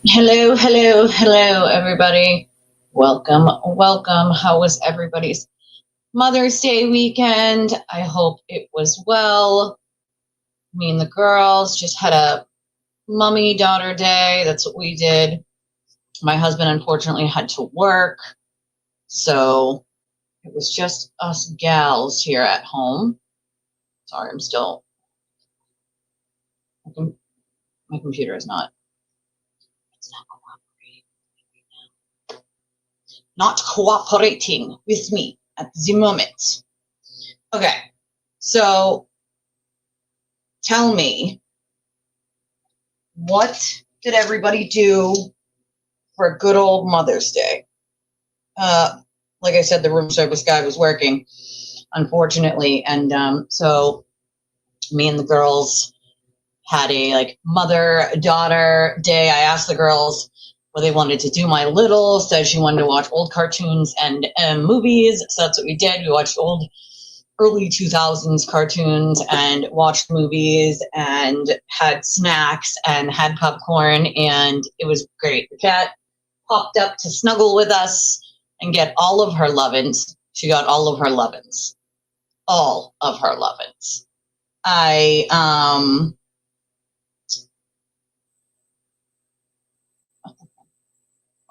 Hello, hello, hello, everybody. Welcome, welcome. How was everybody's Mother's Day weekend? I hope it was well. Me and the girls just had a mummy daughter day. That's what we did. My husband unfortunately had to work, so it was just us gals here at home. Sorry, my computer is it's not cooperating with me at the moment. Okay, so tell me, what did everybody do for a good old Mother's Day? Like I said, the room service guy was working, unfortunately, and so me and the girls had a mother-daughter day. I asked the girls what they wanted to do. My little said she wanted to watch old cartoons and movies, so that's what we did. We watched old early 2000s cartoons and watched movies and had snacks and had popcorn, and it was great. The cat popped up to snuggle with us and get all of her lovin's. She got all of her lovin's. All of her lovin's.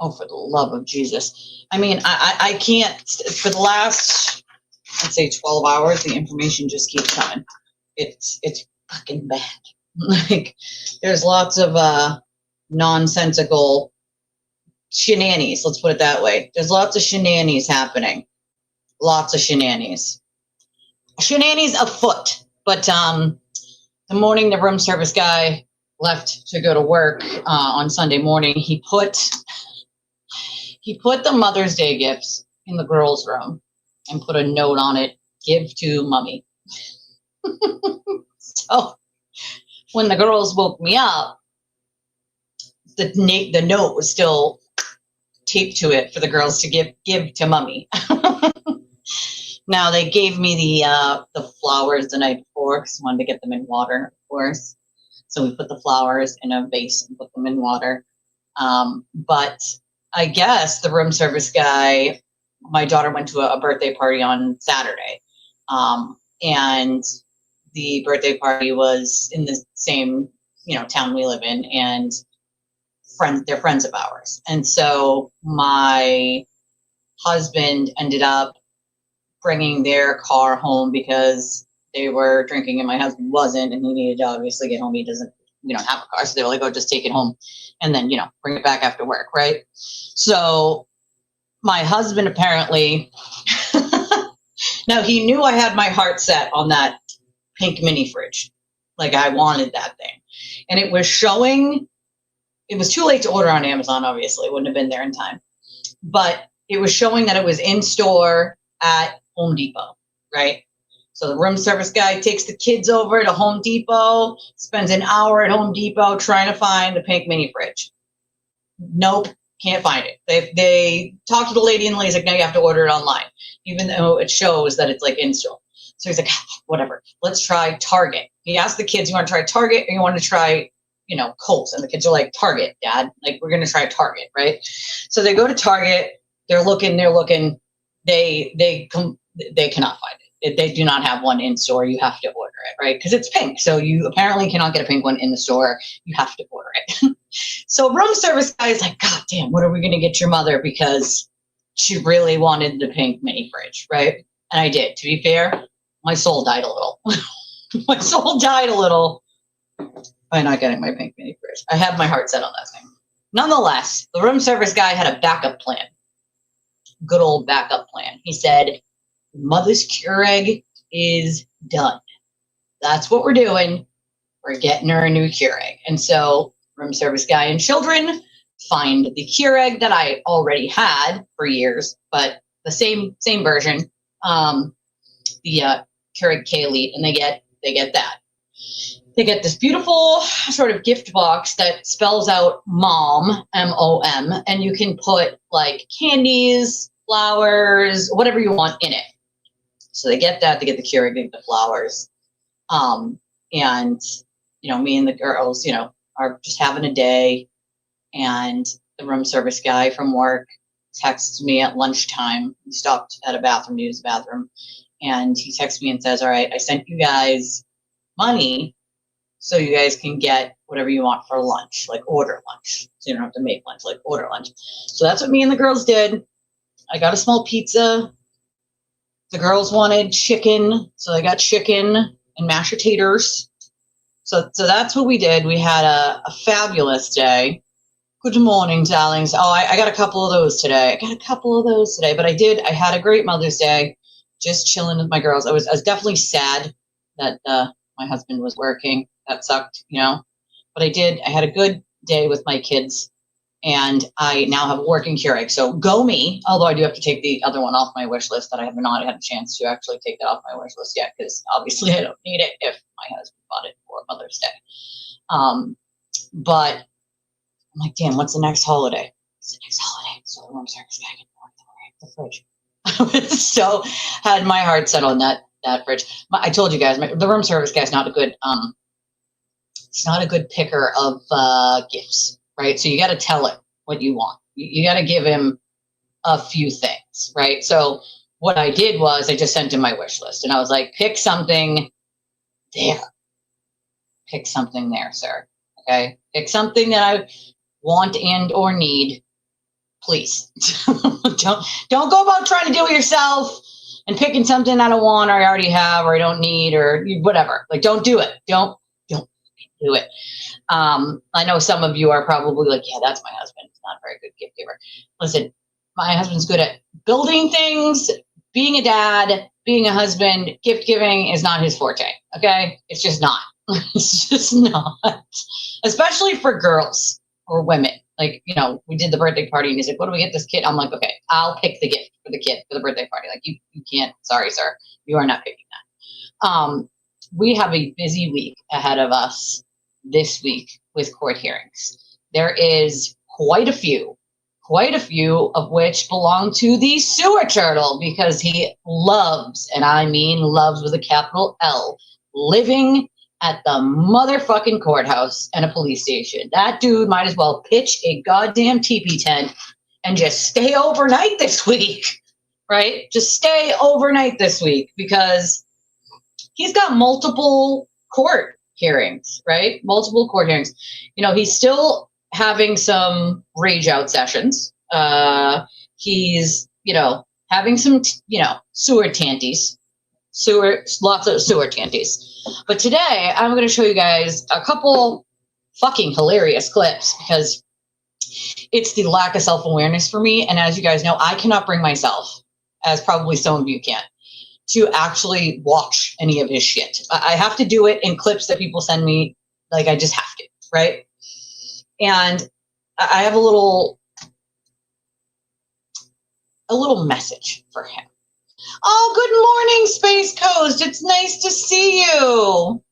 Oh, for the love of Jesus. I mean, I can't, for the last, I'd say 12 hours, the information just keeps coming. It's fucking bad. Like, there's lots of nonsensical shenanigans, let's put it that way. There's lots of shenanigans happening. Lots of shenanigans. Shenanigans afoot. But the morning the room service guy left to go to work on Sunday morning, he put the Mother's Day gifts in the girls' room and put a note on it, give to Mummy. So when the girls woke me up, the note was still taped to it for the girls to give to Mummy. Now they gave me the flowers the night before because I wanted to get them in water, of course. So we put the flowers in a vase and put them in water. But I guess the room service guy, my daughter went to a birthday party on Saturday, and the birthday party was in the same town we live in, and they're friends of ours. And so my husband ended up bringing their car home because they were drinking and my husband wasn't, and he needed to obviously get home. We don't have a car, so they were like, oh, just take it home and then bring it back after work, right? So my husband apparently now he knew I had my heart set on that pink mini fridge. Like, I wanted that thing, and it was showing. It was too late to order on Amazon, obviously. It wouldn't have been there in time, but it was showing that it was in store at Home Depot, right? So the room service guy takes the kids over to Home Depot, spends an hour at Home Depot trying to find the pink mini fridge. Nope, can't find it. They talk to the lady, and the lady's like, no, you have to order it online, even though it shows that it's like in store. So he's like, whatever, let's try Target. He asked the kids, you want to try Target or you want to try Kohl's? And the kids are like, Target, Dad. Like, we're going to try Target, right? So they go to Target. They're looking. They cannot find it. They do not have one in store. You have to order it, right? Because it's pink. So you apparently cannot get a pink one in the store. You have to order it. So room service guy is like, God damn, what are we going to get your mother? Because she really wanted the pink mini fridge, right? And I did. To be fair, my soul died a little. My soul died a little by not getting my pink mini fridge. I had my heart set on that thing. Nonetheless, the room service guy had a backup plan. Good old backup plan. He said, Mother's Keurig is done. That's what we're doing. We're getting her a new Keurig. And so room service guy and children find the Keurig that I already had for years, but the same version, the Keurig K-Elite, and they get that. They get this beautiful sort of gift box that spells out mom, M-O-M, and you can put like candies, flowers, whatever you want in it. So they get that, they get the Keurig, they get the flowers. And, me and the girls, are just having a day. and the room service guy from work texts me at lunchtime. He stopped at a bathroom to use the bathroom, and he texts me and says, all right, I sent you guys money so you guys can get whatever you want for lunch, like order lunch. So you don't have to make lunch, like order lunch. So that's what me and the girls did. I got a small pizza. The girls wanted chicken, so I got chicken and mashed potatoes. So that's what we did. We had a fabulous day. Good morning, darlings. Oh, I got a couple of those today. But I had a great Mother's Day, just chilling with my girls. I was definitely sad that my husband was working. That sucked, but I had a good day with my kids, and I now have a working Keurig. So go me, although I do have to take the other one off my wish list that I have not had a chance to actually take that off my wish list yet, because obviously I don't need it if my husband bought it for Mother's Day. But I'm like, damn, what's the next holiday? So the room service guy can the fridge. I was so had my heart set on that fridge. I told you guys, the room service guy's not a good it's not a good picker of gifts, right? So you got to tell it what you want. You got to give him a few things, right? So what I did was I just sent him my wish list, and I was like, pick something there. Pick something there, sir. Okay? Pick something that I want and or need, please. don't go about trying to do it yourself and picking something I don't want or I already have or I don't need or whatever. Like, don't do it. Don't do it. I know some of you are probably like, yeah, that's my husband. He's not a very good gift giver. Listen, my husband's good at building things, being a dad, being a husband. Gift giving is not his forte. Okay? It's just not. It's just not. Especially for girls or women. Like, we did the birthday party and he's like, what do we get this kid? I'm like, okay, I'll pick the gift for the kid for the birthday party. Like, you can't. Sorry, sir. You are not picking that. We have a busy week ahead of us this week with court hearings. There is quite a few of which belong to the sewer turtle, because he loves, and I mean loves with a capital L, living at the motherfucking courthouse and a police station. That dude might as well pitch a goddamn teepee tent and just stay overnight this week, right? Just stay overnight this week, because he's got multiple court hearings, right? Multiple court hearings. He's still having some rage out sessions. He's, having some, sewer tanties. Lots of sewer tanties. But today, I'm going to show you guys a couple fucking hilarious clips, because it's the lack of self-awareness for me. And as you guys know, I cannot bring myself, as probably some of you can, to actually watch any of his shit. I have to do it in clips that people send me. Like, I just have to, right? And I have a little message for him. Oh, good morning, Space Coast. It's nice to see you.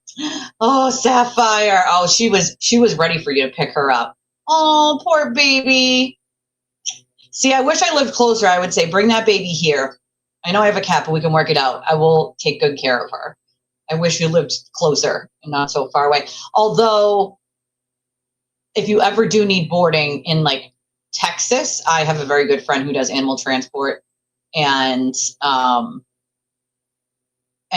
Oh, Sapphire. Oh, she was ready for you to pick her up. Oh, poor baby. See, I wish I lived closer. I would say, bring that baby here. I know I have a cat, but we can work it out. I will take good care of her. I wish you lived closer and not so far away. Although, if you ever do need boarding in like Texas, I have a very good friend who does animal transport, and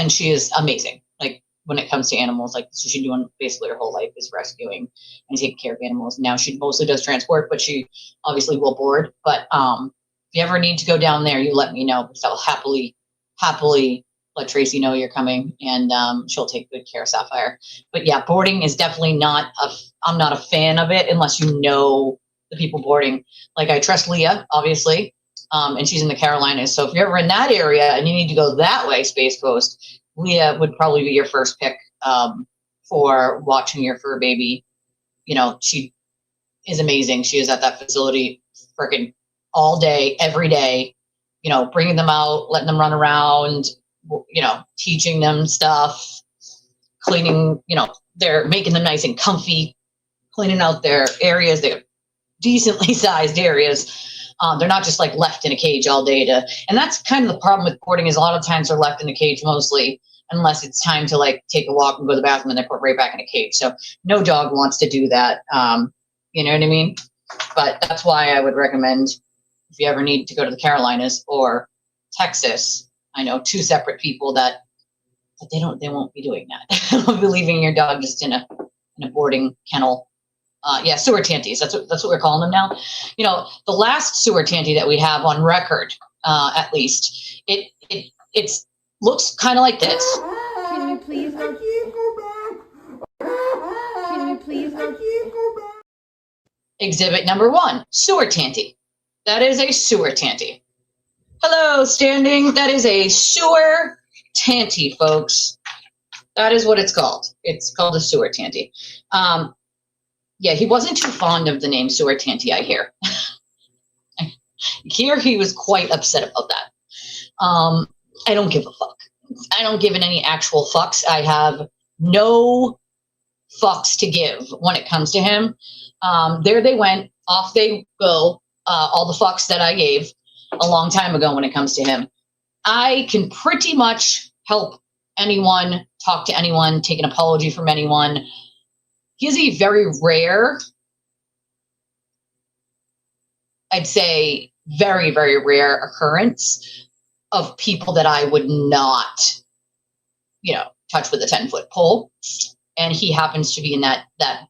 she is amazing. Like, when it comes to animals, like, so she's doing basically her whole life is rescuing and taking care of animals. Now she mostly does transport, but she obviously will board. But if you ever need to go down there, you let me know, because I'll happily let Tracy know you're coming, and she'll take good care of Sapphire. But yeah, boarding is definitely I'm not a fan of it unless you know the people boarding. Like, I trust Leah, obviously, and she's in the Carolinas. So if you're ever in that area and you need to go that way, Space Coast, Leah would probably be your first pick for watching your fur baby. She is amazing. She is at that facility freaking all day, every day, bringing them out, letting them run around, teaching them stuff, cleaning, they're making them nice and comfy, cleaning out their areas. They're decently sized areas. They're not just like left in a cage all day and that's kind of the problem with boarding, is a lot of times they're left in a cage mostly, unless it's time to like take a walk and go to the bathroom, and they're put right back in a cage. So no dog wants to do that. You know what I mean? But that's why I would recommend, if you ever need to go to the Carolinas or Texas, I know 2 separate people that they won't be doing that. They'll be leaving your dog just in a boarding kennel. Sewer tanties. That's what we're calling them now. You know, the last sewer tanty that we have on record, at least, it looks kind of like this. Can we please go? I can't go back. Can we please go? I can't go back. Exhibit number 1, sewer tanty. That is a sewer tanty. Hello, standing. That is a sewer tanty, folks. That is what it's called. It's called a sewer tanty. Yeah, he wasn't too fond of the name sewer tanty, I hear. Here he was quite upset about that. I don't give a fuck. I don't give it any actual fucks. I have no fucks to give when it comes to him. There they went. Off they go. All the fucks that I gave a long time ago when it comes to him. I can pretty much help anyone, talk to anyone, take an apology from anyone. He is a very rare, I'd say very, very rare occurrence of people that I would not, touch with a 10-foot pole. And he happens to be in that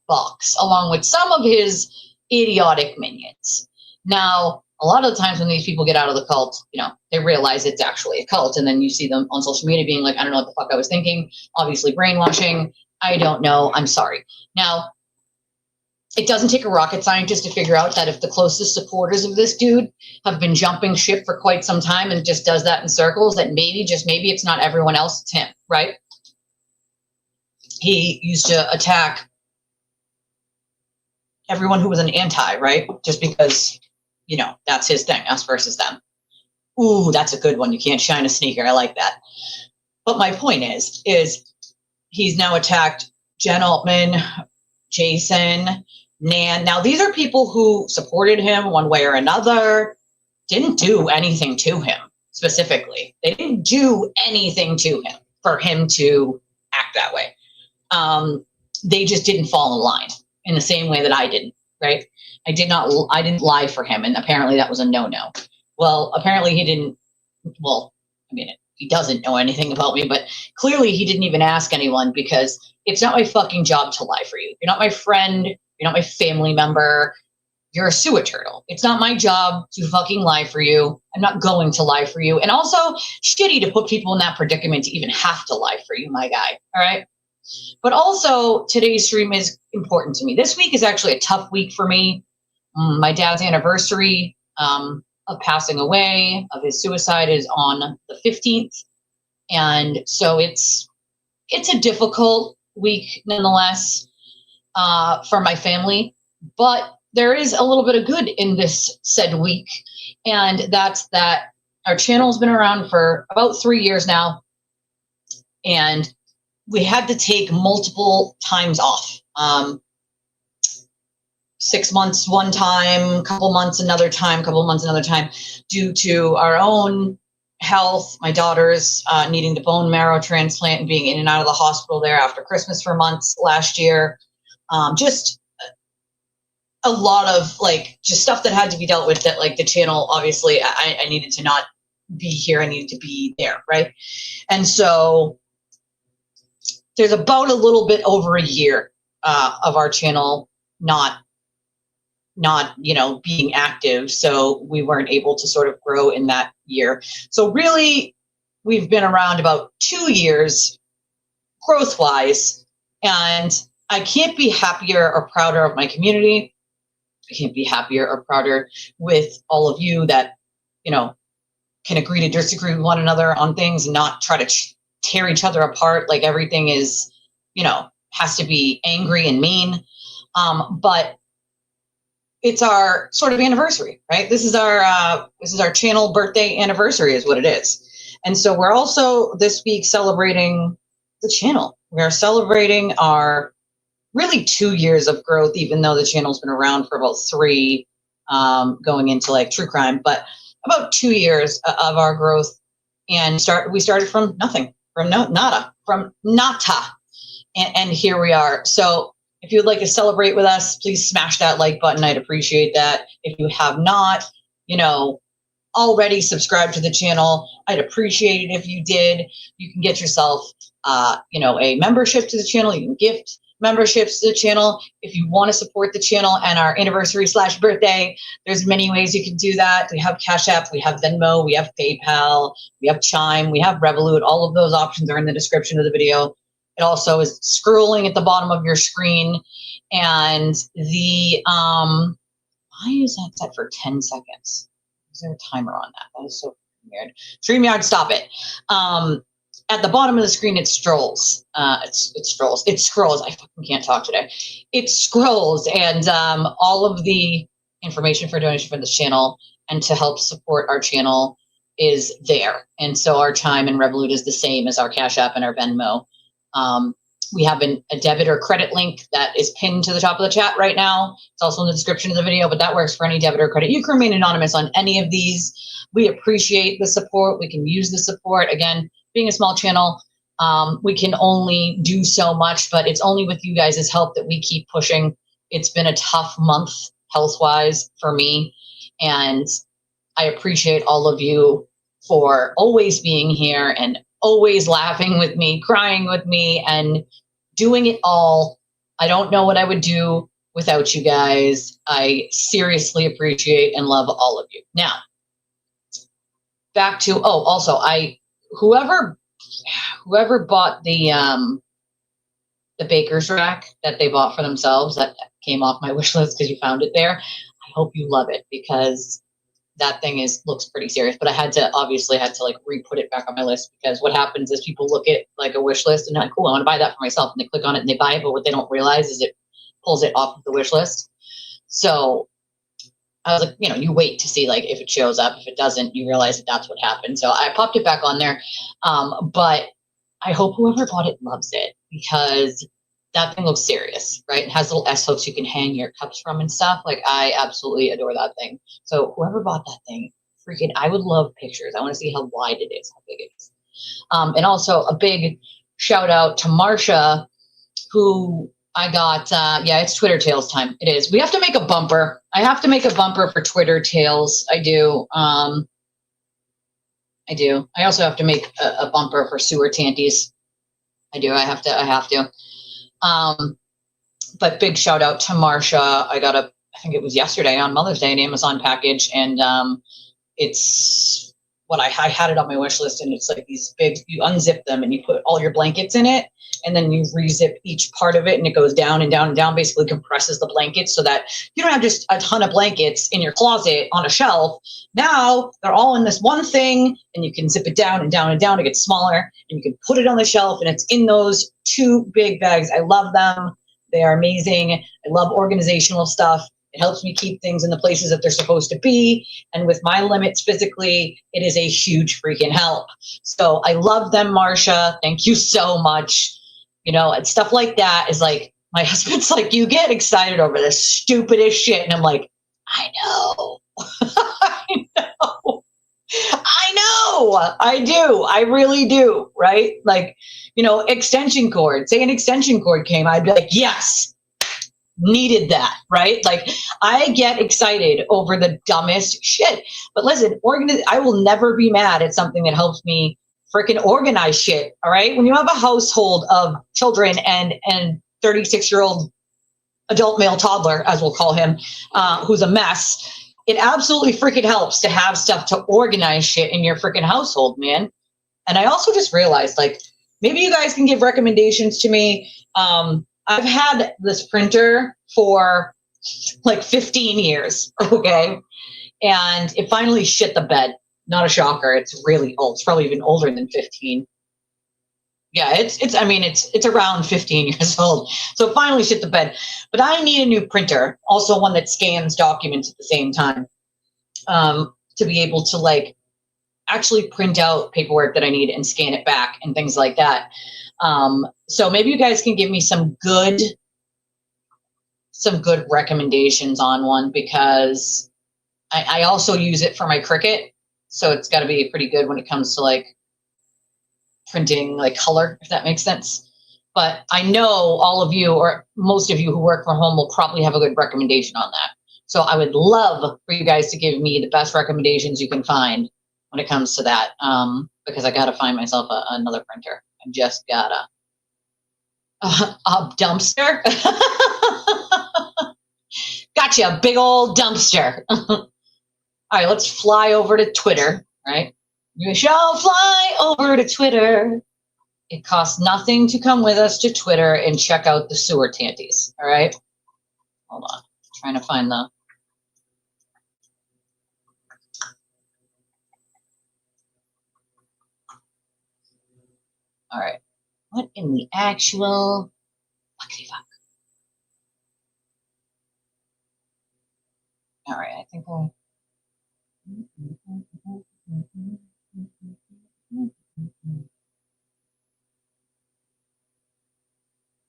box, along with some of his idiotic minions. Now, a lot of the times when these people get out of the cult, they realize it's actually a cult. And then you see them on social media being like, I don't know what the fuck I was thinking. Obviously brainwashing. I don't know. I'm sorry. Now, it doesn't take a rocket scientist to figure out that if the closest supporters of this dude have been jumping ship for quite some time and just does that in circles, that maybe, just maybe, it's not everyone else, it's him, right? He used to attack everyone who was an anti, right? Just because, that's his thing, us versus them. Ooh, that's a good one. You can't shine a sneaker. I like that. But my point is he's now attacked Jen Altman, Jason, Nan. Now, these are people who supported him one way or another, didn't do anything to him specifically. They didn't do anything to him for him to act that way. They just didn't fall in line in the same way that I didn't, right? I didn't lie for him, and apparently that was a no-no. Well, apparently he didn't, he doesn't know anything about me, but clearly he didn't even ask anyone, because it's not my fucking job to lie for you. You're not my friend. You're not my family member. You're a sewer turtle. It's not my job to fucking lie for you. I'm not going to lie for you. And also, shitty to put people in that predicament to even have to lie for you, my guy. All right? But also, today's stream is important to me. This week is actually a tough week for me. My dad's anniversary of passing away, of his suicide, is on the 15th. And so it's a difficult week nonetheless for my family. But there is a little bit of good in this said week. And that's that our channel's been around for about 3 years now. And we had to take multiple times off. 6 months one time, couple months another time, due to our own health. My daughter's needing the bone marrow transplant and being in and out of the hospital there after Christmas for months last year. Just a lot of just stuff that had to be dealt with, that the channel, obviously I needed to not be here. I needed to be there, right? And so there's about a little bit over a year of our channel not being active, so we weren't able to sort of grow in that year. So really, we've been around about 2 years growth-wise, and I can't be happier or prouder of my community. I can't be happier or prouder with all of you that can agree to disagree with one another on things and not try to tear each other apart like everything is has to be angry and mean. But it's our sort of anniversary, right? This is our channel birthday anniversary is what it is. And so we're also this week celebrating the channel. We're celebrating our really 2 years of growth, even though the channel's been around for about 3, going into true crime, but about 2 years of our growth. And we started from nothing, from nada. And here we are. So If you'd like to celebrate with us, please smash that like button. I'd appreciate that. If you have not, already subscribed to the channel, I'd appreciate it if you did. You can get yourself, a membership to the channel. You can gift memberships to the channel. If you want to support the channel and our anniversary/birthday, there's many ways you can do that. We have Cash App, we have Venmo, we have PayPal, we have Chime, we have Revolut. All of those options are in the description of the video. It also is scrolling at the bottom of your screen. And the, why is that set for 10 seconds? Is there a timer on that? That is so weird. StreamYard, stop it. At the bottom of the screen, it scrolls. It scrolls. I fucking can't talk today. It scrolls, and all of the information for donation for this channel and to help support our channel is there. And so our Chime and Revolut is the same as our Cash App and our Venmo. We have a debit or credit link that is pinned to the top of the chat right now. It's also in the description of the video, but that works for any debit or credit. You can remain anonymous on any of these. We appreciate the support. We can use the support. Again, being a small channel, we can only do so much, but it's only with you guys' help that we keep pushing. It's been a tough month health-wise for me, and I appreciate all of you for always being here and always laughing with me, crying with me, and doing it all. I don't know what I would do without you guys. I seriously appreciate and love all of you. Now, back to, also, whoever bought the baker's rack that they bought for themselves, that came off my wish list because you found it there, I hope you love it, because that thing looks pretty serious. But I had to like re-put it back on my list, because what happens is people look at like a wish list and they're like, cool, I want to buy that for myself, and they click on it and they buy it, but what they don't realize is it pulls it off of the wish list. So I was like, you wait to see like if it shows up. If it doesn't, you realize that that's what happened. So I popped it back on there. But I hope whoever bought it loves it, because that thing looks serious, right? It has little S hooks you can hang your cups from and stuff. Like, I absolutely adore that thing. So whoever bought that thing, freaking, I would love pictures. I want to see how wide it is, how big it is. And also a big shout out to Marsha, who I got, it's Twitter Tales time. It is. We have to make a bumper. I have to make a bumper for Twitter Tales. I do. I also have to make a bumper for sewer tanties. I do. I have to. But big shout out to Marsha. I think it was yesterday on Mother's Day, an Amazon package, and it's what I had it on my wish list, and it's like these big, you unzip them and you put all your blankets in it, and then you rezip each part of it, and it goes down and down and down, basically compresses the blankets so that you don't have just a ton of blankets in your closet on a shelf. Now they're all in this one thing, and you can zip it down and down and down to get smaller, and you can put it on the shelf, and it's in those 2 big bags. I love them. They are amazing. I love organizational stuff. It helps me keep things in the places that they're supposed to be. And with my limits physically, it is a huge freaking help. So I love them, Marsha. Thank you so much. And stuff like that is like, my husband's like, you get excited over the stupidest shit. And I'm like, I know. I know. I do. I really do. Right? Like, extension cord. Say an extension cord came, I'd be like, yes, needed that. Right? Like, I get excited over the dumbest shit. But listen, I will never be mad at something that helps me freaking organize shit. All right? When you have a household of children and 36-year-old adult male toddler, as we'll call him, who's a mess, it absolutely freaking helps to have stuff to organize shit in your freaking household, man. And I also just realized, like, maybe you guys can give recommendations to me. I've had this printer for like 15 years, okay? And it finally shit the bed. Not a shocker. It's really old. It's probably even older than 15. Yeah, it's around 15 years old. So finally shit the bed. But I need a new printer, also one that scans documents at the same time, to be able to like actually print out paperwork that I need and scan it back and things like that. So maybe you guys can give me some good recommendations on one, because I also use it for my Cricut. So it's got to be pretty good when it comes to like printing like color, if that makes sense. But I know all of you, or most of you who work from home, will probably have a good recommendation on that. So I would love for you guys to give me the best recommendations you can find when it comes to that, because I got to find myself another printer. I just got a dumpster. Gotcha, a big old dumpster. All right, let's fly over to Twitter, right? We shall fly over to Twitter. It costs nothing to come with us to Twitter and check out the sewer tanties, all right? Hold on, I'm trying to find the... All right, what in the actual... Fuckity fuck. All right, I think I'll...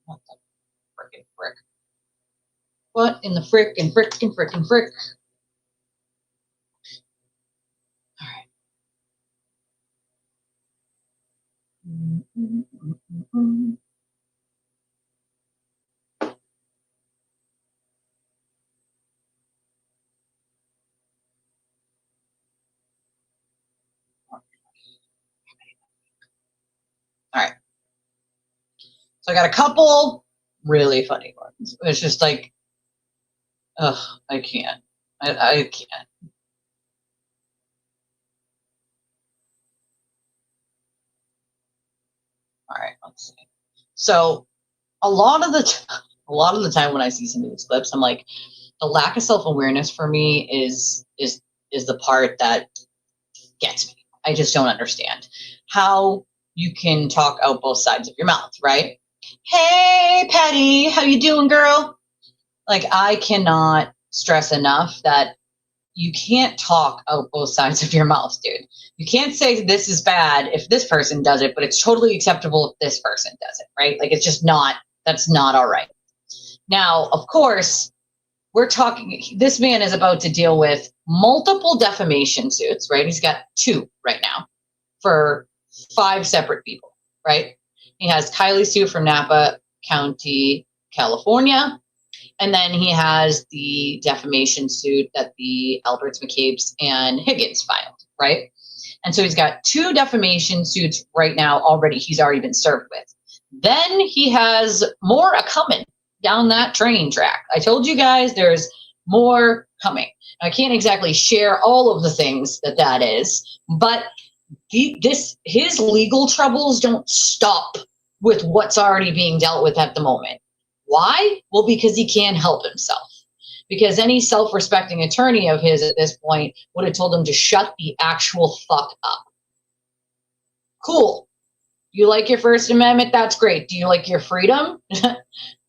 What the frickin' frick? What in the frickin' frickin' frickin' frick? All right. All right. So I got a couple really funny ones. It's just like, ugh, I can't. I can't. All right, let's see. So a lot of the time when I see some of these clips, I'm like, the lack of self-awareness for me is the part that gets me. I just don't understand how you can talk out both sides of your mouth, right? Hey, Patty, how you doing, girl? Like, I cannot stress enough that you can't talk out both sides of your mouth, dude. You can't say this is bad if this person does it, but it's totally acceptable if this person does it, right? Like, it's just not, that's not all right. Now, of course, we're talking, this man is about to deal with multiple defamation suits, right? He's got 2 right now for 5 separate people, right? He has Kylie Sue from Napa County, California. And then he has the defamation suit that the Alberts, McCabe's, and Higgins filed, right? And so he's got 2 defamation suits right now already. He's already been served with. Then he has more coming down that train track. I told you guys there's more coming. I can't exactly share all of the things that is, but his legal troubles don't stop with what's already being dealt with at the moment. Why? Well, because he can't help himself. Because any self-respecting attorney of his at this point would have told him to shut the actual fuck up. Cool. You like your First Amendment? That's great. Do you like your freedom? Do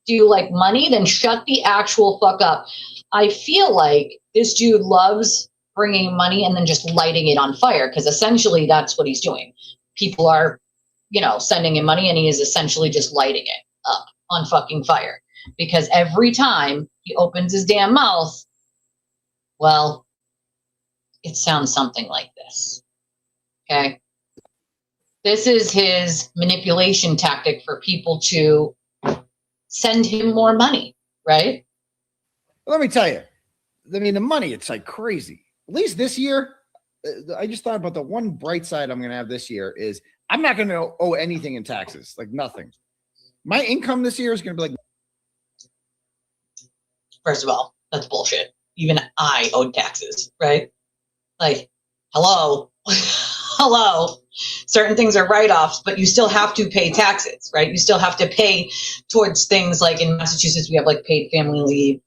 you like money? Then shut the actual fuck up. I feel like this dude loves bringing money and then just lighting it on fire, because essentially that's what he's doing. People are, sending him money and he is essentially just lighting it up on fucking fire, because every time he opens his damn mouth, well, it sounds something like this. Okay. This is his manipulation tactic for people to send him more money, right? Let me tell you, I mean, the money, it's like crazy. At least this year, I just thought about the one bright side I'm going to have this year is I'm not going to owe anything in taxes, like nothing. My income this year is going to be like. First of all, that's bullshit. Even I owed taxes, right? Like, hello. Hello. Certain things are write-offs, but you still have to pay taxes, right? You still have to pay towards things like in Massachusetts, we have like paid family leave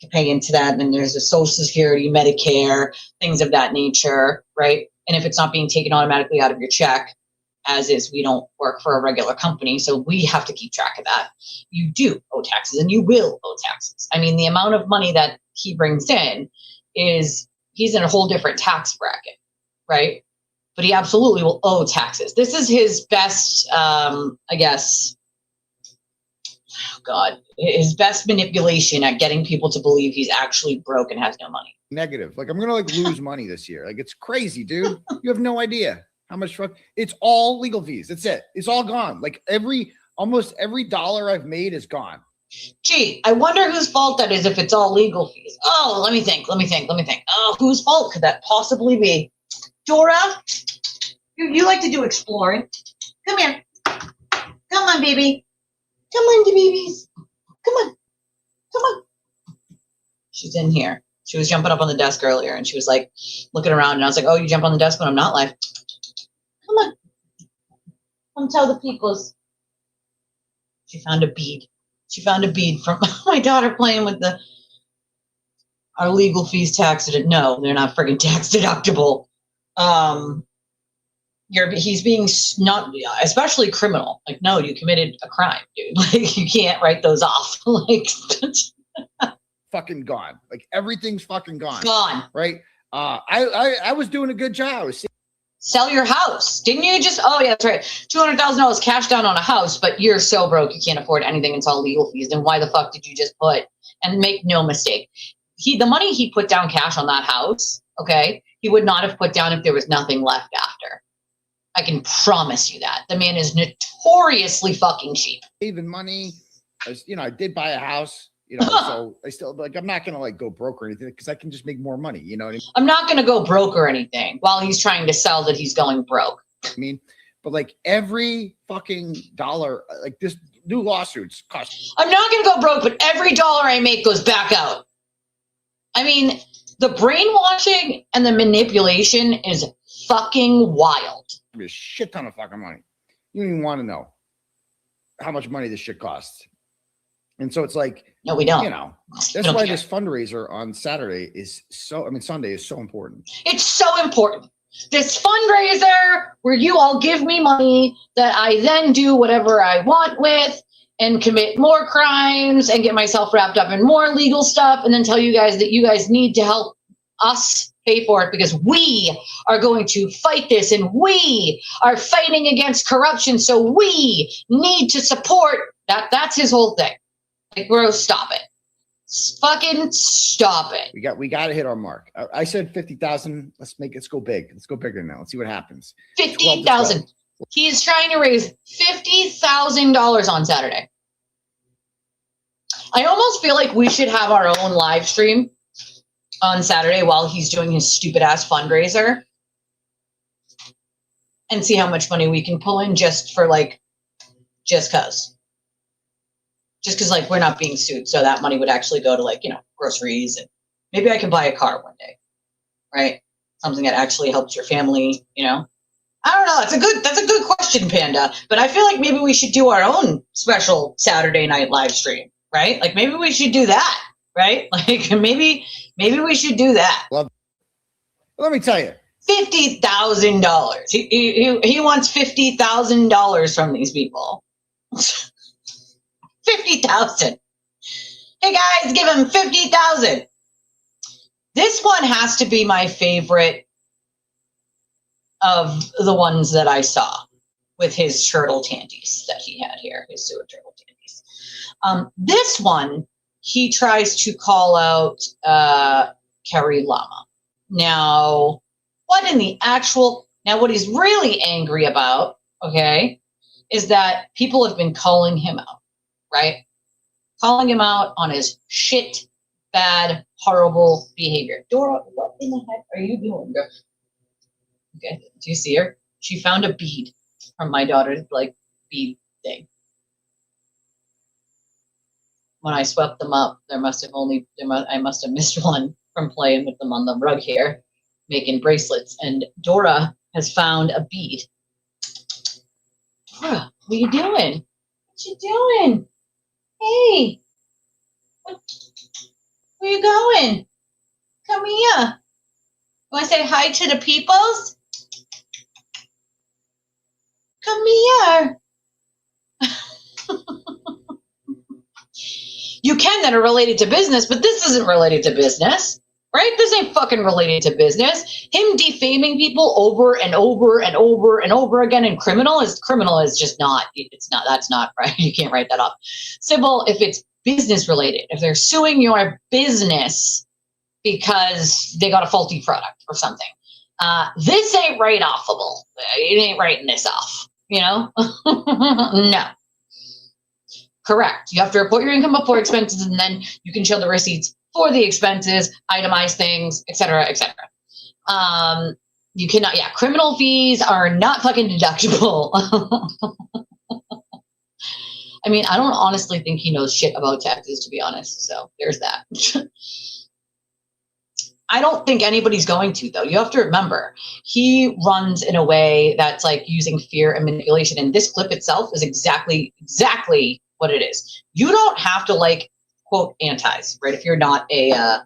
to pay into that. And then there's a Social Security, Medicare, things of that nature, right? And if it's not being taken automatically out of your check, as is, we don't work for a regular company, so we have to keep track of that. You do owe taxes, and you will owe taxes. I mean, the amount of money that he brings in is, he's in a whole different tax bracket, right? But he absolutely will owe taxes. This is his best, I guess, oh God, his best manipulation at getting people to believe he's actually broke and has no money. Negative. Like, I'm going to like lose money this year. Like, it's crazy, dude. You have no idea how much fuck. It's all legal fees. That's it. It's all gone. Like almost every dollar I've made is gone. Gee, I wonder whose fault that is if it's all legal fees. Oh, let me think. Oh, whose fault could that possibly be? Dora, you like to do exploring. Come here. Come on, baby. Come on, the babies. Come on. She's in here. She was jumping up on the desk earlier, and she was like looking around, and I was like, oh, you jump on the desk when I'm not live. Come on. Come tell the peoples. She found a bead. She found a bead from my daughter playing with our legal fees tax. No, they're not friggin' tax deductible. He's being not, especially criminal. Like, no, you committed a crime, dude. Like, you can't write those off. Like, fucking gone. Like, everything's fucking gone. Gone. Right? I was doing a good job. Sell your house. Didn't you just, oh yeah, that's right. $200,000 cash down on a house, but you're so broke you can't afford anything until legal fees. Then why the fuck did you just put, and make no mistake, the money he put down cash on that house, okay, he would not have put down if there was nothing left after. I can promise you that. The man is notoriously fucking cheap. Saving money. I did buy a house, so I still, like, I'm not going to, like, go broke or anything because I can just make more money, you know what I mean? I'm not going to go broke or anything while he's trying to sell that he's going broke. I mean, but, like, every fucking dollar, like, this new lawsuits cost. I'm not going to go broke, but every dollar I make goes back out. I mean, the brainwashing and the manipulation is fucking wild. A shit ton of fucking money. You don't even want to know how much money this shit costs. And so it's like, no, we don't. That's why this fundraiser on Saturday is Sunday is so important. It's so important. This fundraiser where you all give me money that I then do whatever I want with and commit more crimes and get myself wrapped up in more legal stuff and then tell you guys that you guys need to help us pay for it because we are going to fight this and we are fighting against corruption. So we need to support that. That's his whole thing. Like, bro, stop it. Fucking stop it. We got to hit our mark. I said 50,000. Let's go big. Let's go bigger now. Let's see what happens. 50,000. He's trying to raise $50,000 on Saturday. I almost feel like we should have our own live stream on Saturday while he's doing his stupid ass fundraiser and see how much money we can pull in just cause like we're not being sued. So that money would actually go to, like, groceries, and maybe I can buy a car one day, right? Something that actually helps your family, I don't know. That's a good question, Panda, but I feel like maybe we should do our own special Saturday night live stream, right? Like, maybe we should do that, right? Like, maybe we should do that. Let me tell you. $50,000. He wants $50,000 from these people. 50,000. Hey guys, give him 50,000. This one has to be my favorite of the ones that I saw with his turtle tanties that he had here, his sewer turtle tanties. This one, he tries to call out Carrie Lama. Now, what he's really angry about, okay, is that people have been calling him out, right? Calling him out on his shit, bad, horrible behavior. Dora, what in the heck are you doing? Okay, do you see her? She found a bead from my daughter's, like, bead thing. When I swept them up, I must have missed one from playing with them on the rug here, making bracelets. And Dora has found a bead. Dora, what are you doing? What you doing? Hey, where you going? Come here. You want to say hi to the peoples? Come here. You can that are related to business, but this isn't related to business, right? This ain't fucking related to business. Him defaming people over and over and over and over again, and criminal is just not, that's not right. You can't write that off. Sybil, if it's business related, if they're suing your business because they got a faulty product or something, this ain't write offable. It ain't writing this off, No. Correct. You have to report your income before expenses, and then you can show the receipts for the expenses, itemize things, et cetera, et cetera. You cannot, criminal fees are not fucking deductible. I mean, I don't honestly think he knows shit about taxes, to be honest. So there's that. I don't think anybody's going to, though. You have to remember, he runs in a way that's like using fear and manipulation. And this clip itself is exactly what it is. You don't have to like, quote, antis, right? If you're not a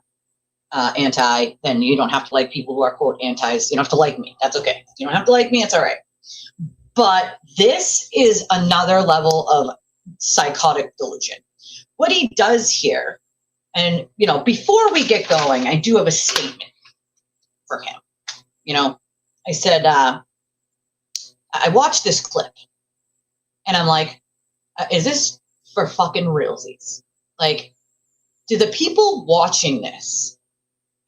anti, then you don't have to like people who are, quote, antis. You don't have to like me. That's okay. You don't have to like me. It's all right. But this is another level of psychotic delusion. What he does here, and, you know, before we get going, I do have a statement for him. You know, I said, I watched this clip and I'm like, is this for fucking realsies? Like, do the people watching this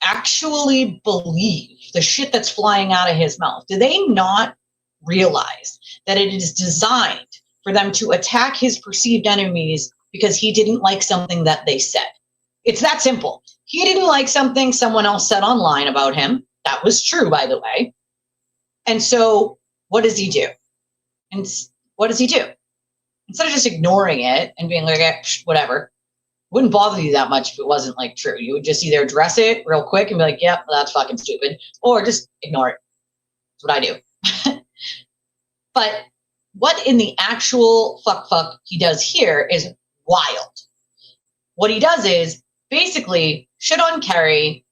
actually believe the shit that's flying out of his mouth? Do they not realize that it is designed for them to attack his perceived enemies because he didn't like something that they said? It's that simple. He didn't like something someone else said online about him. That was true, by the way. And so what does he do? And what does he do? Instead of just ignoring it and being like, whatever, wouldn't bother you that much if it wasn't like true. You would just either address it real quick and be like, yep, that's fucking stupid, or just ignore it. That's what I do. But what in the actual fuck he does here is wild. What he does is basically shit on Carrie,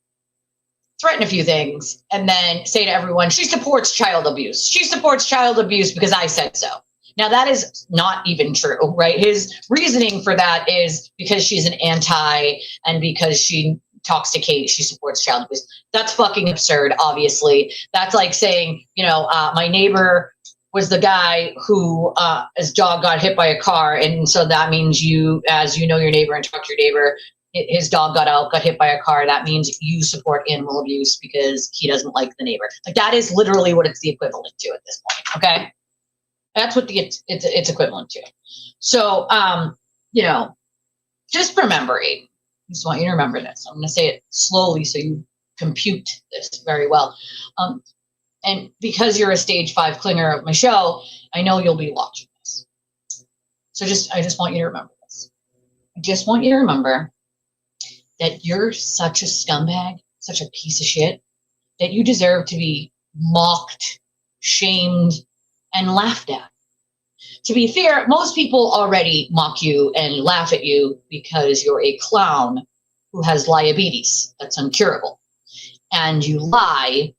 threaten a few things, and then say to everyone, she supports child abuse. She supports child abuse because I said so. Now, that is not even true, right? His reasoning for that is because she's an anti and because she talks to Kate, she supports child abuse. That's fucking absurd, obviously. That's like saying, you know, my neighbor was the guy who his dog got hit by a car. And so that means you, as you know your neighbor and talk to your neighbor, his dog got hit by a car. That means you support animal abuse because he doesn't like the neighbor. Like, that is literally what it's the equivalent to at this point, okay? That's what it's equivalent to. So, you know, just remember, Aiden, I just want you to remember this. I'm going to say it slowly so you compute this very well. And because you're a stage 5 clinger of my show, I know you'll be watching this. So I just want you to remember this. I just want you to remember that you're such a scumbag, such a piece of shit, that you deserve to be mocked, shamed, and laughed at. To be fair, most people already mock you and laugh at you because you're a clown who has diabetes that's incurable. And you lie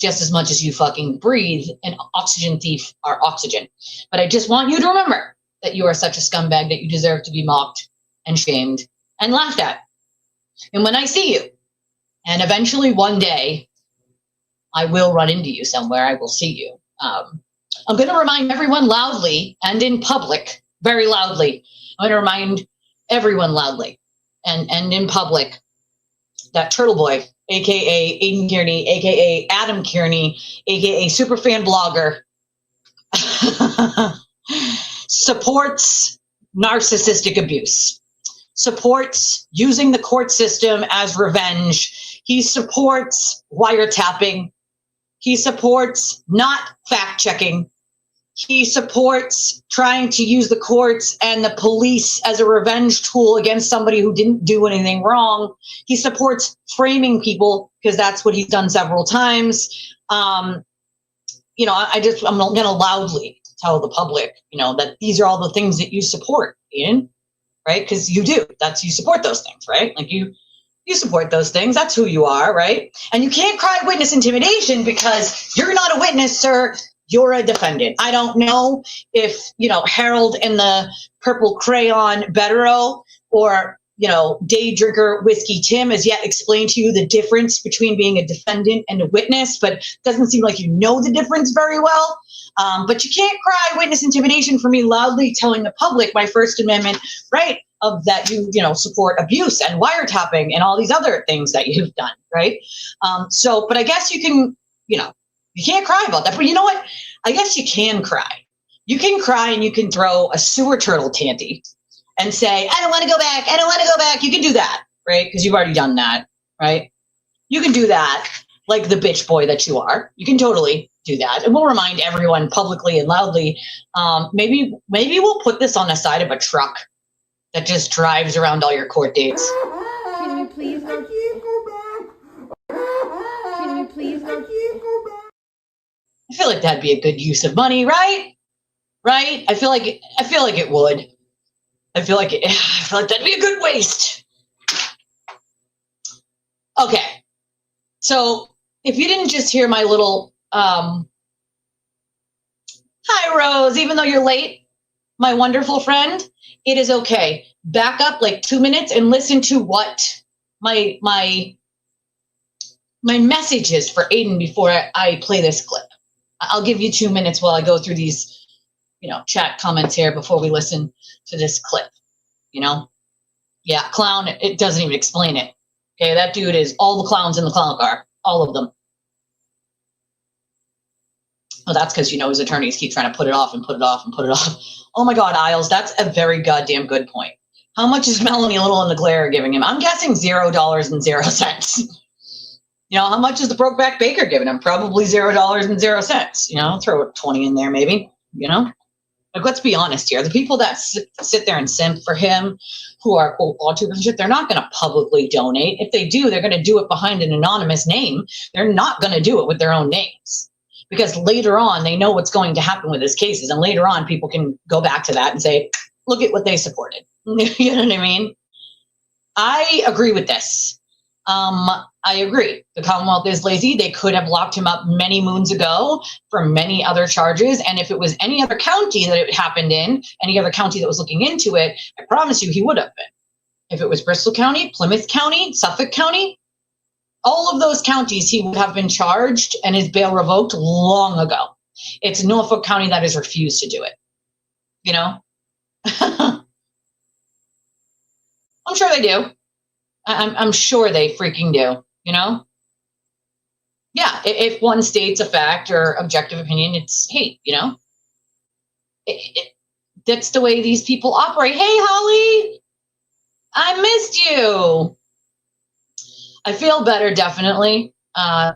just as much as you fucking breathe, an oxygen thief are oxygen. But I just want you to remember that you are such a scumbag that you deserve to be mocked and shamed and laughed at. And when I see you, and eventually one day I will run into you somewhere, I will see you. I'm going to remind everyone loudly and in public, very loudly. I'm going to remind everyone loudly and in public that Turtleboy, a.k.a. Aiden Kearney, a.k.a. Adam Kearney, a.k.a. Superfan Blogger, supports narcissistic abuse, supports using the court system as revenge. He supports wiretapping. He supports not fact-checking. He supports trying to use the courts and the police as a revenge tool against somebody who didn't do anything wrong. He supports framing people because that's what he's done several times. You know, I'm going to loudly tell the public, you know, that these are all the things that you support, Ian, right? Because you do. You support those things, right? Like you support those things. That's who you are, right? And you can't cry witness intimidation because you're not a witness, sir. You're a defendant. I don't know if, you know, Harold and the Purple Crayon Betero or, you know, Day Drinker Whiskey Tim has yet explained to you the difference between being a defendant and a witness, but it doesn't seem like you know the difference very well. But you can't cry witness intimidation for me loudly telling the public my First Amendment right of that you know, support abuse and wiretapping and all these other things that you've done, right? But I guess you can, you know, you can't cry about that. But you know what? I guess you can cry. You can cry and you can throw a sewer turtle tanty and say, I don't want to go back. I don't want to go back. You can do that, right? Because you've already done that, right? You can do that like the bitch boy that you are. You can totally do that. And we'll remind everyone publicly and loudly. Maybe we'll put this on the side of a truck that just drives around all your court dates. Can you please go back? Can you please go back? I feel like that'd be a good use of money, right? Right? I feel like it would. I feel like that'd be a good waste. Okay. So if you didn't just hear my little hi Rose, even though you're late, my wonderful friend, it is okay. Back up like 2 minutes and listen to what my message is for Aiden before I play this clip. I'll give you 2 minutes while I go through these, chat comments here before we listen to this clip. Yeah, clown, it doesn't even explain it. Okay, that dude is all the clowns in the clown car, all of them. Well, that's because, his attorneys keep trying to put it off and put it off and put it off. Oh my God, Isles, that's a very goddamn good point. How much is Melanie Little and the Glare giving him? I'm guessing $0.00. How much is the Brokeback Baker giving him? Probably $0.00. Throw a 20 in there, maybe. Like, let's be honest here. The people that sit there and simp for him, who are quote law tubers and shit, they're not going to publicly donate. If they do, they're going to do it behind an anonymous name. They're not going to do it with their own names, because later on they know what's going to happen with his cases, and later on people can go back to that and say, look at what they supported. You know what I mean? I agree with this. I agree. The Commonwealth is lazy. They could have locked him up many moons ago for many other charges. And if it was any other county that it happened in, any other county that was looking into it, I promise you he would have been. If it was Bristol County, Plymouth County, Suffolk County, all of those counties, he would have been charged and his bail revoked long ago. It's Norfolk County that has refused to do it. I'm sure they do. I'm sure they freaking do, Yeah, if one states a fact or objective opinion, it's hate, That's the way these people operate. Hey, Holly, I missed you. I feel better, definitely.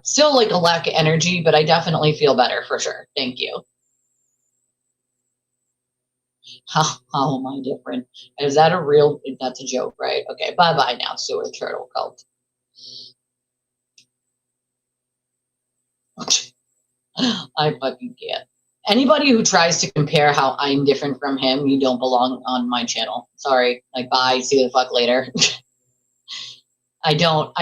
Still like a lack of energy, but I definitely feel better for sure. Thank you. How am I different? Is that that's a joke, right? Okay, bye-bye now, sewer turtle cult. I fucking can't. Anybody who tries to compare how I'm different from him, you don't belong on my channel. Sorry. Like, bye, see you the fuck later. I don't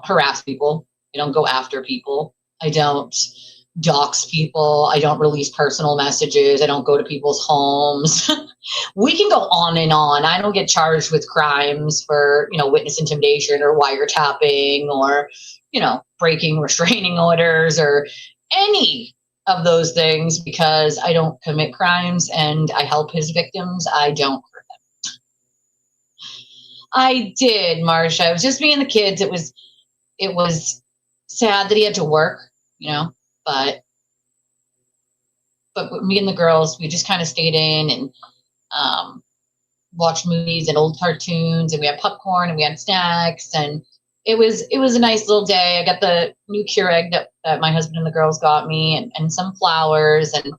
harass people. I don't go after people. I don't dox people. I don't release personal messages. I don't go to people's homes. We can go on and on. I don't get charged with crimes for, witness intimidation or wiretapping or, breaking restraining orders or any of those things, because I don't commit crimes and I help his victims. I don't hurt them. I did, Marsha. It was just me and the kids. It was sad that he had to work, but me and the girls, we just kind of stayed in and watched movies and old cartoons, and we had popcorn and we had snacks, and it was a nice little day. I got the new Keurig that my husband and the girls got me, and some flowers and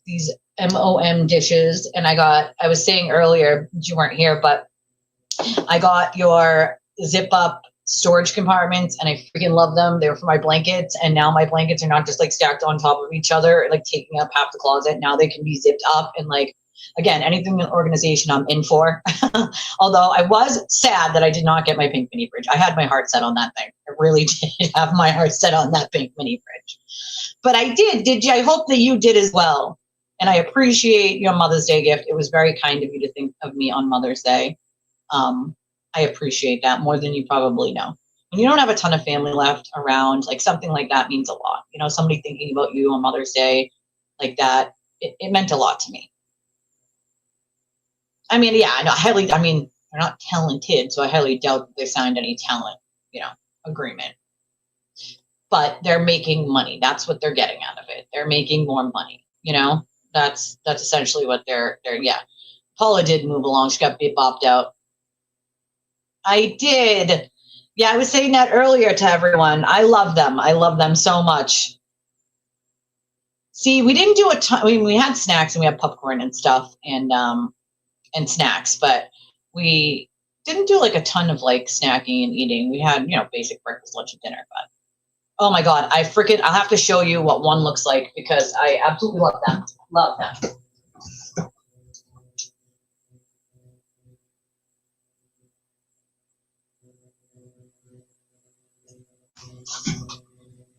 these MOM dishes. And I was saying earlier, you weren't here, but I got your zip up storage compartments, and I freaking love them. They were for my blankets, and now my blankets are not just like stacked on top of each other, like taking up half the closet. Now they can be zipped up, and like, again, anything in organization I'm in for. Although I was sad that I did not get my pink mini fridge. I had my heart set on that thing. I really did have my heart set on that pink mini fridge. But I did you? I hope that you did as well. And I appreciate your Mother's Day gift. It was very kind of you to think of me on Mother's Day. I appreciate that more than you probably know. When you don't have a ton of family left around, like something like that means a lot. Somebody thinking about you on Mother's Day like that, it meant a lot to me. I mean, yeah, I know. They're not talented, so I highly doubt that they signed any talent, agreement. But they're making money. That's what they're getting out of it. They're making more money. That's essentially what they're. Paula did move along. She got bopped out. I did. Yeah, I was saying that earlier to everyone. I love them. I love them so much. See, we didn't do a ton. I mean, we had snacks and we had popcorn and stuff and snacks, but we didn't do like a ton of like snacking and eating. We had, you know, basic breakfast, lunch, and dinner. But oh my God, I'll have to show you what one looks like because I absolutely love them. Love them.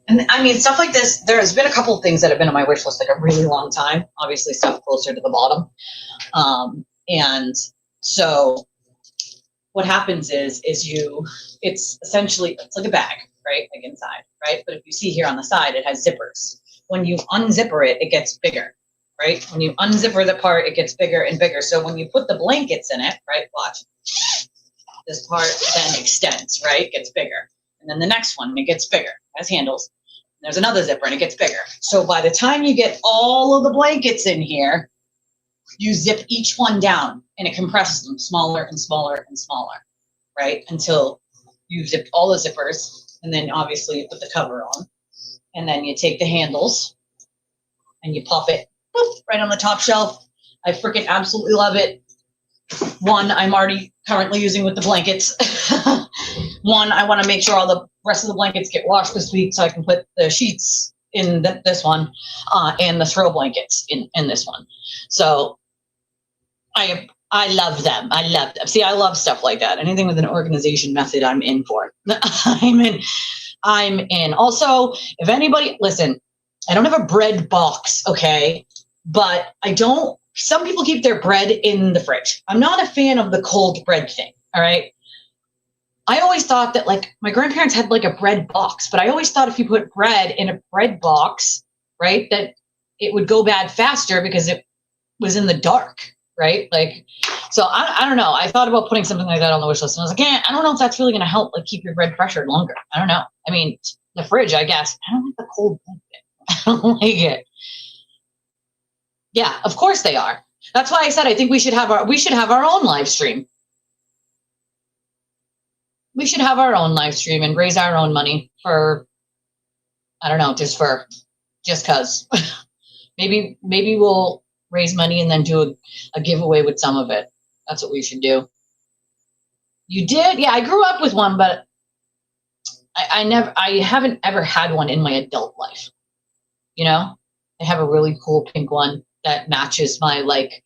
And I mean, stuff like this, there's been a couple of things that have been on my wish list like a really long time. Obviously, stuff closer to the bottom. And so what happens is it's essentially, it's like a bag, right? Like inside, right? But if you see here on the side, it has zippers. When you unzipper it, it gets bigger, right? When you unzipper the part, it gets bigger and bigger. So when you put the blankets in it, right? Watch. This part then extends, right? Gets bigger. And then the next one, it gets bigger, has handles. There's another zipper and it gets bigger. So by the time you get all of the blankets in here, you zip each one down and it compresses them smaller and smaller and smaller, right? Until you've zipped all the zippers. And then obviously you put the cover on. And then you take the handles and you pop it poof, right on the top shelf. I freaking absolutely love it. One, I'm already currently using with the blankets. One, I want to make sure all the rest of the blankets get washed this week so I can put the sheets in this one and the throw blankets in this one. So I love them. I love them. See, I love stuff like that. Anything with an organization method, I'm in for. I'm in. Also, if anybody, listen, I don't have a bread box, okay? But some people keep their bread in the fridge. I'm not a fan of the cold bread thing, all right? I always thought that, like, my grandparents had, like, a bread box, but I always thought if you put bread in a bread box, right, that it would go bad faster because it was in the dark, right? Like, so I don't know. I thought about putting something like that on the wish list, and I was like, I don't know if that's really going to help, like, keep your bread fresher longer. I don't know. I mean, the fridge, I guess. I don't like the cold bread thing. I don't like it. Yeah, of course they are. That's why I said I think we should have our own live stream. We should have our own live stream and raise our own money for, I don't know, just cause. maybe we'll raise money and then do a giveaway with some of it. That's what we should do. You did? Yeah, I grew up with one, but I haven't ever had one in my adult life. You know, I have a really cool pink one that matches my like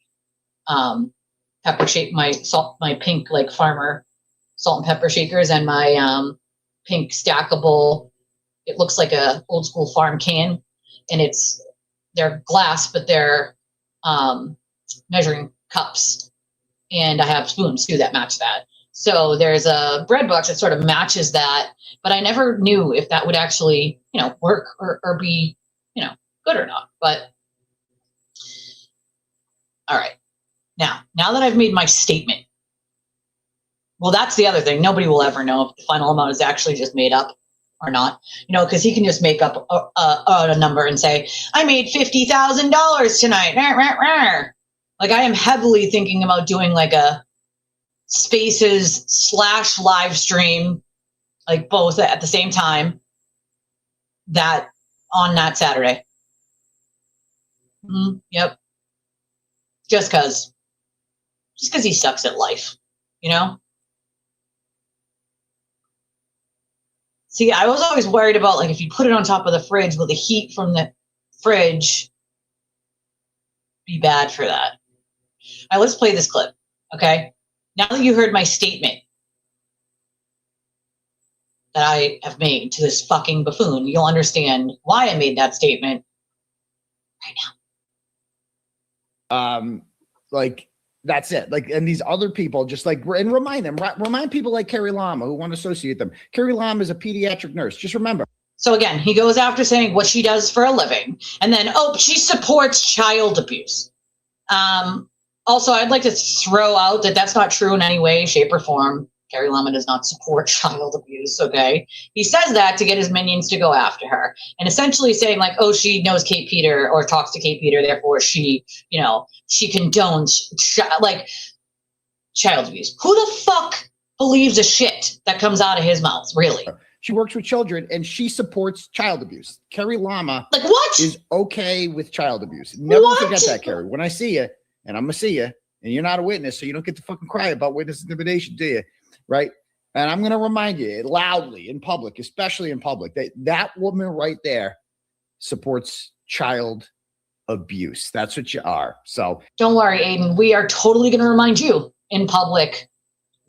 pepper shake, my pink like farmer salt and pepper shakers, and my pink stackable. It looks like a old school farm can, and they're glass, but they're measuring cups, and I have spoons too that match that. So there's a bread box that sort of matches that, but I never knew if that would actually, you know, work or be, you know, good or not. But all right, now that I've made my statement, well, that's the other thing. Nobody will ever know if the final amount is actually just made up or not, you know, because he can just make up a number and say, I made $50,000 tonight. Like, I am heavily thinking about doing like a Spaces / live stream, like both at the same time, that on that Saturday. Yep. Just because he sucks at life, you know? See, I was always worried about, like, if you put it on top of the fridge, will the heat from the fridge be bad for that? All right, let's play this clip, okay? Now that you heard my statement that I have made to this fucking buffoon, you'll understand why I made that statement right now. Like, that's it. Like, and these other people just like, and remind people like Carrie Lama who want to associate them. Carrie Lama is a pediatric nurse. Just remember. So again, he goes after saying what she does for a living, and then, she supports child abuse. Also, I'd like to throw out that that's not true in any way, shape, or form. Carrie Llama does not support child abuse, okay? He says that to get his minions to go after her. And essentially saying like, oh, she knows Kate Peter or talks to Kate Peter, therefore she, you know, she condones child abuse. Who the fuck believes a shit that comes out of his mouth, really? She works with children and she supports child abuse. Carrie Llama Like what? is okay with child abuse. Never What? forget that, Carrie. When I see you, and I'm gonna see you, and you're not a witness, so you don't get to fucking cry about witness intimidation, do you? Right? And I'm gonna remind you loudly in public, especially in public, that that woman right there supports child abuse. That's what you are. So Don't worry, Aiden. We are totally going to remind you in public,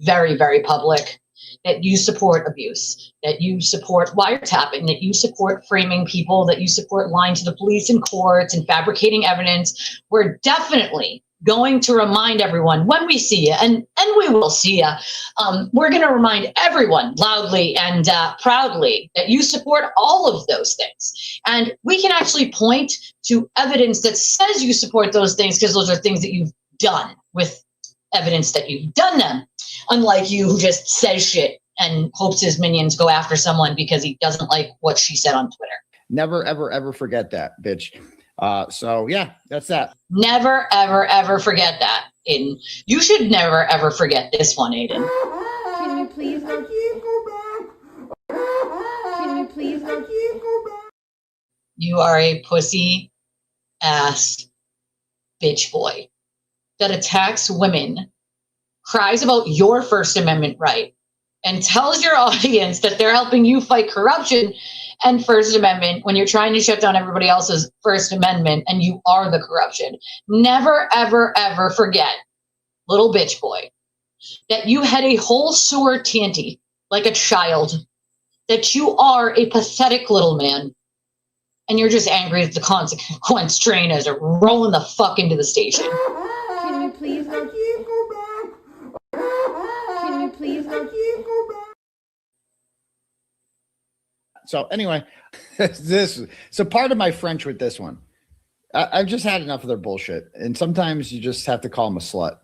very, very public, that you support abuse, that you support wiretapping, that you support framing people, that you support lying to the police and courts and fabricating evidence. We're definitely going to remind everyone when we see you, and we will see you. We're going to remind everyone loudly and proudly that you support all of those things. And we can actually point to evidence that says you support those things because those are things that you've done with evidence that you've done them. Unlike you who just says shit and hopes his minions go after someone because he doesn't like what she said on Twitter. never, ever, ever forget that, bitch. So yeah, that's that. Never, ever, ever forget that, Aiden. You should never, ever forget this one, Aiden. Can you please go back? Can you please go back? You are a pussy ass bitch boy that attacks women, cries about your First Amendment right, and tells your audience that they're helping you fight corruption and First Amendment when you're trying to shut down everybody else's First Amendment and you are the corruption. Never, ever, ever forget, little bitch boy, that you had a whole sewer tanty like a child, that you are a pathetic little man, and you're just angry that the consequence trainers are rolling the fuck into the station. Can you please go back? Can you please go back? So anyway, so part of my French with this one, I've just had enough of their bullshit. And sometimes you just have to call them a slut.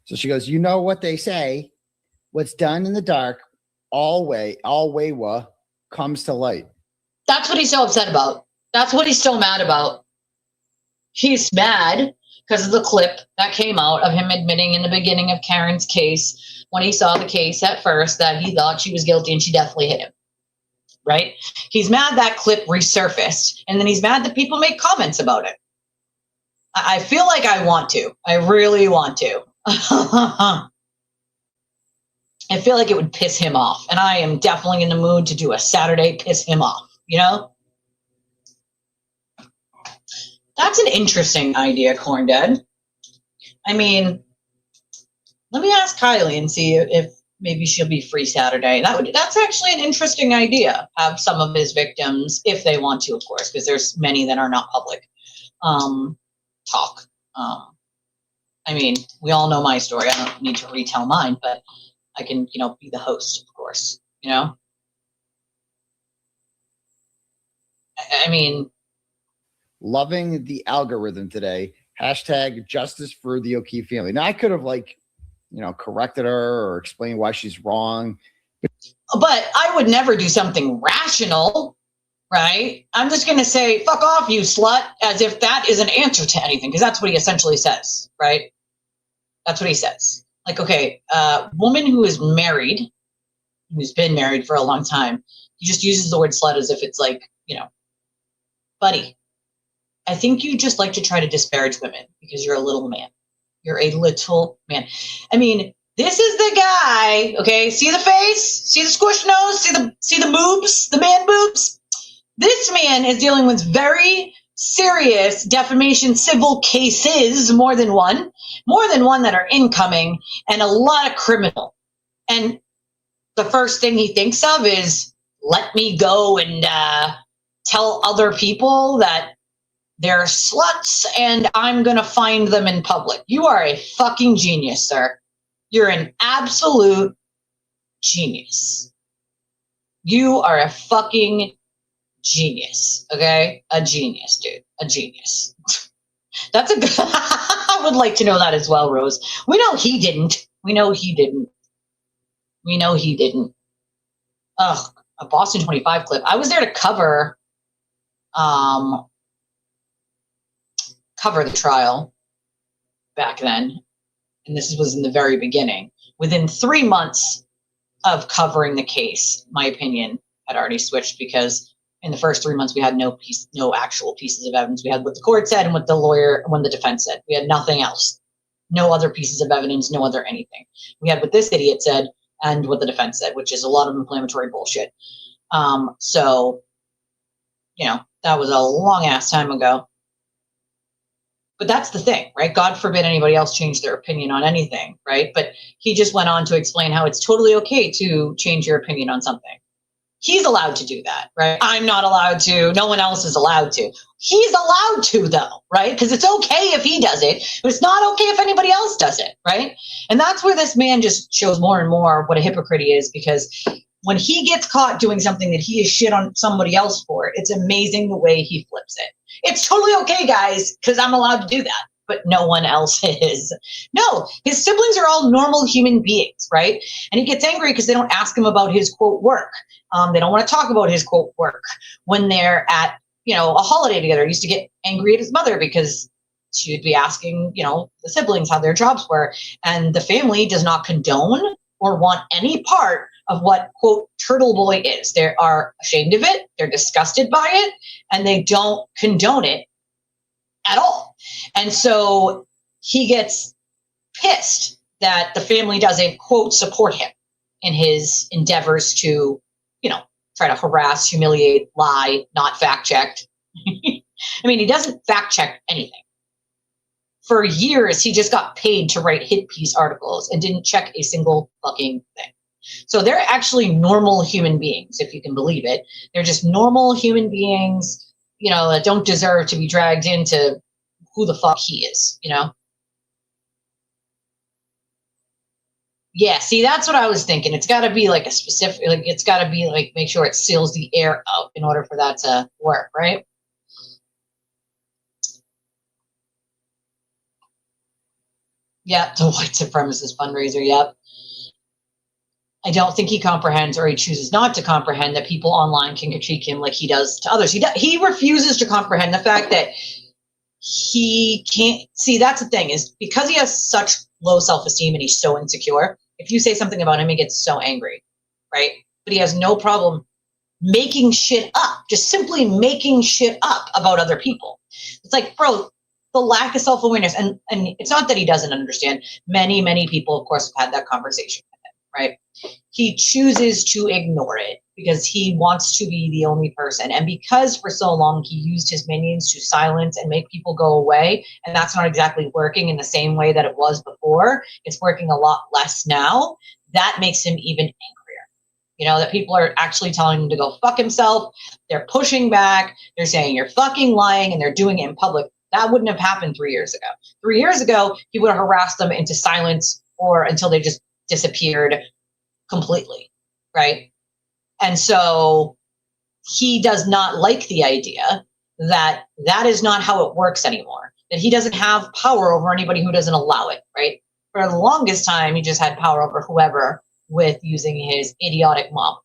So she goes, you know what they say, what's done in the dark, always comes to light. That's what he's so upset about. That's what he's so mad about. He's mad because of the clip that came out of him admitting in the beginning of Karen's case, when he saw the case at first, that he thought she was guilty and she definitely hit him. Right? He's mad that clip resurfaced, and then he's mad that people make comments about it. I feel like I want to. I really want to. I feel like it would piss him off, and I am definitely in the mood to do a Saturday piss him off, you know? That's an interesting idea, Corn Dead. I mean, let me ask Kylie and see if maybe she'll be free Saturday. That's actually an interesting idea. Have some of his victims, if they want to, of course, because there's many that are not public, talk. I mean, we all know my story. I don't need to retell mine, but I can, be the host, of course, I mean, Loving the algorithm today. Hashtag justice for the O'Keefe family. Now I could have corrected her or explained why she's wrong. But I would never do something rational, right? I'm just going to say, fuck off, you slut, as if that is an answer to anything, because that's what he essentially says, right? That's what he says. Like, okay, a woman who is married, who's been married for a long time, he just uses the word slut as if it's like, buddy, I think you just like to try to disparage women because you're a little man. You're a little man. I mean, this is the guy, okay? See the face? See the squish nose? See the boobs? The man boobs? This man is dealing with very serious defamation civil cases, more than one that are incoming, and a lot of criminal. And the first thing he thinks of is, let me go and tell other people that they're sluts and I'm going to find them in public. You are a fucking genius, sir. You're an absolute genius. You are a fucking genius, okay? A genius, dude. A genius. That's a good... I would like to know that as well, Rose. We know he didn't. We know he didn't. Ugh, a Boston 25 clip. I was there to cover the trial back then. And this was in the very beginning. Within 3 months of covering the case, my opinion had already switched, because in the first 3 months we had no actual pieces of evidence. We had what the court said and what the lawyer, when the defense said. We had nothing else. No other pieces of evidence, no other anything. We had what this idiot said and what the defense said, which is a lot of inflammatory bullshit. So, you know, that was a long ass time ago. But that's the thing, right? God forbid anybody else change their opinion on anything, right? But he just went on to explain how it's totally okay to change your opinion on something. He's allowed to do that, right? I'm not allowed to. No one else is allowed to. He's allowed to, though, right? Because it's okay if he does it, but it's not okay if anybody else does it, right? And that's where this man just shows more and more what a hypocrite he is, because when he gets caught doing something that he is shit on somebody else for, it's amazing the way he flips it. It's totally okay, guys, because I'm allowed to do that, but no one else is. No, his siblings are all normal human beings, right? And he gets angry because they don't ask him about his, quote, work. They don't want to talk about his, quote, work when they're at, you know, a holiday together. He used to get angry at his mother because she would be asking, you know, the siblings how their jobs were. And the family does not condone or want any part of what, quote, Turtleboy is. They are ashamed of it. They're disgusted by it. And they don't condone it at all. And so he gets pissed that the family doesn't, quote, support him in his endeavors to, you know, try to harass, humiliate, lie, not fact checked. I mean, he doesn't fact check anything. For years, he just got paid to write hit piece articles and didn't check a single fucking thing. So they're actually normal human beings, if you can believe it. They're just normal human beings, you know, that don't deserve to be dragged into who the fuck he is, you know? Yeah, see, that's what I was thinking. It's got to be like a specific, like, it's got to be like, make sure it seals the air out in order for that to work, right? Yep, the white supremacist fundraiser, yep. I don't think he comprehends, or he chooses not to comprehend, that people online can critique him like he does to others. He refuses to comprehend the fact that he can't see. That's the thing, is because he has such low self-esteem and he's so insecure, if you say something about him, he gets so angry, right? But he has no problem making shit up, just simply making shit up about other people. It's like, bro, the lack of self-awareness, and it's not that he doesn't understand. Many people, of course, have had that conversation with him, right? He chooses to ignore it because he wants to be the only person. And because for so long he used his minions to silence and make people go away, and that's not exactly working in the same way that it was before, it's working a lot less now, that makes him even angrier. You know, that people are actually telling him to go fuck himself. They're pushing back. They're saying you're fucking lying, and they're doing it in public. That wouldn't have happened 3 years ago. 3 years ago, he would have harassed them into silence or until they just disappeared completely, right? And so he does not like the idea that that is not how it works anymore, that he doesn't have power over anybody who doesn't allow it, right? For the longest time, he just had power over whoever with using his idiotic mob.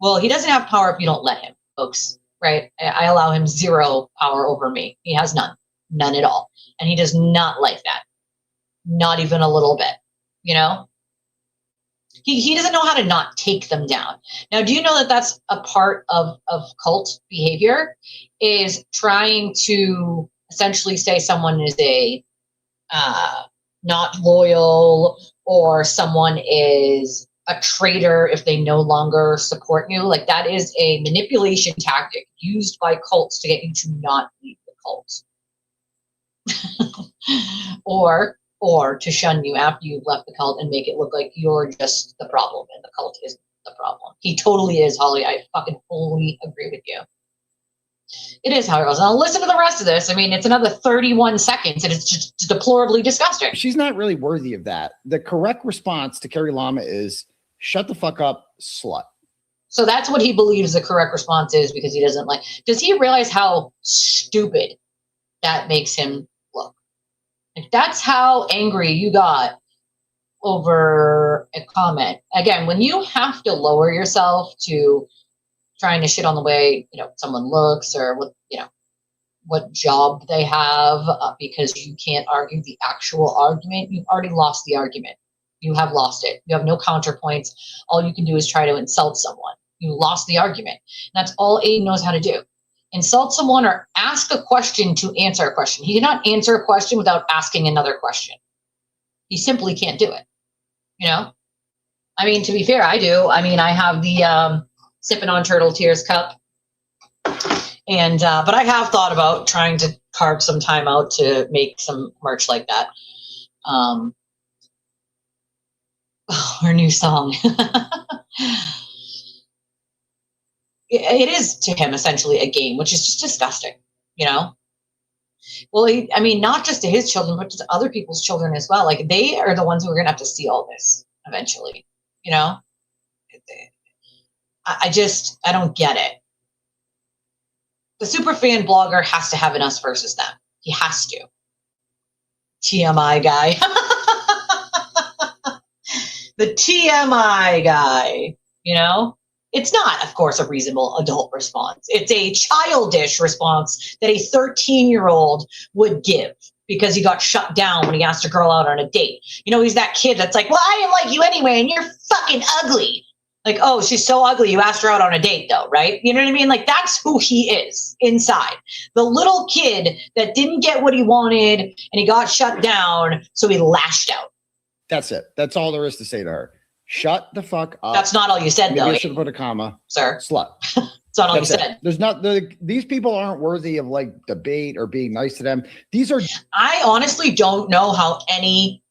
Well, he doesn't have power if you don't let him, folks, right? I allow him zero power over me. He has none at all. And he does not like that. Not even a little bit, you know? He doesn't know how to not take them down. Now, do you know that that's a part of cult behavior, is trying to essentially say someone is a not loyal, or someone is a traitor if they no longer support you? Like, that is a manipulation tactic used by cults to get you to not leave the cult. or to shun you after you've left the cult and make it look like you're just the problem and the cult isn't the problem. He totally is, Holly. I fucking fully agree with you. It is how it goes. Now listen to the rest of this. I mean, it's another 31 seconds and it's just deplorably disgusting. She's not really worthy of that. The correct response to Carrie Lama is shut the fuck up, slut. So that's what he believes the correct response is, because he doesn't like. Does he realize how stupid that makes him look? If that's how angry you got over a comment. Again, when you have to lower yourself to trying to shit on the way, someone looks or what job they have, because you can't argue the actual argument, you've already lost the argument. You have lost it. You have no counterpoints. All you can do is try to insult someone. You lost the argument. And that's all Aiden knows how to do. Insult someone or ask a question to answer a question. He cannot answer a question without asking another question. He simply can't do it. To be fair, I do. I have the sipping on turtle tears cup. And, but I have thought about trying to carve some time out to make some merch like that. Our new song. It is to him essentially a game, which is just disgusting, Well, not just to his children, but to other people's children as well. Like, they are the ones who are going to have to see all this eventually, I don't get it. The superfan blogger has to have an us versus them. He has to. TMI guy. The TMI guy, It's not, of course, a reasonable adult response. It's a childish response that a 13-year-old would give because he got shut down when he asked a girl out on a date. He's that kid that's like, well, I didn't like you anyway, and you're fucking ugly. Like, oh, she's so ugly, you asked her out on a date, though, right? You know what I mean? Like, that's who he is inside. The little kid that didn't get what he wanted, and he got shut down, so he lashed out. That's it. That's all there is to say to her. Shut the fuck up. That's not all you said, Maybe though. I should have put a comma. Sir. Slut. That's not all That's you it. said. There's not these people aren't worthy of like debate or being nice to them. These are. I honestly don't know how any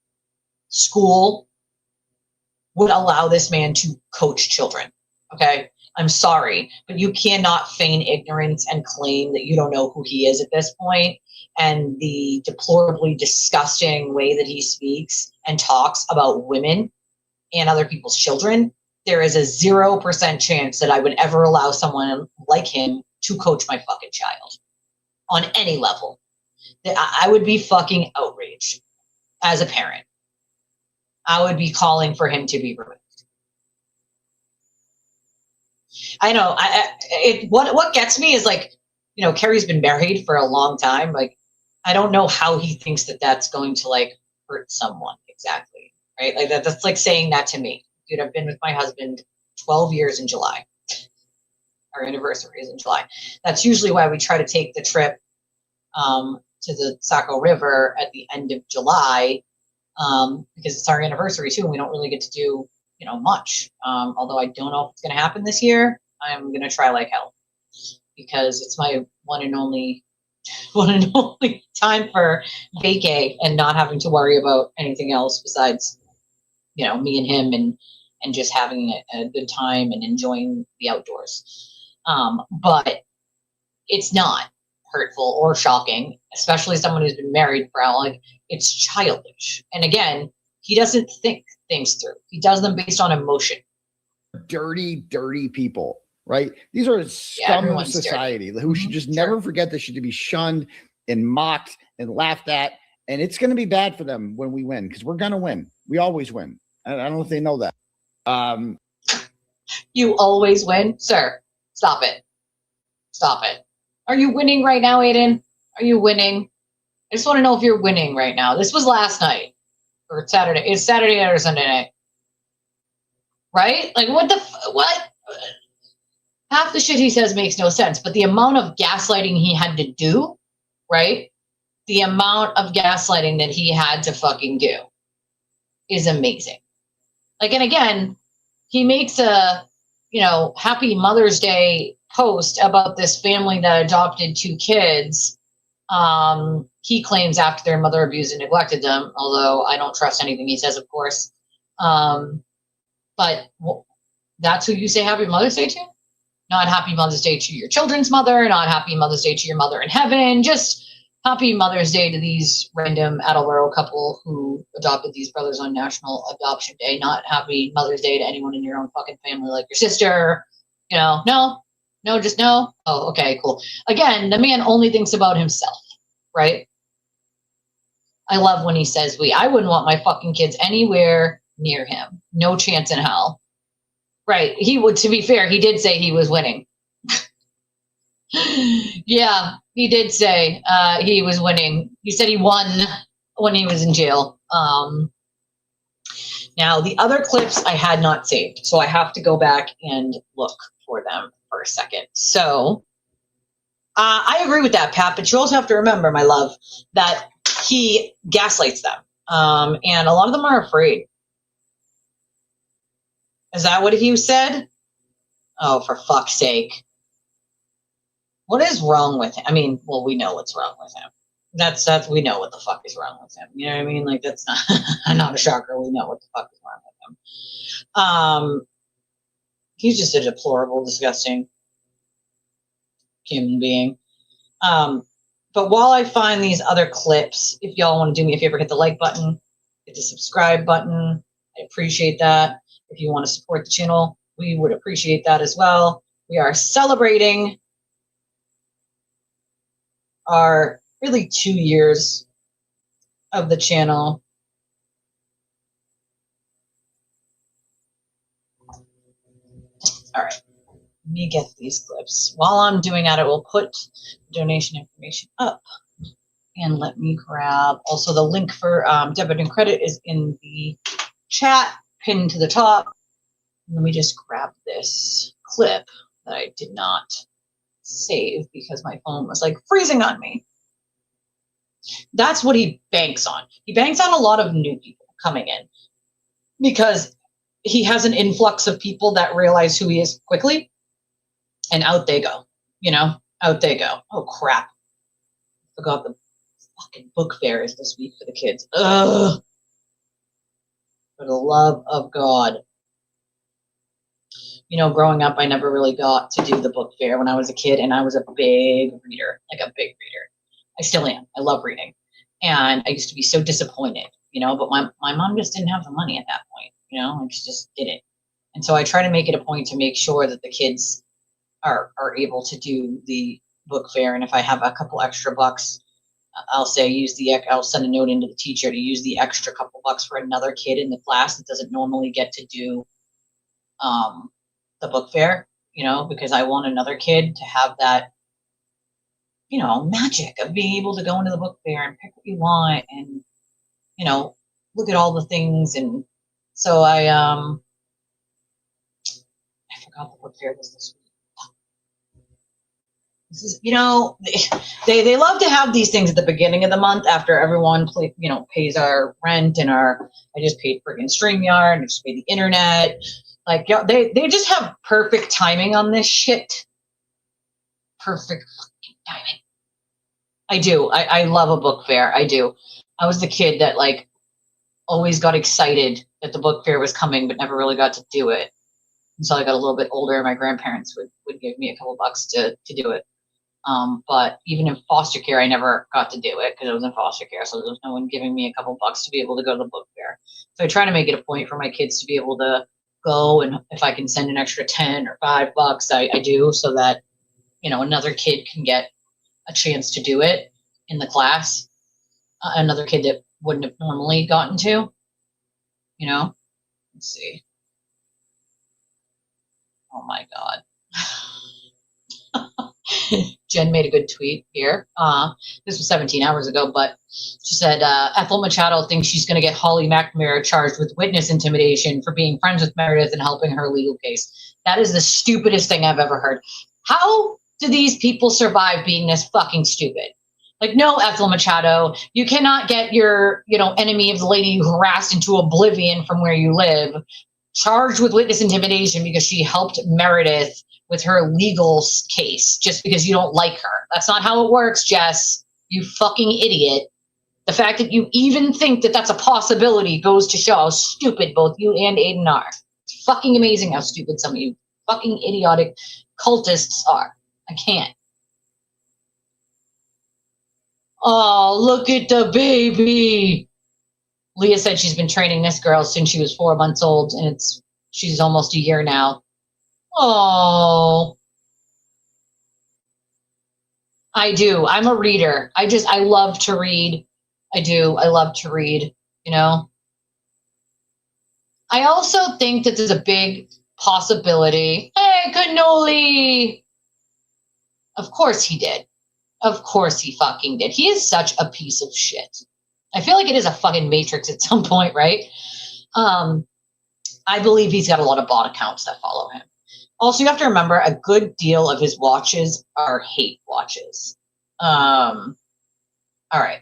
school would allow this man to coach children. Okay. I'm sorry, but you cannot feign ignorance and claim that you don't know who he is at this point. And the deplorably disgusting way that he speaks and talks about women and other people's children, there is a 0% chance that I would ever allow someone like him to coach my fucking child on any level. I would be fucking outraged as a parent. I would be calling for him to be removed. I know. What gets me is like, Carrie's been married for a long time. Like, I don't know how he thinks that that's going to like hurt someone exactly, right? Like that's like saying that to me. Dude, I've been with my husband 12 years in July. Our anniversary is in July. That's usually why we try to take the trip to the Saco River at the end of July, because it's our anniversary too, and we don't really get to do much. Although I don't know if it's going to happen this year. I'm going to try like hell because it's my one and only time for vacay and not having to worry about anything else besides, me and him and just having a good time and enjoying the outdoors. But it's not hurtful or shocking, especially someone who's been married for how long. It's childish. And again, he doesn't think things through. He does them based on emotion. Dirty, dirty people, right? These are scum of society who should just never forget they should be shunned and mocked and laughed at. And it's going to be bad for them when we win, because we're going to win. We always win. I don't know if they know that. You always win? Sir, stop it. Stop it. Are you winning right now, Aiden? Are you winning? I just want to know if you're winning right now. This was last night. Or Saturday. It's Saturday night or Sunday night. Right? Like, what? Half the shit he says makes no sense, but the amount of gaslighting he had to do, right? The amount of gaslighting that he had to fucking do is amazing. Like, and again, he makes a, Happy Mother's Day post about this family that adopted 2 kids. He claims after their mother abused and neglected them, although I don't trust anything he says, of course. But that's who you say Happy Mother's Day to? Not Happy Mother's Day to your children's mother, not Happy Mother's Day to your mother in heaven, just Happy Mother's Day to these random Attleboro couple who adopted these brothers on National Adoption Day, not Happy Mother's Day to anyone in your own fucking family like your sister. No, just no. Oh, okay, cool. Again, the man only thinks about himself, right? I love when he says we. I wouldn't want my fucking kids anywhere near him. No chance in hell. Right. He would, to be fair, he did say he was winning. Yeah, he did say he was winning. He said he won when he was in jail. Now, the other clips I had not saved, so I have to go back and look for them for a second. So I agree with that, Pat, but you also have to remember, my love, that he gaslights them. And a lot of them are afraid. Is that what he said? Oh, for fuck's sake. What is wrong with him? I mean, well, we know what's wrong with him. That's we know what the fuck is wrong with him. You know what I mean? Like, that's not a shocker. We know what the fuck is wrong with him. He's just a deplorable, disgusting human being. But while I find these other clips, if y'all want to do me a favor, hit the like button, hit the subscribe button. I appreciate that. If you want to support the channel, we would appreciate that as well. We are celebrating our really 2 years of the channel. All right, let me get these clips. While I'm doing that, I will put donation information up. And let me grab, also the link for debit and credit is in the chat, pinned to the top. Let me just grab this clip that I did not save because my phone was like freezing on me. That's what he banks on. He banks on a lot of new people coming in because he has an influx of people that realize who he is quickly, and out they go. You know, out they go. Oh crap! Forgot the fucking book fair is this week for the kids. Ugh! For the love of God. You know, growing up, I never really got to do the book fair when I was a kid, and I was a big reader, like a big reader. I still am. I love reading. And I used to be so disappointed, you know, but my mom just didn't have the money at that point, you know, and she just didn't. And so I try to make it a point to make sure that the kids are able to do the book fair. And if I have a couple extra bucks, I'll say I'll send a note into the teacher to use the extra couple bucks for another kid in the class that doesn't normally get to do the book fair, you know, because I want another kid to have that, you know, magic of being able to go into the book fair and pick what you want and, you know, look at all the things. And so I forgot the book fair was this week. This is, you know, they love to have these things at the beginning of the month after everyone, you know, pays our rent and I just paid friggin' StreamYard, I just paid the internet. Like, they just have perfect timing on this shit. Perfect fucking timing. I do. I love a book fair. I do. I was the kid that like always got excited that the book fair was coming, but never really got to do it. Until I got a little bit older, my grandparents would give me a couple bucks to do it. But even in foster care, I never got to do it because I was in foster care. So there was no one giving me a couple bucks to be able to go to the book fair. So I try to make it a point for my kids to be able to go. And if I can send an extra 10 or $5, I do, so that, you know, another kid can get a chance to do it in the class. Another kid that wouldn't have normally gotten to, you know. Let's see. Oh my God. Jen made a good tweet here. This was 17 hours ago, but she said, Ethel Machado thinks she's going to get Holly McNamara charged with witness intimidation for being friends with Meredith and helping her legal case. That is the stupidest thing I've ever heard. How do these people survive being this fucking stupid? Like, no, Ethel Machado, you cannot get your, you know, enemy of the lady you harassed into oblivion from where you live charged with witness intimidation because she helped Meredith with her legal case just because you don't like her. That's not how it works, Jess. You fucking idiot. The fact that you even think that that's a possibility goes to show how stupid both you and Aiden are. It's fucking amazing how stupid some of you fucking idiotic cultists are. I can't. Oh, look at the baby. Leah said she's been training this girl since she was 4 months old, and she's almost a year now. Oh, I do. I'm a reader. I love to read. I do. I love to read, you know. I also think that there's a big possibility. Hey, cannoli! Of course he did. Of course he fucking did. He is such a piece of shit. I feel like it is a fucking matrix at some point, right? I believe he's got a lot of bot accounts that follow him. Also, you have to remember a good deal of his watches are hate watches. All right.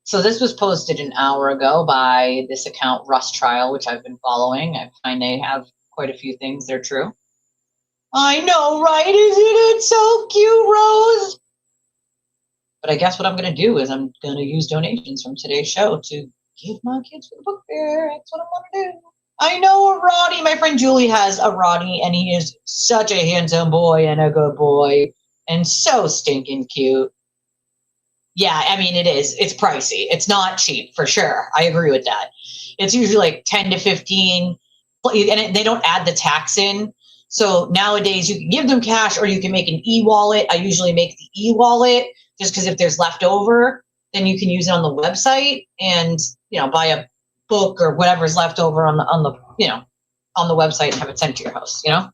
So this was posted an hour ago by this account, Rust Trial, which I've been following. I find they have quite a few things that are true. I know, right? Isn't it so cute, Rose? But I guess what I'm going to do is I'm going to use donations from today's show to give my kids for the book fair. That's what I'm going to do. I know a Roddy. My friend Julie has a Roddy, and he is such a handsome boy and a good boy and so stinking cute. Yeah, I mean, it is. It's pricey. It's not cheap, for sure. I agree with that. It's usually like 10 to 15, and they don't add the tax in. So nowadays, you can give them cash or you can make an e-wallet. I usually make the e-wallet just because if there's leftover, then you can use it on the website and, you know, buy a book or whatever's left over on the you know, on the website and have it sent to your house, you know?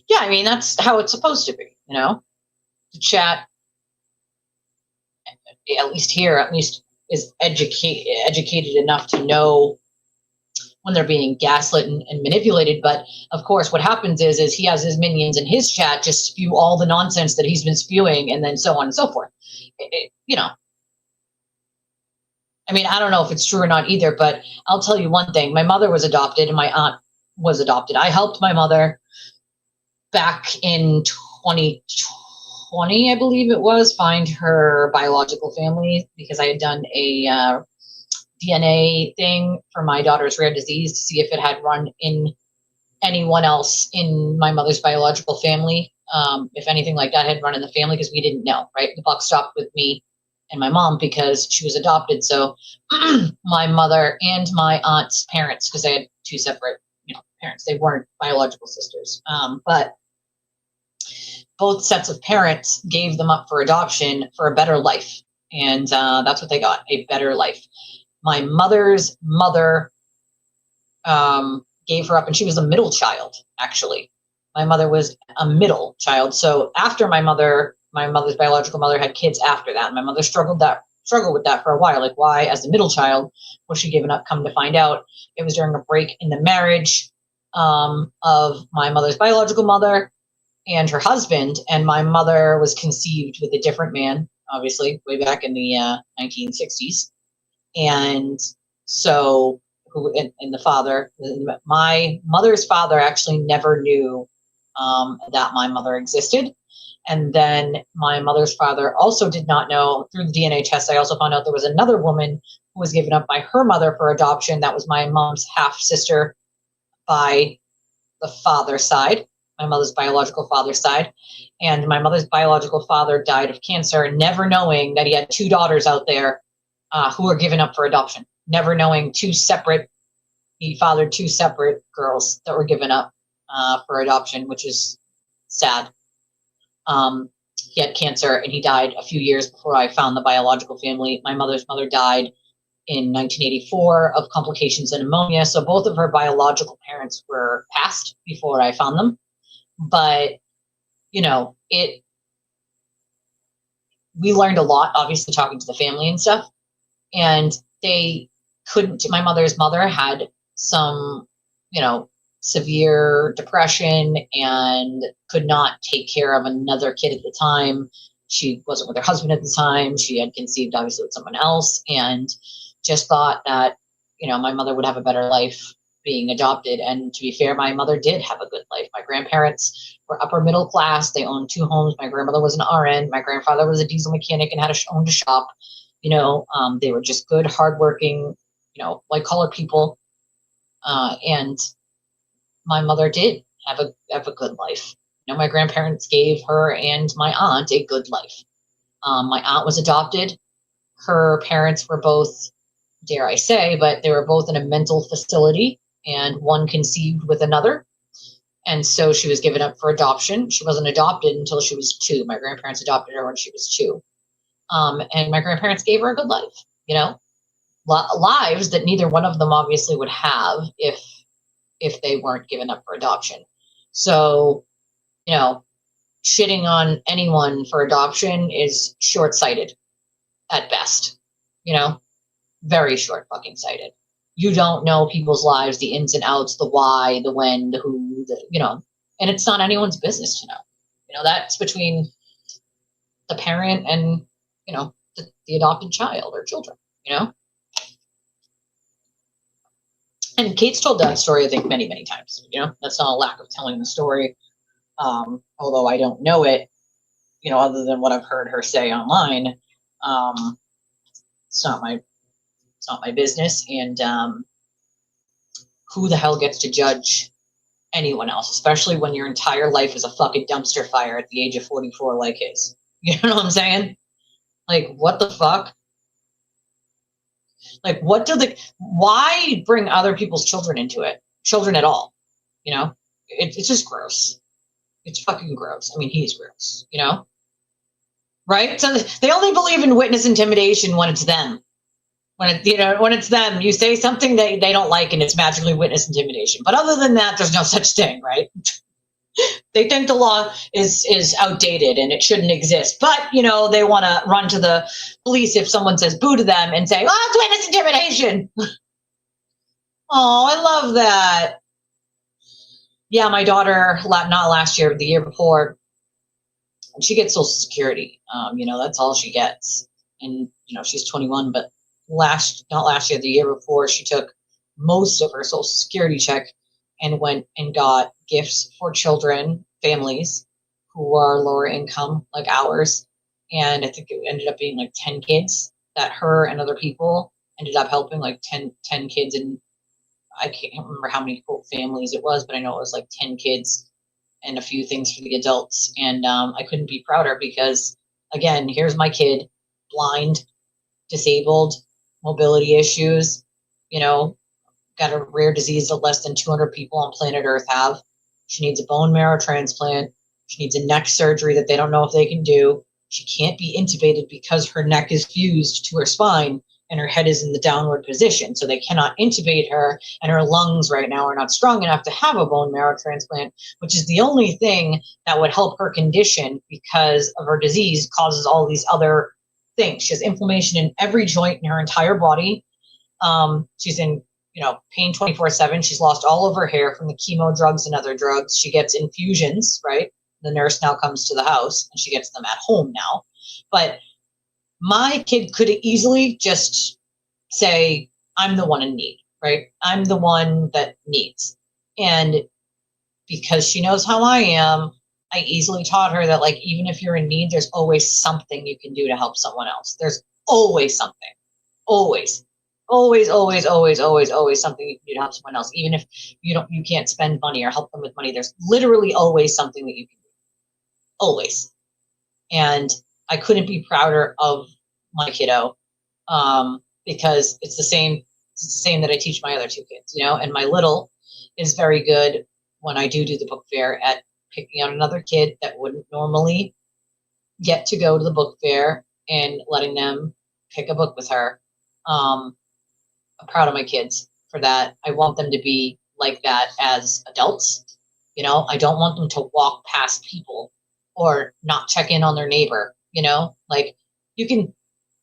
Yeah, I mean, that's how it's supposed to be, you know? The chat, at least here, at least is educated enough to know when they're being gaslit and manipulated. But of course, what happens is he has his minions in his chat just spew all the nonsense that he's been spewing, and then so on and so forth. You know, I mean, I don't know if it's true or not either, but I'll tell you one thing. My mother was adopted and my aunt was adopted. I helped my mother back in 2020, I believe it was, find her biological family because I had done a DNA thing for my daughter's rare disease to see if it had run in anyone else in my mother's biological family. If anything like that had run in the family, because we didn't know, right? The buck stopped with me and my mom because she was adopted. So my mother and my aunt's parents, because they had two separate, you know, parents, they weren't biological sisters, but both sets of parents gave them up for adoption for a better life. And that's what they got, a better life. My mother's mother gave her up, and she was a middle child, actually. My mother was a middle child. So after my mother's biological mother had kids after that, my mother struggled with that for a while. Like, why, as a middle child, was she given up? Come to find out, it was during a break in the marriage of my mother's biological mother and her husband, and my mother was conceived with a different man, obviously, way back in the 1960s. And so, and the father, my mother's father actually never knew that my mother existed. And then my mother's father also did not know. Through the DNA test, I also found out there was another woman who was given up by her mother for adoption. That was my mom's half sister by the father's side, my mother's biological father's side. And my mother's biological father died of cancer, never knowing that he had two daughters out there who were given up for adoption, never knowing he fathered two separate girls that were given up for adoption, which is sad. He had cancer and he died a few years before I found the biological family. My mother's mother died in 1984 of complications and pneumonia. So both of her biological parents were passed before I found them. But, you know, we learned a lot, obviously, talking to the family and stuff. And they couldn't, my mother's mother had some, you know, severe depression and could not take care of another kid at the time. She wasn't with her husband at the time. She had conceived, obviously, with someone else, and just thought that, you know, my mother would have a better life being adopted. And to be fair, my mother did have a good life. My grandparents were upper middle class. They owned two homes. My grandmother was an RN. My grandfather was a diesel mechanic and owned a shop. You know, they were just good, hardworking, you know, white collar people. And my mother did have a good life. You know, my grandparents gave her and my aunt a good life. My aunt was adopted. Her parents were both, dare I say, but they were both in a mental facility, and one conceived with another. And so she was given up for adoption. She wasn't adopted until she was 2. My grandparents adopted her when she was 2. And my grandparents gave her a good life, you know, lives that neither one of them obviously would have if they weren't given up for adoption. So, you know, shitting on anyone for adoption is short-sighted at best, you know, very short fucking sighted. You don't know people's lives, the ins and outs, the why, the when, the who, the, you know, and it's not anyone's business to know. You know, that's between the parent and, you know, the adopted child or children, you know? And Kate's told that story, I think, many, many times, you know? That's not a lack of telling the story, although I don't know it, you know, other than what I've heard her say online. It's not my business, and who the hell gets to judge anyone else, especially when your entire life is a fucking dumpster fire at the age of 44 like his. You know what I'm saying? Like, what the fuck? Like, why bring other people's children into it? Children at all, you know? It's just gross. It's fucking gross. I mean, he's gross, you know? Right? So they only believe in witness intimidation when it's them. When it's them, you say something they don't like and it's magically witness intimidation. But other than that, there's no such thing, right? They think the law is outdated and it shouldn't exist. But, you know, they want to run to the police if someone says boo to them and say, oh, it's witness intimidation. Oh, I love that. Yeah, my daughter, not last year, but the year before, she gets Social Security. You know, that's all she gets. And, you know, she's 21, but not last year, the year before, she took most of her Social Security check and went and got gifts for children, families who are lower income like ours. And I think it ended up being like 10 kids that her and other people ended up helping, like 10 kids. And I can't remember how many quote families it was, but I know it was like 10 kids and a few things for the adults. And I couldn't be prouder because, again, here's my kid, blind, disabled, mobility issues, you know, got a rare disease that less than 200 people on planet Earth have. She needs a bone marrow transplant. She needs a neck surgery that they don't know if they can do. She can't be intubated because her neck is fused to her spine and her head is in the downward position. So they cannot intubate her, and her lungs right now are not strong enough to have a bone marrow transplant, which is the only thing that would help her condition because of her disease causes all these other things. She has inflammation in every joint in her entire body. She's in, you know, pain 24/7. She's lost all of her hair from the chemo drugs and other drugs. She gets infusions, right? The nurse now comes to the house and she gets them at home now. But my kid could easily just say, I'm the one in need, right? I'm the one that needs. And because she knows how I am, I easily taught her that, like, even if you're in need, there's always something you can do to help someone else. There's always something. Always. Always, always, always, always, always something you can do to help someone else. Even if you can't spend money or help them with money, there's literally always something that you can do. Always. And I couldn't be prouder of my kiddo, because it's the same that I teach my other 2 kids, you know, and my little is very good when I do the book fair at picking out another kid that wouldn't normally get to go to the book fair and letting them pick a book with her. I'm proud of my kids for that. I want them to be like that as adults. You know, I don't want them to walk past people or not check in on their neighbor, you know, like you can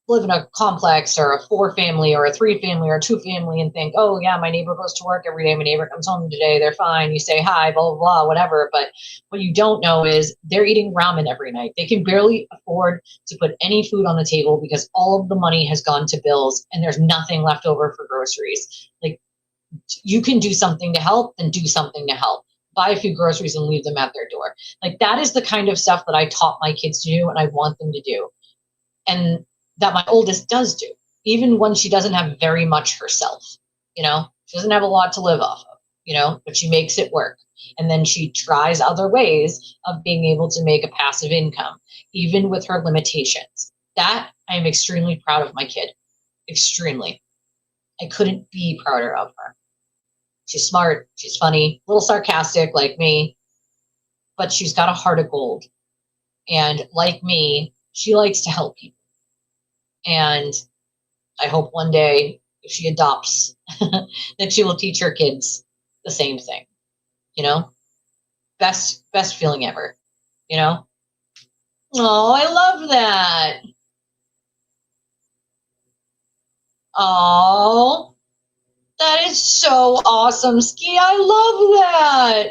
live in a complex or a 4-family or a 3-family or a 2-family and think, oh yeah, my neighbor goes to work every day. My neighbor comes home today. They're fine. You say hi, blah, blah, blah, whatever. But what you don't know is they're eating ramen every night. They can barely afford to put any food on the table because all of the money has gone to bills and there's nothing left over for groceries. Like, you can do something to help, then do something to help. Buy a few groceries and leave them at their door. Like, that is the kind of stuff that I taught my kids to do and I want them to do. And that my oldest does do, even when she doesn't have very much herself, you know, she doesn't have a lot to live off of, you know, but she makes it work. And then she tries other ways of being able to make a passive income, even with her limitations. That I am extremely proud of my kid. Extremely. I couldn't be prouder of her. She's smart. She's funny, a little sarcastic like me, but she's got a heart of gold. And like me, she likes to help people. And I hope one day, if she adopts, that she will teach her kids the same thing. You know, best feeling ever. You know. Oh, I love that. Oh, that is so awesome, Ski. I love that.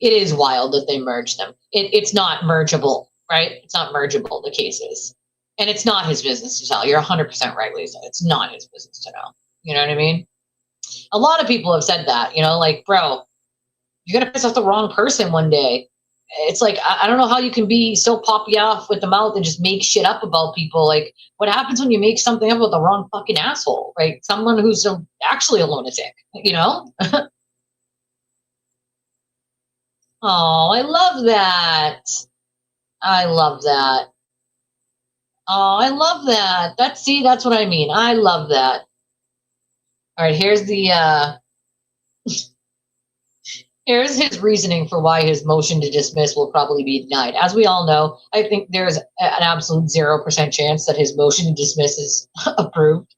It is wild that they merged them. It's not mergeable, right? It's not mergeable, the cases. And it's not his business to tell. You're 100% right, Lisa. It's not his business to know. You know what I mean? A lot of people have said that, you know, like, bro, you're going to piss off the wrong person one day. It's like, I don't know how you can be so poppy off with the mouth and just make shit up about people. Like, what happens when you make something up with the wrong fucking asshole, right? Someone who's actually a lunatic, you know? Oh, I love that. I love that. Oh, I love that. That's what I mean. I love that. All right, here's here's his reasoning for why his motion to dismiss will probably be denied. As we all know, I think there's an absolute 0% chance that his motion to dismiss is approved.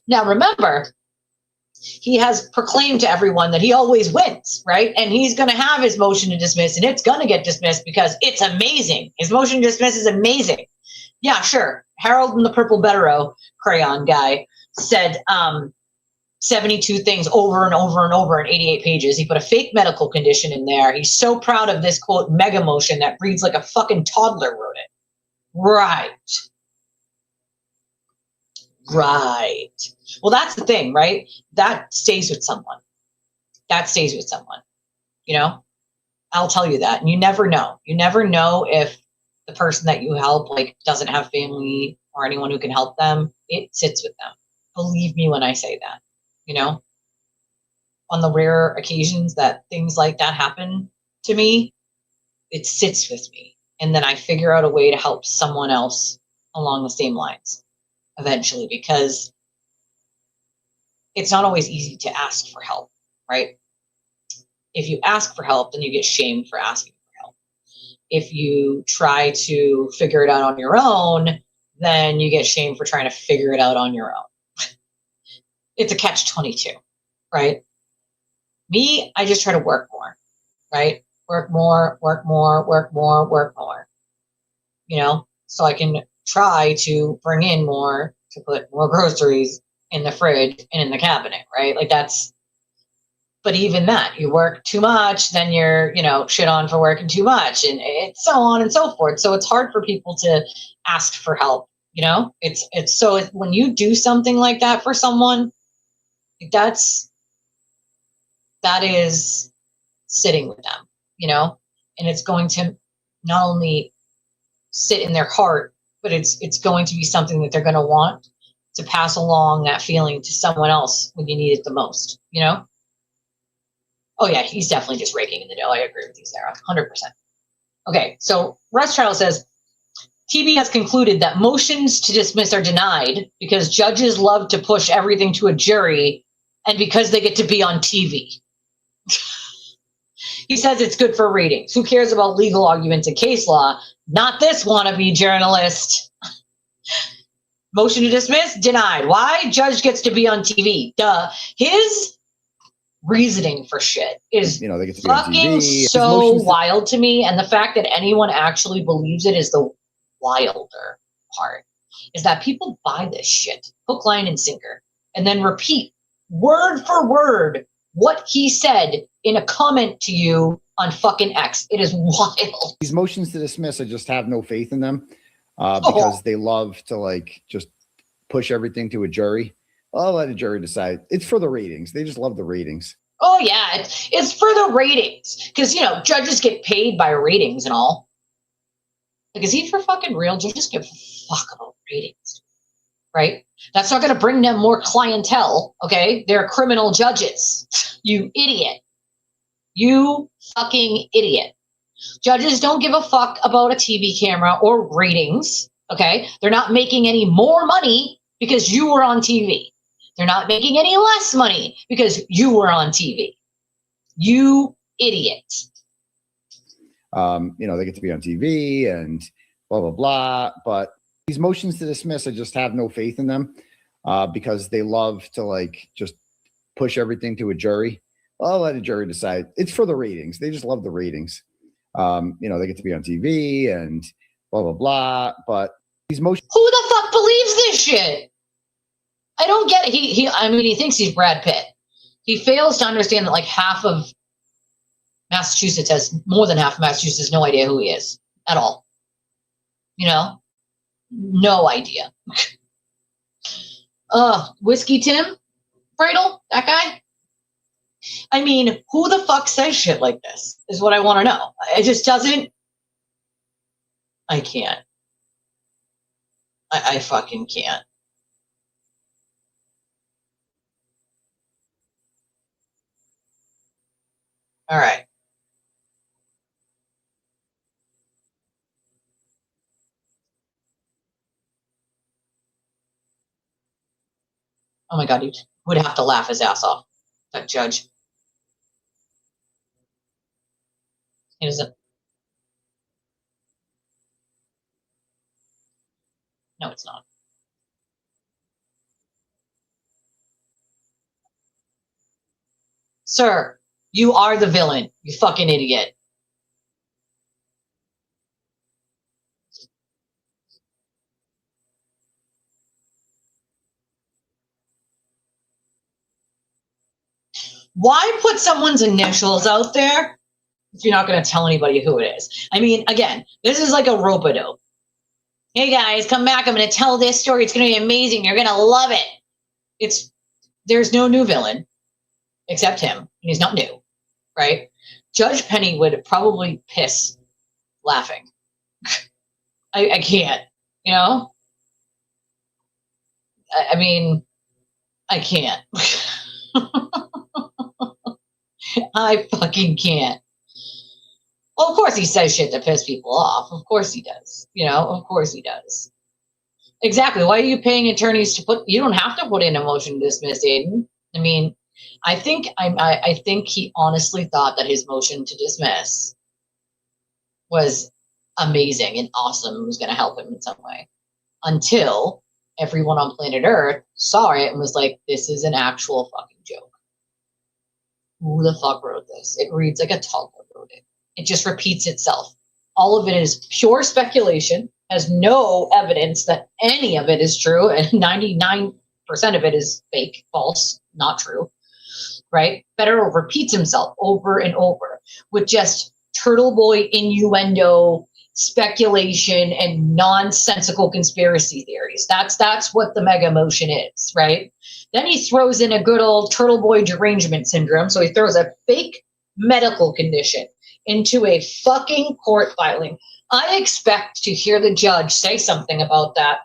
Now, remember, he has proclaimed to everyone that he always wins, right? And he's going to have his motion to dismiss, and it's going to get dismissed because it's amazing. His motion to dismiss is amazing. Yeah, sure. Harold and the Purple Betero crayon guy said 72 things over and over and over in 88 pages. He put a fake medical condition in there. He's so proud of this, quote, mega motion that reads like a fucking toddler wrote it. Right. Right. Well, that's the thing, right? That stays with someone. That stays with someone. You know, I'll tell you that. And you never know. You never know if the person that you help, like, doesn't have family or anyone who can help them. It sits with them. Believe me when I say that. You know, on the rare occasions that things like that happen to me, it sits with me. And then I figure out a way to help someone else along the same lines eventually, because it's not always easy to ask for help, right? If you ask for help, then you get shamed for asking for help. If you try to figure it out on your own, then you get shamed for trying to figure it out on your own. It's a catch-22, right? Me, I just try to work more, right? Work more, work more, work more, work more. You know, so I can try to bring in more, to put more groceries in the fridge and in the cabinet, right? Like that's, but even that, you work too much, then you're, you know, shit on for working too much, and it's so on and so forth. So it's hard for people to ask for help, you know? When you do something like that for someone, that is sitting with them, you know, and it's going to not only sit in their heart, but it's going to be something that they're going to want to pass along that feeling to someone else when you need it the most, you know? Oh yeah, he's definitely just raking in the dough. I agree with you, Sarah, 100%. Okay, so Russ Charles says, TB has concluded that motions to dismiss are denied because judges love to push everything to a jury and because they get to be on TV. He says it's good for ratings. Who cares about legal arguments and case law? Not this wannabe journalist. Motion to dismiss? Denied. Why? Judge gets to be on TV. Duh. His reasoning for shit is, you know, they get to be on fucking TV. so wild to me. And the fact that anyone actually believes it is the wilder part. Is that people buy this shit, hook, line, and sinker, and then repeat word for word what he said in a comment to you on fucking X. It is wild. These motions to dismiss, I just have no faith in them because they love to like just push everything to a jury. I'll let a jury decide. It's for the ratings. They just love the ratings. Oh yeah, it's for the ratings, because you know judges get paid by ratings and all. Like, is he for fucking real? Judges give a fuck about ratings, right? That's not going to bring them more clientele, okay? They're criminal judges. You idiot. You fucking idiot. Judges don't give a fuck about a TV camera or ratings, okay? They're not making any more money because you were on TV. They're not making any less money because you were on TV. You idiot. They get to be on TV and blah, blah, blah. But these motions to dismiss, I just have no faith in them because they love to just push everything to a jury. I'll let a jury decide. It's for the ratings. They just love the ratings. They get to be on TV and blah, blah, blah. But these motions. Who the fuck believes this shit? I don't get it. He thinks he's Brad Pitt. He fails to understand that half of Massachusetts more than half of Massachusetts has no idea who he is at all. No idea. Whiskey Tim Bradle, that guy. Who the fuck says shit like this is what I want to know. It just doesn't. I can't. I fucking can't. All right. Oh my God, he would have to laugh his ass off. That judge. He doesn't. No, it's not. Sir, you are the villain. You fucking idiot. Why put someone's initials out there if you're not going to tell anybody who it is? Again, this is like a rope-a-dope. Hey guys, come back. I'm going to tell this story. It's going to be amazing. You're going to love it. There's no new villain except him. He's not new, right? Judge Penny would probably piss laughing. I can't, I can't. I fucking can't. Well, of course he says shit to piss people off. Of course he does. Of course he does. Exactly. Why are you paying attorneys to you don't have to put in a motion to dismiss, Aiden. I think he honestly thought that his motion to dismiss was amazing and awesome and was going to help him in some way. Until everyone on planet Earth saw it and was like, this is an actual fucking joke. Who the fuck wrote this? It reads like a toddler wrote it. It just repeats itself. All of it is pure speculation, has no evidence that any of it is true, and 99% of it is fake, false, not true, right? Federer repeats himself over and over with just Turtleboy innuendo, speculation, and nonsensical conspiracy theories. That's what the mega motion is, right? Then he throws in a good old Turtleboy derangement syndrome. So he throws a fake medical condition into a fucking court filing. I expect to hear the judge say something about that.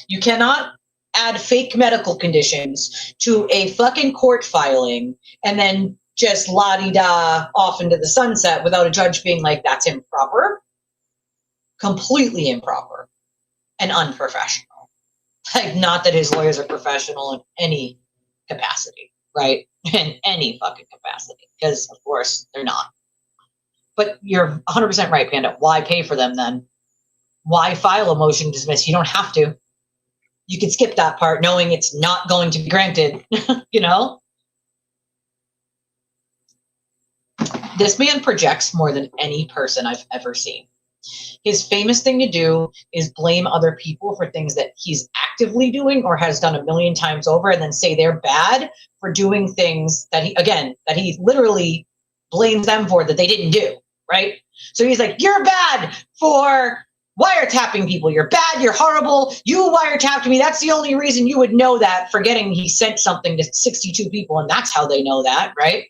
You cannot add fake medical conditions to a fucking court filing and then just la-di-da off into the sunset without a judge being like, that's improper. Completely improper and unprofessional. Not that his lawyers are professional in any capacity, right? In any fucking capacity, because of course they're not. But you're 100% right, Panda. Why pay for them then? Why file a motion to dismiss? You don't have to. You can skip that part knowing it's not going to be granted, This man projects more than any person I've ever seen. His famous thing to do is blame other people for things that he's actively doing or has done a million times over, and then say they're bad for doing things that he literally blames them for that they didn't do, right? So he's like, you're bad for wiretapping people. You're bad. You're horrible. You wiretapped me. That's the only reason you would know that, forgetting he sent something to 62 people, and that's how they know that, right?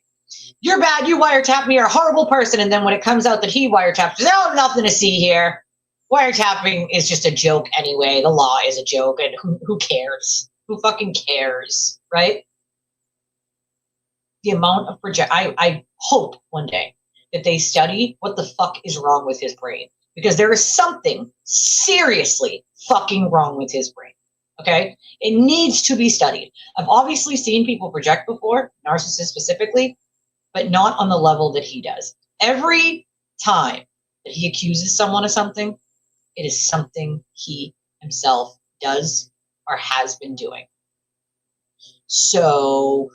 You're bad, you wiretapped me, you're a horrible person. And then when it comes out that he wiretapped, there's nothing to see here. Wiretapping is just a joke anyway. The law is a joke, and who cares? Who fucking cares, right? The amount of I hope one day that they study what the fuck is wrong with his brain. Because there is something seriously fucking wrong with his brain. Okay? It needs to be studied. I've obviously seen people project before, narcissists specifically, but not on the level that he does. Every time that he accuses someone of something, it is something he himself does or has been doing. So,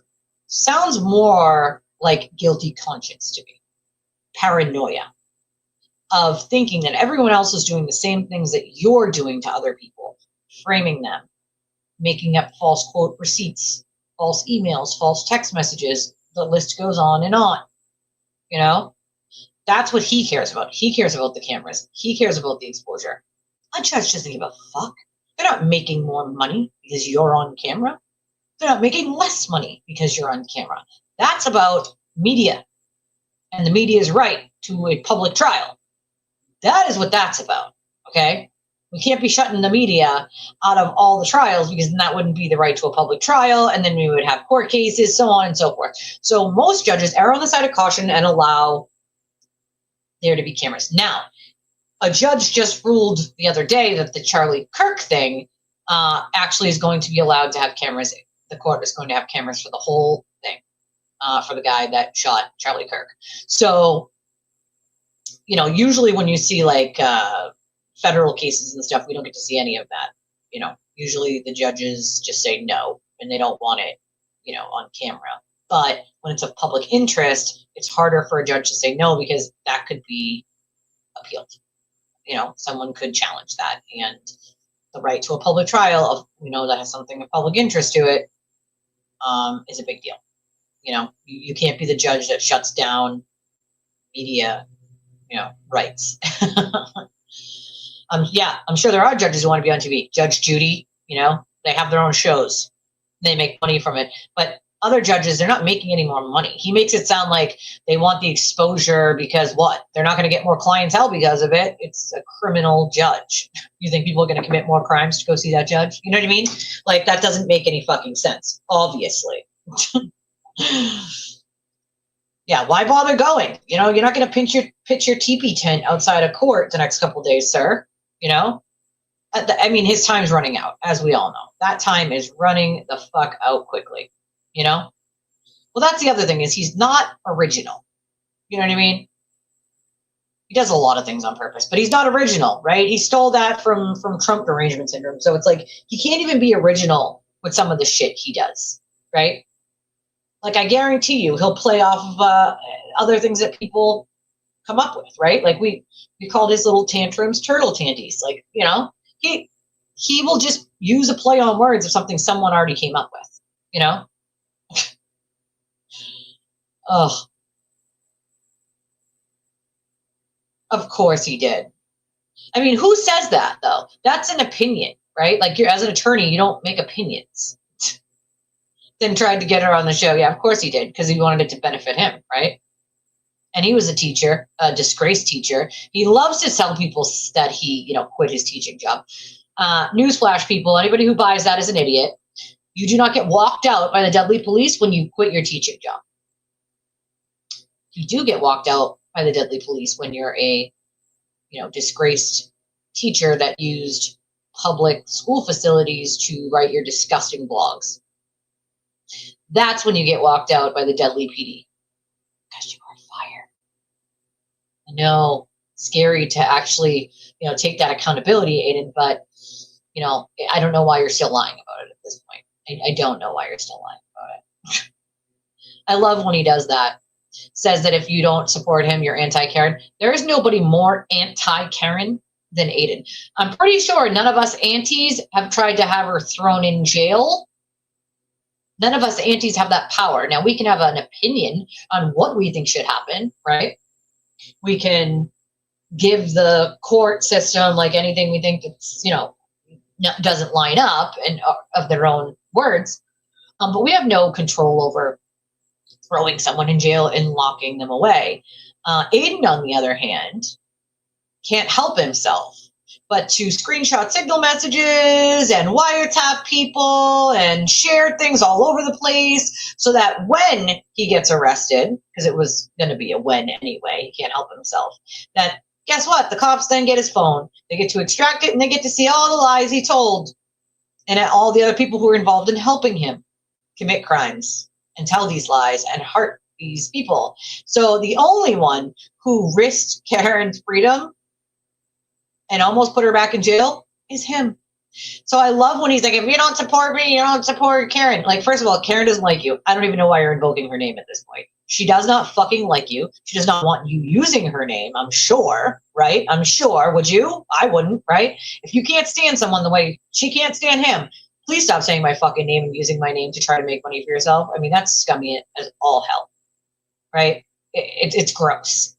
sounds more like guilty conscience to me. Paranoia of thinking that everyone else is doing the same things that you're doing to other people, framing them, making up false quote receipts, false emails, false text messages. The list goes on and on. You know, that's what he cares about. He cares about the cameras. He cares about the exposure. A judge doesn't give a fuck. They're not making more money because you're on camera. They're not making less money because you're on camera. That's about media and the media's right to a public trial. That is what that's about, okay? We can't be shutting the media out of all the trials because then that wouldn't be the right to a public trial, and then we would have court cases, so on and so forth. So most judges err on the side of caution and allow there to be cameras. Now, a judge just ruled the other day that the Charlie Kirk thing actually is going to be allowed to have cameras. The court is going to have cameras for the whole thing, for the guy that shot Charlie Kirk. So, you know, usually when you see like federal cases and stuff, we don't get to see any of that. You know, usually the judges just say no, and they don't want it, you know, on camera. But when it's of public interest, it's harder for a judge to say no because that could be appealed. You know, someone could challenge that, and the right to a public trial of, you know, that has something of public interest to it is a big deal. You know, you can't be the judge that shuts down media, you know, rights. Yeah, I'm sure there are judges who want to be on TV. Judge Judy, you know, they have their own shows. They make money from it. But other judges, they're not making any more money. He makes it sound like they want the exposure because what? They're not going to get more clientele because of it. It's a criminal judge. You think people are going to commit more crimes to go see that judge? You know what I mean? Like, that doesn't make any fucking sense, obviously. Yeah, why bother going? You know, you're not going to pitch your teepee tent outside a court the next couple of days, sir. You know? I mean, his time's running out, as we all know. That time is running the fuck out quickly. You know? Well, that's the other thing, is he's not original. You know what I mean? He does a lot of things on purpose, but he's not original, right? He stole that from Trump derangement syndrome. So it's like, he can't even be original with some of the shit he does, right? Like, I guarantee you, he'll play off of other things that people come up with, right? Like, we called his little tantrums turtle tanties. Like, you know, he will just use a play on words of something someone already came up with, you know? Ugh. Of course he did. I mean, who says that, though? That's an opinion, right? Like, as an attorney, you don't make opinions. Then tried to get her on the show. Yeah, of course he did, because he wanted it to benefit him, right? And he was a teacher, a disgraced teacher. He loves to tell people that he, you know, quit his teaching job. Newsflash, people, anybody who buys that is an idiot. You do not get walked out by the deadly police when you quit your teaching job. You do get walked out by the deadly police when you're a, you know, disgraced teacher that used public school facilities to write your disgusting blogs. That's when you get walked out by the deadly PD. Because you are fired. I know, scary to actually, you know, take that accountability, Aiden, but, you know, I don't know why you're still lying about it at this point. I don't know why you're still lying about it. I love when he does that. Says that if you don't support him, you're anti-Karen. There is nobody more anti-Karen than Aiden. I'm pretty sure none of us aunties have tried to have her thrown in jail. None of us aunties have that power. Now, we can have an opinion on what we think should happen, right? We can give the court system like anything we think that's, you know, doesn't line up and of their own words. But we have no control over throwing someone in jail and locking them away. Aiden, on the other hand, can't help himself but to screenshot signal messages and wiretap people and share things all over the place so that when he gets arrested, because it was going to be a when anyway, he can't help himself, that guess what? The cops then get his phone. They get to extract it and they get to see all the lies he told. and at all the other people who were involved in helping him commit crimes and tell these lies and hurt these people. So the only one who risked Karen's freedom and almost put her back in jail is him. So I love when he's like, if you don't support me, you don't support Karen. Like, first of all, Karen doesn't like you. I don't even know why you're invoking her name at this point. She does not fucking like you. She does not want you using her name, I'm sure, right? I'm sure. Would you? I wouldn't, right? If you can't stand someone the way she can't stand him, please stop saying my fucking name and using my name to try to make money for yourself. I mean, that's scummy as all hell, right? It's gross.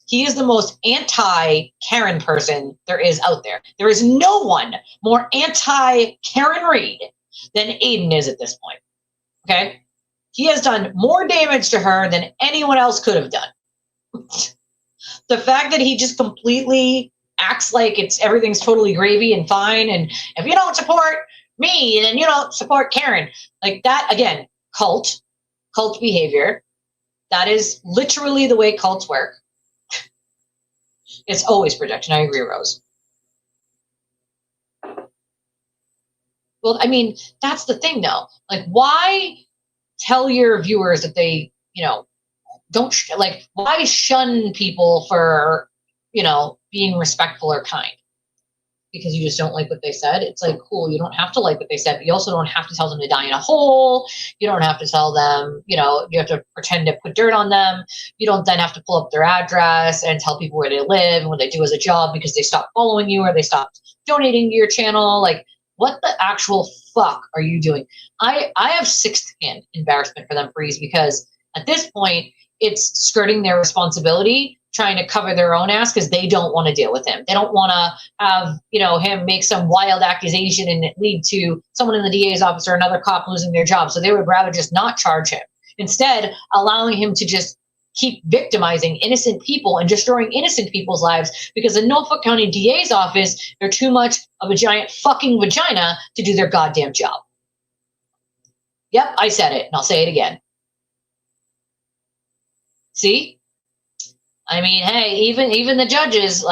He is the most anti-Karen person there is out there. There is no one more anti-Karen Reed than Aiden is at this point, okay? He has done more damage to her than anyone else could have done. The fact that he just completely acts like everything's totally gravy and fine, and if you don't support me, then you don't support Karen. Like that, again, cult behavior. That is literally the way cults work. It's always projection. I agree, Rose. Well, I mean, that's the thing, though. Like, why tell your viewers that they, don't, why shun people for, being respectful or kind? Because you just don't like what they said. It's like, cool, you don't have to like what they said, but you also don't have to tell them to die in a hole. You don't have to tell them, you have to pretend to put dirt on them. You don't then have to pull up their address and tell people where they live and what they do as a job because they stopped following you or they stopped donating to your channel. Like, what the actual fuck are you doing? I have sixth-hand embarrassment for them, Freeze, because at this point, it's skirting their responsibility, trying to cover their own ass because they don't want to deal with him. They don't want to have, him make some wild accusation and it lead to someone in the DA's office or another cop losing their job. So they would rather just not charge him. Instead, allowing him to just keep victimizing innocent people and destroying innocent people's lives because the Norfolk County DA's office, they're too much of a giant fucking vagina to do their goddamn job. Yep, I said it and I'll say it again. See? I mean, hey, even the judges,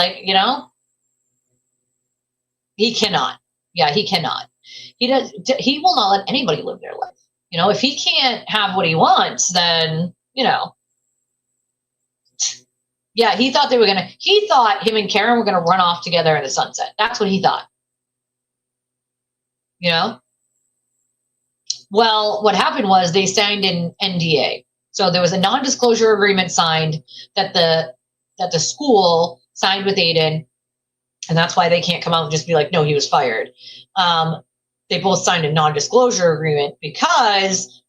he cannot. Yeah, he cannot. He will not let anybody live their life. If he can't have what he wants, then, yeah, he thought him and Karen were gonna run off together in the sunset. That's what he thought. Well, what happened was they signed an NDA. So there was a non-disclosure agreement signed that the school signed with Aiden, and that's why they can't come out and just be like, no, he was fired. They both signed a non-disclosure agreement because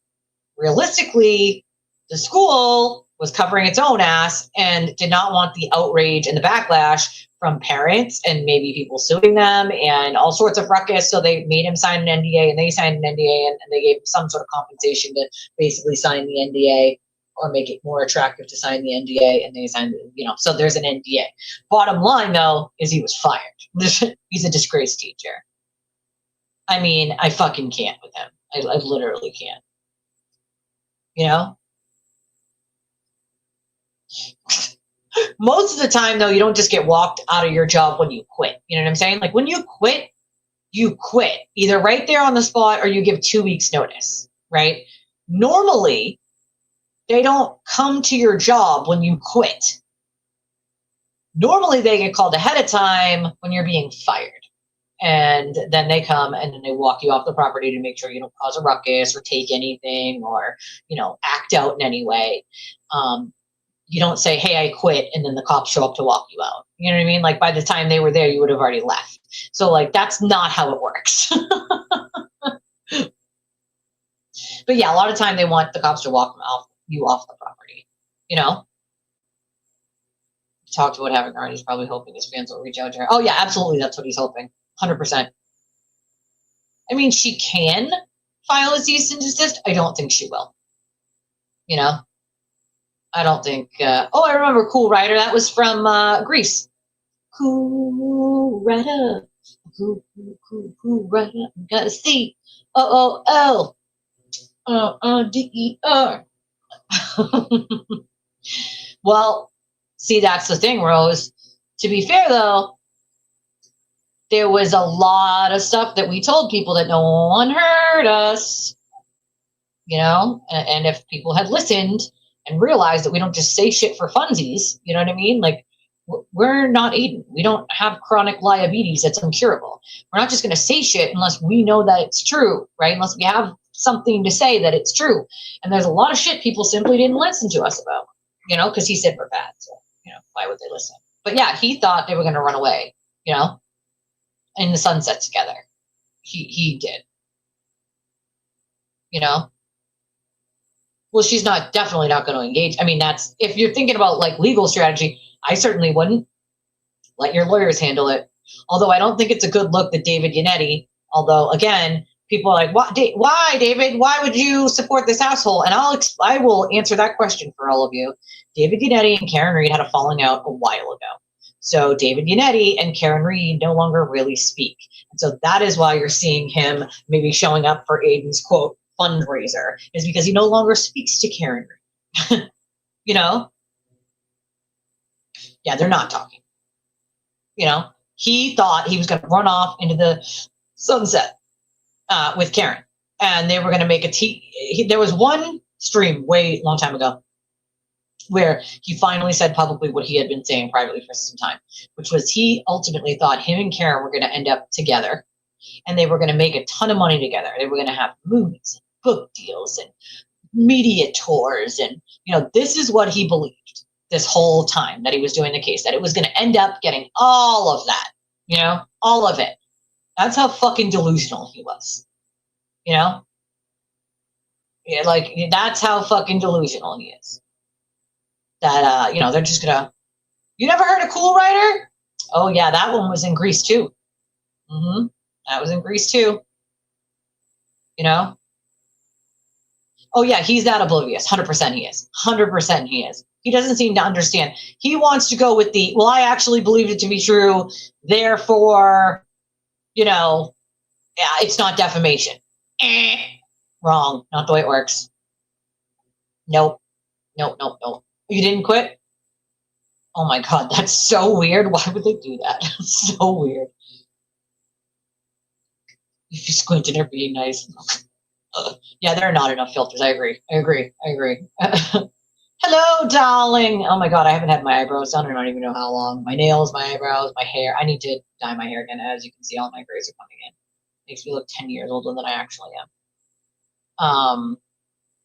realistically, the school was covering its own ass and did not want the outrage and the backlash from parents and maybe people suing them and all sorts of ruckus. So they made him sign an NDA and they signed an NDA and they gave him some sort of compensation to basically sign the NDA or make it more attractive to sign the NDA. And they signed, so there's an NDA. Bottom line, though, is he was fired. He's a disgraced teacher. I mean, I fucking can't with him. I literally can't. Most of the time, though, you don't just get walked out of your job when you quit. You know what I'm saying? Like, when you quit, either right there on the spot or you give 2 weeks notice, right? Normally, they don't come to your job when you quit. Normally, they get called ahead of time when you're being fired. And then they come and then they walk you off the property to make sure you don't cause a ruckus or take anything or, act out in any way. You don't say, hey, I quit, and then the cops show up to walk you out. You know what I mean? Like, by the time they were there, you would have already left. So, that's not how it works. But yeah, a lot of time they want the cops to walk you off the property. Talk to what happened, Arnie. He's probably hoping his fans will reach out to her. Oh, yeah, absolutely. That's what he's hoping. 100%. I mean, she can file a cease and desist. I don't think she will. I don't think. I remember Cool Rider. That was from Greece. Cool Rider. Cool Rider. Got a C. O-O-L. D-E-R. Well, see, that's the thing, Rose. To be fair, though, there was a lot of stuff that we told people that no one heard us, you know, and if people had listened and realized that we don't just say shit for funsies, you know what I mean? Like, we're not Aiden. We don't have chronic diabetes that's incurable. We're not just going to say shit unless we know that it's true, right? Unless we have something to say that it's true. And there's a lot of shit people simply didn't listen to us about, you know, because he said we're bad. So, you know, why would they listen? But yeah, he thought they were going to run away, you know, in the sunset together. He did, you know. Well, she's definitely not going to engage. I mean, that's, if you're thinking about like legal strategy, I certainly wouldn't. Let your lawyers handle it. Although I don't think it's a good look that David Yannetti, although again, people are like, why, David? Why would you support this asshole? And I will answer that question for all of you. David Yannetti and Karen Reed had a falling out a while ago. So David Yannetti and Karen Reed no longer really speak. And so that is why you're seeing him maybe showing up for Aiden's quote fundraiser, is because he no longer speaks to Karen Reed. You know? Yeah, they're not talking. You know, he thought he was going to run off into the sunset with Karen, and they were going to make there was one stream way long time ago where he finally said publicly what he had been saying privately for some time, which was he ultimately thought him and Karen were going to end up together, and they were going to make a ton of money together. They were going to have movies, and book deals, and media tours, and you know, this is what he believed this whole time that he was doing the case, that it was going to end up getting all of that, you know, all of it. That's how fucking delusional he was, you know? Yeah, like, that's how fucking delusional he is. That, you know, they're just gonna, you never heard of Cool Rider? Oh, yeah, that one was in Greece, too. That was in Greece, too. You know? Oh, yeah, he's that oblivious. 100% he is. 100% he is. He doesn't seem to understand. He wants to go with the, well, I actually believed it to be true, therefore, you know, yeah, it's not defamation. Wrong. Not the way it works. Nope. Nope. You didn't quit? Oh my God, that's so weird. Why would they do that? So weird. If you squint and are being nice. Yeah, there are not enough filters. I agree. Hello, darling. Oh my God, I haven't had my eyebrows done. I don't even know how long. My nails, my eyebrows, my hair. I need to dye my hair again. As you can see, all my grays are coming in. Makes me look 10 years older than I actually am.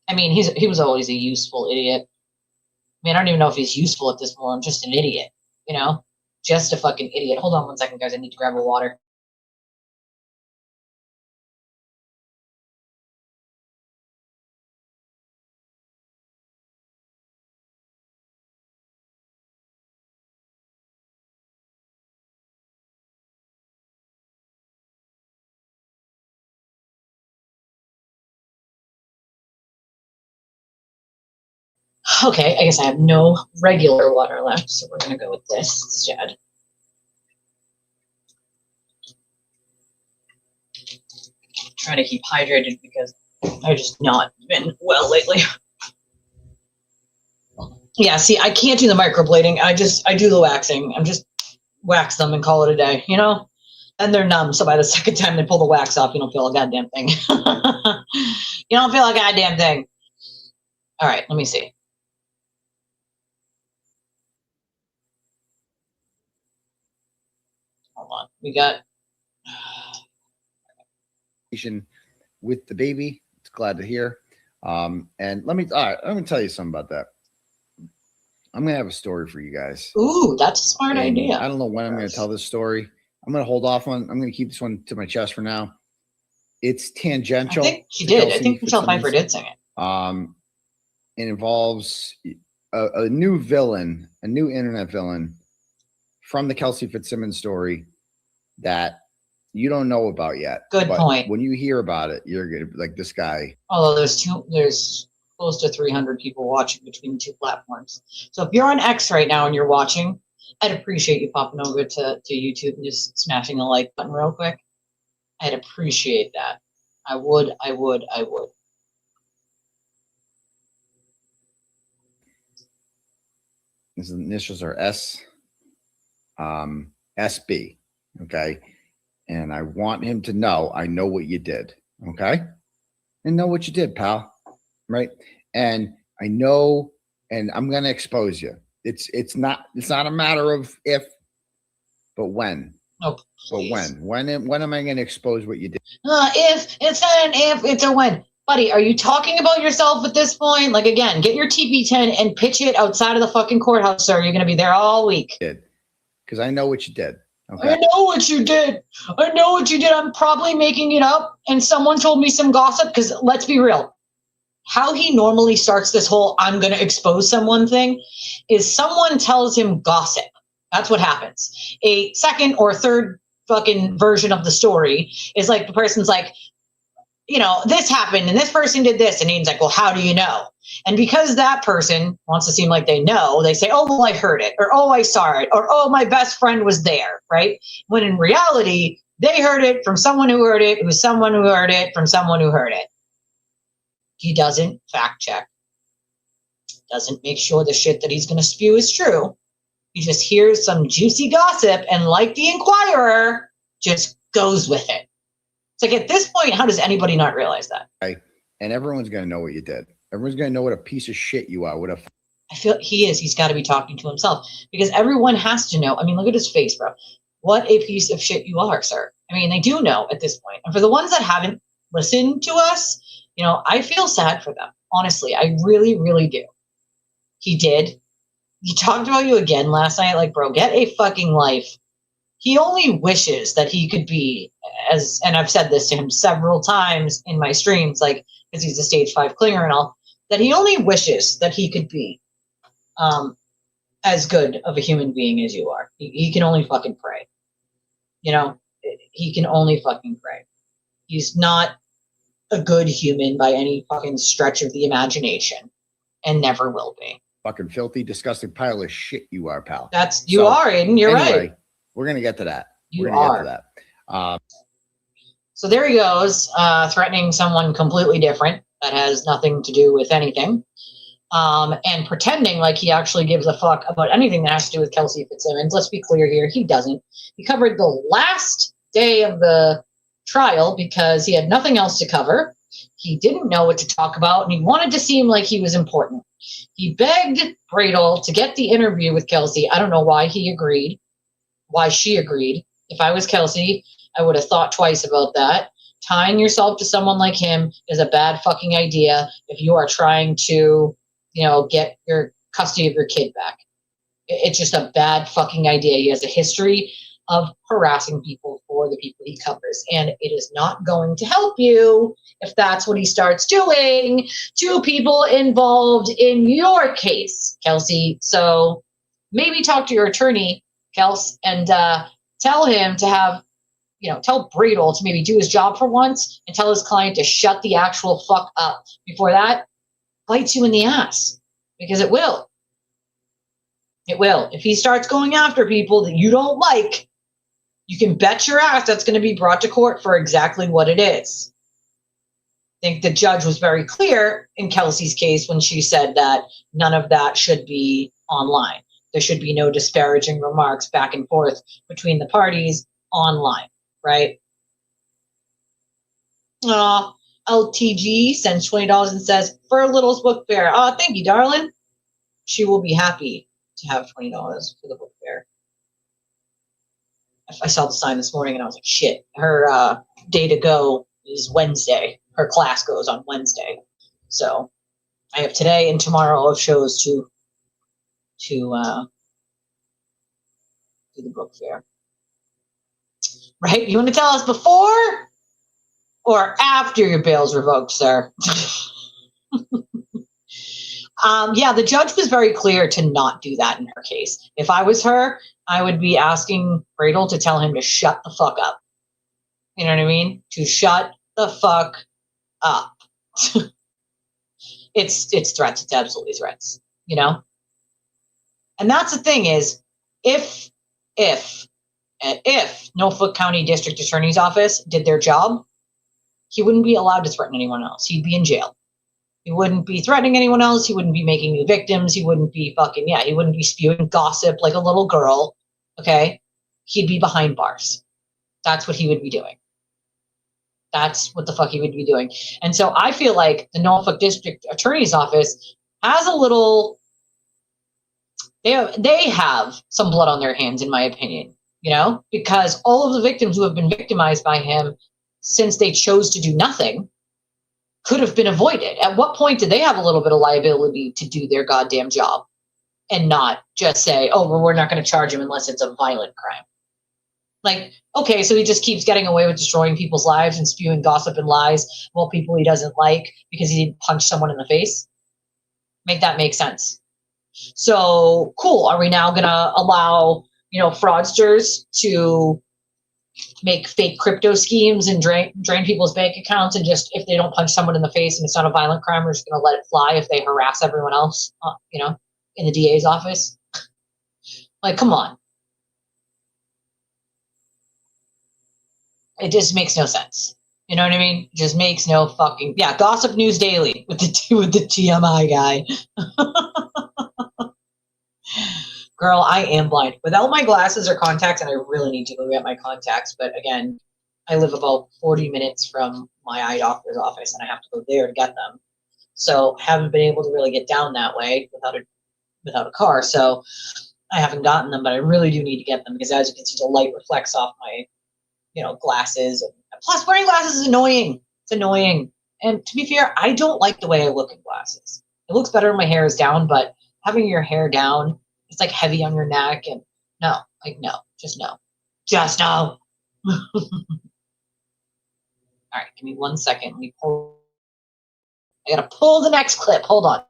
I mean, he was always a useful idiot. I mean, I don't even know if he's useful at this point. I'm just an idiot, you know? Just a fucking idiot. Hold on one second, guys. I need to grab a water. Okay, I guess I have no regular water left, so we're gonna go with this instead. Trying to keep hydrated because I've just not been well lately. Yeah, see, I can't do the microblading. I do the waxing. I'm just wax them and call it a day, you know? And they're numb, so by the second time they pull the wax off, you don't feel a goddamn thing. You don't feel a goddamn thing. All right, let me see. Hold on. We got with the baby. It's glad to hear. And let me tell you something about that. I'm gonna have a story for you guys. Ooh, that's a smart idea. I don't know when I'm gonna tell this story. I'm gonna hold off on. I'm gonna keep this one to my chest for now. It's tangential. I think she did. I think Michelle Pfeiffer did sing it. It involves a new villain, a new internet villain from the Kelsey Fitzsimmons story that you don't know about yet. Good point. When you hear about it, you're gonna be like, this guy. Although there's close to 300 people watching between the two platforms. So if you're on X right now and you're watching, I'd appreciate you popping over to YouTube and just smashing the like button real quick. I'd appreciate that. I would. His initials are SB. Okay. And I want him to know I know what you did. Okay? And know what you did, pal. Right? And I know, and I'm gonna expose you. It's not a matter of if, but when. Oh, but please. when am I gonna expose what you did? If it's not an if, it's a when. Buddy, are you talking about yourself at this point? Like, again, get your TP10 and pitch it outside of the fucking courthouse, sir. You're going to be there all week. Because I know what you did. Okay. I know what you did. I know what you did. I'm probably making it up. And someone told me some gossip because let's be real. How he normally starts this whole I'm going to expose someone thing is someone tells him gossip. That's what happens. A second or third fucking version of the story is like the person's like, you know, this happened and this person did this. And he's like, well, how do you know? And because that person wants to seem like they know, they say, oh, well, I heard it, or oh, I saw it, or oh, my best friend was there, right? When in reality, they heard it from someone who heard it, who's someone who heard it from someone who heard it. He doesn't fact check, doesn't make sure the shit that he's going to spew is true. He just hears some juicy gossip and, like the Inquirer, just goes with it. It's like, at this point, how does anybody not realize that? Right. And everyone's going to know what you did. Everyone's going to know what a piece of shit you are. I feel he's got to be talking to himself because everyone has to know. I mean, look at his face, bro. What a piece of shit you are, sir. I mean, they do know at this point. And for the ones that haven't listened to us, you know, I feel sad for them. Honestly, I really, really do. He did. He talked about you again last night. Like, bro, get a fucking life. He only wishes that he could be and I've said this to him several times in my streams, like, because he's a stage 5 clinger and all, that he only wishes that he could be as good of a human being as you are. He can only fucking pray. You know, he can only fucking pray. He's not a good human by any fucking stretch of the imagination and never will be. Fucking filthy, disgusting pile of shit you are, pal. You are, Aiden. You're right. We're going to get to that. We're going to get to that. So there he goes, threatening someone completely different that has nothing to do with anything, and pretending like he actually gives a fuck about anything that has to do with Kelsey Fitzsimmons. Let's be clear here. He doesn't. He covered the last day of the trial because he had nothing else to cover. He didn't know what to talk about, and he wanted to seem like he was important. He begged Bradel to get the interview with Kelsey. I don't know why he agreed, why she agreed. If I was Kelsey, I would have thought twice about that. Tying yourself to someone like him is a bad fucking idea if you are trying to, you know, get your custody of your kid back. It's just a bad fucking idea. He has a history of harassing people for the people he covers, and it is not going to help you if that's what he starts doing to people involved in your case, Kelsey. So maybe talk to your attorney, Kels, and tell him to have, you know, tell Bradel to maybe do his job for once and tell his client to shut the actual fuck up. Before that, bites you in the ass, because it will. It will. If he starts going after people that you don't like, you can bet your ass that's going to be brought to court for exactly what it is. I think the judge was very clear in Kelsey's case when she said that none of that should be online. There should be no disparaging remarks back and forth between the parties online, right? LTG sends $20 and says, for Little's book fair. Oh, thank you, darling. She will be happy to have $20 for the book fair. I saw the sign this morning and I was like, shit, her day to go is Wednesday. Her class goes on Wednesday. So I have today and tomorrow of shows to do the book fair. Right? You want to tell us before or after your bail's revoked, sir? Yeah, the judge was very clear to not do that in her case. If I was her, I would be asking Bradel to tell him to shut the fuck up. You know what I mean? To shut the fuck up. It's threats. It's absolutely threats, you know? And that's the thing is, if Norfolk County District Attorney's Office did their job, he wouldn't be allowed to threaten anyone else. He'd be in jail. He wouldn't be threatening anyone else. He wouldn't be making new victims. He wouldn't be he wouldn't be spewing gossip like a little girl. Okay? He'd be behind bars. That's what he would be doing. That's what the fuck he would be doing. And so I feel like the Norfolk District Attorney's Office has a little, they have some blood on their hands, in my opinion, you know, because all of the victims who have been victimized by him since they chose to do nothing could have been avoided. At what point did they have a little bit of liability to do their goddamn job and not just say, oh, well, we're not going to charge him unless it's a violent crime? Like, okay, so he just keeps getting away with destroying people's lives and spewing gossip and lies about people he doesn't like because he didn't punch someone in the face? Make that make sense. So, cool. Are we now going to allow, you know, fraudsters to make fake crypto schemes and drain people's bank accounts, and just, if they don't punch someone in the face and it's not a violent crime, we're just going to let it fly if they harass everyone else, you know, in the DA's office? Like, come on. It just makes no sense. You know what I mean? It just makes no fucking, yeah. Gossip News Daily with the TMI guy. Girl, I am blind. Without my glasses or contacts, and I really need to go get my contacts, but again, I live about 40 minutes from my eye doctor's office, and I have to go there to get them. So haven't been able to really get down that way without a car. So I haven't gotten them, but I really do need to get them, because as you can see, the light reflects off my, you know, glasses. And plus, wearing glasses is annoying. It's annoying. And to be fair, I don't like the way I look in glasses. It looks better when my hair is down, but having your hair down, it's like heavy on your neck, and no, like no, just no. Just no. All right, give me 1 second. Let me pull. I gotta pull the next clip. Hold on.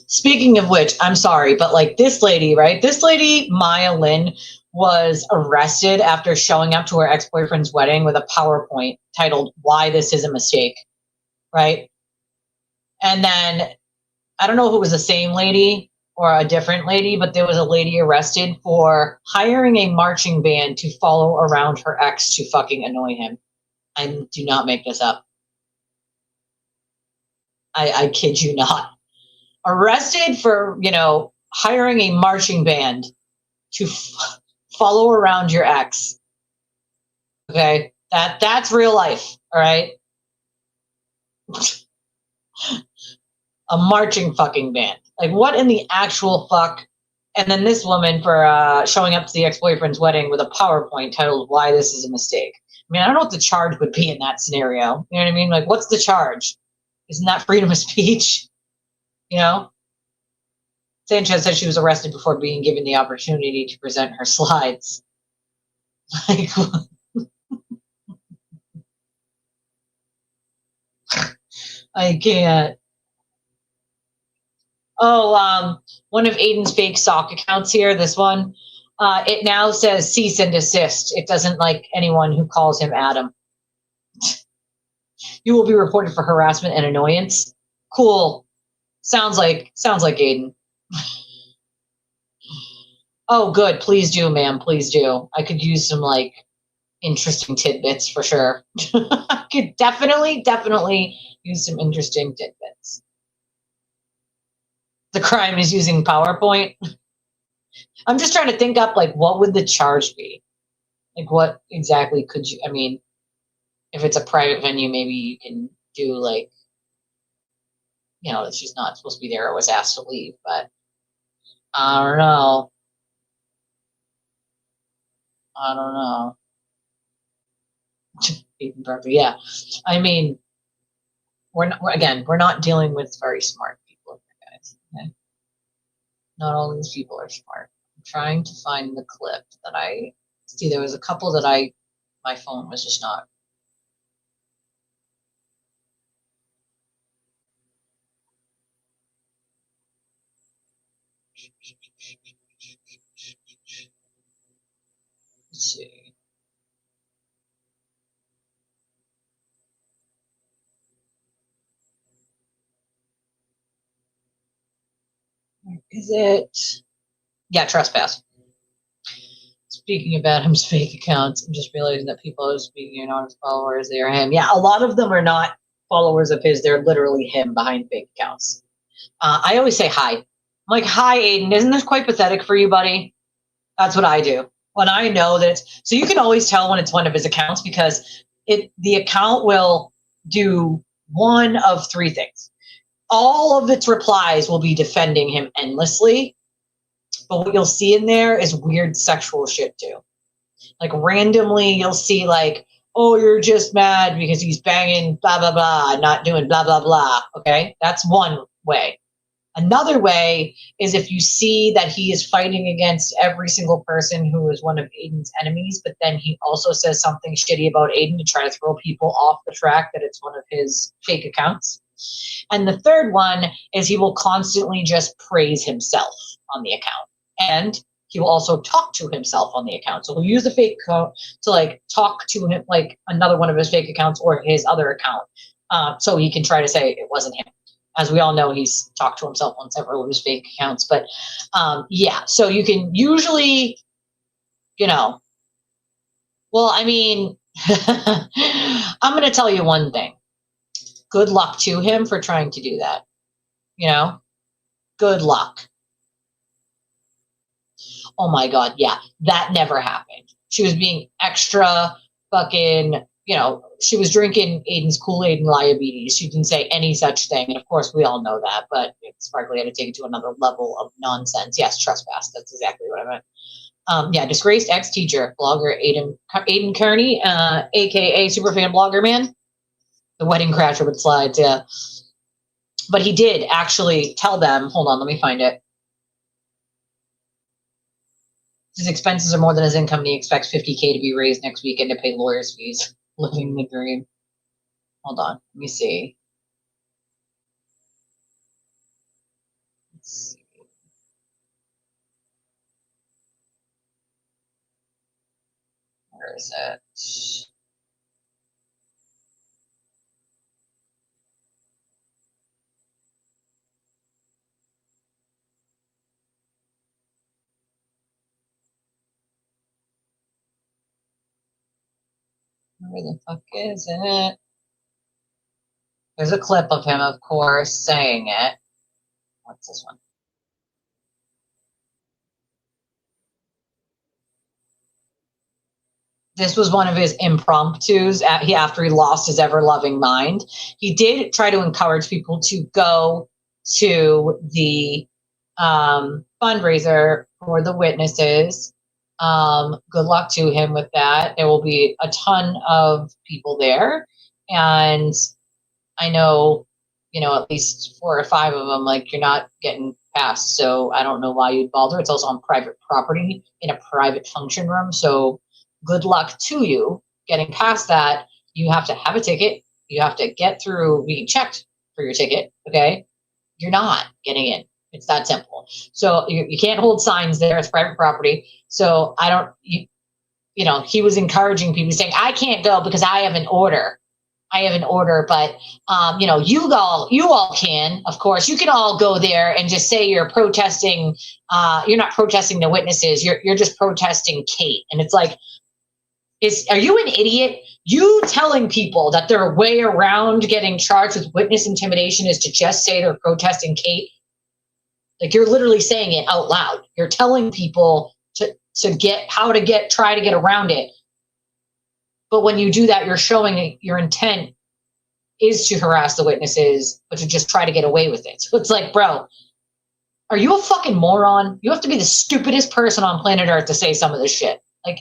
Speaking of which, I'm sorry, but like this lady, right? This lady, Maya Lynn, was arrested after showing up to her ex-boyfriend's wedding with a PowerPoint titled "Why This Is a Mistake," right? And then I don't know if it was the same lady or a different lady, but there was a lady arrested for hiring a marching band to follow around her ex to fucking annoy him. I do not make this up. I kid you not. Arrested for, you know, hiring a marching band to follow around your ex. Okay, that's real life. All right, a marching fucking band. Like, what in the actual fuck? And then this woman for showing up to the ex-boyfriend's wedding with a PowerPoint titled "Why This Is a Mistake." I mean, I don't know what the charge would be in that scenario. You know what I mean? Like, what's the charge? Isn't that freedom of speech? You know? Sanchez said she was arrested before being given the opportunity to present her slides. Like, I can't. Oh, one of Aiden's fake sock accounts here, this one, it now says cease and desist. It doesn't like anyone who calls him Adam. You will be reported for harassment and annoyance. Cool. Sounds like Aiden. Oh, good. Please do, ma'am. Please do. I could use some like interesting tidbits for sure. I could definitely use some interesting tidbits. The crime is using PowerPoint. I'm just trying to think up like what would the charge be? Like what exactly could you, I mean, if it's a private venue, maybe you can do like, you know, that she's not supposed to be there or was asked to leave, but I don't know. I don't know. Yeah. I mean, we're not dealing with very smart people, guys. Okay? Not all these people are smart. I'm trying to find the clip that I see. There was a couple that my phone was just not. Let's see. Is it? Yeah, trespass. Speaking of Adam's fake accounts, I'm just realizing that people are speaking on his followers. They are him. Yeah, a lot of them are not followers of his. They're literally him behind fake accounts. I always say hi. I'm like, hi, Aiden. Isn't this quite pathetic for you, buddy? That's what I do. When I know that it's, so you can always tell when it's one of his accounts because the account will do one of three things. All of its replies will be defending him endlessly. But what you'll see in there is weird sexual shit too. Like randomly you'll see like, oh, you're just mad because he's banging blah, blah, blah, not doing blah, blah, blah. Okay. That's one way. Another way is if you see that he is fighting against every single person who is one of Aiden's enemies, but then he also says something shitty about Aiden to try to throw people off the track that it's one of his fake accounts. And the third one is he will constantly just praise himself on the account. And he will also talk to himself on the account. So he'll use the fake account to like talk to him, like another one of his fake accounts or his other account. So he can try to say it wasn't him. As we all know, he's talked to himself on several of his fake accounts. But yeah, so you can usually, well, I mean, I'm going to tell you one thing. Good luck to him for trying to do that. Good luck. Oh my God, yeah, that never happened. She was being extra fucking, she was drinking Aiden's Kool-Aid and diabetes. She didn't say any such thing. And of course, we all know that, but Sparkly had to take it to another level of nonsense. Yes, trespass. That's exactly what I meant. Yeah, disgraced ex-teacher, blogger Aiden Kearney, aka superfan blogger man. The wedding crasher with slides, yeah. But he did actually tell them, hold on, let me find it. His expenses are more than his income, and he expects $50K to be raised next weekend to pay lawyers' fees. Living the dream. Hold on, let me see. Let's see. Where is it? Where the fuck is it? There's a clip of him, of course, saying it. What's this one? This was one of his impromptus after he lost his ever-loving mind. He did try to encourage people to go to the fundraiser for the witnesses. Good luck to him with that. There will be a ton of people there. And I know, at least 4 or 5 of them, like, you're not getting past. So I don't know why you'd bother. It's also on private property in a private function room. So good luck to you getting past that. You have to have a ticket. You have to get through being checked for your ticket. Okay. You're not getting in. It's that simple. So you can't hold signs there. It's private property. So he was encouraging people saying, I can't go because I have an order. But you all can, of course, you can all go there and just say you're protesting. You're not protesting the witnesses. You're just protesting Kate. And it's like, are you an idiot? You telling people that their way around getting charged with witness intimidation is to just say they're protesting Kate. Like, you're literally saying it out loud. You're telling people to try to get around it. But when you do that, you're showing your intent is to harass the witnesses, but to just try to get away with it. So it's like, bro, are you a fucking moron? You have to be the stupidest person on planet Earth to say some of this shit. Like,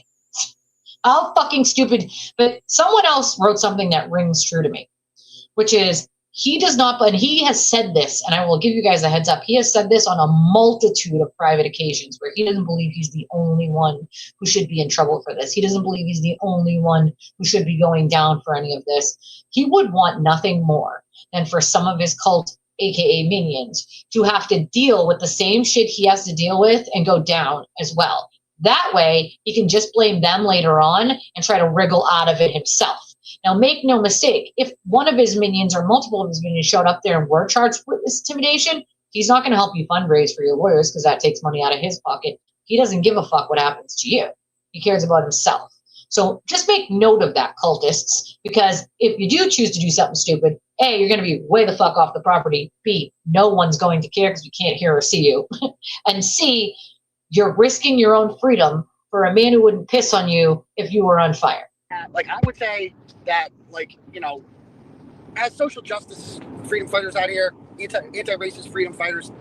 how fucking stupid. But someone else wrote something that rings true to me, which is he does not, and he has said this, and I will give you guys a heads up. He has said this on a multitude of private occasions where he doesn't believe he's the only one who should be in trouble for this. He doesn't believe he's the only one who should be going down for any of this. He would want nothing more than for some of his cult, aka minions, to have to deal with the same shit he has to deal with and go down as well. That way, he can just blame them later on and try to wriggle out of it himself. Now, make no mistake, if one of his minions or multiple of his minions showed up there and were charged with witness intimidation, He's not going to help you fundraise for your lawyers because that takes money out of his pocket. He doesn't give a fuck what happens to you. He cares about himself. So just make note of that, cultists, because if you do choose to do something stupid, A, you're going to be way the fuck off the property. B, no one's going to care because we can't hear or see you. And C, you're risking your own freedom for a man who wouldn't piss on you if you were on fire. Like, I would say that, like, you know, as social justice freedom fighters out here, anti-racist freedom fighters,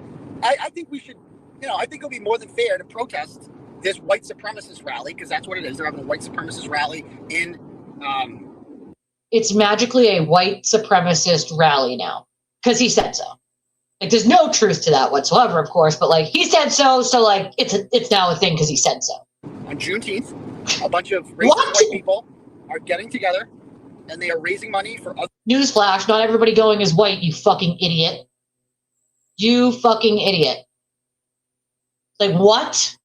I think we should, you know, I think it'll be more than fair to protest this white supremacist rally, because that's what it is. They're having a white supremacist rally in... It's magically a white supremacist rally now, because he said so. Like, there's no truth to that whatsoever, of course, but, like, he said so, so, like, it's now a thing because he said so. On Juneteenth, a bunch of racist white people are getting together, and they are raising money for other... Newsflash, not everybody going is white, you fucking idiot. You fucking idiot. Like, what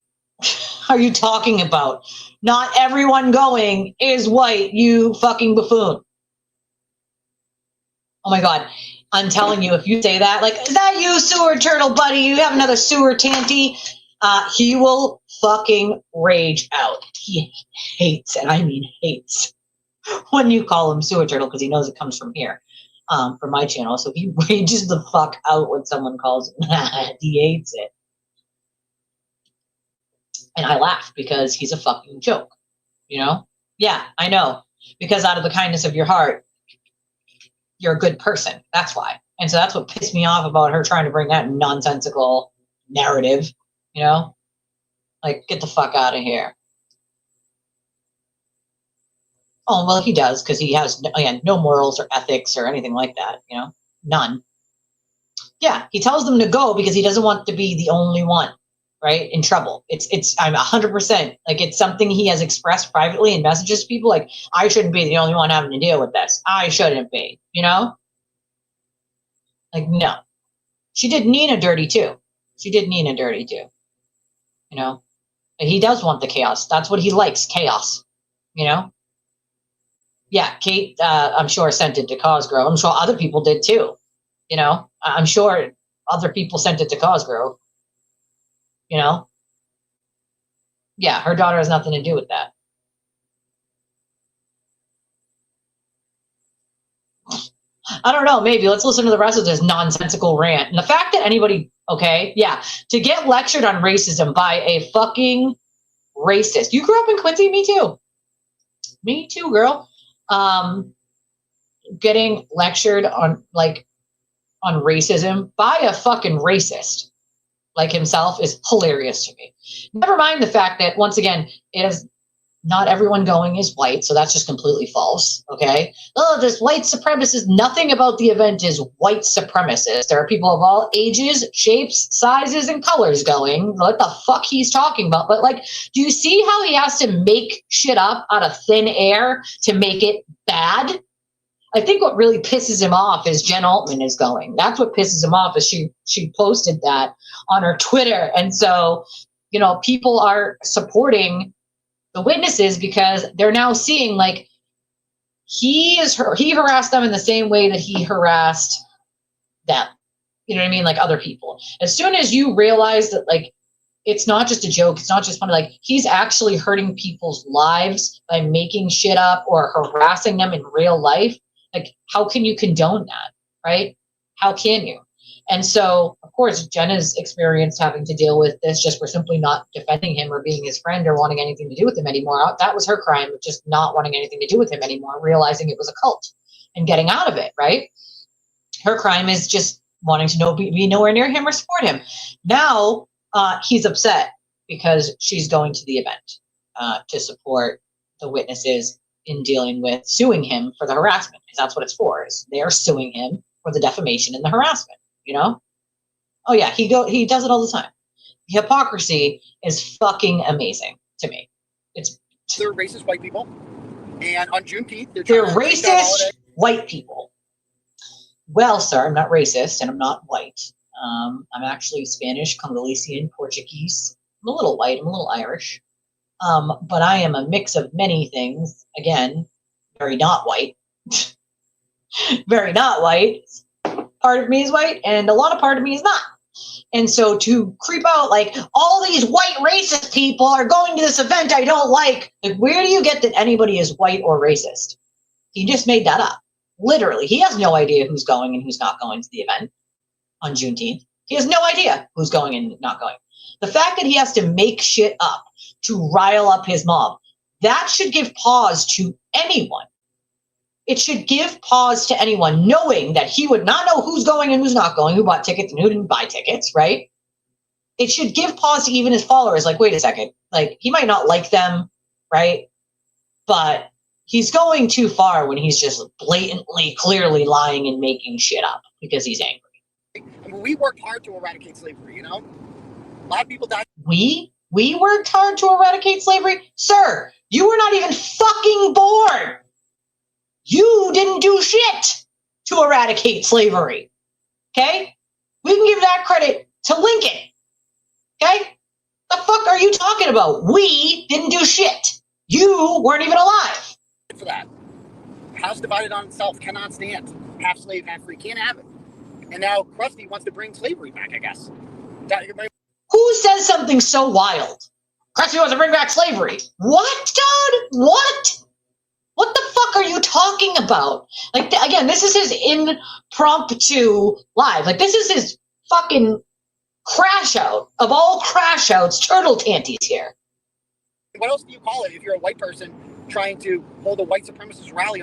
are you talking about? Not everyone going is white, you fucking buffoon. Oh my God. I'm telling you, if you say that, like, is that you, sewer turtle buddy? You have another sewer tanty? He will fucking rage out. He hates, and I mean hates, when you call him sewer turtle because he knows it comes from here, from my channel. So he rages the fuck out when someone calls him that. He hates it. And I laugh because he's a fucking joke, you know? Yeah, I know. Because out of the kindness of your heart, you're a good person. That's why. And so that's what pissed me off about her trying to bring that nonsensical narrative, you know? Like, get the fuck out of here. Oh, well, he does, because he has, again, no morals or ethics or anything like that, you know? None. Yeah, he tells them to go because he doesn't want to be the only one, right, in trouble. I'm 100%, like, it's something he has expressed privately in messages to people, like, I shouldn't be the only one having to deal with this. I shouldn't be, you know? Like, no. She did Nina dirty, too. You know? And he does want the chaos. That's what he likes, chaos, you know? Yeah, Kate, I'm sure, sent it to Cosgrove. I'm sure other people did, too. You know? I'm sure other people sent it to Cosgrove. You know? Yeah, her daughter has nothing to do with that. I don't know, maybe. Let's listen to the rest of this nonsensical rant. And the fact that anybody, okay, yeah, to get lectured on racism by a fucking racist. You grew up in Quincy? Me too. Me too, girl. Getting lectured on, like, on racism by a fucking racist like himself is hilarious to me. Never mind the fact that, once again, it is not everyone going is white, so that's just completely false, okay? Oh, this white supremacist, nothing about the event is white supremacist. There are people of all ages, shapes, sizes, and colors going. What the fuck he's talking about? But, like, do you see how he has to make shit up out of thin air to make it bad? I think what really pisses him off is Jen Altman is going. That's what pisses him off, is she posted that on her Twitter. And so, you know, people are supporting the witnesses because they're now seeing, like, he harassed them in the same way that he harassed them. You know what I mean? Like other people. As soon as you realize that, like, it's not just a joke, it's not just funny, like, he's actually hurting people's lives by making shit up or harassing them in real life. Like, how can you condone that, right? How can you? And so, of course, Jen has experienced having to deal with this just for simply not defending him or being his friend or wanting anything to do with him anymore. That was her crime, of just not wanting anything to do with him anymore, realizing it was a cult and getting out of it, right? Her crime is just wanting to be nowhere near him or support him. Now, he's upset because she's going to the event to support the witnesses in dealing with suing him for the harassment, because that's what it's for. Is they're suing him for the defamation and the harassment, you know? Oh yeah, he does it all the time. The hypocrisy is fucking amazing to me. They're racist white people, and on Juneteenth they're racist white people. Well, sir, I'm not racist and I'm not white. I'm actually Spanish, Congolesian, Portuguese. I'm a little white. I'm a little Irish. But I am a mix of many things. Again, very not white. Very not white. Part of me is white, and a lot of part of me is not. And so to creep out like all these white racist people are going to this event I don't like where do you get that anybody is white or racist? He just made that up. Literally, he has no idea who's going and who's not going to the event on Juneteenth. He has no idea who's going and not going. The fact that he has to make shit up to rile up his mob, that should give pause to anyone. It should give pause to anyone knowing that he would not know who's going and who's not going, who bought tickets and who didn't buy tickets, right? It should give pause to even his followers. Like, wait a second, like he might not like them, right? But he's going too far when he's just blatantly, clearly lying and making shit up because he's angry. I mean, we worked hard to eradicate slavery, you know? A lot of people died. We worked hard to eradicate slavery? Sir, you were not even fucking born. You didn't do shit to eradicate slavery. Okay? We can give that credit to Lincoln. Okay? The fuck are you talking about? We didn't do shit. You weren't even alive. For that. A house divided on itself cannot stand. Half slave, half free. Can't have it. And now Krusty wants to bring slavery back, I guess. Who says something so wild? Krusty wants to bring back slavery. What, Todd? What? What the fuck are you talking about? Like, again, this is his impromptu live. Like, this is his fucking crash out of all crash outs, turtle tanties here. What else do you call it if you're a white person trying to hold a white supremacist rally?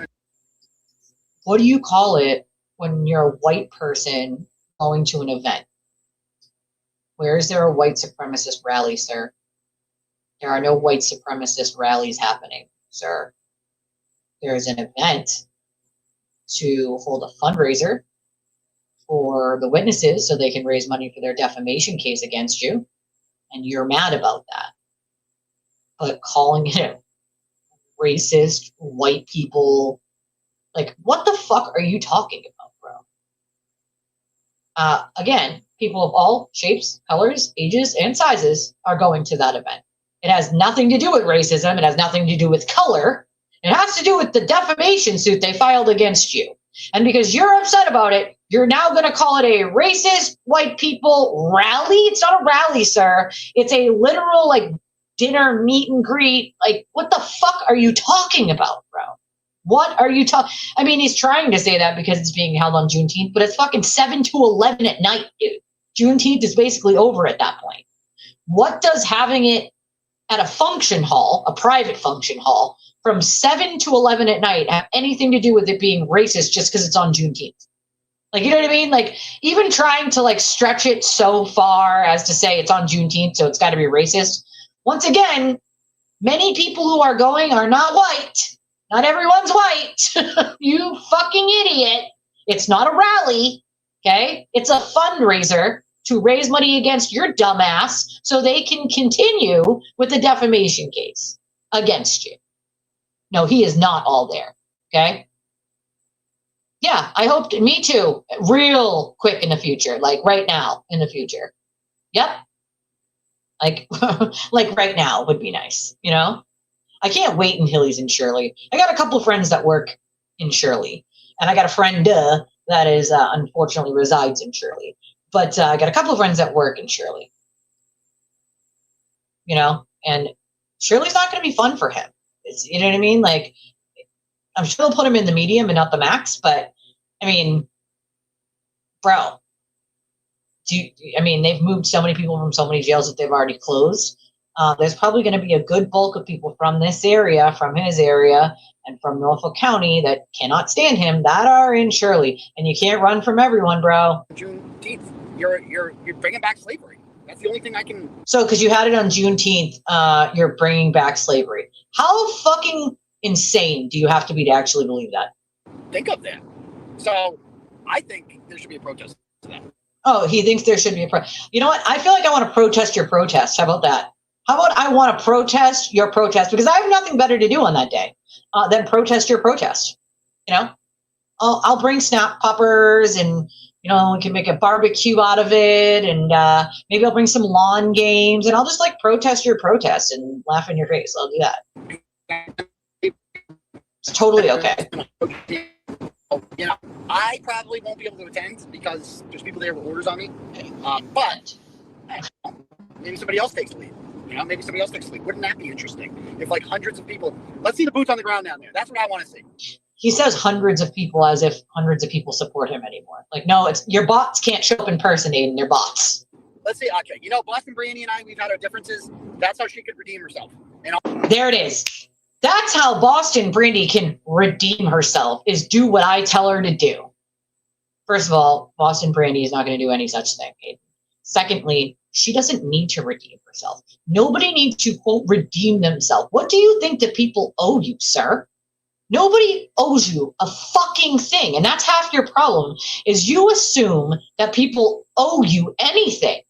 What do you call it when you're a white person going to an event? Where is there a white supremacist rally, sir? There are no white supremacist rallies happening, sir. There is an event to hold a fundraiser for the witnesses so they can raise money for their defamation case against you, and you're mad about that. But calling it racist, white people, like, what the fuck are you talking about, bro? Again, people of all shapes, colors, ages, and sizes are going to that event. It has nothing to do with racism. It has nothing to do with color. It has to do with the defamation suit they filed against you. And because you're upset about it, you're now going to call it a racist white people rally? It's not a rally, sir. It's a literal, like, dinner meet and greet. Like, what the fuck are you talking about, bro? What are you talking? I mean, he's trying to say that because it's being held on Juneteenth, but it's fucking 7 to 11 at night, dude. Juneteenth is basically over at that point. What does having it at a function hall, a private function hall, from 7 to 11 at night have anything to do with it being racist just because it's on Juneteenth? Like, you know what I mean? Like, even trying to, like, stretch it so far as to say it's on Juneteenth, so it's got to be racist. Once again, many people who are going are not white. Not everyone's white. You fucking idiot. It's not a rally, okay? It's a fundraiser to raise money against your dumbass so they can continue with the defamation case against you. No, he is not all there, okay? Yeah, I hope, me too, real quick in the future, like right now in the future. Yep. Like, like right now would be nice, you know? I can't wait until he's in Shirley. I got a couple of friends that work in Shirley, and I got a friend that is unfortunately resides in Shirley. But I got a couple of friends that work in Shirley. You know, and Shirley's not going to be fun for him. It's, you know what I mean? Like, I'm sure they'll put him in the medium and not the max, but I mean, bro, I mean, they've moved so many people from so many jails that they've already closed. There's probably going to be a good bulk of people from this area, from his area, and from Norfolk County that cannot stand him that are in Shirley. And you can't run from everyone, bro. Juneteenth, you're bringing back slavery. That's the only thing I can. So, because you had it on Juneteenth, you're bringing back slavery. How fucking insane do you have to be to actually believe that? Think of that. So, I think there should be a protest to that. Oh, he thinks there should be a protest. You know what? I feel like I want to protest your protest. How about that? How about I want to protest your protest because I have nothing better to do on that day than protest your protest. You know, I'll bring snap poppers and, you know, we can make a barbecue out of it, and maybe I'll bring some lawn games, and I'll just like protest your protest and laugh in your face. I'll do that. It's totally okay. You know, I probably won't be able to attend because there's people there with orders on me. But maybe somebody else takes the lead. Maybe somebody else takes the lead. Wouldn't that be interesting? If like hundreds of people, let's see the boots on the ground down there. That's what I want to see. He says hundreds of people as if hundreds of people support him anymore. Like, no, it's your bots can't show up in person, Aiden. They're bots. Let's see. Okay, Boston Brandy and I, we've had our differences. That's how she could redeem herself. There it is. That's how Boston Brandy can redeem herself, is do what I tell her to do. First of all, Boston Brandy is not going to do any such thing. Secondly, she doesn't need to redeem herself. Nobody needs to, quote, redeem themselves. What do you think the people owe you, sir? Nobody owes you a fucking thing. And that's half your problem, is you assume that people owe you anything.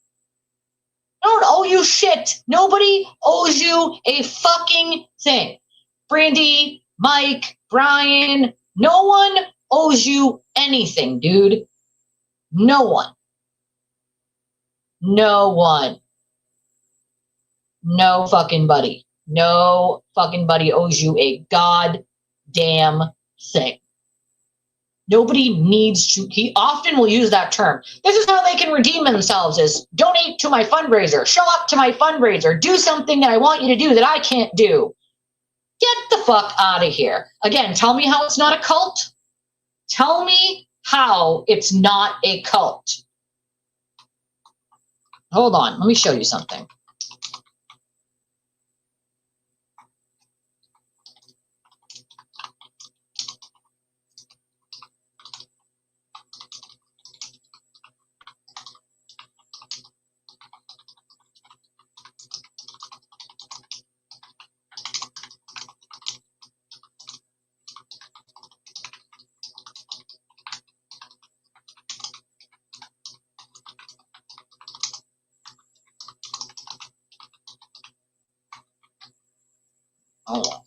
I don't owe you shit. Nobody owes you a fucking thing. Brandy, Mike, Brian, no one owes you anything, dude. No one. No one. No fucking buddy. No fucking buddy owes you a goddamn thing. Nobody needs to. He often will use that term. This is how they can redeem themselves, is donate to my fundraiser, show up to my fundraiser, do something that I want you to do that I can't do. Get the fuck out of here. Again, tell me how it's not a cult. Tell me how it's not a cult. Hold on, let me show you something. Hold on.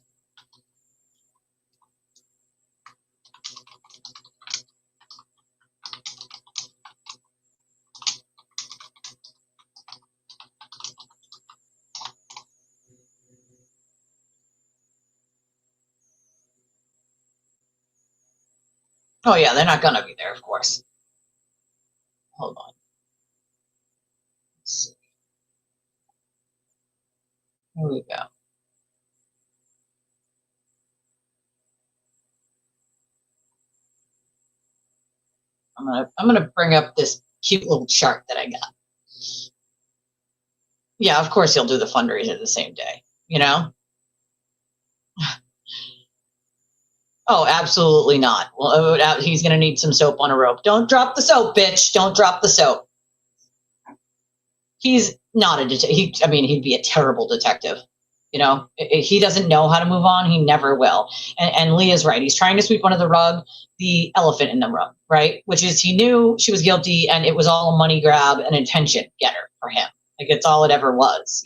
Oh yeah, they're not gonna be there, of course. Hold on. Let's see. Here we go. I'm gonna bring up this cute little chart that I got. Yeah, of course he'll do the fundraiser the same day, Oh, absolutely not. Well, he's gonna need some soap on a rope. Don't drop the soap, bitch. Don't drop the soap. He's not a detective. He'd be a terrible detective. He doesn't know how to move on. He never will. And Leah's right. He's trying to sweep under the rug the elephant in the room, right? Which is, he knew she was guilty and it was all a money grab and attention getter for him. Like, it's all it ever was,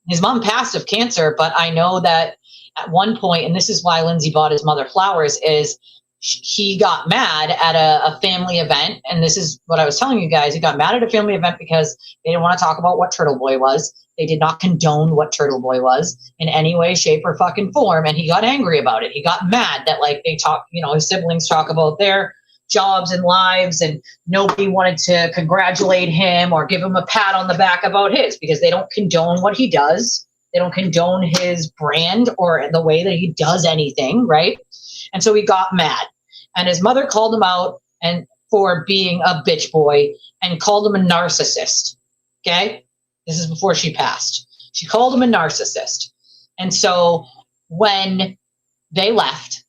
His mom passed of cancer, but I know that at one point, and this is why Lindsay bought his mother flowers, is he got mad at a family event. And this is what I was telling you guys. He got mad at a family event because they didn't want to talk about what Turtleboy was. They did not condone what Turtleboy was in any way, shape, or fucking form. And he got angry about it. He got mad that, like, they talk, his siblings talk about their jobs and lives, and nobody wanted to congratulate him or give him a pat on the back about his, because they don't condone what he does. They don't condone his brand or the way that he does anything, right? And so he got mad. And his mother called him out and for being a bitch boy and called him a narcissist. Okay? This is before she passed. She called him a narcissist. And so when they left,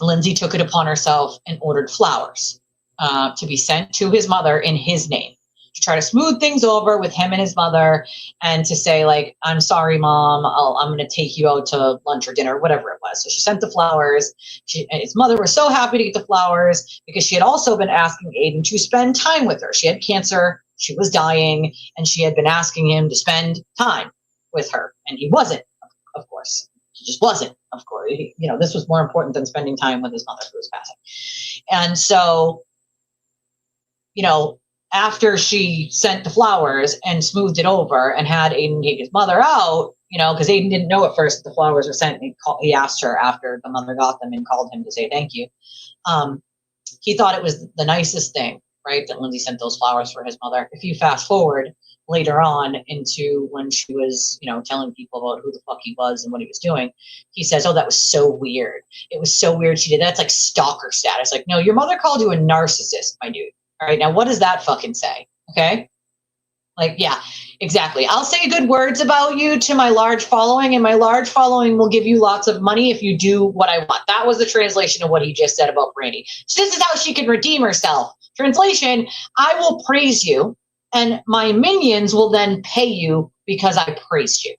Lindsay took it upon herself and ordered flowers to be sent to his mother in his name, to try to smooth things over with him and his mother, and to say, like, I'm sorry, Mom, I'm going to take you out to lunch or dinner, whatever it was. So she sent the flowers. His mother was so happy to get the flowers because she had also been asking Aiden to spend time with her. She had cancer, she was dying, and she had been asking him to spend time with her. And he wasn't, of course. He just wasn't, of course. This was more important than spending time with his mother who was passing. And so, after she sent the flowers and smoothed it over and had Aiden take his mother out, you know, because they didn't know at first the flowers were sent. He asked her after the mother got them and called him to say thank you. He thought it was the nicest thing, right, that Lindsay sent those flowers for his mother. If you fast forward later on into when she was, you know, telling people about who the fuck he was and what he was doing, he says, oh, that was so weird. It was so weird she did that. It's like stalker status. Like, no, your mother called you a narcissist, my dude. All right, now what does that fucking say? Okay? Like, yeah, exactly. I'll say good words about you to my large following, and my large following will give you lots of money if you do what I want. That was the translation of what he just said about Brandy. So this is how she can redeem herself. Translation, I will praise you, and my minions will then pay you because I praised you.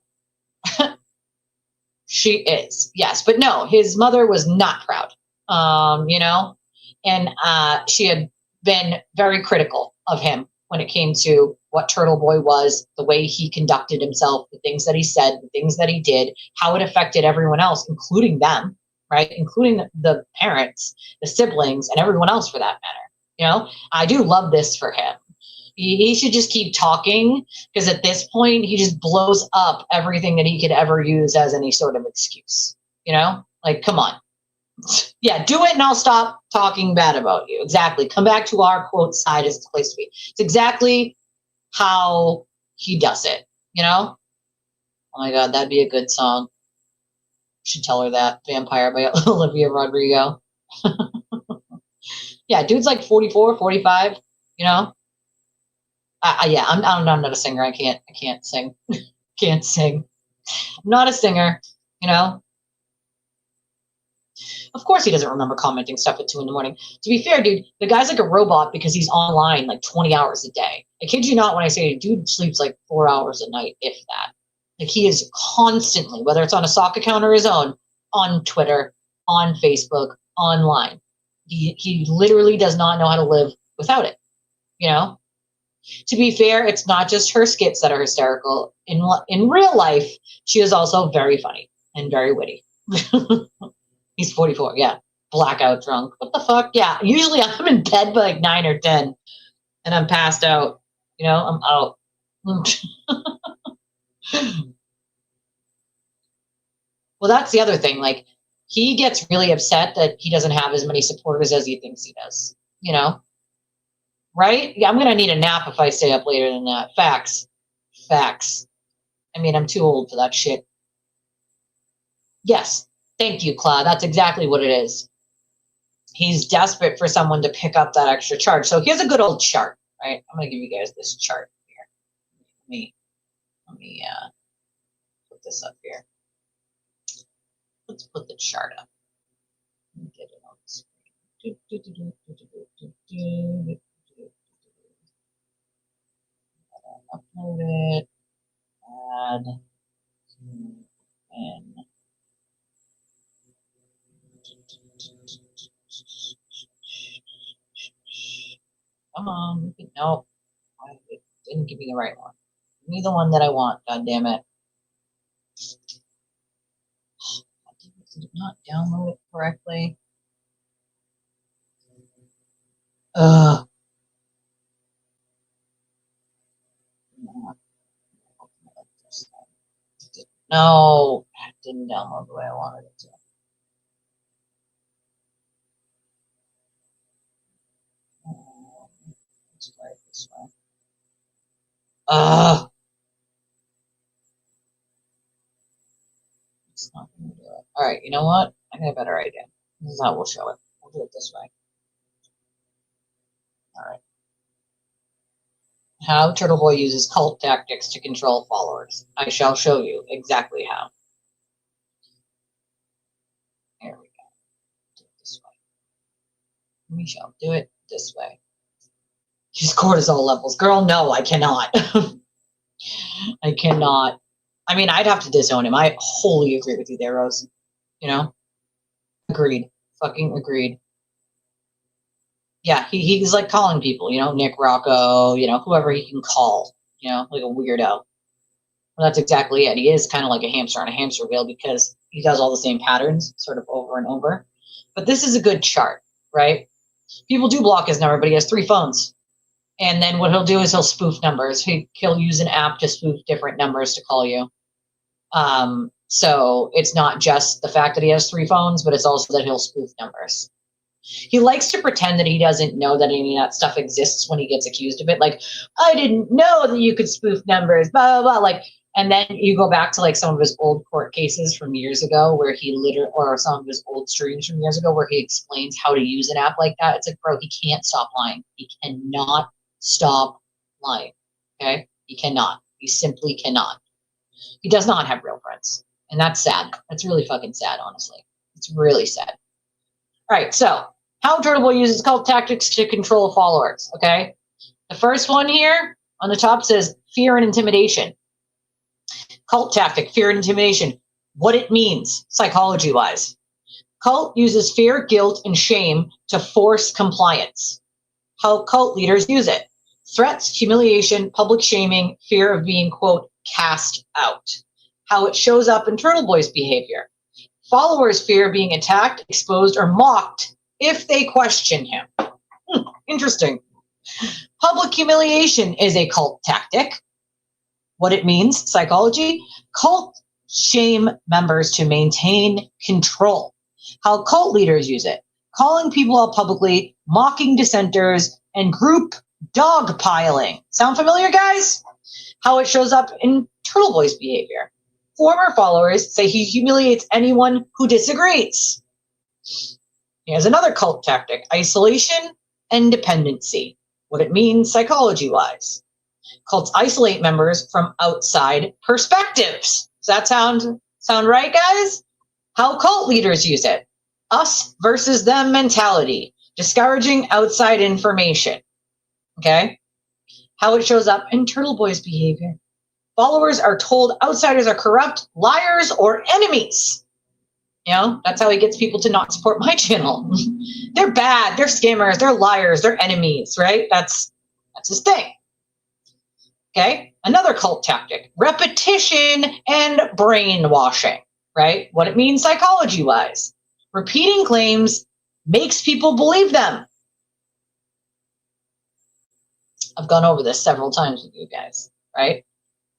She is, yes. But no, his mother was not proud, you know, and she had been very critical of him when it came to what Turtleboy was, the way he conducted himself, the things that he said, the things that he did, how it affected everyone else, including them, right? Including the parents, the siblings, and everyone else for that matter. You know, I do love this for him. He should just keep talking, because at this point, he just blows up everything that he could ever use as any sort of excuse. You know, like, come on. Yeah, do it and I'll stop talking bad about you. Exactly. Come back to our quote side is the place to be. It's exactly how he does it, you know? Oh my God, that'd be a good song. Should tell her that. Vampire by Olivia Rodrigo. Yeah, dude's like 44, 45, you know? Yeah, I'm not a singer. I can't sing. Can't sing. I'm not a singer, you know? Of course he doesn't remember commenting stuff at 2 a.m. To be fair, dude, the guy's like a robot because he's online like 20 hours a day. I kid you not when I say dude sleeps like 4 hours a night, if that. Like he is constantly, whether it's on a sock account or his own, on Twitter, on Facebook, online. He literally does not know how to live without it, you know? To be fair, it's not just her skits that are hysterical. In real life, she is also very funny and very witty. He's 44, yeah. Blackout drunk. What the fuck? Yeah, usually I'm in bed by like 9 or 10 and I'm passed out. You know, I'm out. Well, that's the other thing. Like, he gets really upset that he doesn't have as many supporters as he thinks he does. You know? Right? Yeah, I'm going to need a nap if I stay up later than that. Facts. Facts. I mean, I'm too old for that shit. Yes. Thank you, Claude. That's exactly what it is. He's desperate for someone to pick up that extra charge. So here's a good old chart, right? I'm going to give you guys this chart here. Let me put this up here. Let's put the chart up. Let me get it on the screen. Upload it. Add. And come on. No, it didn't give me the right one. Give me the one that I want. God damn it. Did it not download it correctly? Ugh. No, it didn't download the way I wanted it to. Let's try it this way. It's not going to do it. All right, you know what? I got a better idea. This is how we'll show it. We'll do it this way. All right. How Turtleboy uses cult tactics to control followers. I shall show you exactly how. There we go. Do it this way. We shall do it this way. His cortisol levels. Girl, no, I cannot. I cannot. I mean, I'd have to disown him. I wholly agree with you there, Rose. You know? Agreed. Fucking agreed. Yeah, he's like calling people, you know, Nick Rocco, you know, whoever he can call, you know, like a weirdo. Well, that's exactly it. He is kind of like a hamster on a hamster wheel because he does all the same patterns sort of over and over. But this is a good chart, right? People do block his number, but he has 3 phones. And then what he'll do is he'll spoof numbers. He'll use an app to spoof different numbers to call you. So it's not just the fact that he has 3 phones, but it's also that he'll spoof numbers. He likes to pretend that he doesn't know that any of that stuff exists when he gets accused of it. Like, I didn't know that you could spoof numbers, blah, blah, blah. Like, and then you go back to like some of his old court cases from years ago where he literally, or some of his old streams from years ago where he explains how to use an app like that. It's like, bro, he can't stop lying. He cannot stop lying. Okay? He cannot. He simply cannot. He does not have real friends. And that's sad. That's really fucking sad, honestly. It's really sad. All right, so how Turtleboy uses cult tactics to control followers, okay? The first one here on the top says fear and intimidation. Cult tactic, fear and intimidation. What it means, psychology-wise. Cult uses fear, guilt, and shame to force compliance. How cult leaders use it. Threats, humiliation, public shaming, fear of being, quote, cast out. How it shows up in Turtleboy's behavior. Followers fear being attacked, exposed, or mocked if they question him. Interesting. Public humiliation is a cult tactic. What it means, psychology, cult shame members to maintain control. How cult leaders use it. Calling people out publicly, mocking dissenters, and group dogpiling. Sound familiar, guys? How it shows up in Turtleboy's behavior. Former followers say he humiliates anyone who disagrees. Here's another cult tactic, isolation and dependency. What it means psychology-wise. Cults isolate members from outside perspectives. Does that sound right, guys? How cult leaders use it. Us versus them mentality. Discouraging outside information. Okay? How it shows up in Turtleboy's behavior. Followers are told outsiders are corrupt, liars, or enemies. You know, that's how he gets people to not support my channel. They're bad, they're scammers, they're liars, they're enemies, right? That's his thing. Okay, another cult tactic, repetition and brainwashing, right? What it means psychology-wise. Repeating claims makes people believe them. I've gone over this several times with you guys, right?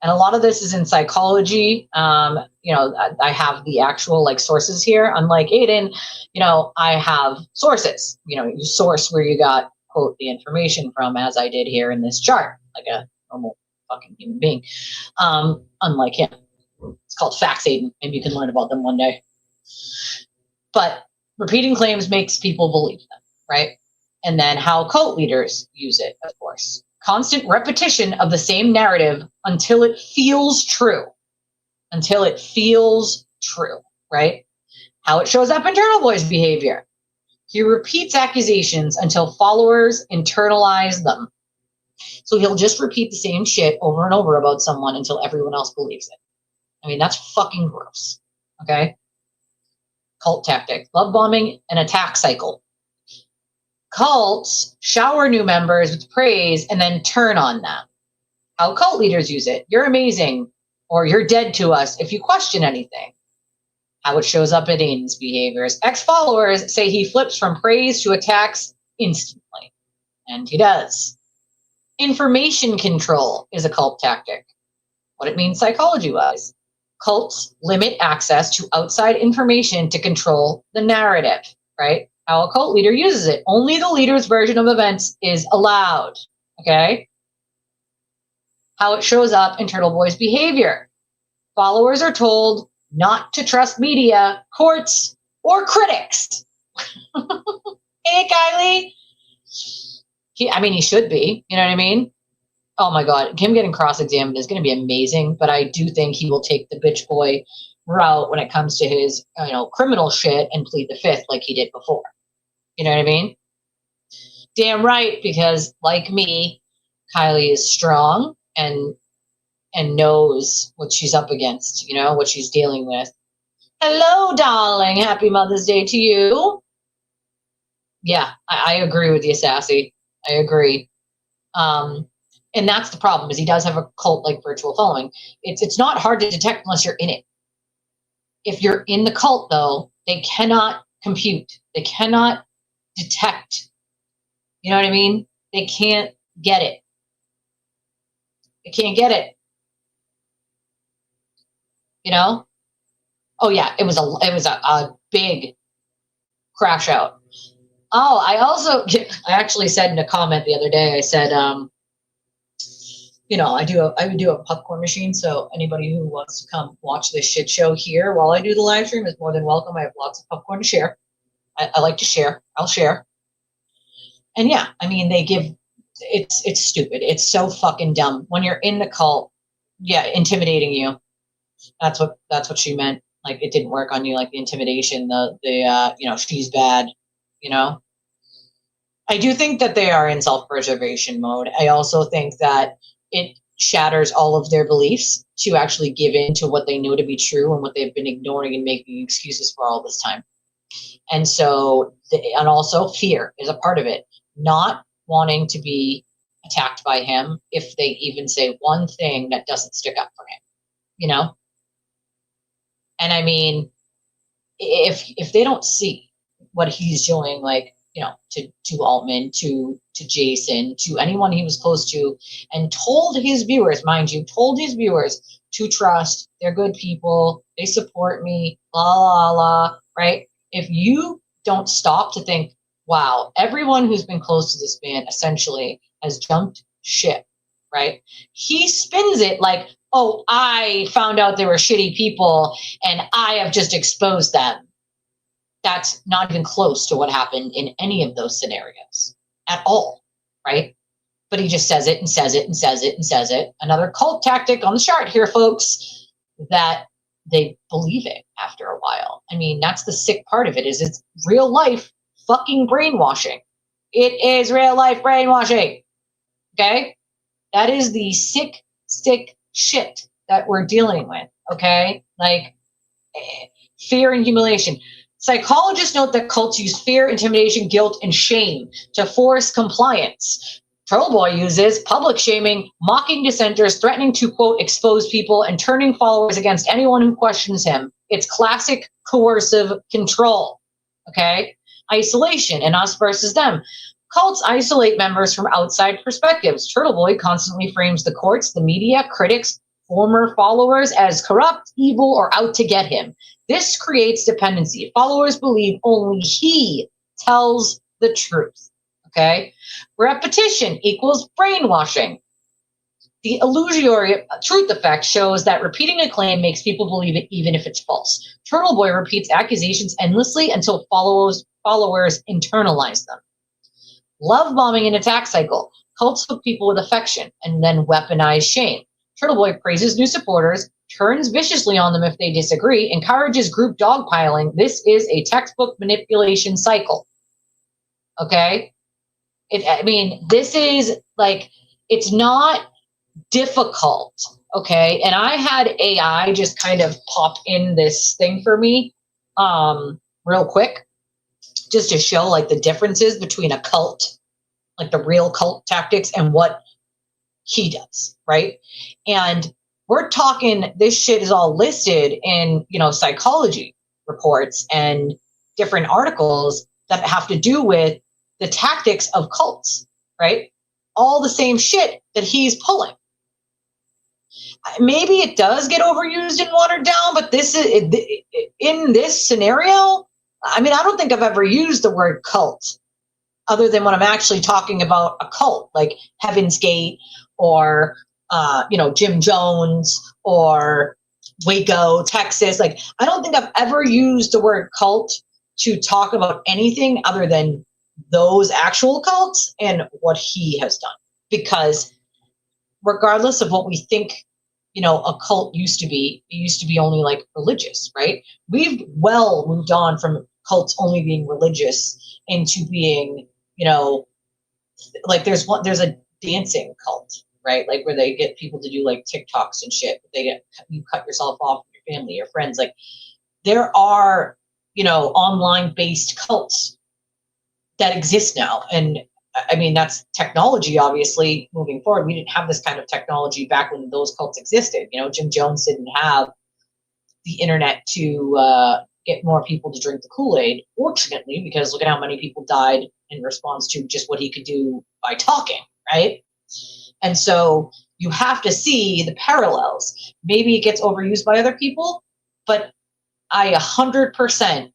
And a lot of this is in psychology. You know, I have the actual like sources here. Unlike Aiden, you know, I have sources. You know, you source where you got, quote, the information from, as I did here in this chart, like a normal fucking human being. Unlike him. It's called facts, Aiden. Maybe you can learn about them one day. But repeating claims makes people believe them, right? And then how cult leaders use it, of course. Constant repetition of the same narrative until it feels true. Until it feels true, right? How it shows up in Turtleboy's behavior. He repeats accusations until followers internalize them. So he'll just repeat the same shit over and over about someone until everyone else believes it. I mean, that's fucking gross, okay? Cult tactic, love bombing, and attack cycle. Cults shower new members with praise and then turn on them. How cult leaders use it. You're amazing, or you're dead to us if you question anything. How it shows up in Aiden's behaviors. Ex-followers say he flips from praise to attacks instantly. And he does. Information control is a cult tactic. What it means psychology-wise. Cults limit access to outside information to control the narrative, right? How a cult leader uses it. Only the leader's version of events is allowed, okay? How it shows up in Turtleboy's behavior. Followers are told not to trust media, courts, or critics. Hey, Kylie. He should be, you know what I mean? Oh my God, him getting cross-examined is going to be amazing, but I do think he will take the bitch boy route when it comes to his, criminal shit and plead the fifth like he did before. You know what I mean? Damn right, because like me, Kylie is strong and knows what she's up against, what she's dealing with. Hello, darling. Happy Mother's Day to you. Yeah, I agree with you, Sassy. I agree. And that's the problem, is he does have a cult-like virtual following. It's not hard to detect unless you're in it. If you're in the cult, though, they cannot compute. They cannot detect. You know what I mean? They can't get it. They can't get it. you know? Oh yeah, it was a big crash out. Oh, I actually said in a comment the other day, I said, I would do a popcorn machine. So anybody who wants to come watch this shit show here while I do the live stream is more than welcome. I have lots of popcorn to share. I like to share. I'll share. And yeah, I mean, it's stupid. It's so fucking dumb. When you're in the cult, yeah, intimidating you. That's what she meant. Like, it didn't work on you, like the intimidation, she's bad, you know? I do think that they are in self-preservation mode. I also think that it shatters all of their beliefs to actually give in to what they know to be true and what they've been ignoring and making excuses for all this time. And so, and also fear is a part of it. Not wanting to be attacked by him if they even say one thing that doesn't stick up for him, you know? And I mean, if they don't see what he's doing, like, you know, to Altman, to Jason, to anyone he was close to, and told his viewers, mind you, told his viewers to trust, they're good people, they support me, la la la, right? If you don't stop to think, wow, everyone who's been close to this man essentially has jumped ship, right? He spins it like, oh, I found out they were shitty people and I have just exposed them. That's not even close to what happened in any of those scenarios at all, right? But he just says it and says it and says it and says it. Another cult tactic on the chart here, folks, that they believe it after a while. I mean, that's the sick part of it, is it's real life fucking brainwashing. It is real life brainwashing, okay? That is the sick shit that we're dealing with, okay? Like, fear and humiliation. Psychologists note that cults use fear, intimidation, guilt, and shame to force compliance. Turtleboy uses public shaming, mocking dissenters, threatening to, quote, expose people, and turning followers against anyone who questions him. It's classic coercive control, okay? Isolation and us versus them. Cults isolate members from outside perspectives. Turtleboy constantly frames the courts, the media, critics, former followers as corrupt, evil, or out to get him. This creates dependency. Followers believe only he tells the truth, okay? Repetition equals brainwashing. The illusory truth effect shows that repeating a claim makes people believe it even if it's false. Turtleboy repeats accusations endlessly until followers internalize them. Love bombing and attack cycle. Cults hook people with affection and then weaponize shame. Turtleboy praises new supporters, turns viciously on them if they disagree, encourages group dogpiling. This is a textbook manipulation cycle. Okay? This is like, it's not difficult. Okay? And I had AI just kind of pop in this thing for me real quick, just to show like the differences between a cult, like the real cult tactics, and what he does, right? And we're talking, this shit is all listed in, psychology reports and different articles that have to do with the tactics of cults, right? All the same shit that he's pulling. Maybe it does get overused and watered down, but this is, in this scenario, I don't think I've ever used the word cult other than when I'm actually talking about a cult, like Heaven's Gate, or Jim Jones, or Waco, Texas. Like, I don't think I've ever used the word cult to talk about anything other than those actual cults and what he has done. Because regardless of what we think, a cult used to be, it used to be only like religious, right? We've well moved on from cults only being religious into being, like there's a dancing cult, right? Like where they get people to do like TikToks and shit. You cut yourself off from your family, your friends. Like, there are, online based cults that exist now. And that's technology, obviously, moving forward. We didn't have this kind of technology back when those cults existed. Jim Jones didn't have the internet to get more people to drink the Kool-Aid, fortunately, because look at how many people died in response to just what he could do by talking, right? And so You have to see the parallels. Maybe it gets overused by other people, but I 100%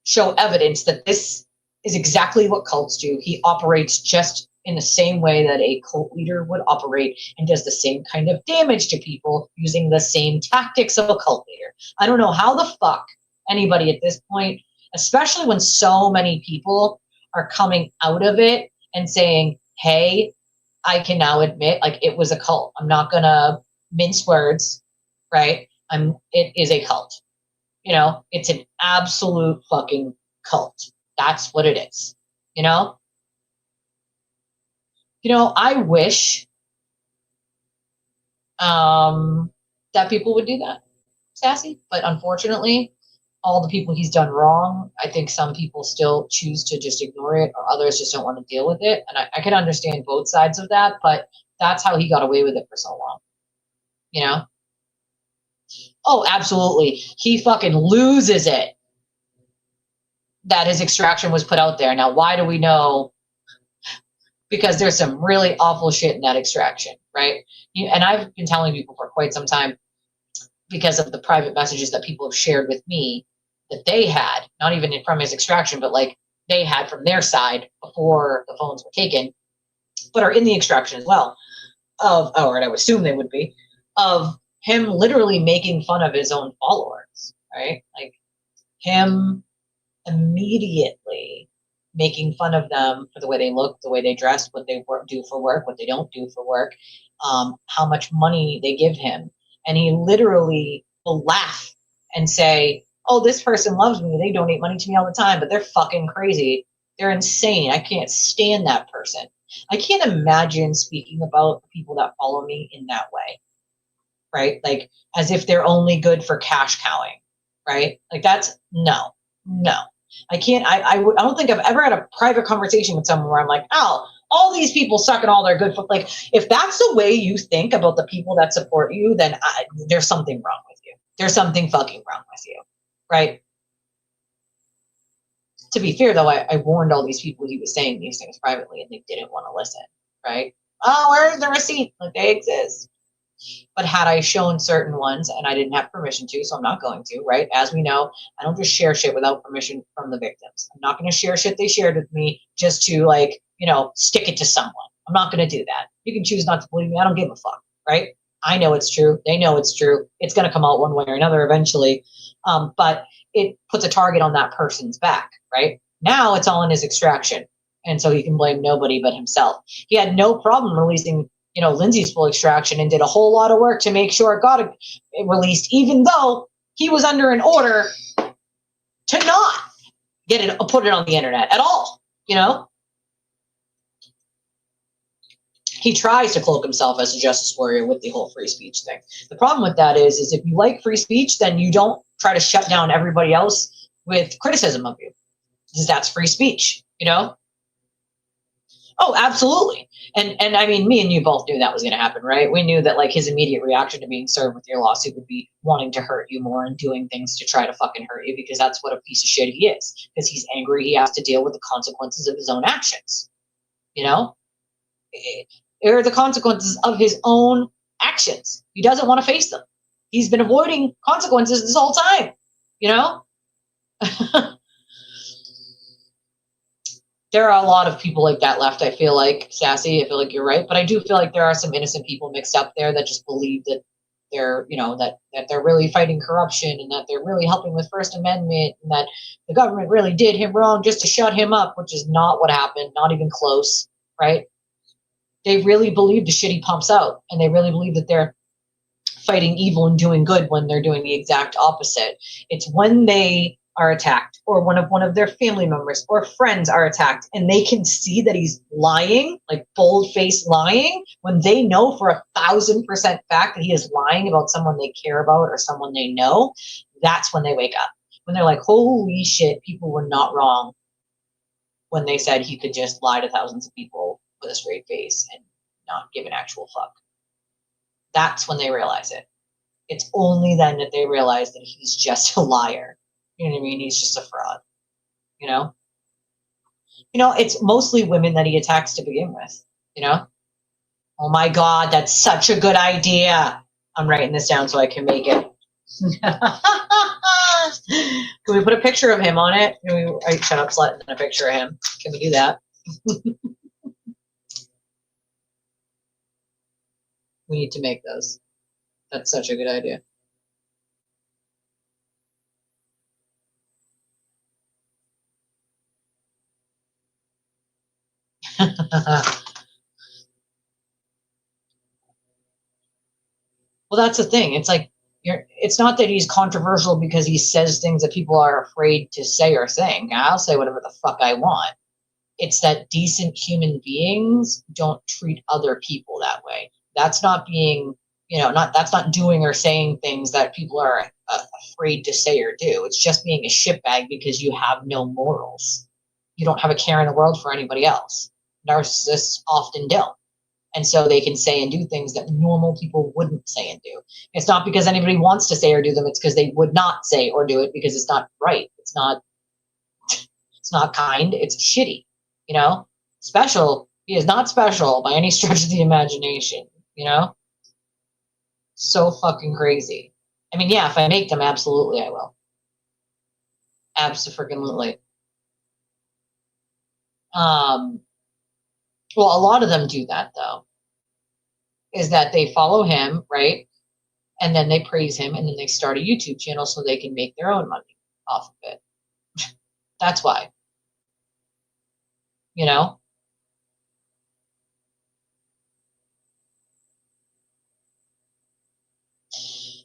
show evidence that this is exactly what cults do. He operates just in the same way that a cult leader would operate and does the same kind of damage to people using the same tactics of a cult leader. I don't know how the fuck anybody at this point, especially when so many people are coming out of it and saying, hey, I can now admit, like, it was a cult. I'm not gonna mince words, right? It is a cult. You know, it's an absolute fucking cult. That's what it is. You know? I wish that people would do that, Sassy. But unfortunately, all the people he's done wrong, I think some people still choose to just ignore it, or others just don't want to deal with it. And I can understand both sides of that, but that's how he got away with it for so long. You know? Oh, absolutely. He fucking loses it that his extraction was put out there. Now, why do we know? Because there's some really awful shit in that extraction, right? And I've been telling people for quite some time, because of the private messages that people have shared with me that they had, not even from his extraction, but like they had from their side before the phones were taken, but are in the extraction as well, or I would assume they would be, of him literally making fun of his own followers, right? Like him immediately making fun of them for the way they look, the way they dress, what they do for work, what they don't do for work, how much money they give him. And he literally will laugh and say, oh, this person loves me. They donate money to me all the time, but they're fucking crazy. They're insane. I can't stand that person. I can't imagine speaking about the people that follow me in that way, right? Like as if they're only good for cash cowing, right? Like that's no. I can't, I don't think I've ever had a private conversation with someone where I'm like, oh, all these people suck and all they're good for. Like, if that's the way you think about the people that support you, then there's something wrong with you. There's something fucking wrong with you, right? To be fair, though, I warned all these people he was saying these things privately and they didn't want to listen, right? Oh, where's the receipt? Like, they exist. But had I shown certain ones, and I didn't have permission to, so I'm not going to, right? As we know, I don't just share shit without permission from the victims. I'm not going to share shit they shared with me just to, like, stick it to someone. I'm not going to do that. You can choose not to believe me. I don't give a fuck, right? I know it's true. They know it's true. It's going to come out one way or another eventually. But it puts a target on that person's back, right? Now it's all in his extraction. And so he can blame nobody but himself. He had no problem releasing Lindsay's full extraction and did a whole lot of work to make sure it got released, even though he was under an order to not put it on the internet at all. He tries to cloak himself as a justice warrior with the whole free speech thing. The problem with that is if you like free speech, then you don't try to shut down everybody else with criticism of you, because that's free speech, Oh, absolutely. And I mean, me and you both knew that was going to happen, right? We knew that like his immediate reaction to being served with your lawsuit would be wanting to hurt you more and doing things to try to fucking hurt you, because that's what a piece of shit he is. Because he's angry, he has to deal with the consequences of his own actions. Or the consequences of his own actions. He doesn't want to face them. He's been avoiding consequences this whole time, There are a lot of people like that left, I feel like, Sassy. I feel like you're right. But I do feel like there are some innocent people mixed up there that just believe that they're, that they're really fighting corruption and that they're really helping with First Amendment and that the government really did him wrong just to shut him up, which is not what happened, not even close, right? They really believe the shit he pumps out, and they really believe that they're fighting evil and doing good when they're doing the exact opposite. It's when they are attacked, or one of their family members or friends are attacked, and they can see that he's lying, like bold-faced lying, when they know for 1,000% fact that he is lying about someone they care about or someone they know. That's when they wake up. When they're like, holy shit, people were not wrong when they said he could just lie to thousands of people with a straight face and not give an actual fuck. That's when they realize it. It's only then that they realize that he's just a liar. You know what I mean? He's just a fraud. It's mostly women that he attacks to begin with. Oh my God, that's such a good idea. I'm writing this down so I can make it. Can we put a picture of him on it? Can we write shut up slut and a picture of him? Can we do that? We need to make those. That's such a good idea. Well, that's the thing. It's like it's not that he's controversial because he says things that people are afraid to say or saying. I'll say whatever the fuck I want. It's that decent human beings don't treat other people that way. That's not being, that's not doing or saying things that people are afraid to say or do. It's just being a shitbag because you have no morals. You don't have a care in the world for anybody else. Narcissists often don't. And so they can say and do things that normal people wouldn't say and do. It's not because anybody wants to say or do them. It's because they would not say or do it because it's not right. It's not kind. It's shitty. Special. He is not special by any stretch of the imagination. So fucking crazy. I mean, yeah, if I make them, absolutely I will. Abso-freaking-lutely. Well, a lot of them do that, though, is that they follow him, right? And then they praise him, and then they start a YouTube channel so they can make their own money off of it. That's why.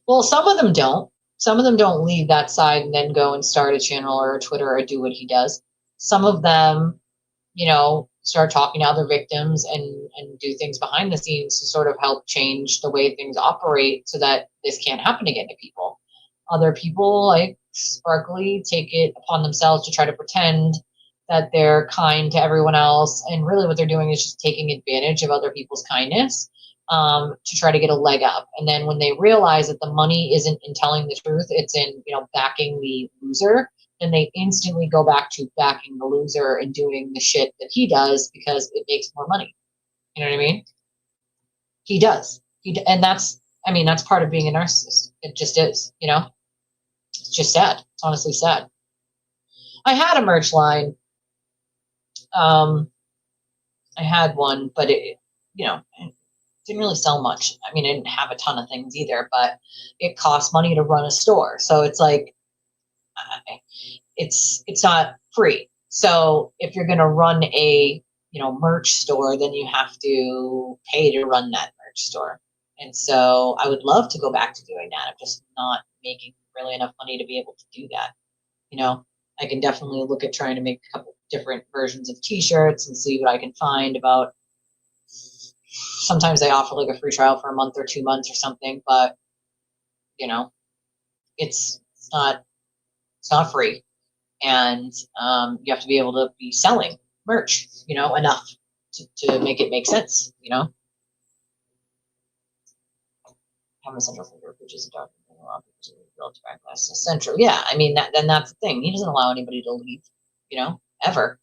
Well, some of them don't. Some of them don't leave that side and then go and start a channel or a Twitter or do what he does. Some of them, start talking to other victims and do things behind the scenes to sort of help change the way things operate so that this can't happen again to people. Other people, like Sparkly, take it upon themselves to try to pretend that they're kind to everyone else. And really what they're doing is just taking advantage of other people's kindness to try to get a leg up. And then when they realize that the money isn't in telling the truth, it's in, backing the loser, then they instantly go back to backing the loser and doing the shit that he does because it makes more money. You know what I mean? He does. And that's part of being a narcissist. It just is, It's just sad. It's honestly sad. I had a merch line. I had one, but it didn't really sell much. I mean, I didn't have a ton of things either, but it costs money to run a store. So it's like, it's not free. So if you're going to run a, merch store, then you have to pay to run that merch store. And so I would love to go back to doing that. I'm just not making really enough money to be able to do that. I can definitely look at trying to make a couple different versions of t-shirts and see what I can find about. Sometimes they offer like a free trial for a month or 2 months or something, but it's not free. And you have to be able to be selling merch, enough to make it make sense, Have a central figure, which is a document central. Yeah, I mean, then that's the thing. He doesn't allow anybody to leave, ever.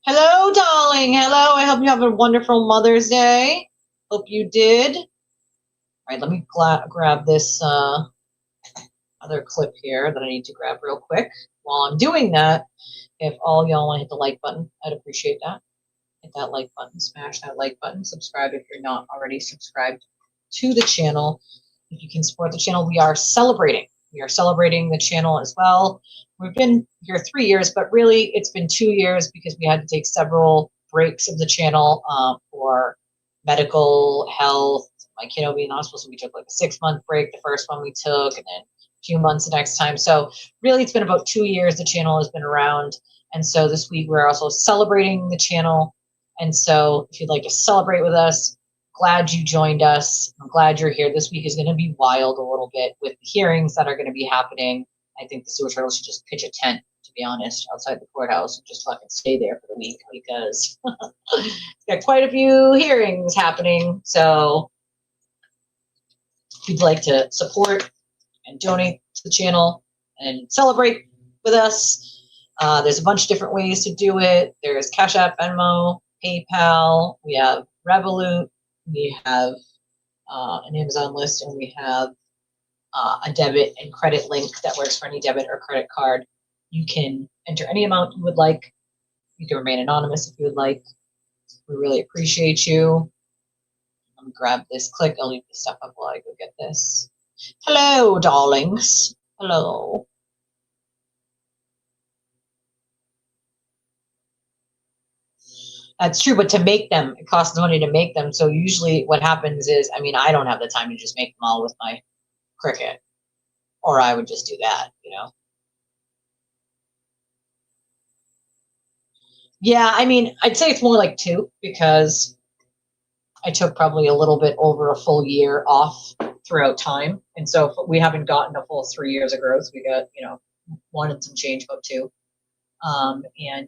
Hello, darling. Hello. I hope you have a wonderful Mother's Day. Hope you did. All right, let me grab this other clip here that I need to grab real quick. While I'm doing that, if all y'all want to hit the like button, I'd appreciate that. Hit that like button, smash that like button, subscribe if you're not already subscribed to the channel. If you can support the channel, we are celebrating. We are celebrating the channel as well. We've been here 3 years, but really it's been 2 years because we had to take several breaks of the channel for medical health. My kiddo being in hospital, so we took like a 6-month break. The first one we took, and then a few months the next time. So really it's been about 2 years the channel has been around. And so this week we're also celebrating the channel. And so if you'd like to celebrate with us, glad you joined us. I'm glad you're here. This week is going to be wild a little bit with the hearings that are going to be happening. I think the sewer turtles should just pitch a tent, to be honest, outside the courthouse and just fucking stay there for the week because it's got quite a few hearings happening. So if you'd like to support and donate to the channel and celebrate with us, there's a bunch of different ways to do it. There's Cash App, Venmo, PayPal. We have Revolut. we have an Amazon list, and we have a debit and credit link that works for any debit or credit card. You can enter any amount you would like. You can remain anonymous if you would like. We really appreciate you. Let me grab this. Click. I'll leave this stuff up while I go get this. Hello, darlings. Hello. That's true, but to make them, it costs money to make them. So usually what happens is, I mean, I don't have the time to just make them all with my Cricut, or I would just do that, you know? Yeah, I mean, I'd say it's more like 2, because I took probably a little bit over a full year off throughout time. And so we haven't gotten a full 3 years of growth. We got, 1 and some change, about 2. And,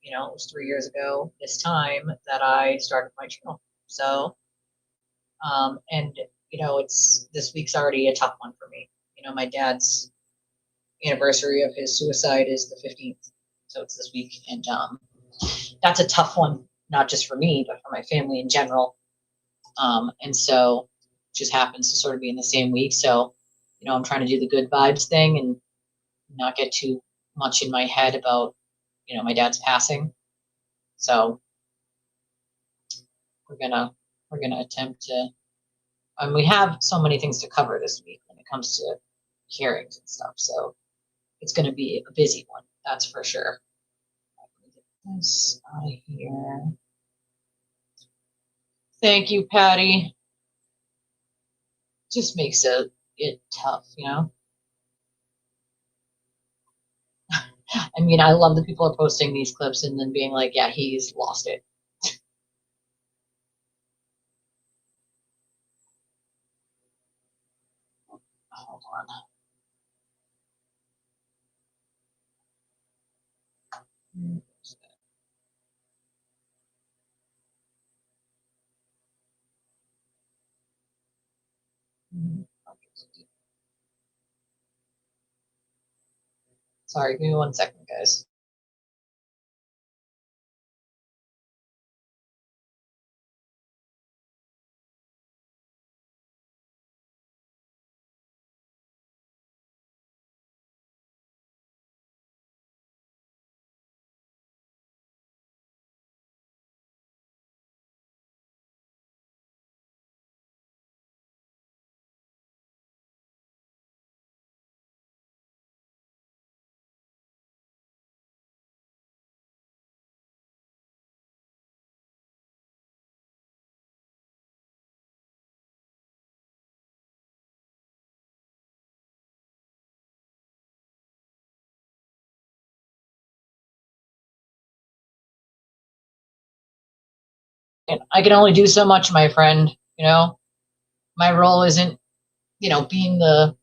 it was 3 years ago this time that I started my channel. So, and, this week's already a tough one for me. My dad's anniversary of his suicide is the 15th. So it's this week. And that's a tough one, not just for me, but for my family in general. And so it just happens to sort of be in the same week. So, I'm trying to do the good vibes thing and not get too much in my head about, my dad's passing. So we're gonna attempt to, and we have so many things to cover this week when it comes to hearings and stuff. So it's gonna be a busy one, that's for sure. Get this out of here. Thank you, Patty. Just makes it tough, I mean, I love that people are posting these clips and then being like, yeah, he's lost it. Hold on. Sorry, give me 1 second, guys. And I can only do so much, my friend. My role isn't, being the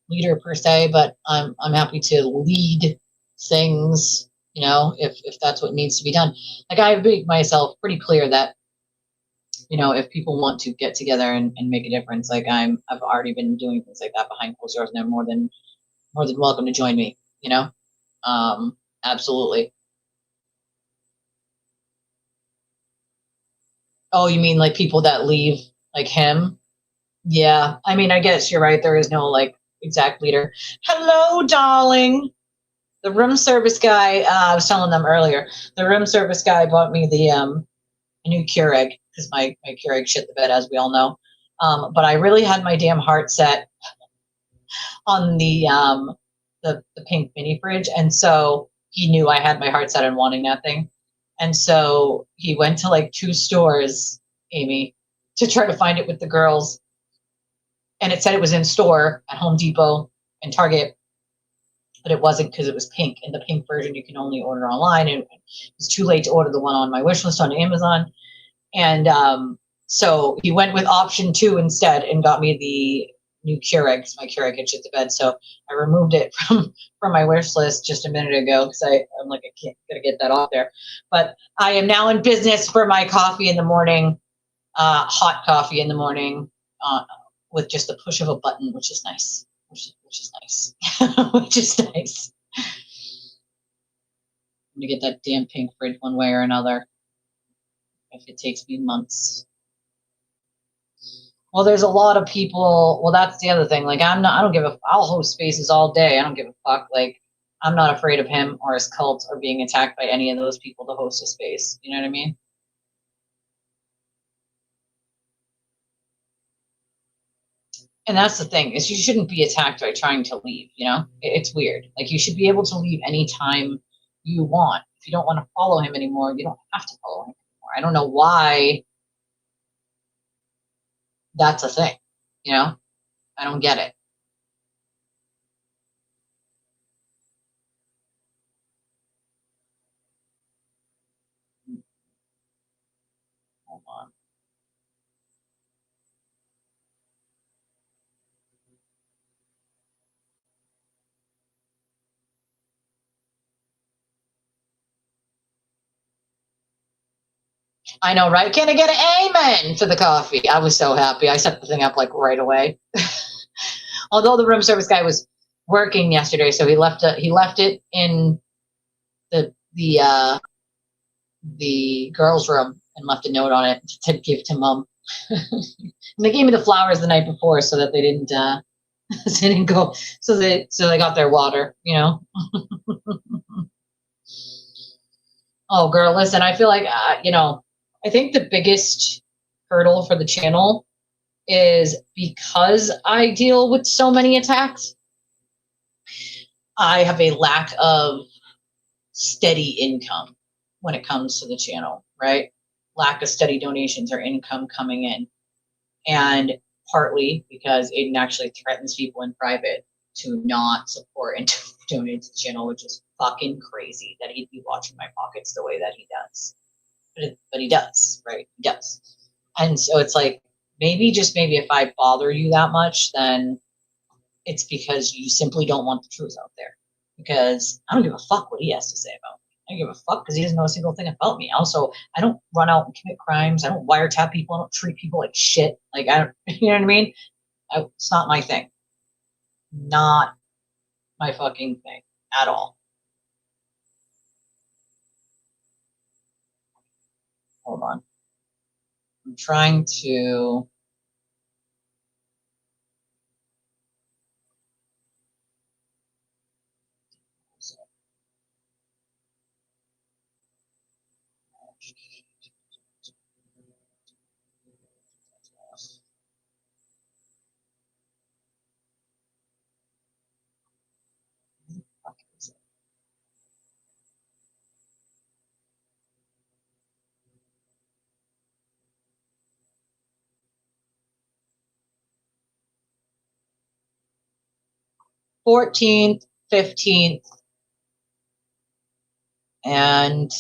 leader per se, but I'm happy to lead things, if that's what needs to be done. Like, I've made myself pretty clear that, if people want to get together and make a difference, like I've already been doing things like that behind closed doors, and they're more than welcome to join me, absolutely. Oh, you mean like people that leave, like him? Yeah, I mean, I guess you're right. There is no like exact leader. Hello, darling. The room service guy. I was telling them earlier. The room service guy bought me the a new Keurig, because my Keurig shit the bed, as we all know. But I really had my damn heart set on the pink mini fridge, and so he knew I had my heart set on wanting that thing, and so he went to like 2 stores, Amy, to try to find it with the girls. And it said it was in store at Home Depot and Target, but it wasn't, because it was pink. And the pink version you can only order online. And it was too late to order the one on my wish list on Amazon. And so he went with option 2 instead and got me the new Keurig, because my Keurig had shit the bed. So I removed it from my wish list just a minute ago, because I'm like, I can't gotta get that off there. But I am now in business for my coffee in the morning, hot coffee in the morning. With just the push of a button, which is nice, which is nice, which is nice. I'm gonna get that damn pink fridge one way or another, if it takes me months. Well, there's a lot of people. Well, that's the other thing. Like, I don't give a. I'll host spaces all day. I don't give a fuck. Like, I'm not afraid of him or his cult or being attacked by any of those people to host a space. You know what I mean? And that's the thing, is you shouldn't be attacked by trying to leave. You know, it's weird. Like, you should be able to leave anytime you want. If you don't want to follow him anymore, you don't have to follow him anymore. I don't know why that's a thing. You know, I don't get it. Hold on. I know, right? Can I get an amen for the coffee? I was so happy. I set the thing up like right away. Although the room service guy was working yesterday, so he left it in the girls' room and left a note on it to give to mom. And they gave me the flowers the night before so that they didn't go, so they got their water, you know. Oh, girl, listen, I feel like you know, I think the biggest hurdle for the channel is because I deal with so many attacks. I have a lack of steady income when it comes to the channel, right? Lack of steady donations or income coming in. And partly because Aiden actually threatens people in private to not support and to donate to the channel, which is fucking crazy that he'd be watching my pockets the way that he does. But he does, right? He does. And so it's like, maybe, just maybe, if I bother you that much, then it's because you simply don't want the truth out there. Because I don't give a fuck what he has to say about me. I don't give a fuck because he doesn't know a single thing about me. Also, I don't run out and commit crimes. I don't wiretap people. I don't treat people like shit. Like, I don't, you know what I mean? It's not my thing. Not my fucking thing at all. Hold on. I'm trying to. $14th, $15th, and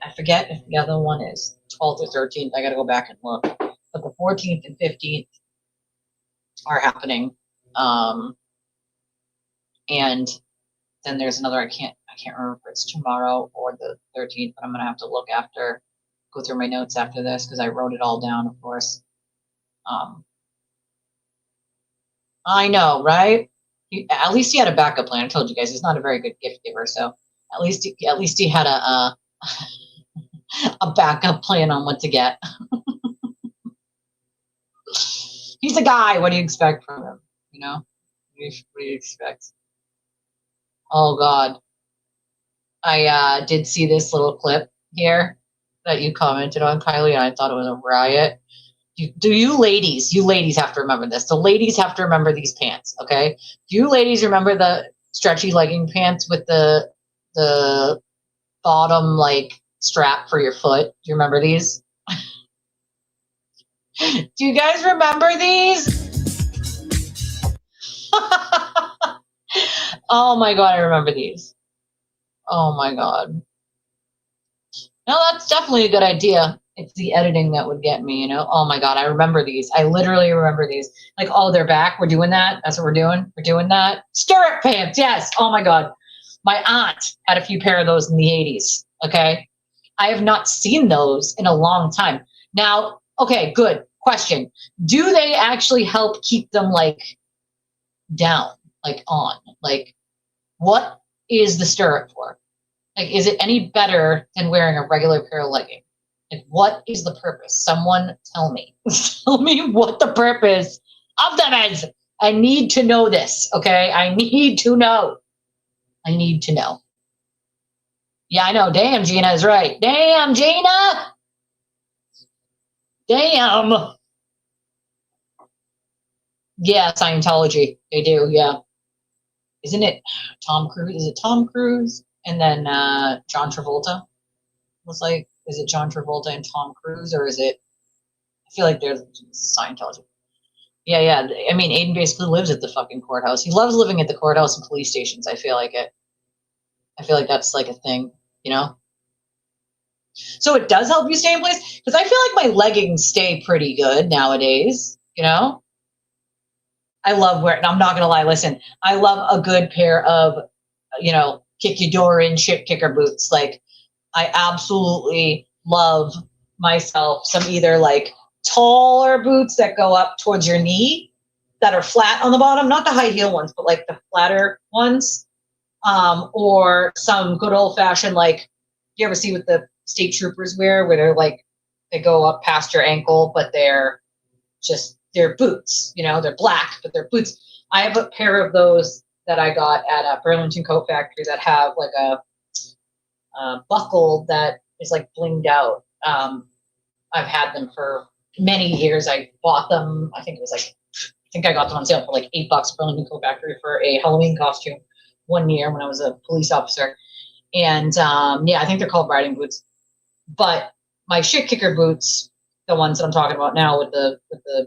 I forget if the other one is 12th or 13th. I got to go back and look. But the 14th and 15th are happening. And then there's another, I can't remember if it's tomorrow or the 13th, but I'm gonna have to look after, go through my notes after this because I wrote it all down, of course. I know, right? At least he had a backup plan. I told you guys he's not a very good gift giver, so at least he had a a backup plan on what to get. He's a guy. What do you expect from him? You know, what do you expect? Oh God, I did see this little clip here that you commented on, Kylie, and I thought it was a riot. You ladies have to remember this. The ladies have to remember these pants, okay? Do you ladies remember the stretchy legging pants with the bottom like strap for your foot? Do you remember these? Do you guys remember these? Oh my God, I remember these. Oh my God. No, that's definitely a good idea. It's the editing that would get me, you know? Oh my God, I remember these. I literally remember these. Like, oh, they're back. We're doing that. That's what we're doing. We're doing that. Stirrup pants. Yes. Oh my God. My aunt had a few pair of those in the 80s. Okay. I have not seen those in a long time. Now, okay, good question. Do they actually help keep them like down, like on? Like, what is the stirrup for? Like, is it any better than wearing a regular pair of leggings? Like, what is the purpose? Someone tell me. Tell me what the purpose of them is. I need to know this, okay? I need to know. I need to know. Yeah, I know. Damn, Gina is right. Damn, Gina! Damn! Yeah, Scientology. They do, yeah. Isn't it Tom Cruise? Is it Tom Cruise? And then John Travolta was like, is it John Travolta and Tom Cruise, or is it, I feel like they're Scientology. Yeah, yeah. I mean, Aiden basically lives at the fucking courthouse. He loves living at the courthouse and police stations. I feel like it. I feel like that's like a thing, you know? So it does help you stay in place? Because I feel like my leggings stay pretty good nowadays, you know? I love wearing, I'm not going to lie, listen, I love a good pair of, you know, kick your door in shit kicker boots. Like, I absolutely love myself some either like taller boots that go up towards your knee that are flat on the bottom, not the high heel ones, but like the flatter ones, or some good old fashioned, like, you ever see what the state troopers wear, where they're like, they go up past your ankle, but they're boots, you know, they're black, but they're boots. I have a pair of those that I got at a Burlington Coat Factory that have like a buckle that is like blinged out. I've had them for many years. I bought them, I think I got them on sale for like $8 at Burlington Coat Factory for a Halloween costume one year when I was a police officer. And yeah, I think they're called riding boots. But my shit kicker boots, the ones that I'm talking about now with the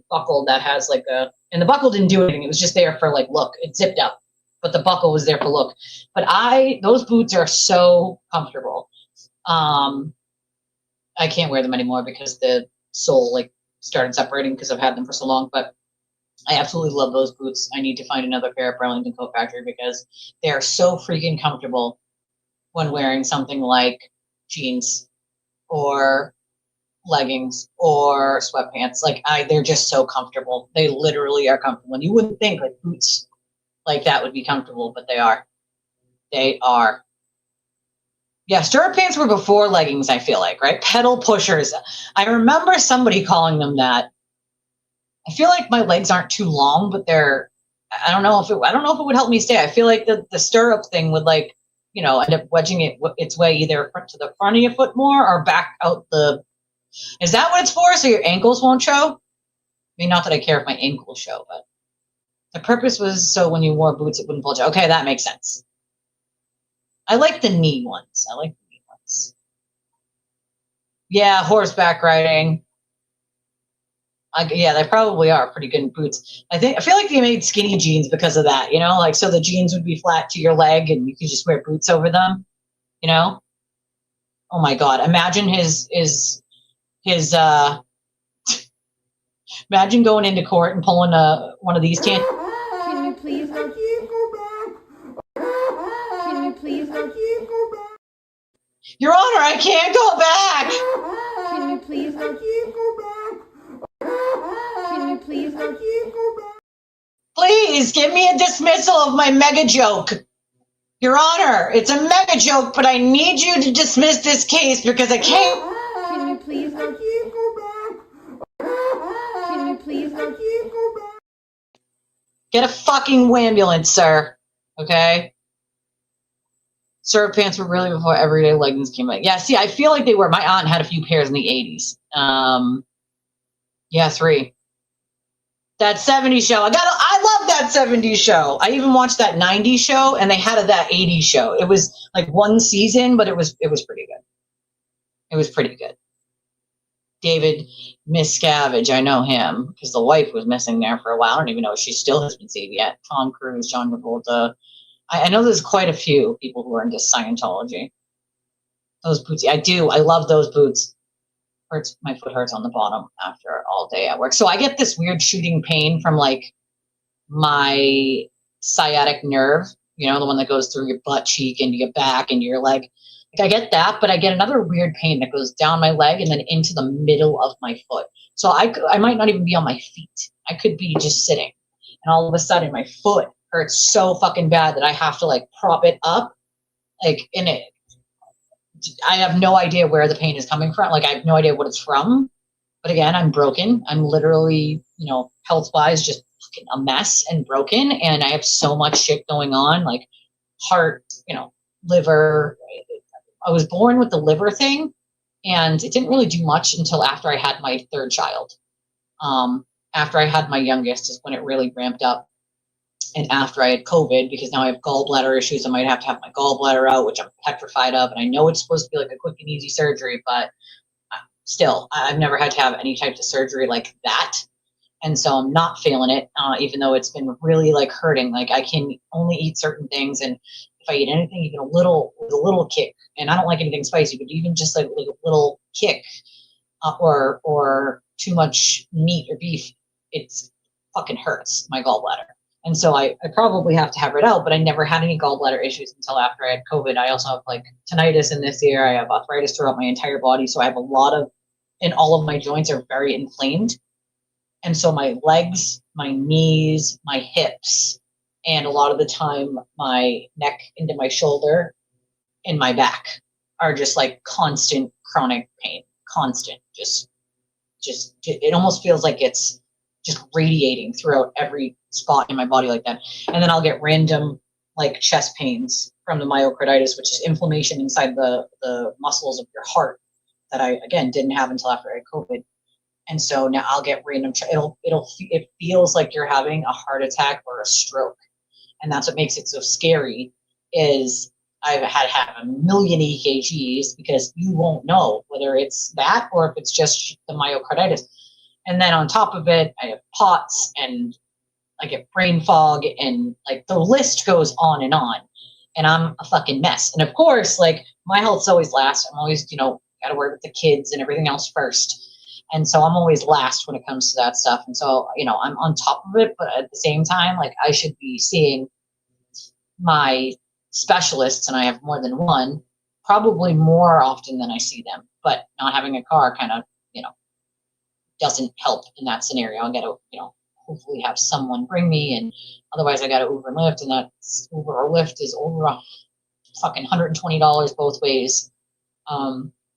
buckle that has like and the buckle didn't do anything. It was just there for like look. It zipped up, but the buckle was there for look. But those boots are so comfortable. I can't wear them anymore because the sole like started separating because I've had them for so long. But I absolutely love those boots. I need to find another pair at Burlington Coat Factory because they are so freaking comfortable when wearing something like jeans or leggings or sweatpants. Like they're just so comfortable. They literally are comfortable. And you wouldn't think like boots like that would be comfortable, but they are. They are. Yeah, stirrup pants were before leggings, I feel like, right? Pedal pushers. I remember somebody calling them that. I feel like my legs aren't too long, but I don't know if it would help me stay. I feel like the stirrup thing would like, you know, end up wedging its way either to the front of your foot more or back out is that what it's for? So your ankles won't show? I mean, not that I care if my ankles show, but the purpose was so when you wore boots, it wouldn't bulge out. Okay, that makes sense. I like the knee ones. Yeah, horseback riding. Yeah, they probably are pretty good in boots. I feel like they made skinny jeans because of that, you know, like so the jeans would be flat to your leg and you could just wear boots over them, you know? Oh my God. Imagine imagine going into court and pulling one of these Can you please go back? Can you please go back? Your Honor, I can't go back. Can you please go back? Can you please go back? Please give me a dismissal of my mega joke. Your Honor, it's a mega joke, but I need you to dismiss this case because I can't. Can you please go back? Can you please go back? Get a fucking ambulance, sir. Okay? Stirrup pants were really before everyday leggings came out. Yeah, see, I feel like they were. My aunt had a few pairs in the 80s. Yeah, 3. That 70s show. I love that 70s show. I even watched that 90s show, and they had that 80s show. It was like one season, but it was pretty good. It was pretty good. David Miscavige, I know him because the wife was missing there for a while. I don't even know if she still has been saved yet. Tom Cruise, John Travolta. I know there's quite a few people who are into Scientology. Those boots, I do. I love those boots. My foot hurts on the bottom after all day at work. So I get this weird shooting pain from like my sciatic nerve, you know, the one that goes through your butt cheek into your back and your leg. Like I get that, but I get another weird pain that goes down my leg and then into the middle of my foot. So I might not even be on my feet. I could be just sitting. And all of a sudden my foot hurts so fucking bad that I have to like prop it up. Like in it. I have no idea where the pain is coming from. Like, I have no idea what it's from. But again, I'm broken. I'm literally, health-wise, just fucking a mess and broken. And I have so much shit going on, like heart, liver. I was born with the liver thing, and it didn't really do much until after I had my third child. After I had my youngest is when it really ramped up. And after I had COVID, because now I have gallbladder issues, I might have to have my gallbladder out, which I'm petrified of. And I know it's supposed to be like a quick and easy surgery, but still, I've never had to have any type of surgery like that. And so I'm not feeling it, even though it's been really like hurting. Like, I can only eat certain things. And if I eat anything, even a little kick, and I don't like anything spicy, but even just like a little kick or too much meat or beef, it's fucking hurts my gallbladder. And so I probably have to have it out, but I never had any gallbladder issues until after I had COVID. I also have like tinnitus in this ear. I have arthritis throughout my entire body. So I have a lot of, and all of my joints are very inflamed. And so my legs, my knees, my hips, and a lot of the time my neck into my shoulder and my back are just like constant chronic pain, constant, just it almost feels like it's just radiating throughout every spot in my body like that. And then I'll get random like chest pains from the myocarditis, which is inflammation inside the muscles of your heart that I, again, didn't have until after I had COVID. And so now I'll get random, it feels like you're having a heart attack or a stroke. And that's what makes it so scary, is I've had to have a million EKGs because you won't know whether it's that or if it's just the myocarditis. And then on top of it, I have POTS and I get brain fog, and like the list goes on. And I'm a fucking mess. And of course, like, my health's always last. I'm always, got to worry with the kids and everything else first. And so I'm always last when it comes to that stuff. And so, I'm on top of it, but at the same time, like, I should be seeing my specialists, and I have more than one, probably more often than I see them. But not having a car kind of, doesn't help in that scenario. I got to, hopefully have someone bring me, and otherwise I got to Uber and Lyft, and that Uber or Lyft is over a fucking $120 both ways,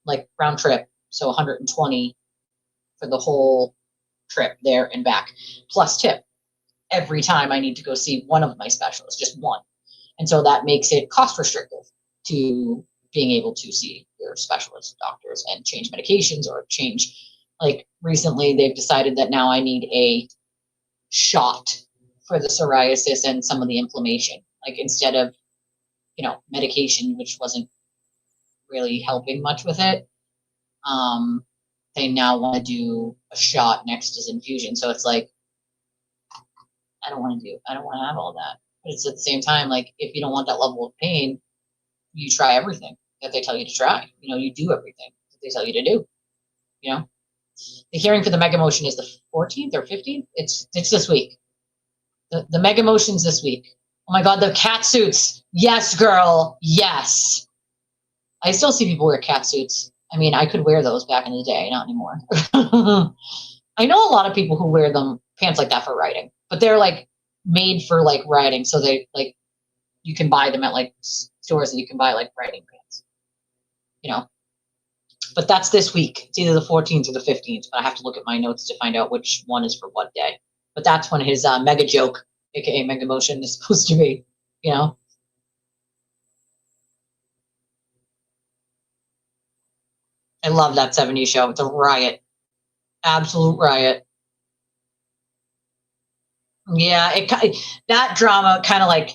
like round trip. So 120 for the whole trip there and back, plus tip every time I need to go see one of my specialists, just one. And so that makes it cost restrictive to being able to see your specialist doctors and change medications or change, like, recently they've decided that now I need a shot for the psoriasis and some of the inflammation, like, instead of, medication, which wasn't really helping much with it. They now want to do a shot next as infusion. So it's like, I don't want to have all that. But it's at the same time, like, if you don't want that level of pain, you try everything that they tell you to try. You do everything that they tell you to do. The hearing for the mega motion is the 14th or 15th. It's this week. The mega motion's this week. Oh my God, the cat suits. Yes, girl. Yes. I still see people wear cat suits. I mean, I could wear those back in the day, not anymore. I know a lot of people who wear pants like that for riding, but they're like made for like riding. So they like, you can buy them at like stores that you can buy like riding pants, But that's this week. It's either the 14th or the 15th, but I have to look at my notes to find out which one is for what day. But that's when his mega joke, aka mega motion, is supposed to be, I love that 70s show. It's a riot. Absolute riot. Yeah, that drama kind of like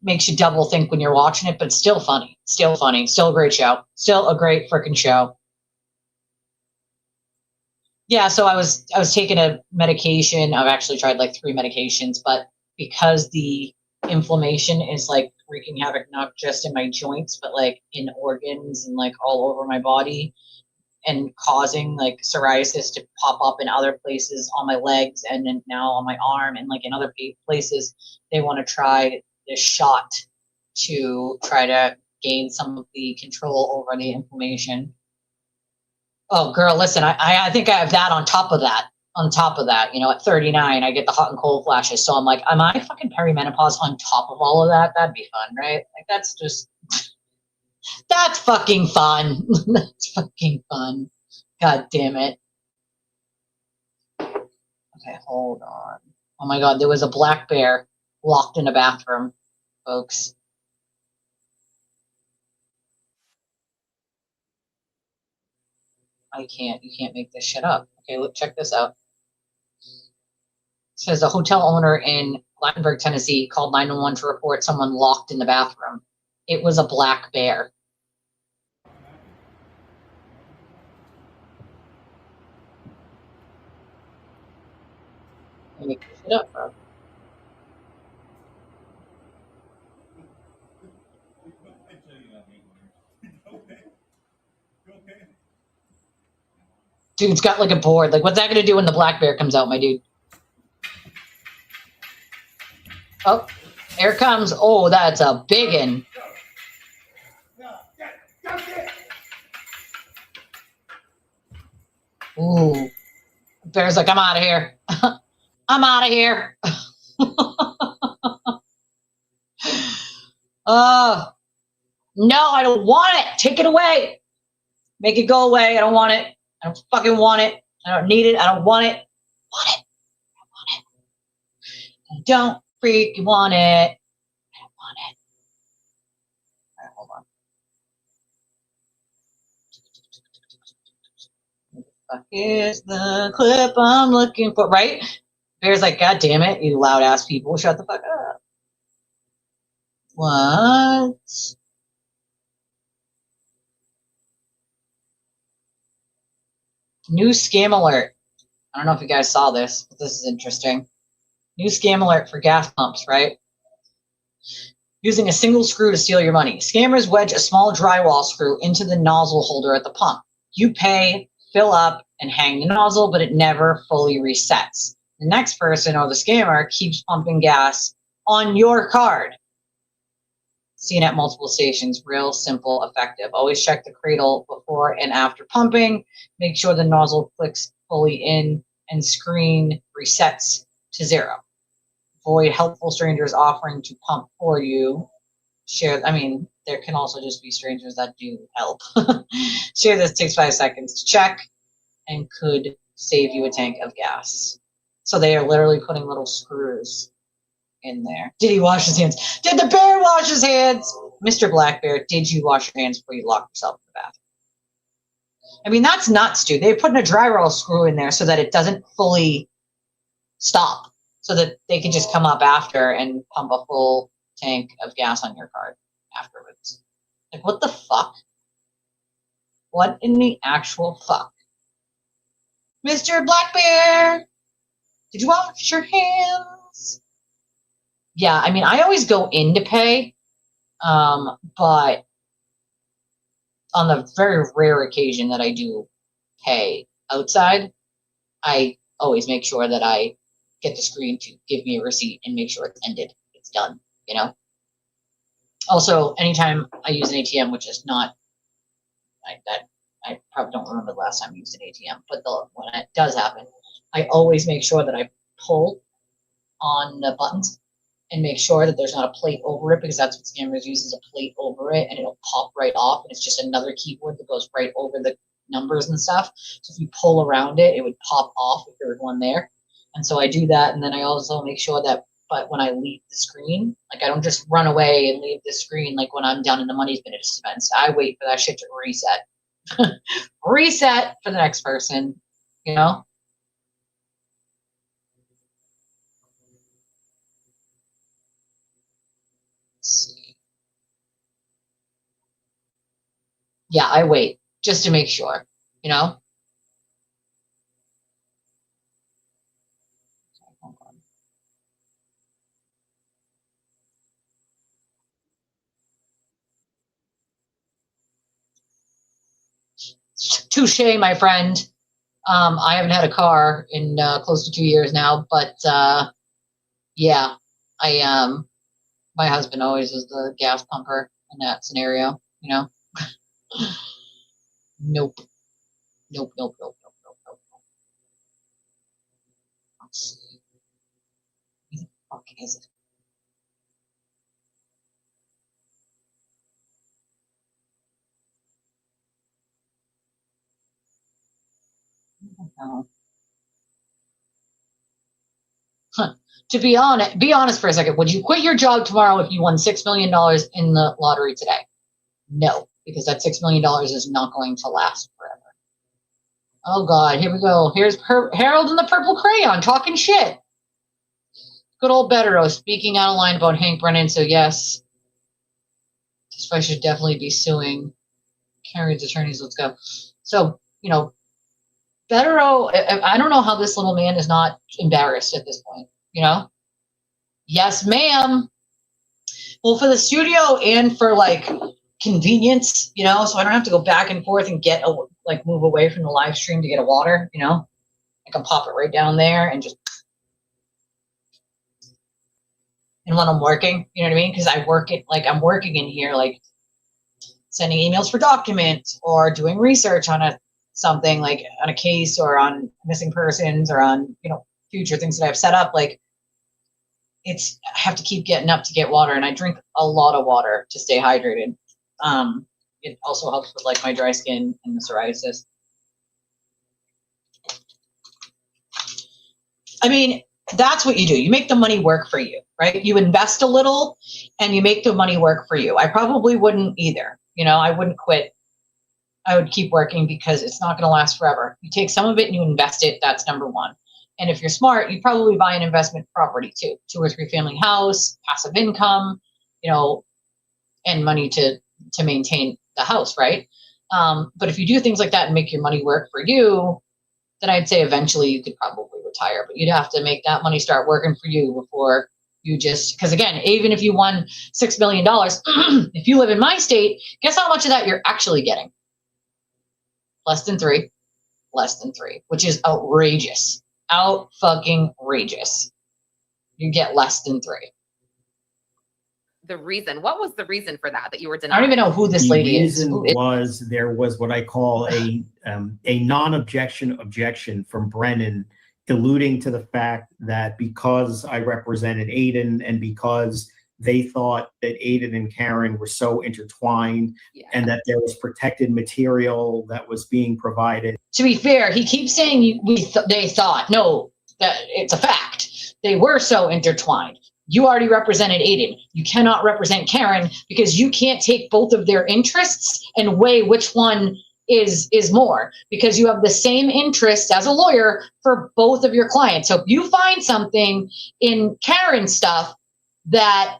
makes you double think when you're watching it, but it's still funny. Still funny. Still a great show. Still a great freaking show. Yeah, so I was taking a medication. I've actually tried like 3 medications, but because the inflammation is like wreaking havoc not just in my joints, but like in organs and like all over my body, and causing like psoriasis to pop up in other places on my legs and then now on my arm and like in other places, they want to try this shot to try to gain some of the control over the inflammation. Oh, girl, listen, I think I have that on top of that. At 39, I get the hot and cold flashes. So I'm like, am I fucking perimenopause on top of all of that? That'd be fun, right? Like, that's just That's fucking fun. That's fucking fun. God damn it. Okay, hold on. Oh my god, there was a black bear locked in a bathroom, folks. You can't make this shit up. Okay, look, check this out. It says a hotel owner in Gatlinburg, Tennessee called 911 to report someone locked in the bathroom. It was a black bear. Make this shit up, bro. Dude's got like a board. Like, what's that gonna do when the black bear comes out, my dude? Oh, here it comes. Oh, that's a biggin. Ooh. Bear's like, I'm out of here. I'm out of here. No, I don't want it. Take it away. Make it go away. I don't want it. I don't fucking want it. I don't need it. I don't want it. Want it. I want it. I don't freaking want it. I don't want it. All right, hold on. Fuck is the clip I'm looking for? Right? Bear's like, God damn it, you loud ass people, shut the fuck up. What? New scam alert. I don't know if you guys saw this, but this is interesting. New scam alert for gas pumps, right? Using a single screw to steal your money. Scammers wedge a small drywall screw into the nozzle holder at the pump. You pay, fill up, and hang the nozzle, but it never fully resets. The next person or the scammer keeps pumping gas on your card. Seen at multiple stations, real simple, effective. Always check the cradle before and after pumping. Make sure the nozzle clicks fully in and screen resets to 0. Avoid helpful strangers offering to pump for you. There can also just be strangers that do help. Share this, takes 5 seconds to check and could save you a tank of gas. So they are literally putting little screws in there. Did he wash his hands? Did the bear wash his hands? Mr. Black Bear, did you wash your hands before you locked yourself in the bathroom? I mean, that's nuts, dude. They're putting a drywall screw in there so that it doesn't fully stop, so that they can just come up after and pump a full tank of gas on your card afterwards. Like, what the fuck? What in the actual fuck? Mr. Black Bear, did you wash your hands? Yeah, I mean, I always go in to pay, but on the very rare occasion that I do pay outside, I always make sure that I get the screen to give me a receipt and make sure it's ended. It's done, you know? Also, anytime I use an ATM, which is not, I probably don't remember the last time I used an ATM, but when it does happen, I always make sure that I pull on the buttons and make sure that there's not a plate over it, because that's what scammers use, is a plate over it, and it'll pop right off, and it's just another keyboard that goes right over the numbers and stuff. So if you pull around it, it would pop off if there was one there. And so I do that, and then I also make sure that, but when I leave the screen, like, I don't just run away and leave the screen like when I'm done and the money's been dispensed. I wait for that shit to reset. Reset for the next person, you know? Let's see. Yeah, I wait just to make sure, you know? Touche, my friend. I haven't had a car in close to 2 years now, but yeah, my husband always is the gas pumper in that scenario, you know? Nope. Nope, nope, nope, nope, nope, nope. Let's see. Where the fuck is it? No. Huh. To be honest for a second, would you quit your job tomorrow if you won $6 million in the lottery today? No, because that $6 million is not going to last forever. Oh God, here we go. Here's Harold in the purple crayon talking shit. Good old Bettero speaking out of line about Hank Brennan. So yes, I should definitely be suing Karen's attorneys. Let's go. So, you know, Bettero, I don't know how this little man is not embarrassed at this point, you know? Yes, ma'am. Well, for the studio and for like convenience, you know, so I don't have to go back and forth and get move away from the live stream to get a water, you know? I can pop it right down there and just, and when I'm working, you know what I mean? Because I work it, like I'm working in here, like sending emails for documents or doing research on something like on a case or on missing persons or on, you know, future things that I've set up. Like I have to keep getting up to get water, and I drink a lot of water to stay hydrated. It also helps with like my dry skin and the psoriasis. I mean, that's what you do. You make the money work for you, right? You invest a little and you make the money work for you. I probably wouldn't either. You know, I wouldn't quit. I would keep working because it's not going to last forever. You take some of it and you invest it. That's number one. And if you're smart, you probably buy an investment property too, 2 or 3 family house, passive income, you know, and money to maintain the house, right? But if you do things like that and make your money work for you, then I'd say eventually you could probably retire. But you'd have to make that money start working for you before you just, because again, even if you won $6 million, if you live in my state, guess how much of that you're actually getting? Less than 3, which is outrageous. Out-fucking-rageous. You get less than 3. What was the reason for that you were denied? I don't even know who this lady is. The reason there was what I call a non-objection from Brennan, alluding to the fact that because I represented Aiden and because they thought that Aiden and Karen were so intertwined, yeah, and that there was protected material that was being provided. To be fair, he keeps saying they thought. No, that it's a fact. They were so intertwined. You already represented Aiden. You cannot represent Karen because you can't take both of their interests and weigh which one is more, because you have the same interests as a lawyer for both of your clients. So if you find something in Karen's stuff that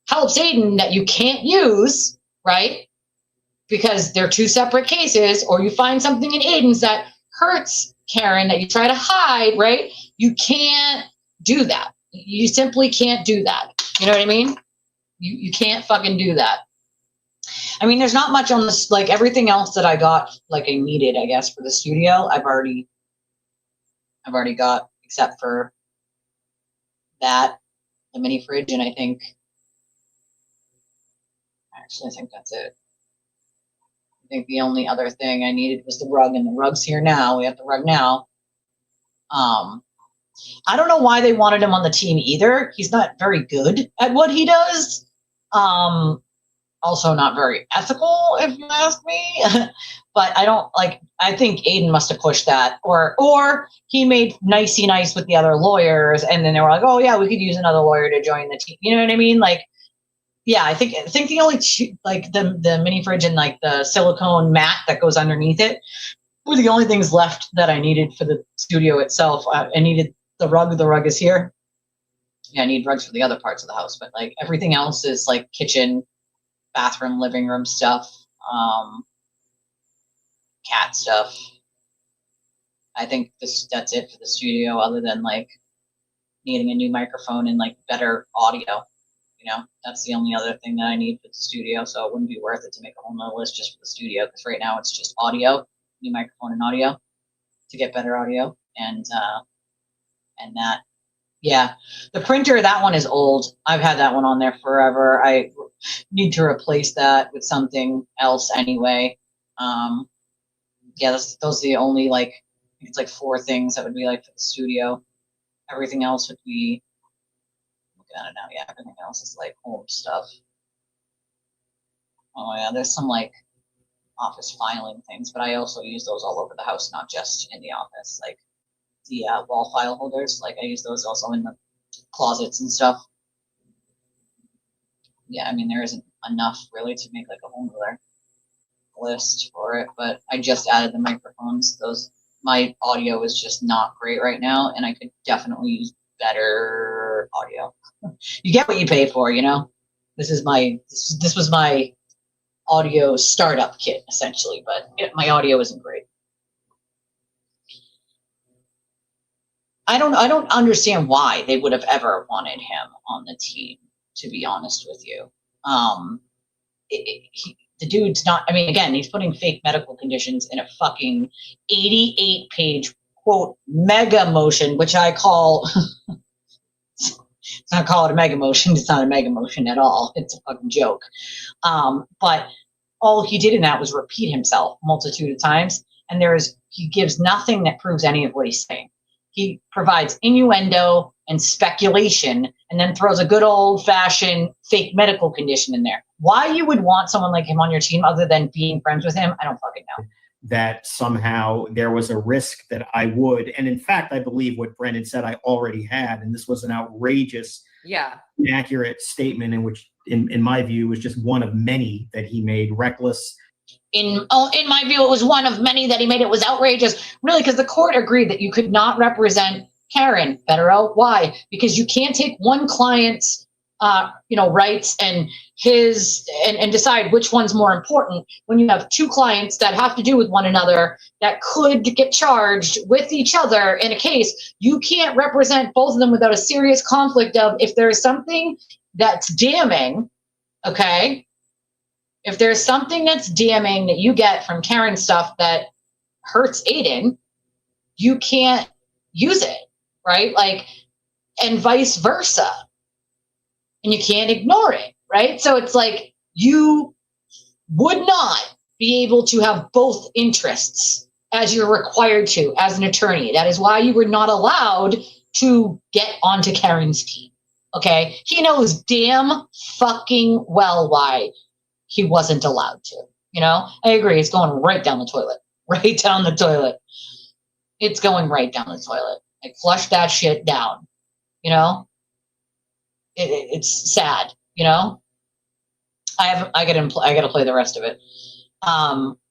helps Aiden that you can't use, right? Because they're 2 separate cases, or you find something in Aiden's that hurts Karen that you try to hide, right? You can't do that. You simply can't do that. You know what I mean? You can't fucking do that. I mean, there's not much on this, like everything else that I got, like I needed, I guess, for the studio, I've already got, except for that, the mini fridge, and I think that's it. I think the only other thing I needed was the rug, and the rug's here now. We have the rug now. I don't know why they wanted him on the team either. He's not very good at what he does. Also not very ethical, if you ask me. But I think Aiden must have pushed that, or he made nicey nice with the other lawyers, and then they were like, oh yeah, we could use another lawyer to join the team. You know what I mean? Like, yeah, I think the only like the mini fridge and like the silicone mat that goes underneath it were the only things left that I needed for the studio itself. I needed the rug. The rug is here. Yeah, I need rugs for the other parts of the house, but like everything else is like kitchen, bathroom, living room stuff, cat stuff. I think that's it for the studio, other than like needing a new microphone and like better audio. You know, that's the only other thing that I need for the studio. So it wouldn't be worth it to make a whole nother list just for the studio, because right now it's just audio, new microphone and audio to get better audio, and that. Yeah, the printer, that one is old. I've had that one on there forever. I need to replace that with something else anyway. Yeah, those are the only, like, it's like 4 things that would be like for the studio. Everything else would be, looking at it now, yeah, everything else is like home stuff. Oh yeah, there's some like office filing things, but I also use those all over the house, not just in the office. Like the wall file holders, like I use those also in the closets and stuff. Yeah, I mean, there isn't enough really to make like a whole other list for it, but I just added the microphones. My audio is just not great right now, and I could definitely use better audio. You get what you pay for, you know? This was my audio startup kit essentially, but my audio isn't great. I don't understand why they would have ever wanted him on the team, to be honest with you. The dude's not, I mean, again, he's putting fake medical conditions in a fucking 88-page, quote, mega motion, which I call, I call it a mega motion. It's not a mega motion at all. It's a fucking joke. But all he did in that was repeat himself multitude of times. And he gives nothing that proves any of what he's saying. He provides innuendo and speculation and then throws a good old fashioned fake medical condition in there. Why you would want someone like him on your team other than being friends with him, I don't fucking know. That somehow there was a risk that I would, and in fact, I believe what Brendan said I already had, and this was an outrageous, inaccurate statement in which, in my view, was just one of many that he made, reckless. In my view, it was one of many that he made. It was outrageous, really, because the court agreed that you could not represent Karen. Better out. Why? Because you can't take one client's rights and and decide which one's more important when you have two clients that have to do with one another that could get charged with each other in a case. You can't represent both of them without a serious conflict of, if there's something that's damning, okay? If there's something that's damning that you get from Karen stuff that hurts Aiden, you can't use it, right? Like, and vice versa. And you can't ignore it, right? So it's like you would not be able to have both interests as you're required to as an attorney. That is why you were not allowed to get onto Karen's team, okay? He knows damn fucking well why he wasn't allowed to, you know? I agree, it's going right down the toilet. Right down the toilet. It's going right down the toilet. Like, flush that shit down, you know? It's sad, you know? I gotta play the rest of it.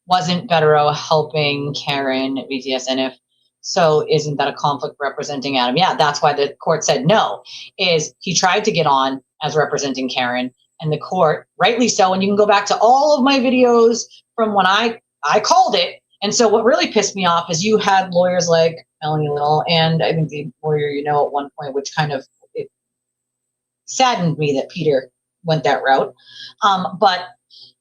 Wasn't Bettero helping Karen at BTS? And if so, isn't that a conflict representing Adam? Yeah, that's why the court said no, is he tried to get on as representing Karen, and the court, rightly so, and you can go back to all of my videos from when I called it. And so what really pissed me off is you had lawyers like Melanie Little, and I think the lawyer, at one point, which kind of, it saddened me that Peter went that route. But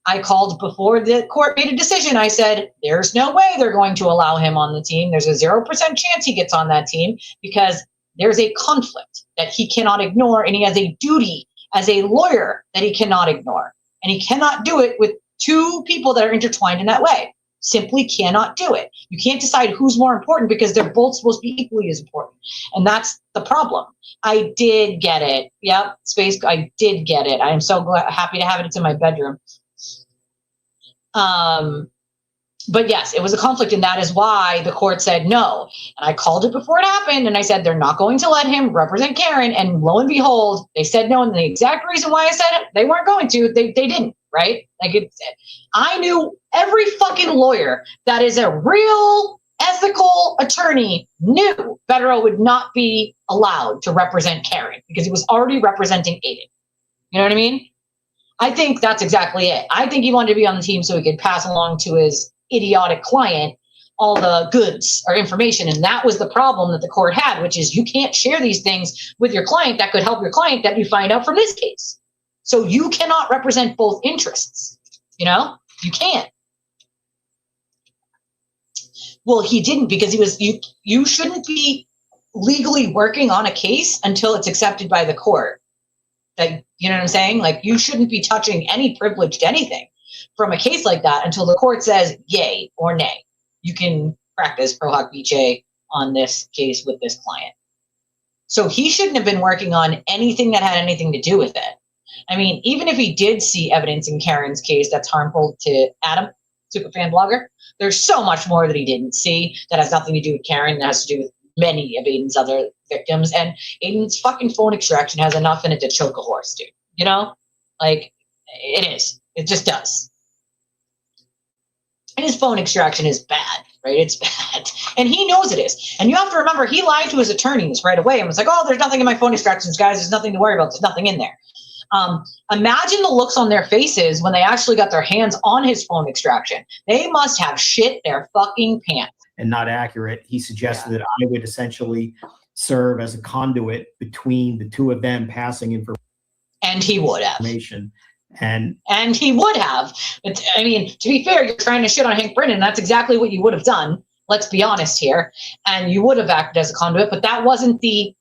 I called before the court made a decision. I said, there's no way they're going to allow him on the team. There's a 0% chance he gets on that team because there's a conflict that he cannot ignore, and he has a duty as a lawyer that he cannot ignore. And he cannot do it with two people that are intertwined in that way. Simply cannot do it. You can't decide who's more important because they're both supposed to be equally as important. And that's the problem. I did get it. Yep, space, I did get it. I am so happy to have it. It's in my bedroom. But yes, it was a conflict, and that is why the court said no. And I called it before it happened, and I said they're not going to let him represent Karen, and lo and behold, they said no, and the exact reason why I said it, they weren't going to, they didn't, right? Like, I knew every fucking lawyer that is a real ethical attorney knew Bettero would not be allowed to represent Karen because he was already representing Aiden. You know what I mean? I think that's exactly it. I think he wanted to be on the team so he could pass along to his idiotic client all the goods or information, and that was the problem that the court had, which is you can't share these things with your client that could help your client that you find out from this case. So you cannot represent both interests. You know, you can't. Well, he didn't, because he was, you shouldn't be legally working on a case until it's accepted by the court. That, you know what I'm saying? Like, you shouldn't be touching any privileged anything from a case like that until the court says yay or nay. You can practice pro hoc vice on this case with this client. So he shouldn't have been working on anything that had anything to do with it. I mean, even if he did see evidence in Karen's case that's harmful to Adam, superfan blogger. There's so much more that he didn't see that has nothing to do with Karen, that has to do with many of Aiden's other victims. And Aiden's fucking phone extraction has enough in it to choke a horse, dude. You know? Like, it is. It just does. And his phone extraction is bad, right? It's bad. And he knows it is. And you have to remember, he lied to his attorneys right away and was like, oh, there's nothing in my phone extractions, guys. There's nothing to worry about. There's nothing in there. Imagine the looks on their faces when they actually got their hands on his phone extraction. They must have shit their fucking pants. And not accurate. He suggested that I would essentially serve as a conduit between the two of them passing information. And he would have. And he would have. I mean, to be fair, you're trying to shit on Hank Brennan. That's exactly what you would have done. Let's be honest here. And you would have acted as a conduit, but that wasn't the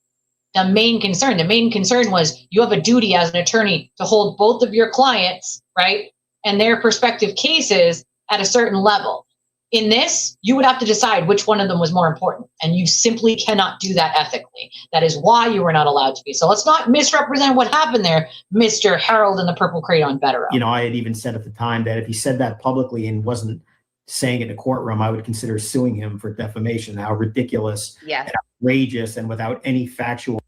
main concern. The main concern was you have a duty as an attorney to hold both of your clients, right, and their prospective cases at a certain level. In this, you would have to decide which one of them was more important, and you simply cannot do that ethically. That is why you were not allowed to be. So let's not misrepresent what happened there, Mr. Harold in the Purple Crate on Better. You know, I had even said at the time that if he said that publicly and wasn't saying it in a courtroom, I would consider suing him for defamation. How ridiculous, and outrageous, and without any factual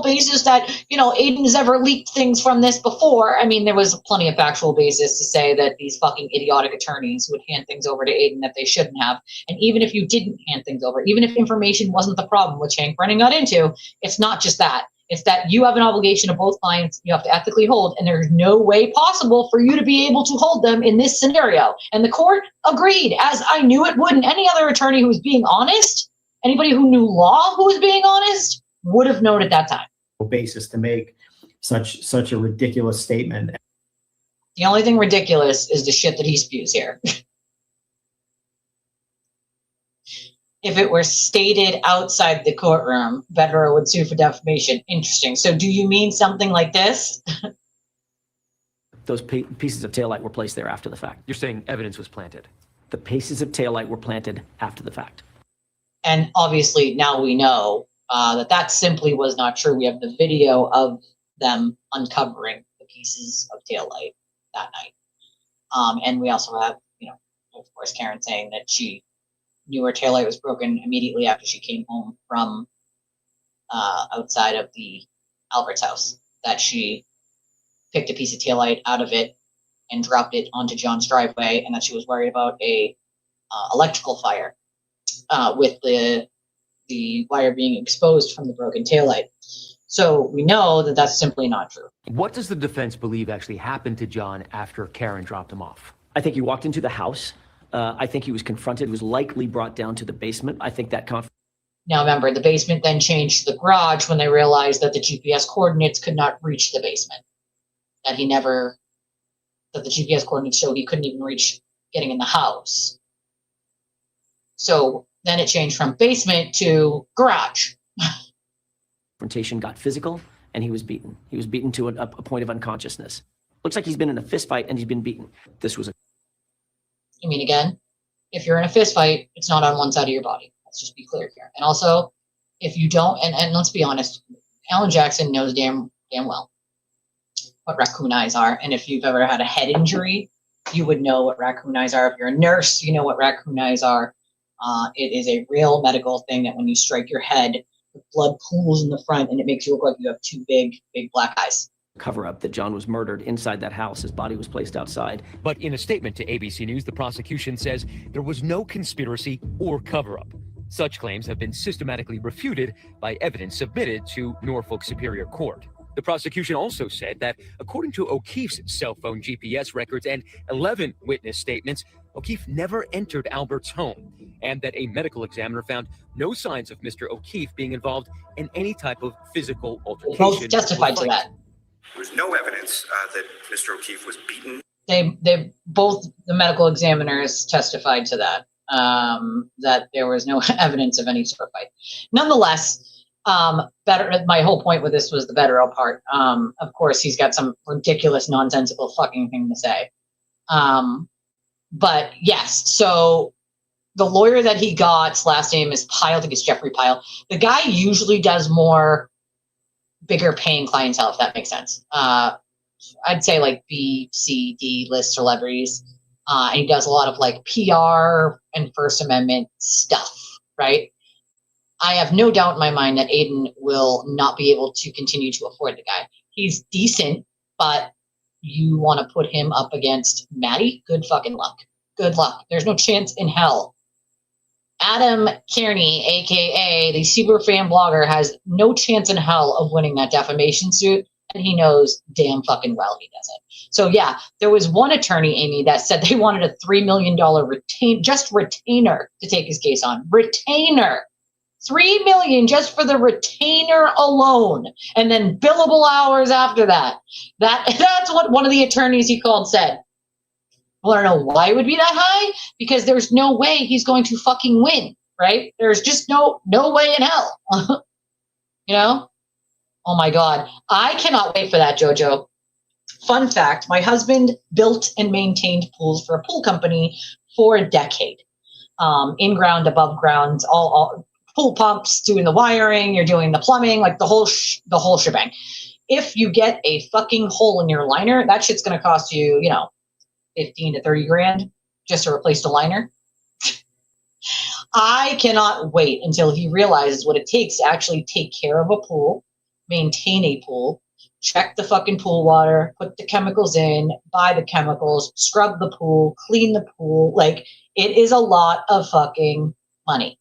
basis that, you know, Aiden's ever leaked things from this before. I mean, there was plenty of factual basis to say that these fucking idiotic attorneys would hand things over to Aiden that they shouldn't have. And even if you didn't hand things over, even if information wasn't the problem, which Hank Brennan got into, it's not just that. It's that you have an obligation to both clients you have to ethically hold, and there's no way possible for you to be able to hold them in this scenario. And the court agreed, as I knew it would. And any other attorney who was being honest, anybody who knew law who was being honest, would have known at that time. Basis to make such a ridiculous statement. The only thing ridiculous is the shit that he spews here. If it were stated outside the courtroom, Vetero would sue for defamation. Interesting. So do you mean something like this? Those pieces of taillight were placed there after the fact. You're saying evidence was planted? The pieces of taillight were planted after the fact. And obviously now we know that simply was not true. We have the video of them uncovering the pieces of taillight that night. And we also have, you know, of course, Karen saying that she knew her taillight was broken immediately after she came home from outside of the Albert's house, that she picked a piece of taillight out of it and dropped it onto John's driveway, and that she was worried about a electrical fire with the wire being exposed from the broken taillight. So we know that that's simply not true. What does the defense believe actually happened to John after Karen dropped him off? I think he walked into the house. I think he was confronted, was likely brought down to the basement. I think that Now remember, the basement then changed to the garage when they realized that the GPS coordinates could not reach the basement. That the GPS coordinates showed he couldn't even reach getting in the house. So then it changed from basement to garage. confrontation got physical, and he was beaten. He was beaten to a point of unconsciousness. Looks like he's been in a fist fight and he's been beaten. This was a... You mean again? If you're in a fist fight, it's not on one side of your body. Let's just be clear here. And also, if you don't, and let's be honest, Alan Jackson knows damn well what raccoon eyes are. And if you've ever had a head injury, you would know what raccoon eyes are. If you're a nurse, you know what raccoon eyes are. It is a real medical thing that when you strike your head, the blood pools in the front and it makes you look like you have two big black eyes. Cover up that John was murdered inside that house. His body was placed outside. But in a statement to ABC News, the prosecution says there was no conspiracy or cover-up. Such claims have been systematically refuted by evidence submitted to Norfolk Superior Court. The prosecution also said that, according to O'Keefe's cell phone GPS records and 11 witness statements, O'Keefe never entered Albert's home, and that a medical examiner found no signs of Mr. O'Keefe being involved in any type of physical altercation. Both testified to that. There was no evidence that Mr. O'Keefe was beaten. They both, the medical examiners testified to that, that there was no evidence of any sort of fight. Nonetheless, my whole point with this was the Vetero part. Of course, he's got some ridiculous, nonsensical fucking thing to say. But yes, so the lawyer that he got's last name is Pyle. I think it's Jeffrey Pyle. The guy usually does more bigger paying clientele, if that makes sense. I'd say like B, C, D list celebrities. And he does a lot of like PR and First Amendment stuff, right? I have no doubt in my mind that Aiden will not be able to continue to afford the guy. He's decent, but you want to put him up against Maddie? Good fucking luck. Good luck. There's no chance in hell. Adam Kearney, aka the super fan blogger, has no chance in hell of winning that defamation suit, and he knows damn fucking well he doesn't. So yeah, there was one attorney, Amy, that said they wanted a $3 million retainer to take his case on. Retainer. $3 million just for the retainer alone, and then billable hours after that. That's what one of the attorneys he called said. Well, I don't know why it would be that high, because there's no way he's going to fucking win, right? There's just no way in hell. You know? Oh my God. I cannot wait for that, Jojo. Fun fact, my husband built and maintained pools for a pool company for a decade. In ground, above ground, all pool pumps, doing the wiring, you're doing the plumbing, like the whole shebang. If you get a fucking hole in your liner, that shit's going to cost you, 15 to 30 grand just to replace the liner. I cannot wait until he realizes what it takes to actually take care of a pool, maintain a pool, check the fucking pool water, put the chemicals in, buy the chemicals, scrub the pool, clean the pool. Like, it is a lot of fucking money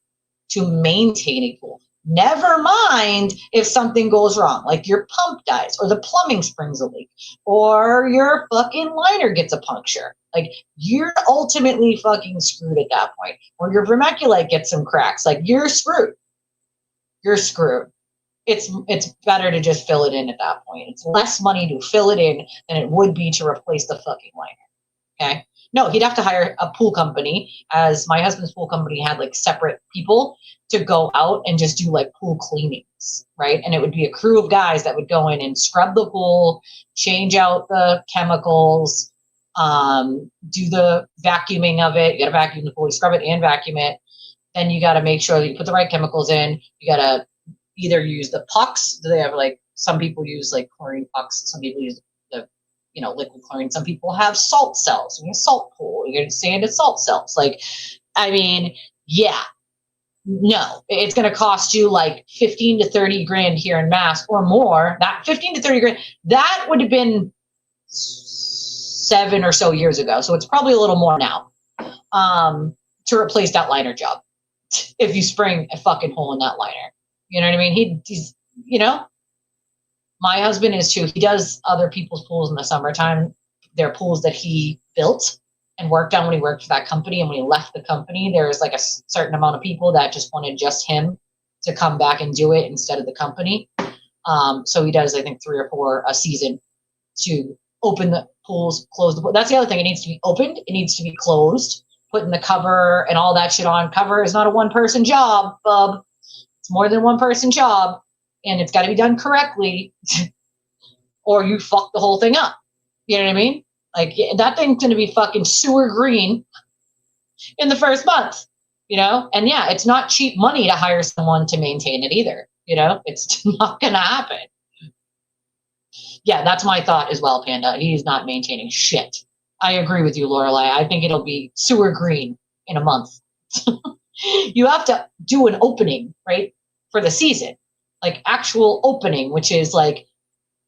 to maintain a pool. Never mind if something goes wrong, like your pump dies, or the plumbing springs a leak, or your fucking liner gets a puncture. Like, you're ultimately fucking screwed at that point. Or your vermiculite gets some cracks. Like, you're screwed. You're screwed. It's better to just fill it in at that point. It's less money to fill it in than it would be to replace the fucking liner. Okay? No, he'd have to hire a pool company, as my husband's pool company had like separate people to go out and just do like pool cleanings, right? And it would be a crew of guys that would go in and scrub the pool, change out the chemicals, do the vacuuming of it. You got to vacuum the pool, you scrub it and vacuum it. Then you got to make sure that you put the right chemicals in. You got to either use the pucks. They have like, some people use like chlorine pucks. Some people use the liquid chlorine. Some people have salt cells. You need a salt pool. You're going to sand and salt cells. Like, I mean, yeah, no, it's going to cost you like 15 to 30 grand here in Mass or more. That 15 to 30 grand, that would have been 7 or so years ago. So it's probably a little more now, to replace that liner job. If you spring a fucking hole in that liner, you know what I mean? He's, my husband is too. He does other people's pools in the summertime. They're pools that he built and worked on when he worked for that company. And when he left the company, there was like a certain amount of people that just wanted just him to come back and do it instead of the company. So he does, I think, 3 or 4 a season to open the pools, close the pool. That's the other thing. It needs to be opened. It needs to be closed, putting the cover and all that shit on. Cover is not a one-person job, bub. It's more than one person job, and it's got to be done correctly, or you fuck the whole thing up. You know what I mean? Like, that thing's going to be fucking sewer green in the first month, And yeah, it's not cheap money to hire someone to maintain it either. It's not going to happen. Yeah, that's my thought as well, Panda. He's not maintaining shit. I agree with you, Lorelai. I think it'll be sewer green in a month. You have to do an opening, right, for the season, like actual opening, which is like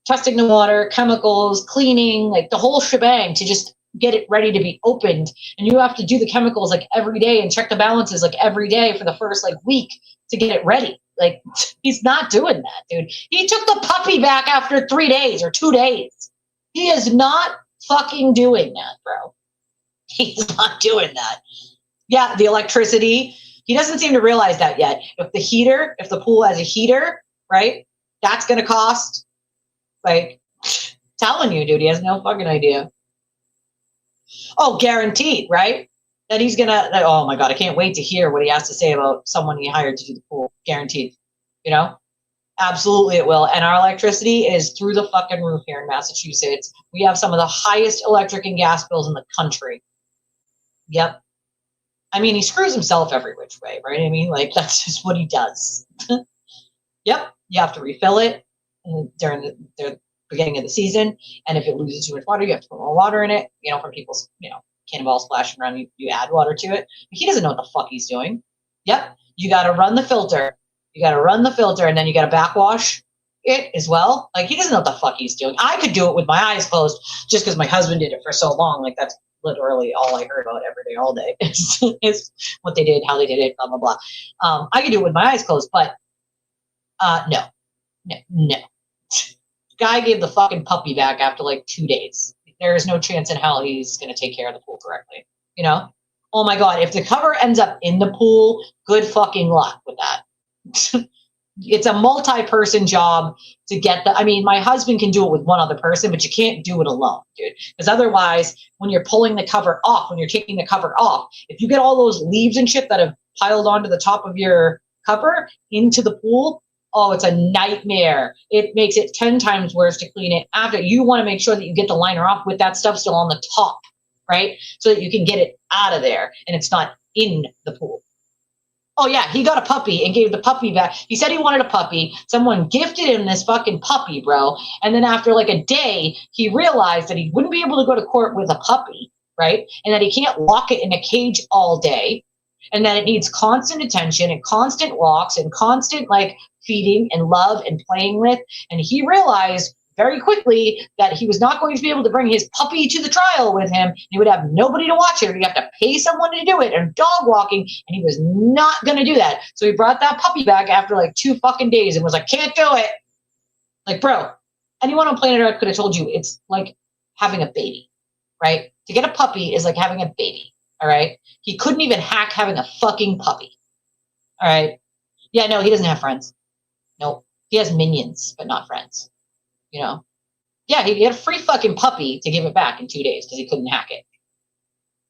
testing the water, chemicals, cleaning, like the whole shebang to just get it ready to be opened. And you have to do the chemicals like every day and check the balances like every day for the first like week to get it ready. Like, he's not doing that, dude. He took the puppy back after 3 days or 2 days. He is not fucking doing that, bro. He's not doing that. Yeah, the electricity. He doesn't seem to realize that yet. If the pool has a heater, right, that's going to cost, like, telling you, dude, he has no fucking idea. Oh, guaranteed, right? That he's going to, oh my God, I can't wait to hear what he has to say about someone he hired to do the pool. Guaranteed, Absolutely it will. And our electricity is through the fucking roof here in Massachusetts. We have some of the highest electric and gas bills in the country. Yep. I mean, he screws himself every which way, right? I mean, like, that's just what he does. Yep. You have to refill it during the beginning of the season. And if it loses too much water, you have to put more water in it, from people's, cannonball splashing around, you add water to it. He doesn't know what the fuck he's doing. Yep, you got to run the filter. You got to run the filter, and then you got to backwash it as well. Like, he doesn't know what the fuck he's doing. I could do it with my eyes closed just because my husband did it for so long. Like, that's literally all I heard about every day, all day. is what they did, how they did it, blah, blah, blah. I could do it with my eyes closed, but no. Guy gave the fucking puppy back after like 2 days. There is no chance in hell he's going to take care of the pool correctly. You know? Oh my God, if the cover ends up in the pool, good fucking luck with that. It's a multi-person job to get I mean, my husband can do it with one other person, but you can't do it alone, dude. Because otherwise, when you're pulling the cover off, when you're taking the cover off, if you get all those leaves and shit that have piled onto the top of your cover into the pool, oh, it's a nightmare. It makes it 10 times worse to clean it after. You want to make sure that you get the liner off with that stuff still on the top, right? So that you can get it out of there and it's not in the pool. Oh yeah, he got a puppy and gave the puppy back. He said he wanted a puppy. Someone gifted him this fucking puppy, bro. And then after like a day, he realized that he wouldn't be able to go to court with a puppy, right? And that he can't lock it in a cage all day. And that it needs constant attention and constant walks and constant like feeding and love and playing with. And he realized very quickly that he was not going to be able to bring his puppy to the trial with him. He would have nobody to watch it. He'd have to pay someone to do it and dog walking. And he was not going to do that. So he brought that puppy back after like 2 fucking days and was like, can't do it. Like, bro, anyone on planet Earth could have told you it's like having a baby, right? To get a puppy is like having a baby. All right. He couldn't even hack having a fucking puppy. All right. Yeah, no, he doesn't have friends. Nope. He has minions, but not friends. You know? Yeah, he had a free fucking puppy to give it back in 2 days because he couldn't hack it.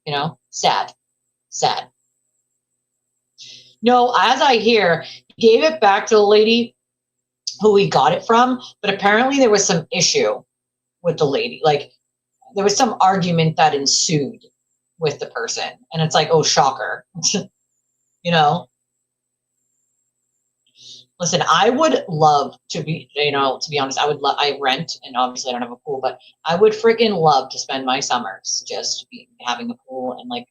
You know? Sad. Sad. No, as I hear, he gave it back to the lady who he got it from, but apparently there was some issue with the lady. Like, there was some argument that ensued with the person. And it's like, oh, shocker. You know? Listen, I would love to be, you know, to be honest, I rent, and obviously I don't have a pool, but I would freaking love to spend my summers just having a pool and like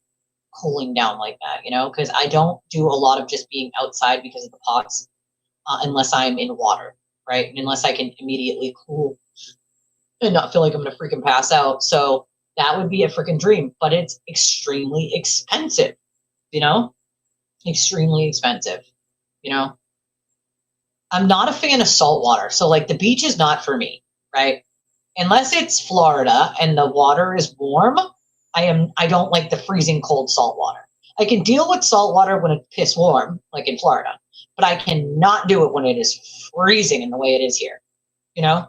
cooling down like that, you know, because I don't do a lot of just being outside because of the pots unless I'm in water, right? And unless I can immediately cool and not feel like I'm going to freaking pass out. So that would be a freaking dream, but it's extremely expensive, you know, extremely expensive, you know. I'm not a fan of salt water. So like the beach is not for me, right? Unless it's Florida and the water is warm, I don't like the freezing cold salt water. I can deal with salt water when it's piss warm, like in Florida, but I cannot do it when it is freezing in the way it is here. You know?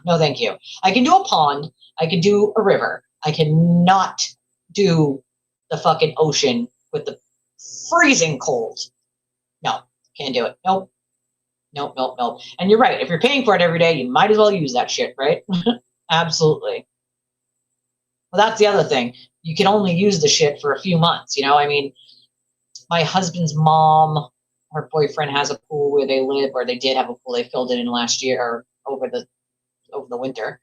No, thank you. I can do a pond. I can do a river. I cannot do the fucking ocean with the freezing cold. No, can't do it. Nope. Nope. And you're right. If you're paying for it every day, you might as well use that shit, right? Absolutely. Well, that's the other thing. You can only use the shit for a few months, you know? I mean, my husband's mom, her boyfriend has a pool where they live, or they did have a pool. They filled it in last year or over the winter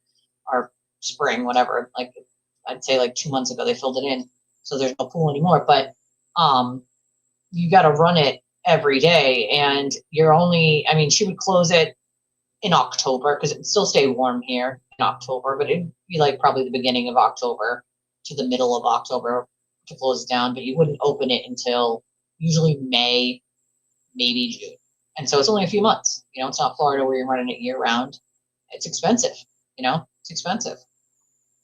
or spring, whatever. Like, I'd say like 2 months ago, they filled it in. So there's no pool anymore. But you got to run it every day, and she would close it in October because it would still stay warm here in October, but it'd be like probably the beginning of October to the middle of October to close it down, but you wouldn't open it until usually May, maybe June. And so it's only a few months, you know. It's not Florida where you're running it year round. It's expensive, you know. It's expensive.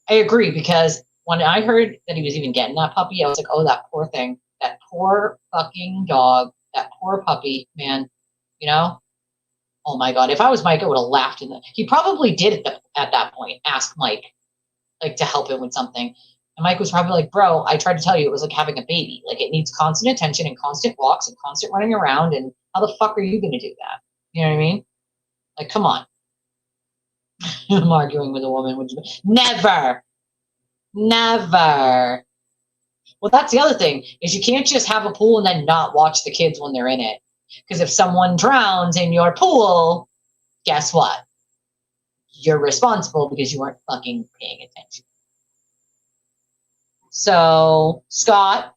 I agree, because when I heard that he was even getting that puppy, I was like, oh, that poor thing, that poor fucking dog, that poor puppy, man, you know? Oh my God. If I was Mike, I would have laughed. He probably did at that point ask Mike, like, to help him with something. And Mike was probably like, bro, I tried to tell you, it was like having a baby. Like, it needs constant attention and constant walks and constant running around. And how the fuck are you going to do that? You know what I mean? Like, come on. I'm arguing with a woman. Never. Well, that's the other thing, is you can't just have a pool and then not watch the kids when they're in it. Because if someone drowns in your pool, guess what? You're responsible because you weren't fucking paying attention. So Scott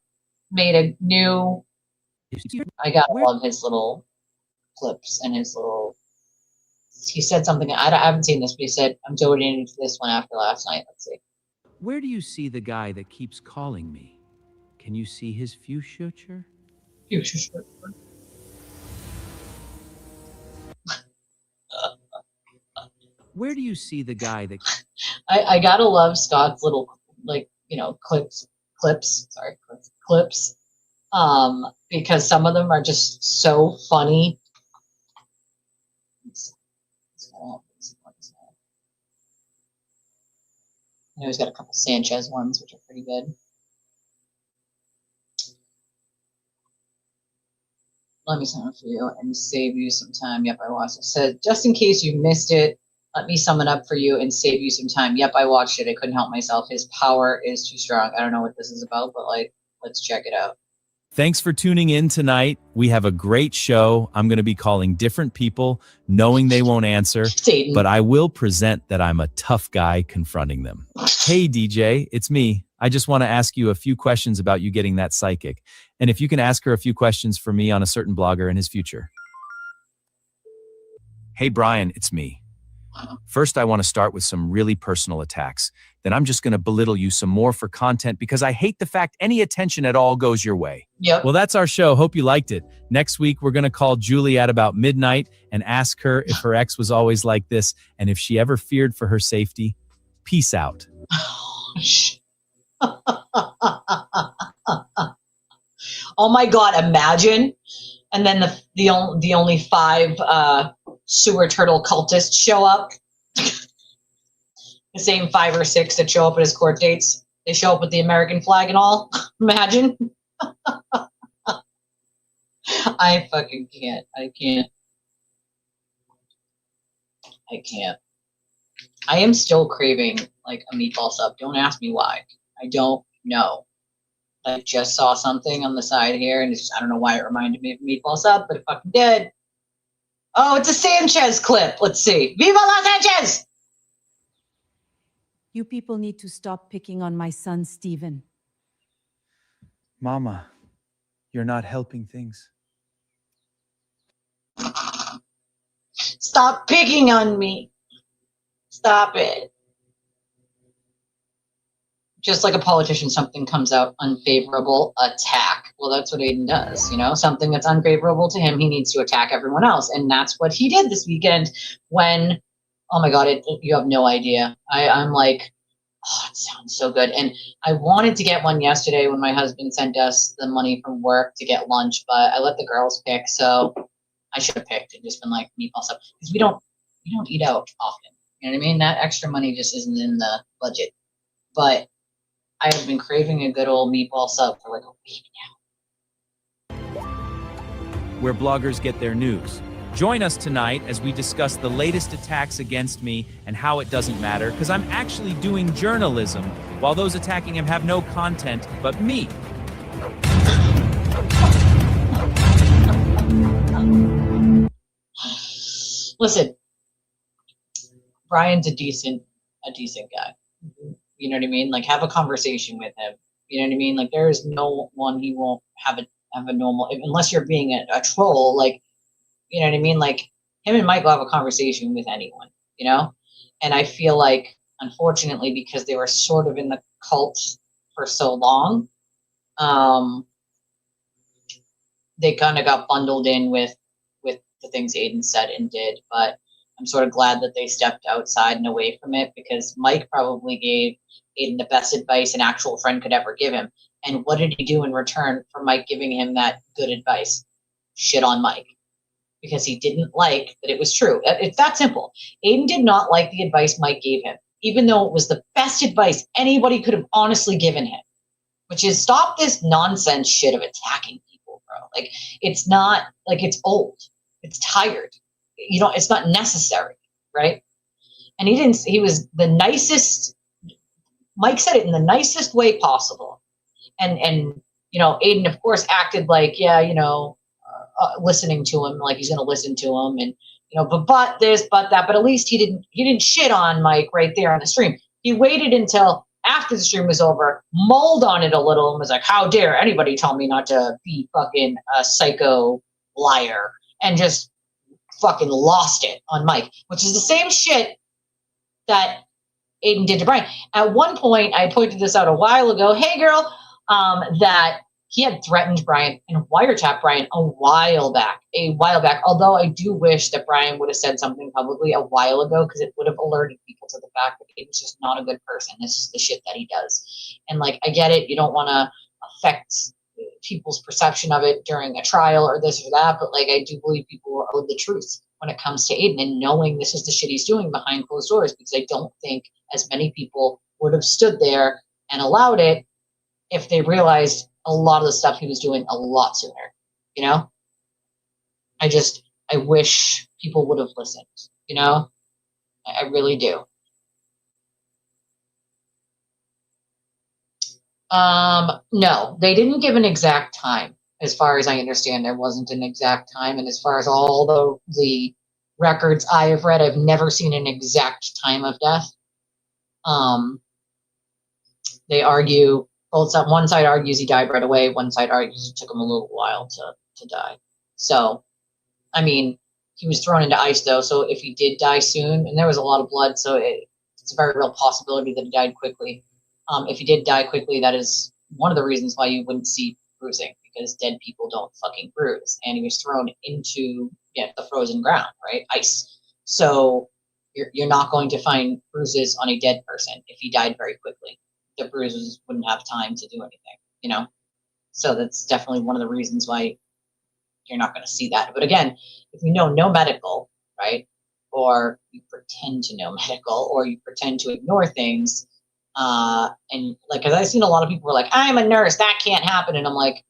made a new, I gotta love his little clips and his little, he said something, I haven't seen this, but he said, I'm donating into this one after last night. Let's see. Where do you see the guy that keeps calling me? Can you see his future? Future. Where do you see the guy that I gotta love Scott's little, like, clips, because some of them are just so funny. He's got a couple Sanchez ones, which are pretty good. Let me sum it for you and save you some time. Yep, I watched it. Said, just in case you missed it, let me sum it up for you and save you some time. Yep, I watched it. I couldn't help myself. His power is too strong. I don't know what this is about, but let's check it out. Thanks for tuning in tonight. We have a great show. I'm going to be calling different people, knowing they won't answer, Satan. but I will present that I'm a tough guy confronting them. Hey, DJ, it's me. I just want to ask you a few questions about you getting that psychic. And if you can ask her a few questions for me on a certain blogger and his future. Hey, Brian, it's me. First, I want to start with some really personal attacks. Then I'm just going to belittle you some more for content because I hate the fact any attention at all goes your way. Yep. Well, that's our show. Hope you liked it. Next week, we're going to call Julie at about midnight and ask her if her ex was always like this and if she ever feared for her safety. Peace out. Oh my God, imagine. And then the only 5 sewer turtle cultists show up. The same 5 or 6 that show up at his court dates. They show up with the American flag and all. Imagine. I fucking can't. I can't. I am still craving like a meatball sub. Don't ask me why. I don't know. I just saw something on the side here, and I don't know why it reminded me of meatball sub, but it fucking did. Oh, it's a Sanchez clip. Let's see. Viva la Sanchez! You people need to stop picking on my son, Steven. Mama, you're not helping things. Stop picking on me. Stop it. Just like a politician, something comes out unfavorable, attack. Well, that's what Aiden does, something that's unfavorable to him, he needs to attack everyone else. And that's what he did this weekend when, oh my God, you have no idea. I'm like, oh, it sounds so good. And I wanted to get one yesterday when my husband sent us the money from work to get lunch, but I let the girls pick. So I should have picked and just been like meatball stuff because we don't eat out often. You know what I mean? That extra money just isn't in the budget. But I have been craving a good old meatball sub for like a week now. Where bloggers get their news. Join us tonight as we discuss the latest attacks against me and how it doesn't matter because I'm actually doing journalism while those attacking him have no content but me. Listen, Brian's a decent guy. You know what I mean? Like, have a conversation with him. You know what I mean? Like, there is no one he won't have a normal, unless you're being a troll. Like, you know what I mean? Like, him and Mike will have a conversation with anyone. And I feel like, unfortunately, because they were sort of in the cult for so long, they kind of got bundled in with the things Aiden said and did. But I'm sort of glad that they stepped outside and away from it because Mike probably gave Aiden the best advice an actual friend could ever give him. And what did he do in return for Mike giving him that good advice? Shit on Mike. Because he didn't like that it was true. It's that simple. Aiden did not like the advice Mike gave him, even though it was the best advice anybody could have honestly given him, which is stop this nonsense shit of attacking people, bro. Like, it's not, like, it's old. It's tired. It's not necessary, right? And he was the nicest, Mike said it in the nicest way possible. And Aiden, of course, acted like, listening to him, like he's going to listen to him and, but this, but that, but at least he didn't shit on Mike right there on the stream. He waited until after the stream was over, mulled on it a little and was like, how dare anybody tell me not to be fucking a psycho liar, and just fucking lost it on Mike, which is the same shit that Aiden did to Brian. At one point, I pointed this out a while ago. Hey, girl, that he had threatened Brian and wiretapped Brian a while back. Although I do wish that Brian would have said something publicly a while ago, because it would have alerted people to the fact that Aiden's just not a good person. This is the shit that he does. And like, I get it. You don't want to affect people's perception of it during a trial or this or that, but like, I do believe people are owed the truth when it comes to Aiden, and knowing this is the shit he's doing behind closed doors, because I don't think as many people would have stood there and allowed it if they realized a lot of the stuff he was doing a lot sooner. You know, I wish people would have listened, you know, I really do. No, they didn't give an exact time. As far as I understand, there wasn't an exact time. And as far as all the records I have read, I've never seen an exact time of death. They argue, one side argues he died right away. One side argues it took him a little while to die. So, I mean, he was thrown into ice though. So if he did die soon, and there was a lot of blood, so it's a very real possibility that he died quickly. If he did die quickly, that is one of the reasons why you wouldn't see bruising, because dead people don't fucking bruise. And he was thrown into the frozen ground, right? Ice. So you're not going to find bruises on a dead person if he died very quickly. The bruises wouldn't have time to do anything, you know? So that's definitely one of the reasons why you're not going to see that. But again, if you know no medical, right? Or you pretend to know medical, or you pretend to ignore things, and like, cause I've seen a lot of people were like, I'm a nurse, that can't happen. And I'm like,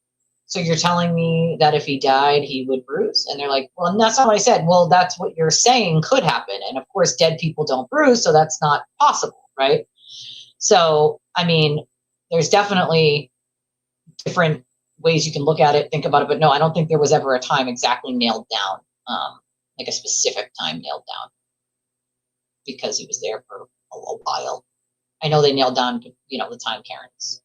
so you're telling me that if he died, he would bruise? And they're like, well, that's not what I said. Well, that's what you're saying could happen. And of course, dead people don't bruise, so that's not possible, right? So, I mean, there's definitely different ways you can look at it, think about it, but no, I don't think there was ever a time exactly nailed down, like a specific time nailed down, because he was there for a while. I know they nailed down, you know, the time Karen's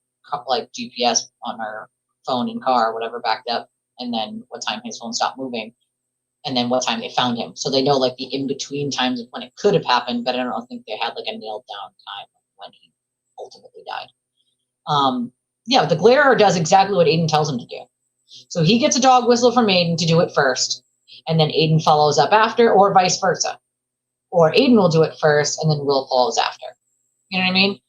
like GPS on her phone and car or whatever backed up, and then what time his phone stopped moving, and then what time they found him. So they know like the in-between times of when it could have happened, but I don't think they had like a nailed down time when he ultimately died. Yeah, the glarer does exactly what Aiden tells him to do. So he gets a dog whistle from Aiden to do it first, and then Aiden follows up after, or vice versa. Or Aiden will do it first, and then Will follows after. You know what I mean?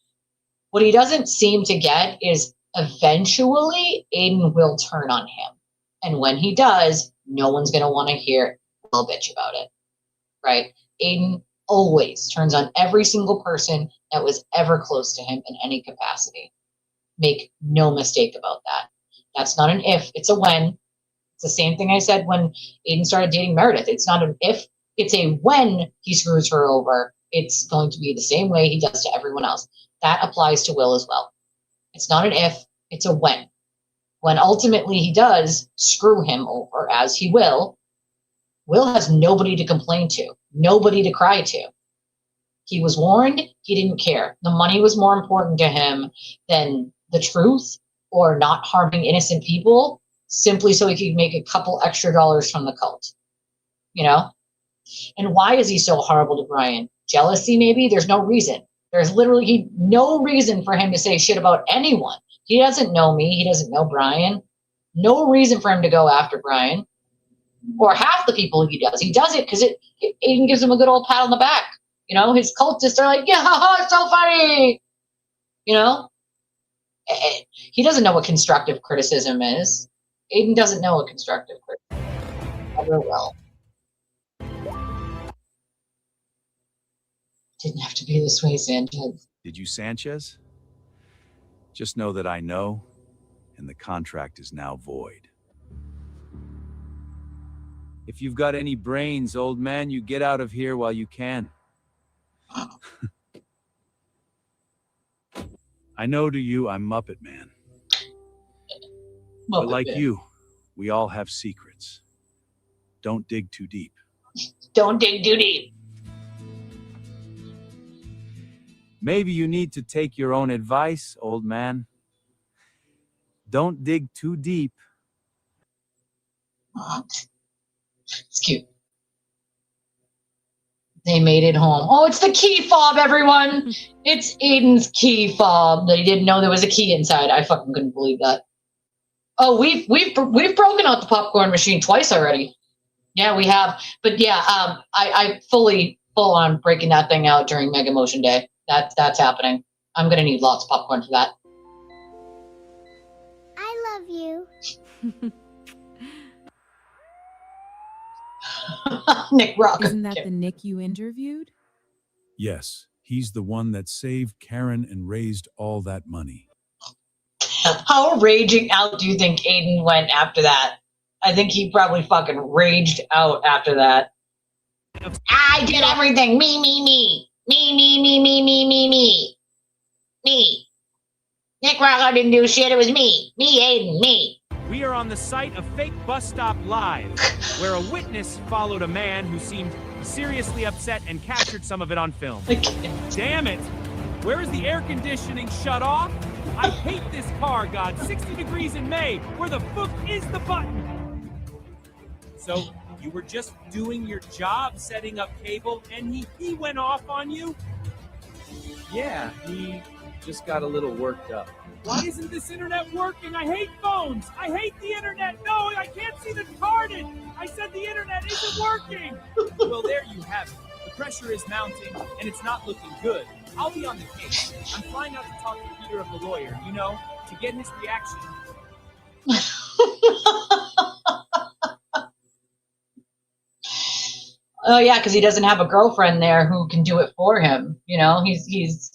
What he doesn't seem to get is eventually Aiden will turn on him. And when he does, no one's going to want to hear Will bitch about it, right? Aiden always turns on every single person that was ever close to him in any capacity. Make no mistake about that. That's not an if, it's a when. It's the same thing I said when Aiden started dating Meredith. It's not an if, it's a when he screws her over. It's going to be the same way he does to everyone else. That applies to Will as well. It's not an if, it's a when. When ultimately he does screw him over, as he will has nobody to complain to, nobody to cry to. He was warned, he didn't care. The money was more important to him than the truth or not harming innocent people, simply so he could make a couple extra dollars from the cult. You know? And why is he so horrible to Brian? Jealousy, maybe? There's no reason. There's literally no reason for him to say shit about anyone. He doesn't know me. He doesn't know Brian. No reason for him to go after Brian. Or half the people he does. He does it because it even gives him a good old pat on the back. You know, his cultists are like, yeah, it's so funny. You know? He doesn't know what constructive criticism is. Aiden doesn't know what constructive criticism is. Never will. Didn't have to be this way, Sanchez. Did you, Sanchez? Just know that I know, and the contract is now void. If you've got any brains, old man, you get out of here while you can. I know to you, I'm Muppet Man. But like you, we all have secrets. Don't dig too deep. Don't dig too deep. Maybe you need to take your own advice, old man. Don't dig too deep. It's cute. They made it home. Oh, it's the key fob, everyone. It's Aiden's key fob. They didn't know there was a key inside. I fucking couldn't believe that. Oh, we've broken out the popcorn machine twice already. Yeah, we have. But yeah, I full on breaking that thing out during Mega Motion Day. That's happening. I'm gonna need lots of popcorn for that. I love you. Nick Rock. Isn't that the Nick you interviewed? Yes, he's the one that saved Karen and raised all that money. How raging out do you think Aiden went after that? I think he probably fucking raged out after that. I did everything. Me. Nick Rocco didn't do shit. It was me. Me, Aiden, me. We are on the site of Fake Bus Stop Live, where a witness followed a man who seemed seriously upset and captured some of it on film. Damn it! Where is the air conditioning shut off? I hate this car, God. 60 degrees in May. Where the fuck is the button? So, you were just doing your job setting up cable and he went off on you? Yeah, he just got a little worked up. Why isn't this internet working? I hate phones. I hate the internet. No, I can't see the card. I said the internet isn't working. Well, there you have it. The pressure is mounting and it's not looking good. I'll be on the case. I'm flying out to talk to Peter of the lawyer, to get his reaction. Oh yeah, because he doesn't have a girlfriend there who can do it for him. He's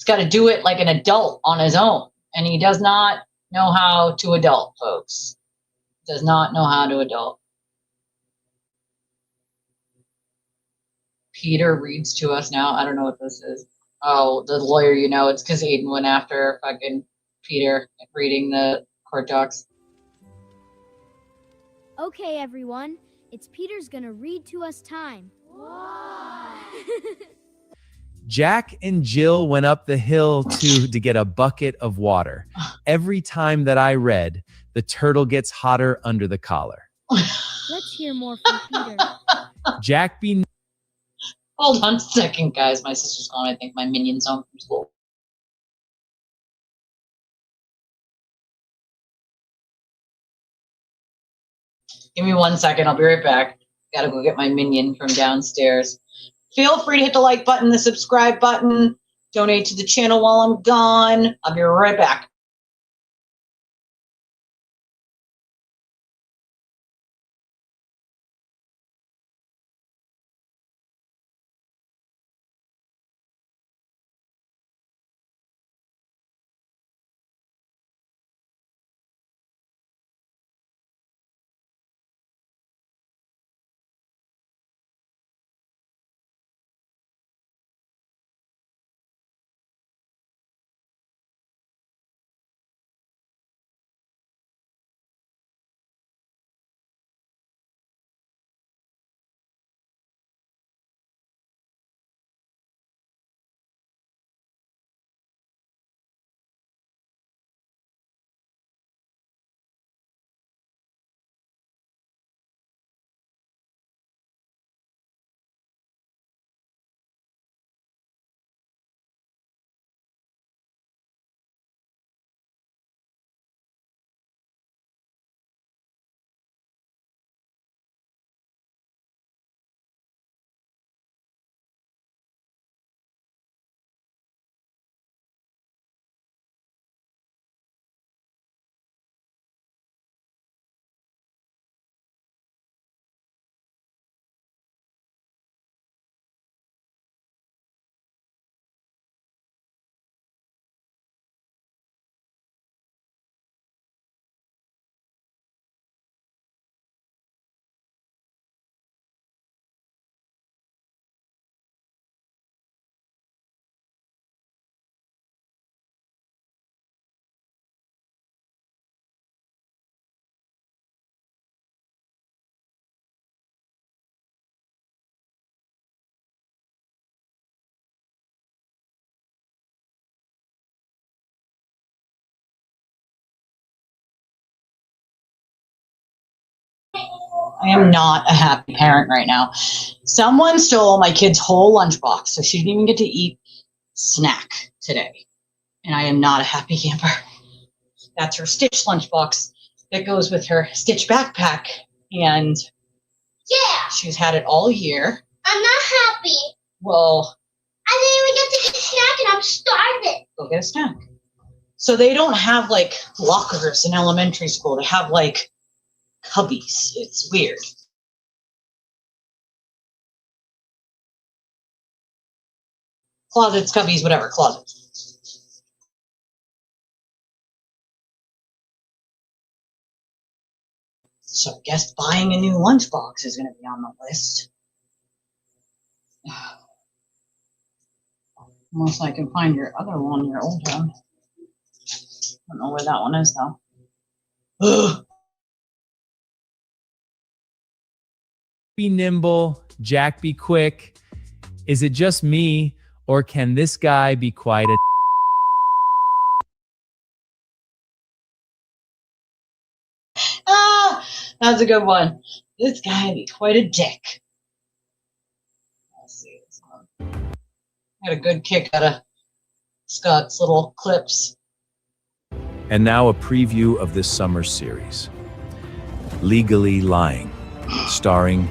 got to do it like an adult on his own, and he does not know how to adult, folks. Does not know how to adult. Peter reads to us now. I don't know what this is. Oh, the lawyer, it's because Aiden went after fucking Peter reading the court docs. Okay, everyone. It's Peter's gonna read to us time. Jack and Jill went up the hill to get a bucket of water. Every time that I read, the turtle gets hotter under the collar. Let's hear more from Peter. Jack be... Hold on a second, guys. My sister's calling, I think, my Minions home from school. Give me 1 second. I'll be right back. Gotta go get my Minion from downstairs. Feel free to hit the like button, the subscribe button, donate to the channel while I'm gone. I'll be right back. I am not a happy parent right now. Someone stole my kid's whole lunchbox, so she didn't even get to eat snack today. And I am not a happy camper. That's her Stitch lunchbox that goes with her Stitch backpack. And yeah, she's had it all year. I'm not happy. Well, I didn't even get to get a snack and I'm starving. Go get a snack. So they don't have like lockers in elementary school. They have like cubbies. It's weird. Closets, cubbies, whatever, closets. So I guess buying a new lunchbox is going to be on the list. Unless I can find your other one, your old one. I don't know where that one is though. Ugh. Be nimble, Jack be quick. Is it just me, or can this guy be quite a... Ah, that's a good one. This guy would be quite a dick. Let's see this one. I got a good kick out of Scott's little clips. And now a preview of this summer series. Legally Lying, starring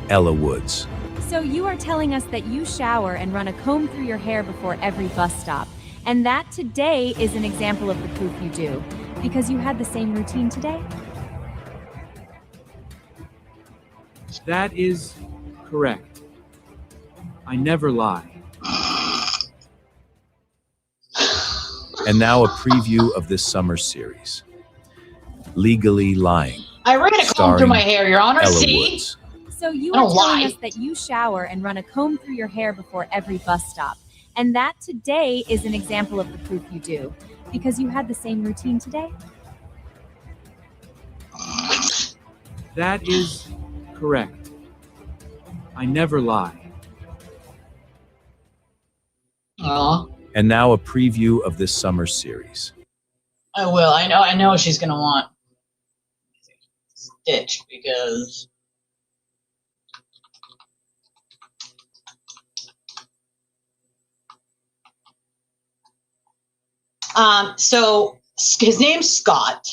Ella Woods. So you are telling us that you shower and run a comb through your hair before every bus stop, and that today is an example of the proof you do, because you had the same routine today? That is correct. I never lie. And now a preview of this summer series. Legally Lying, I ran a comb through starring my hair, Your Honor. Ella See? Woods. So you I are don't telling lie. us that you shower and run a comb through your hair before every bus stop, and that today is an example of the proof you do, because you had the same routine today? That is correct. I never lie. Aw, And now a preview of this summer series. I will. I know she's gonna want Stitch because so his name's Scott.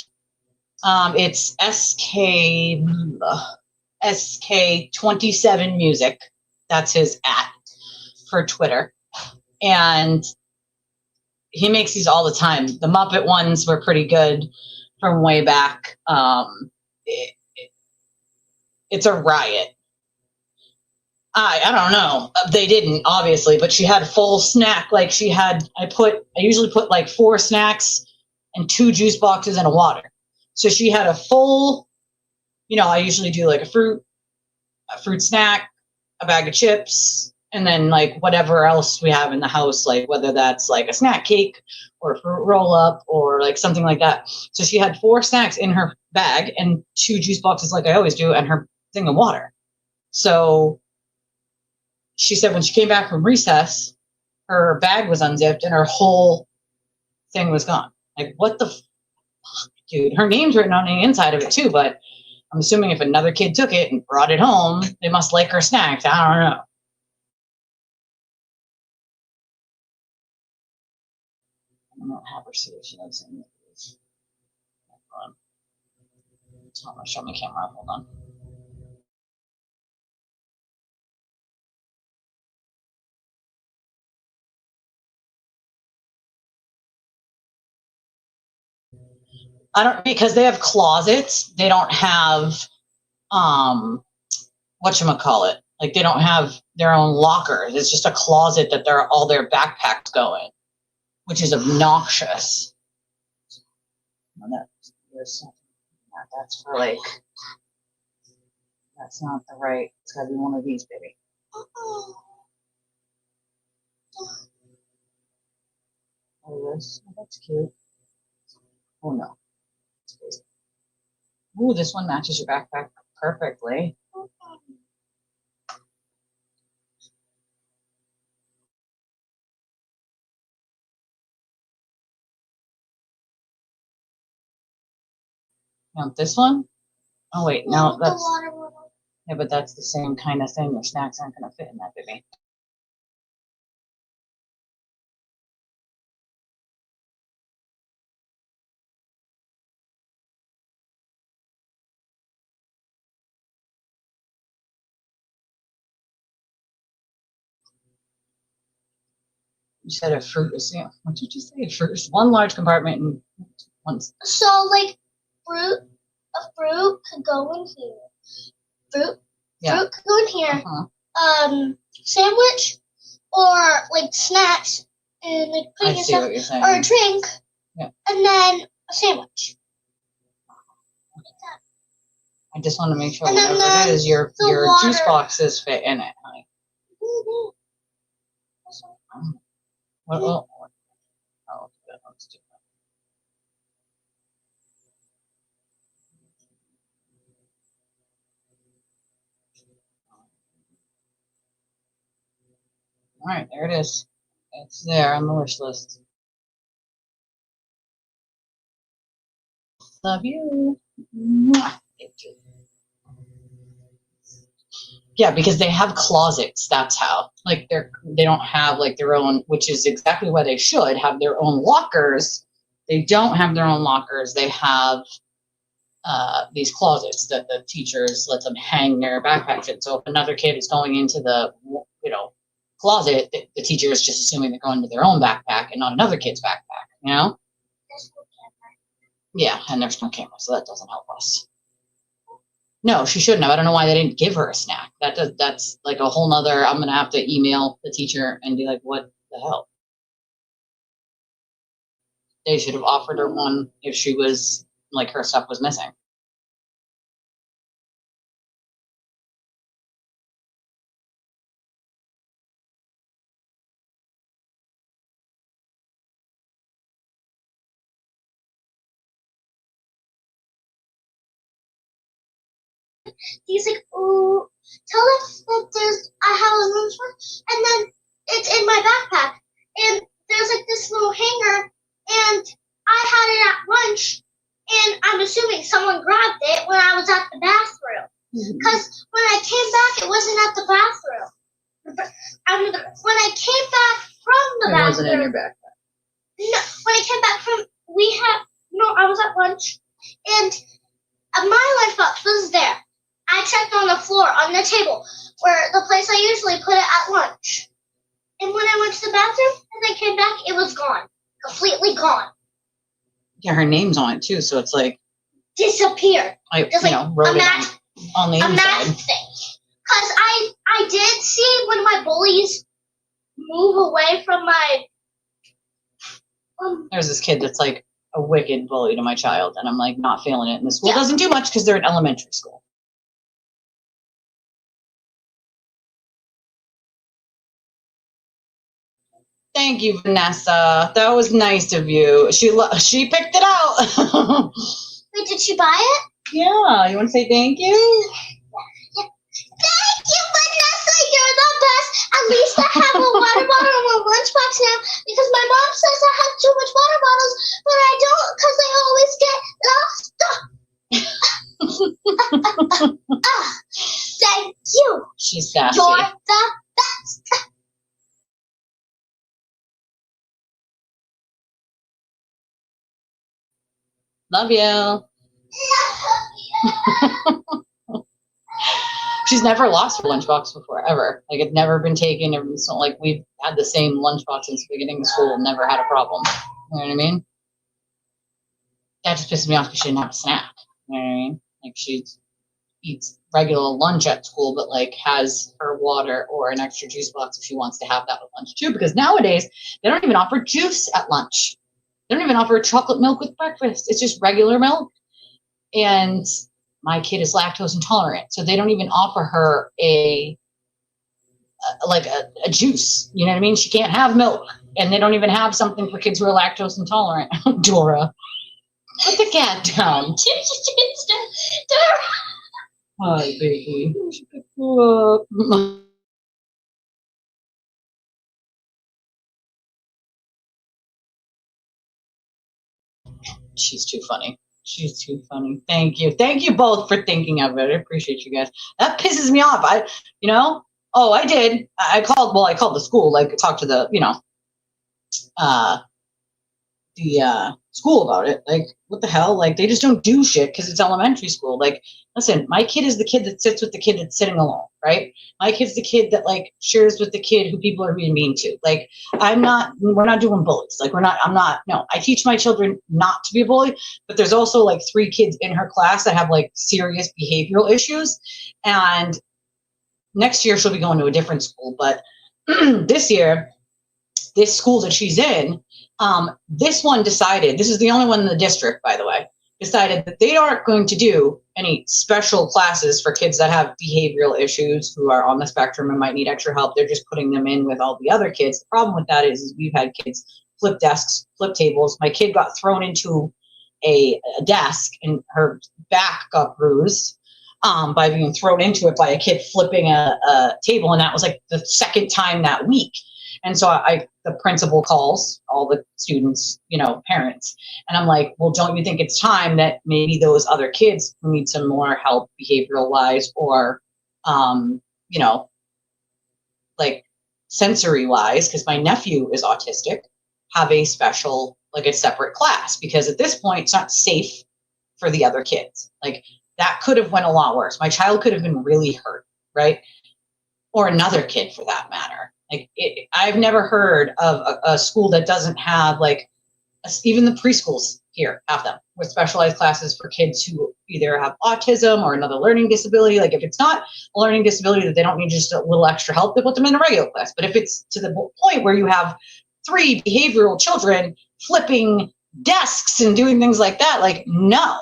It's SK27 Music. That's his for Twitter. And he makes these all the time. The Muppet ones were pretty good from way back. It's a riot. I don't know. They didn't, obviously, but she had full snack. Like I usually put like 4 snacks and 2 juice boxes and a water. So she had a full, I usually do like a fruit snack, a bag of chips, and then like whatever else we have in the house, like whether that's like a snack cake or a fruit roll up or like something like that. So she had 4 snacks in her bag and 2 juice boxes like I always do and her thing of water. So she said when she came back from recess, her bag was unzipped and her whole thing was gone. Like, what the fuck, dude? Her name's written on the inside of it too, but I'm assuming if another kid took it and brought it home, they must like her snacks. I don't know. I don't have her see if she knows any of these. Hold on. It's not going to show me camera. Hold on. Because they have closets, they don't have whatchamacallit. Like they don't have their own lockers. It's just a closet that all their backpacks go in, which is obnoxious. That's for like, that's not the right, it's gotta be one of these, baby. Oh, this, that's cute. Oh no. Ooh, this one matches your backpack perfectly. You want this one? Oh wait, no, that's Yeah, but that's the same kind of thing. The snacks aren't going to fit in that, baby. You said a fruit is, yeah. What did you say? Fruit is one large compartment and one. So, like, a fruit could go in here. Fruit could go in here. Sandwich or like snacks and like putting I see what you're saying. or a drink. Yeah. And then a sandwich. I just want to make sure And then whatever it is, your water. juice boxes fit in it, honey. Well, let's do that. All right, there it is. It's there on the wish list. Love you. Mwah. Thank you. Yeah, because they have closets. That's how. Like they don't have like their own, which is exactly why they should have their own lockers. They don't have their own lockers. They have these closets that the teachers let them hang their backpacks in. So if another kid is going into the closet, the teacher is just assuming they're going to their own backpack and not another kid's backpack. You know? Yeah, and there's no camera, so that doesn't help us. No, she shouldn't have. I don't know why they didn't give her a snack. That's like a whole nother, I'm gonna have to email the teacher and be like, what the hell? They should have offered her one if she was like her stuff was missing. He's like, oh, tell us that I have a lunchbox, and then it's in my backpack, and there's like this little hanger, and I had it at lunch, and I'm assuming someone grabbed it when I was at the bathroom, because when I came back, it wasn't at the bathroom. When I came back from the bathroom, it wasn't in your backpack. No, when I came back from, I was at lunch, and my lunchbox was there. I checked on the floor, on the table, where the place I usually put it at lunch. And when I went to the bathroom and I came back, it was gone. Completely gone. Yeah, her name's on it too, so it's like disappeared. I wrote it on the inside. Because I did see when my bullies move away from my There's this kid that's like a wicked bully to my child, and I'm like not feeling it. And the school doesn't do much because they're in elementary school. Thank you, Vanessa. That was nice of you. She picked it out. Wait, did she buy it? Yeah. You want to say thank you? Yeah. Thank you, Vanessa. You're the best. At least I have a water bottle and a lunchbox now because my mom says I have too much water bottles, but I don't because they always get lost. Thank you. She's sassy. You're the best. Love you. She's never lost her lunchbox before, ever. Like, it's never been taken. It's not like we've had the same lunchbox since the beginning of school and never had a problem. You know what I mean? That just pisses me off because she didn't have a snack. You know what I mean? Like, she eats regular lunch at school, but like has her water or an extra juice box if she wants to have that with lunch too. Because nowadays, they don't even offer juice at lunch. They don't even offer chocolate milk with breakfast. It's just regular milk. And my kid is lactose intolerant, so they don't even offer her a juice. You know what I mean? She can't have milk, and they don't even have something for kids who are lactose intolerant. Dora, put the cat down. Dora. Hi, baby. She's too funny. She's too funny. Thank you. Thank you both for thinking of it. I appreciate you guys. That pisses me off. I did. I called the school, like talked to the, school about it. Like, what the hell? Like, they just don't do shit because it's elementary school. Like, listen, my kid is the kid that sits with the kid that's sitting alone, right? My kid's the kid that like shares with the kid who people are being mean to. Like, we're not doing bullies. Like, no, I teach my children not to be a bully, but there's also like 3 kids in her class that have like serious behavioral issues. And next year she'll be going to a different school. But this year, this school that she's in, this one decided, this is the only one in the district, by the way, decided that they aren't going to do any special classes for kids that have behavioral issues who are on the spectrum and might need extra help. They're just putting them in with all the other kids. The problem with that is we've had kids flip desks, flip tables. My kid got thrown into a desk and her back got bruised by being thrown into it by a kid flipping a table. And that was like the second time that week. And so the principal calls all the students, parents. And I'm like, well, don't you think it's time that maybe those other kids who need some more help behavioral wise or, like sensory wise, because my nephew is autistic, have a special, like a separate class, because at this point it's not safe for the other kids. Like, that could have went a lot worse. My child could have been really hurt, right? Or another kid for that matter. Like, I've never heard of a school that doesn't have even the preschools here have them with specialized classes for kids who either have autism or another learning disability. Like, if it's not a learning disability that they don't need just a little extra help, they put them in a regular class. But if it's to the point where you have 3 behavioral children flipping desks and doing things like that, like, no.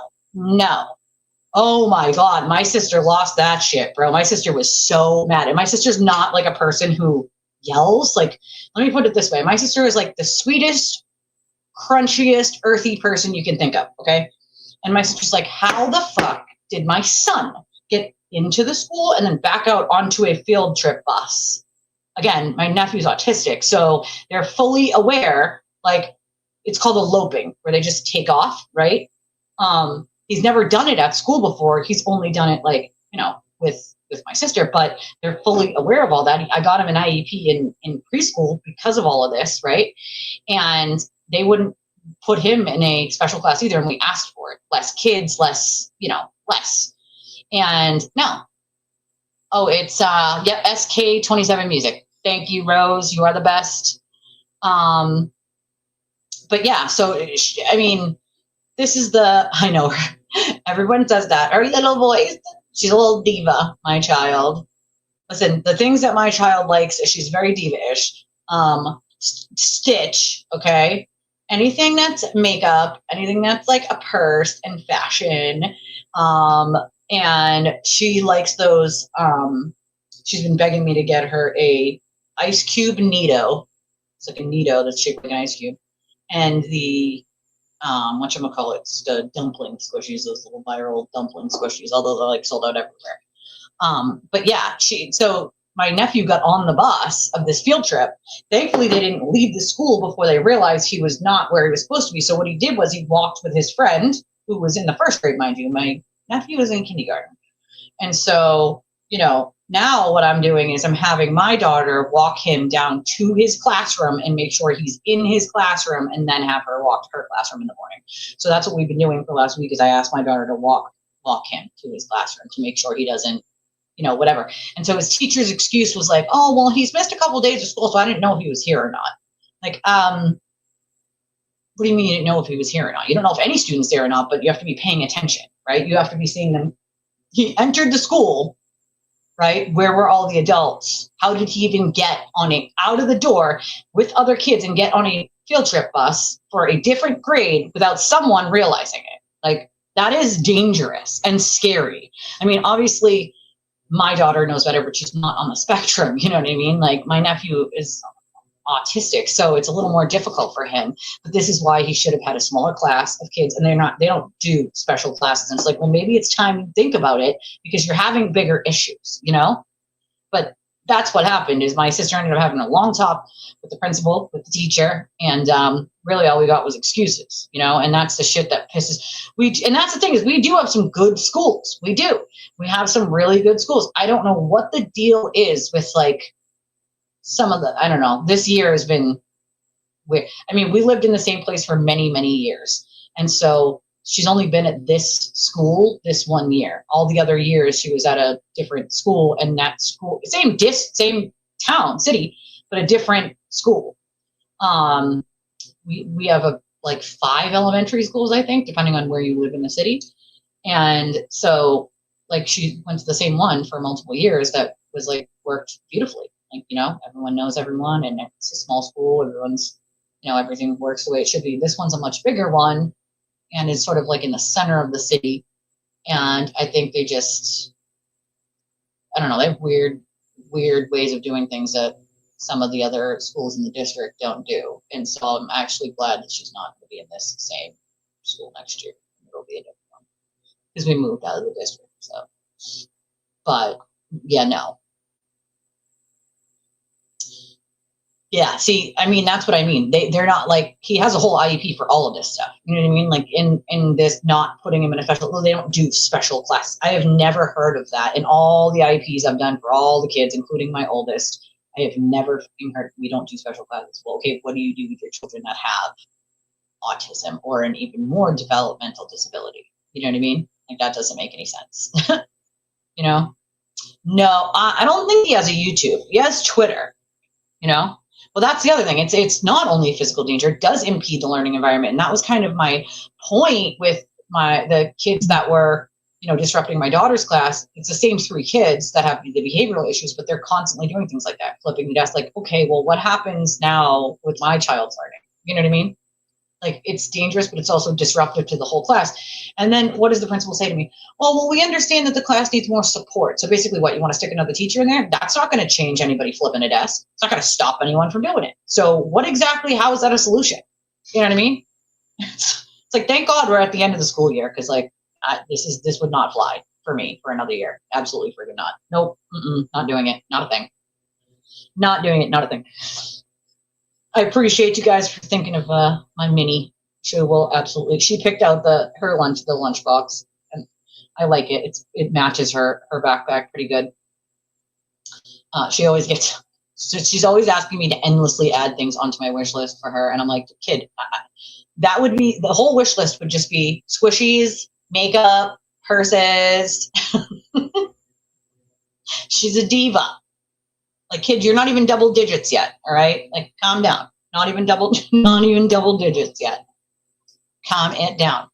Oh my God, my sister lost that shit, bro. My sister was so mad. And my sister's not like a person who yells. Like, let me put it this way. My sister is like the sweetest, crunchiest, earthy person you can think of, okay? And my sister's like, how the fuck did my son get into the school and then back out onto a field trip bus? Again, my nephew's autistic, so they're fully aware, like, it's called eloping, where they just take off, right? He's never done it at school before. He's only done it with my sister, but they're fully aware of all that. I got him an IEP in preschool because of all of this, right? And they wouldn't put him in a special class either, and we asked for it. Less kids, less. And no. Oh, it's SK27 Music. Thank you, Rose. You are the best. But yeah, so I mean, this is I know her. Everyone says that. Her little voice. She's a little diva, my child. Listen, the things that my child likes is she's very diva-ish. Stitch, okay? Anything that's makeup, anything that's like a purse and fashion. And she likes those. She's been begging me to get her a ice cube Neato. It's like a Neato that's shaped like an ice cube. And the whatchamacallits, the dumpling squishies, those little viral dumpling squishies, although they're like sold out everywhere. But yeah, so my nephew got on the bus of this field trip. Thankfully, they didn't leave the school before they realized he was not where he was supposed to be. So what he did was he walked with his friend, who was in the 1st grade, mind you. My nephew was in kindergarten. And so, now what I'm doing is I'm having my daughter walk him down to his classroom and make sure he's in his classroom, and then have her walk to her classroom in the morning. So that's what we've been doing for the last week, is I asked my daughter to walk him to his classroom to make sure he doesn't, whatever. And so his teacher's excuse was like, oh, well, he's missed a couple of days of school, so I didn't know if he was here or not. Like, what do you mean you didn't know if he was here or not? You don't know if any student's there or not, but you have to be paying attention, right? You have to be seeing them. He entered the school, right? Where were all the adults? How did he even get out of the door with other kids and get on a field trip bus for a different grade without someone realizing it? Like, that is dangerous and scary. I mean, obviously, my daughter knows better, but she's not on the spectrum. You know what I mean? Like, my nephew is autistic, so it's a little more difficult for him. But this is why he should have had a smaller class of kids, and they don't do special classes. And it's like, well, maybe it's time to think about it because you're having bigger issues, But that's what happened. Is my sister ended up having a long talk with the principal, with the teacher, and really all we got was excuses, you know. And that's the shit that pisses and that's the thing, is we do have some good schools. We do. We have some really good schools. I don't know what the deal is with like some of the, I don't know. This year has been weird. I mean, we lived in the same place for many, many years, and so she's only been at this school this 1 year. All the other years she was at a different school, and that school, same town, city, but a different school. We have like 5 elementary schools, I think, depending on where you live in the city. And so like she went to the same one for multiple years that was like worked beautifully. Like, you know, everyone knows everyone, and it's a small school. Everyone's, you know, everything works the way it should be. This one's a much bigger one, and is sort of like in the center of the city. And I think they just, I don't know, they have weird ways of doing things that some of the other schools in the district don't do. And so I'm actually glad that she's not going to be in this same school next year. It'll be a different one because we moved out of the district. So, but yeah, no. Yeah, see, I mean, that's what I mean. They're not like, he has a whole IEP for all of this stuff. You know what I mean? Like in this, not putting him in a special, well, they don't do special class. I have never heard of that in all the IEPs I've done for all the kids, including my oldest. I have never heard, we don't do special classes. Well, okay, what do you do with your children that have autism or an even more developmental disability? You know what I mean? Like, that doesn't make any sense. You know? No, I don't think he has a YouTube. He has Twitter, you know? Well, that's the other thing. It's not only physical danger, it does impede the learning environment. And that was kind of my point with the kids that were, you know, disrupting my daughter's class. It's the same 3 kids that have the behavioral issues, but they're constantly doing things like that, flipping the desk. Like, okay, well, what happens now with my child's learning? You know what I mean? Like, it's dangerous, but it's also disruptive to the whole class. And then what does the principal say to me? Well, we understand that the class needs more support. So basically what, you want to stick another teacher in there? That's not going to change anybody flipping a desk. It's not going to stop anyone from doing it. So what exactly, how is that a solution? You know what I mean? It's like, thank God we're at the end of the school year. Cause like, this would not fly for me for another year. Absolutely freaking not. Nope. Not doing it. Not a thing. Not doing it. Not a thing. I appreciate you guys for thinking of my mini. She will absolutely. She picked out the lunch box, and I like it. It matches her backpack pretty good. She always gets. So she's always asking me to endlessly add things onto my wish list for her, and I'm like, kid, that would be, the whole wish list would just be squishies, makeup, purses. She's a diva. Like, kid, you're not even double digits yet. All right, like, calm down. Not even double digits yet. Calm it down.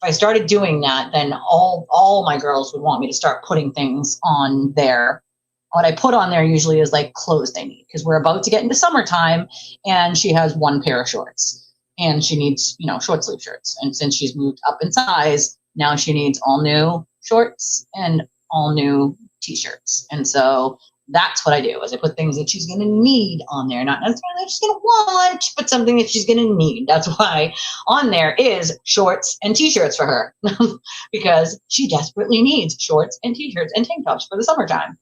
If I started doing that, then all my girls would want me to start putting things on there. What I put on there usually is like clothes they need, because we're about to get into summertime, and she has 1 pair of shorts, and she needs, you know, short sleeve shirts. And since she's moved up in size, now she needs all new shorts and all new t-shirts. And so that's what I do, is I put things that she's going to need on there, not necessarily that she's going to want, but something that she's going to need. That's why on there is shorts and t-shirts for her, because she desperately needs shorts and t-shirts and tank tops for the summertime,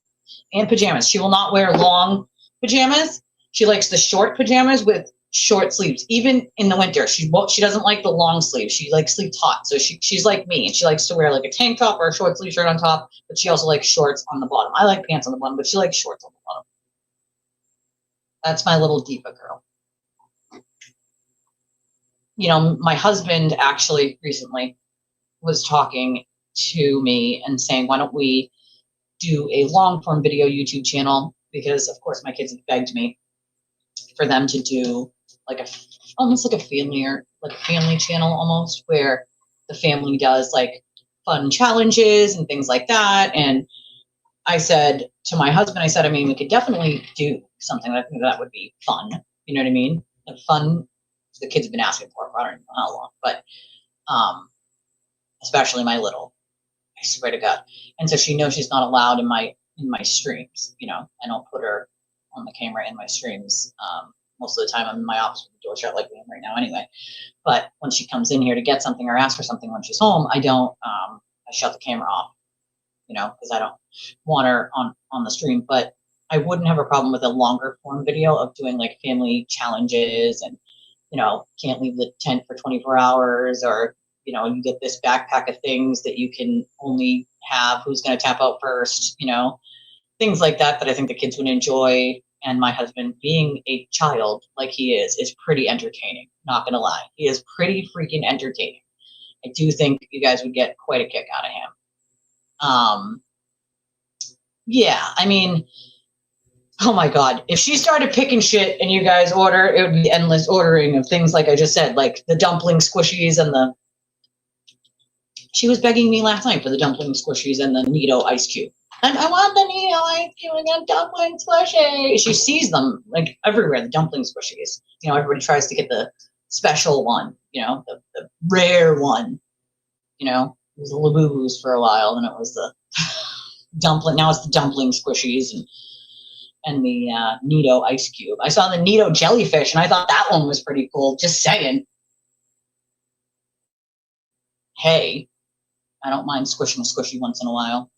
and pajamas. She will not wear long pajamas. She likes the short pajamas with short sleeves, even in the winter. She doesn't like the long sleeves. She likes sleeves hot. So she's like me, and she likes to wear like a tank top or a short sleeve shirt on top, but she also likes shorts on the bottom. I like pants on the bottom, but she likes shorts on the bottom. That's my little diva girl. You know, my husband actually recently was talking to me and saying, why don't we do a long form video YouTube channel? Because of course my kids have begged me for them to do like almost like a family channel, almost, where the family does like fun challenges and things like that. And I said to my husband, I said, I mean, we could definitely do something like that would be fun. You know what I mean? Like fun. The kids have been asking for I don't know how long, but especially my little, I swear to God. And so she knows she's not allowed in my streams. You know, I don't put her on the camera in my streams. Most of the time I'm in my office with the door shut like I am right now anyway. But when she comes in here to get something or ask for something when she's home, I don't, I shut the camera off. you know, because I don't want her on the stream. But I wouldn't have a problem with a longer form video of doing like family challenges and, you know, can't leave the tent for 24 hours, or, you know, you get this backpack of things that you can only have, who's going to tap out first, you know, things like that, that I think the kids would enjoy. And my husband, being a child like he is pretty entertaining. Not going to lie. He is pretty freaking entertaining. I do think you guys would get quite a kick out of him. Yeah, I mean, oh my God, if she started picking shit and you guys order, it would be endless ordering of things like I just said, like the dumpling squishies and the, she was begging me last night for the dumpling squishies and the Neato ice cube. And I want the Neato ice cube and the dumpling squishy. She sees them like everywhere, the dumpling squishies. You know, everybody tries to get the special one, you know, the rare one. You know, it was the Labubu's for a while, and it was the dumpling, now it's the dumpling squishies and the Neato ice cube. I saw the Neato jellyfish, and I thought that one was pretty cool. Just saying. Hey, I don't mind squishing a squishy once in a while.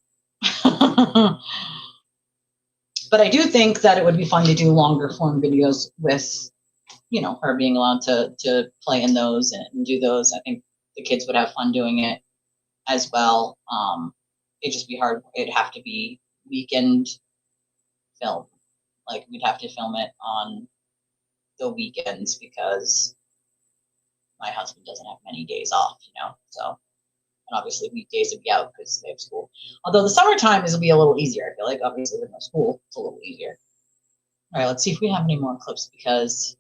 But I do think that it would be fun to do longer form videos with, you know, her being allowed to play in those and do those. I think the kids would have fun doing it as well. It'd just be hard. It'd have to be weekend film. Like, we'd have to film it on the weekends because my husband doesn't have many days off, you know, so. And obviously weekdays would be out because they have school. Although the summertime will be a little easier. I feel like obviously with no school, it's a little easier. All right, let's see if we have any more clips because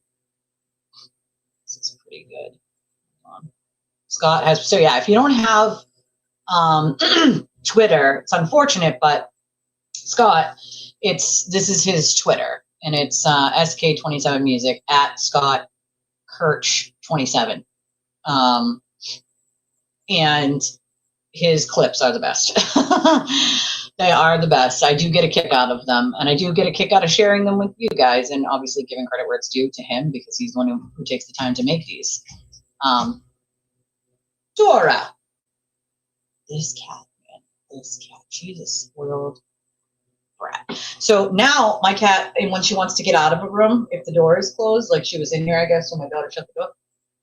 this is pretty good. Scott has, so yeah, if you don't have Twitter, it's unfortunate, but Scott, this is his Twitter, and it's SK27 Music at Scott Kirch 27. And his clips are the best. They are the best. I do get a kick out of them, and I do get a kick out of sharing them with you guys, and obviously giving credit where it's due to him because he's the one who takes the time to make these. Dora. This cat, man. This cat. She's a spoiled brat. So now my cat, and when she wants to get out of a room, if the door is closed, like she was in here, I guess, when my daughter shut the door,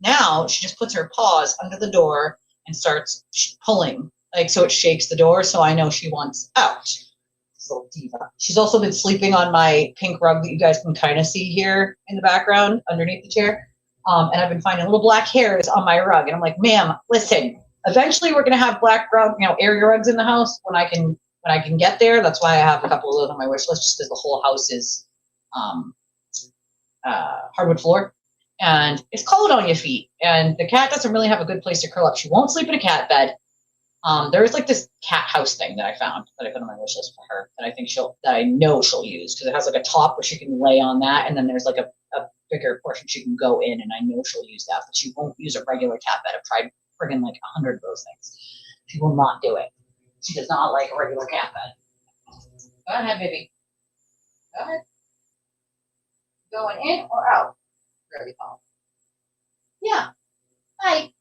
now she just puts her paws under the door and starts pulling, like, so it shakes the door, so I know she wants out. This little diva. She's also been sleeping on my pink rug that you guys can kind of see here in the background underneath the chair. And I've been finding little black hairs on my rug, and I'm like, ma'am, listen, eventually we're gonna have black rug, you know, area rugs in the house when I can get there. That's why I have a couple of those on my wish list, just because the whole house is hardwood floor. And it's cold on your feet, and the cat doesn't really have a good place to curl up. She won't sleep in a cat bed. There's like this cat house thing that I found that I put on my wish list for her that I think that I know she'll use, because it has like a top where she can lay on that, and then there's like a bigger portion she can go in, and I know she'll use that, but she won't use a regular cat bed. I've tried friggin' like 100 of those things. She will not do it. She does not like a regular cat bed. Go ahead, baby. Go ahead. Going in or out? Really tall. Yeah. Hi.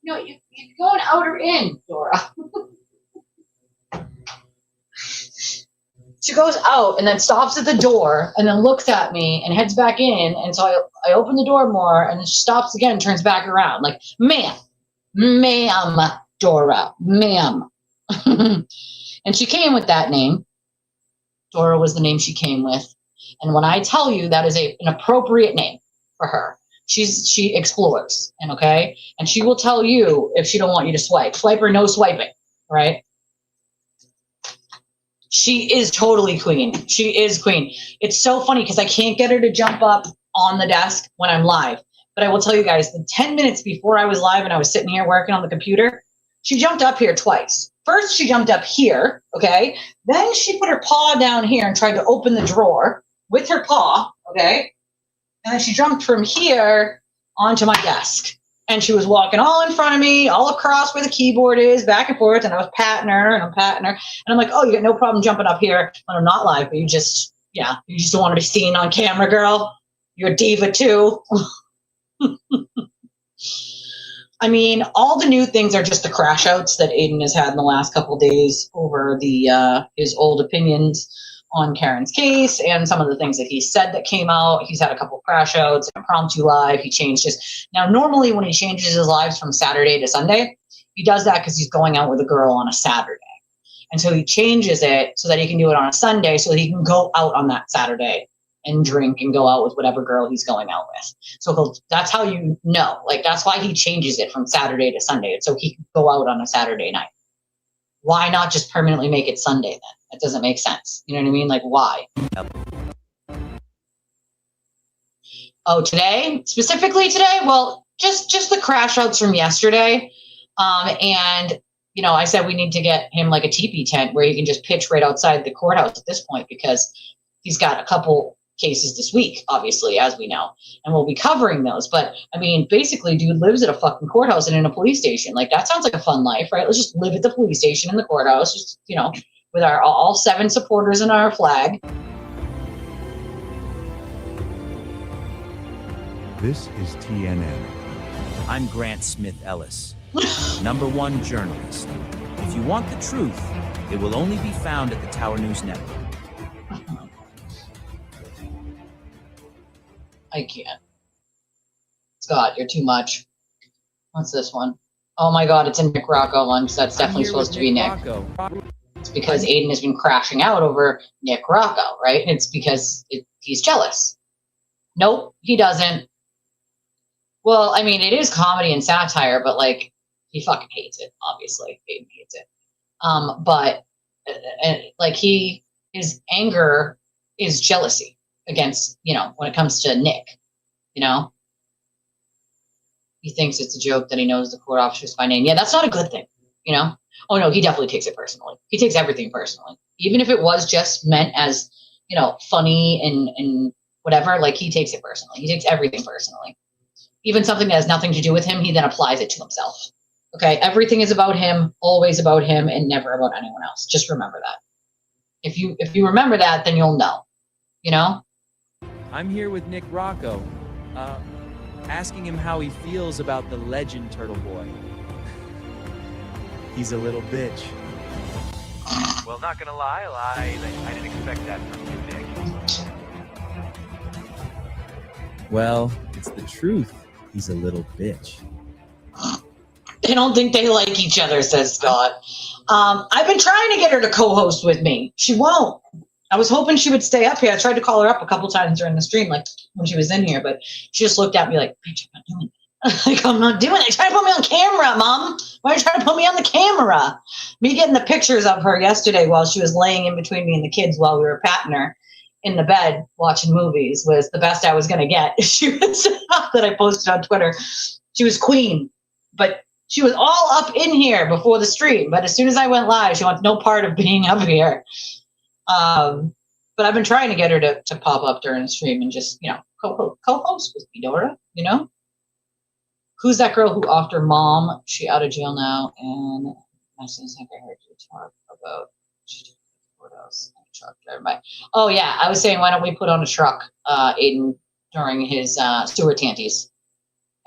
No, you're going out or in, Dora. She goes out and then stops at the door and then looks at me and heads back in. And so I open the door more, and then she stops again and turns back around. Like, ma'am, Dora, ma'am. And she came with that name. Dora was the name she came with. And when I tell you that is an appropriate name for her, she explores, and okay, and she will tell you if she don't want you to swipe or no swiping, right? She is totally queen. She is queen. It's so funny because I can't get her to jump up on the desk when I'm live. But I will tell you guys, the 10 minutes before I was live and I was sitting here working on the computer, she jumped up here twice. First, she jumped up here, okay? Then she put her paw down here and tried to open the drawer with her paw, okay? And then she jumped from here onto my desk. And she was walking all in front of me, all across where the keyboard is, back and forth, and I was patting her, and I'm patting her. And I'm like, oh, you got no problem jumping up here when I'm not live, but you just don't want to be seen on camera, girl. You're a diva, too. I mean, all the new things are just the crash outs that Aiden has had in the last couple of days over the his old opinions on Karen's case and some of the things that he said that came out. He's had a couple of crash outs, an impromptu live. He changed his. Now, normally when he changes his lives from Saturday to Sunday, he does that because he's going out with a girl on a Saturday. And so he changes it so that he can do it on a Sunday so that he can go out on that Saturday and drink and go out with whatever girl he's going out with. So that's how you know. Like, that's why he changes it from Saturday to Sunday. So he can go out on a Saturday night. Why not just permanently make it Sunday then? That doesn't make sense. You know what I mean? Like, why? Oh, today? Specifically today? Well, just the crash outs from yesterday. And, you know, I said we need to get him like a teepee tent where he can just pitch right outside the courthouse at this point because he's got a couple cases this week, obviously, as we know, and we'll be covering those. But I mean, basically, dude lives at a fucking courthouse and in a police station. Like, that sounds like a fun life, right? Let's just live at the police station in the courthouse, just, you know, with our all 7 supporters and our flag. This is TNN. I'm Grant Smith Ellis, #1 journalist. If you want the truth, it will only be found at the Tower News Network. I can't. Scott, you're too much. What's this one? Oh my God, it's a Nick Rocco one, so that's definitely supposed to be Nick. It's because Aiden has been crashing out over Nick Rocco, right? And it's because he's jealous. Nope, he doesn't. Well, I mean, it is comedy and satire, but like, he fucking hates it, obviously. Aiden hates it. But like, his anger is jealousy against, you know, when it comes to Nick, you know? He thinks it's a joke that he knows the court officers by name. Yeah, that's not a good thing, you know? Oh no, he definitely takes it personally. He takes everything personally. Even if it was just meant as, you know, funny and whatever, like, he takes it personally. He takes everything personally. Even something that has nothing to do with him, he then applies it to himself. Okay, everything is about him, always about him, and never about anyone else. Just remember that. If you remember that, then you'll know, you know? I'm here with Nick Rocco, asking him how he feels about the legend Turtleboy. He's a little bitch. Well, not gonna lie, I didn't expect that from you, Nick. Well, it's the truth. He's a little bitch. They don't think they like each other, says Scott. I've been trying to get her to co-host with me. She won't. I was hoping she would stay up here. I tried to call her up a couple times during the stream, like when she was in here, but she just looked at me like, bitch, I'm not doing it. Like, I'm not doing it. Try to put me on camera, Mom. Why are you trying to put me on the camera? Me getting the pictures of her yesterday while she was laying in between me and the kids while we were patting her in the bed watching movies was the best I was going to get. She was that I posted on Twitter. She was queen, but she was all up in here before the stream. But as soon as I went live, she wants no part of being up here. But I've been trying to get her to pop up during the stream and just, you know, co-host with me, Dora, you know? Who's that girl who offed her mom? She out of jail now, and I since have I heard you talk about what else? Truck driver by. Oh yeah, I was saying, why don't we put on a truck, Aiden, during his sewer tanties?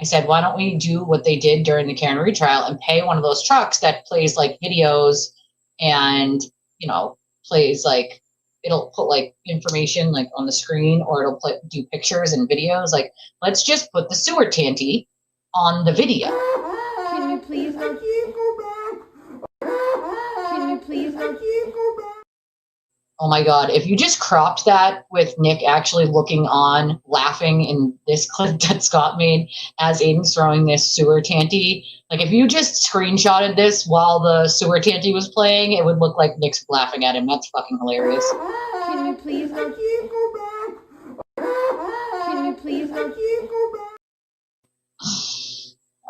I said, why don't we do what they did during the Karen Reed trial and pay one of those trucks that plays like videos and, you know, plays like, it'll put like information like on the screen, or it'll do pictures and videos. Like, let's just put the sewer tanty on the video. Can you please go back? Can you please go back? Oh my God, if you just cropped that with Nick actually looking on, laughing in this clip that Scott made as Aiden's throwing this sewer tanty, like if you just screenshotted this while the sewer tanty was playing, it would look like Nick's laughing at him. That's fucking hilarious. Can you please go back? Can you please go back?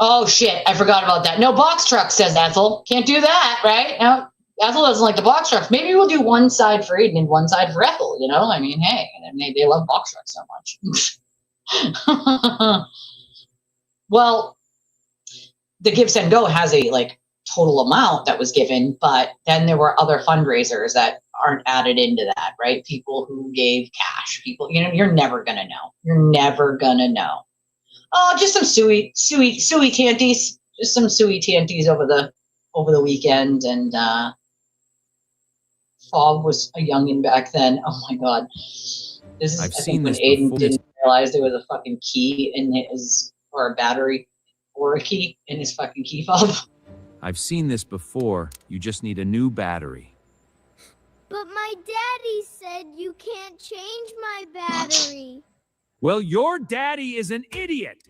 Oh shit, I forgot about that. No box truck, says Ethel. Can't do that, right? No. Ethel doesn't like the box trucks. Maybe we'll do one side for Aiden and one side for Ethel, you know? I mean, hey, they love box trucks so much. Well, the Give, Send, Go has a, like, total amount that was given, but then there were other fundraisers that aren't added into that, right? People who gave cash. People, you know, you're never going to know. You're never going to know. Oh, just some suey tanties. just some suey tanties over the weekend, and Fog was a youngin' back then. Oh my god. This is, I've I seen think, when this Aiden before. didn't realize there was a fucking key in his, or a battery, or a key in his fucking key fob. I've seen this before. You just need a new battery. But my daddy said you can't change my battery. Well, your daddy is an idiot.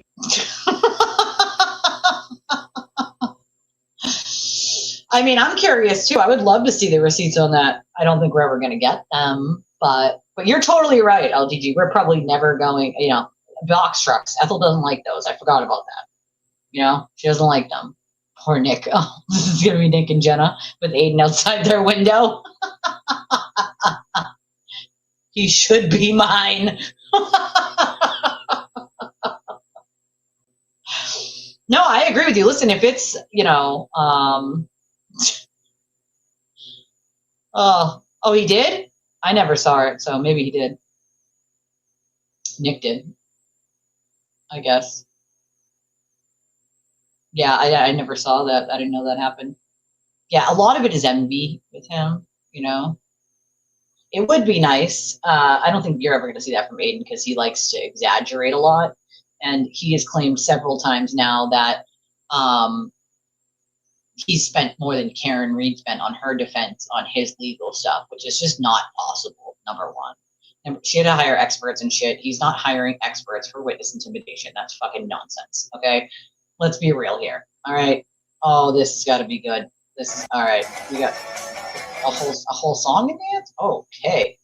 I mean, I'm curious too. I would love to see the receipts on that. I don't think we're ever going to get them, but you're totally right, LGG. We're probably never going, box trucks. Ethel doesn't like those. I forgot about that. She doesn't like them. Poor Nick. Oh, this is going to be Nick and Jenna with Aiden outside their window. He should be mine. No, I agree with you. Listen, if it's, oh, he did? I never saw it, so maybe he did. Nick did, I guess. Yeah, I never saw that. I didn't know that happened. Yeah, a lot of it is envy with him, It would be nice. I don't think you're ever going to see that from Aiden because he likes to exaggerate a lot. And he has claimed several times now that he's spent more than Karen Reed spent on her defense on his legal stuff, which is just not possible, number one. And she had to hire experts and shit. He's not hiring experts for witness intimidation. That's fucking nonsense, okay? Let's be real here, all right? Oh, this has got to be good. This is, all right, we got a whole song and dance? Okay.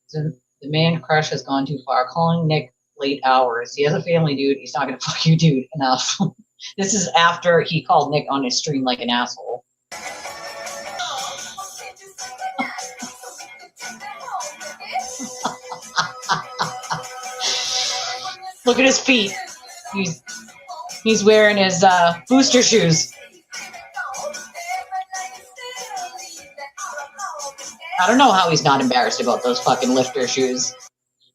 So the man crush has gone too far. Calling Nick late hours. He has a family, dude. He's not gonna fuck you, dude. Enough. This is after he called Nick on his stream like an asshole. Look at his feet. He's wearing his booster shoes. I don't know how he's not embarrassed about those fucking lifter shoes.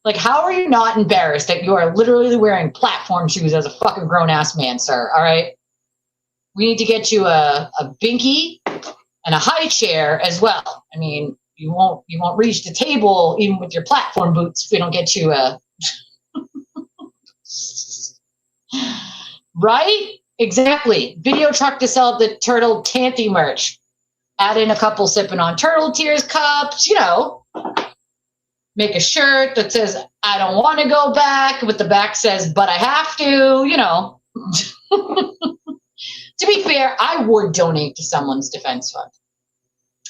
Like, how are you not embarrassed that you are literally wearing platform shoes as a fucking grown-ass man, sir, all right? We need to get you a binky and a high chair as well. I mean, you won't reach the table even with your platform boots if we don't get you a... Right? Exactly. Video truck to sell the Turtle Tanty merch. Add in a couple sipping on Turtle Tears cups, Make a shirt that says, I don't want to go back, but the back says, but I have to, To be fair, I would donate to someone's defense fund,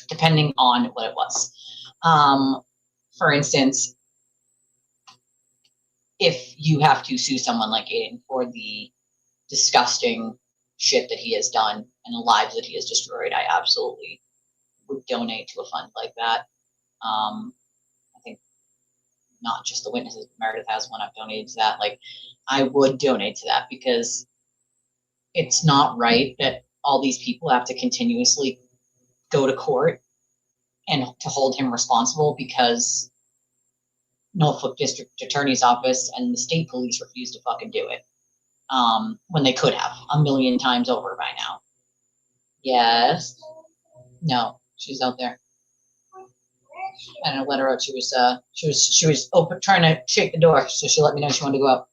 depending on what it was. For instance, if you have to sue someone like Aiden for the disgusting shit that he has done and the lives that he has destroyed, I absolutely would donate to a fund like that. I think not just the witnesses, Meredith has one. I've donated to that. Like, I would donate to that because it's not right that all these people have to continuously go to court and to hold him responsible because Norfolk District Attorney's Office and the state police refuse to fucking do it. When they could have a million times over by now. Yes. No, she's out there. I didn't let her out. She was open, trying to shake the door, so she let me know she wanted to go out.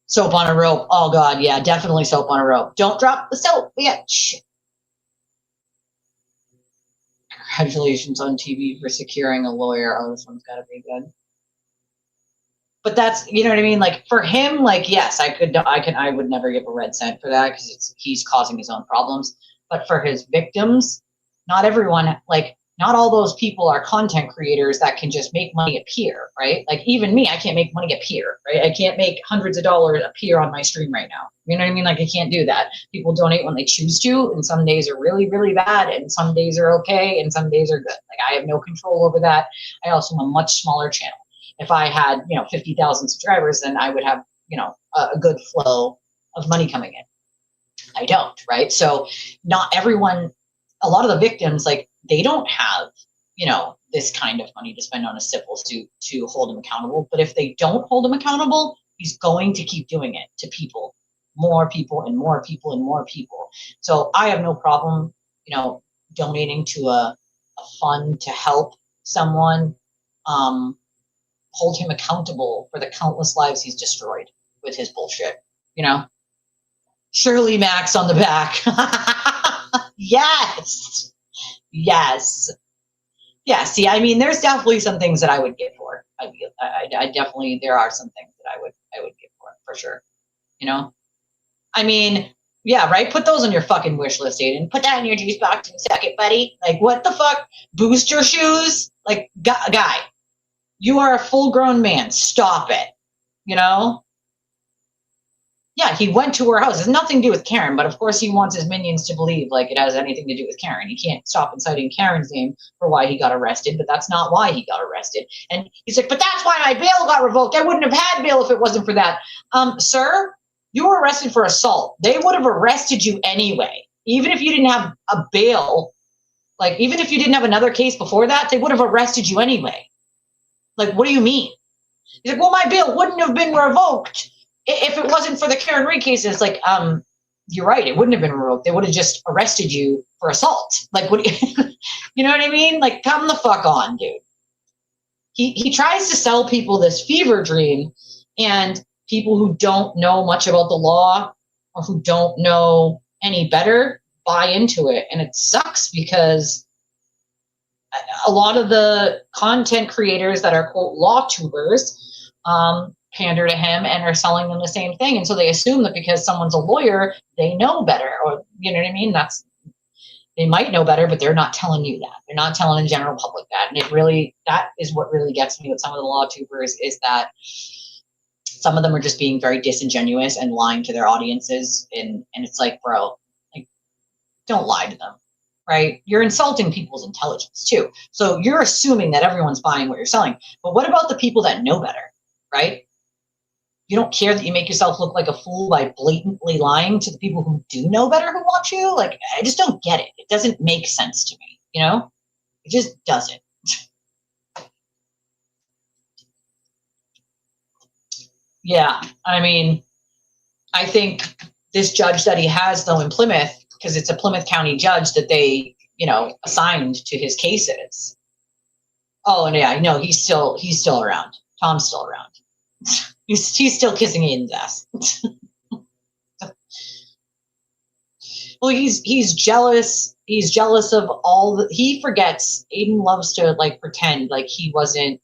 Soap on a rope. Oh God, yeah, definitely soap on a rope. Don't drop the soap, bitch. Congratulations on TV for securing a lawyer. Oh, this one's got to be good. But that's, you know what I mean? Like, for him, like, yes, I would never give a red cent for that because he's causing his own problems. But for his victims, not everyone, like, not all those people are content creators that can just make money appear, right? Like, even me, I can't make money appear, right? I can't make hundreds of dollars appear on my stream right now. You know what I mean? Like, I can't do that. People donate when they choose to, and some days are really, really bad, and some days are okay, and some days are good. Like, I have no control over that. I also am a much smaller channel. If I had, 50,000 subscribers, then I would have, a good flow of money coming in. I don't, right? So not everyone, a lot of the victims, like, they don't have, this kind of money to spend on a civil suit to hold him accountable. But if they don't hold him accountable, he's going to keep doing it to people more people and more people and more people. So I have no problem, donating to a fund to help someone, hold him accountable for the countless lives he's destroyed with his bullshit, Shirley Max on the back. Yes. Yeah, see, I mean, there's definitely some things that I would give for. I definitely, there are some things that I would give for sure. I mean, yeah, right? Put those on your fucking wish list, Aiden. Put that in your juice box and suck it, buddy. Like, what the fuck? Booster shoes? Like, guy, you are a full-grown man. Stop it. Yeah, he went to her house. It has nothing to do with Karen, but of course he wants his minions to believe like it has anything to do with Karen. He can't stop inciting Karen's name for why he got arrested, but that's not why he got arrested. And he's like, but that's why my bail got revoked. I wouldn't have had bail if it wasn't for that. Sir, you were arrested for assault. They would have arrested you anyway. Even if you didn't have a bail, like even if you didn't have another case before that, they would have arrested you anyway. Like, what do you mean? He's like, well, my bail wouldn't have been revoked if it wasn't for the Karen Reed cases. Like, you're right. It wouldn't have been revoked. They would have just arrested you for assault. Like, what? You know what I mean? Like, come the fuck on, dude. He tries to sell people this fever dream, and people who don't know much about the law or who don't know any better buy into it. And it sucks because a lot of the content creators that are quote law tubers pander to him and are selling them the same thing. And so they assume that because someone's a lawyer, they know better, or you know what I mean? They might know better, but they're not telling you that. They're not telling the general public that. And that is what really gets me with some of the law tubers, is that some of them are just being very disingenuous and lying to their audiences. And it's like, bro, like, don't lie to them, right? You're insulting people's intelligence too. So you're assuming that everyone's buying what you're selling. But what about the people that know better, right? You don't care that you make yourself look like a fool by blatantly lying to the people who do know better, who watch you? Like, I just don't get it. It doesn't make sense to me, It just doesn't. Yeah, I mean, I think this judge that he has, though, in Plymouth, because it's a Plymouth County judge that they, assigned to his cases. Oh, and yeah, no, he's still around. Tom's still around. He's still kissing Aiden's ass. Well, he's jealous. He's jealous of he forgets. Aiden loves to like pretend like he wasn't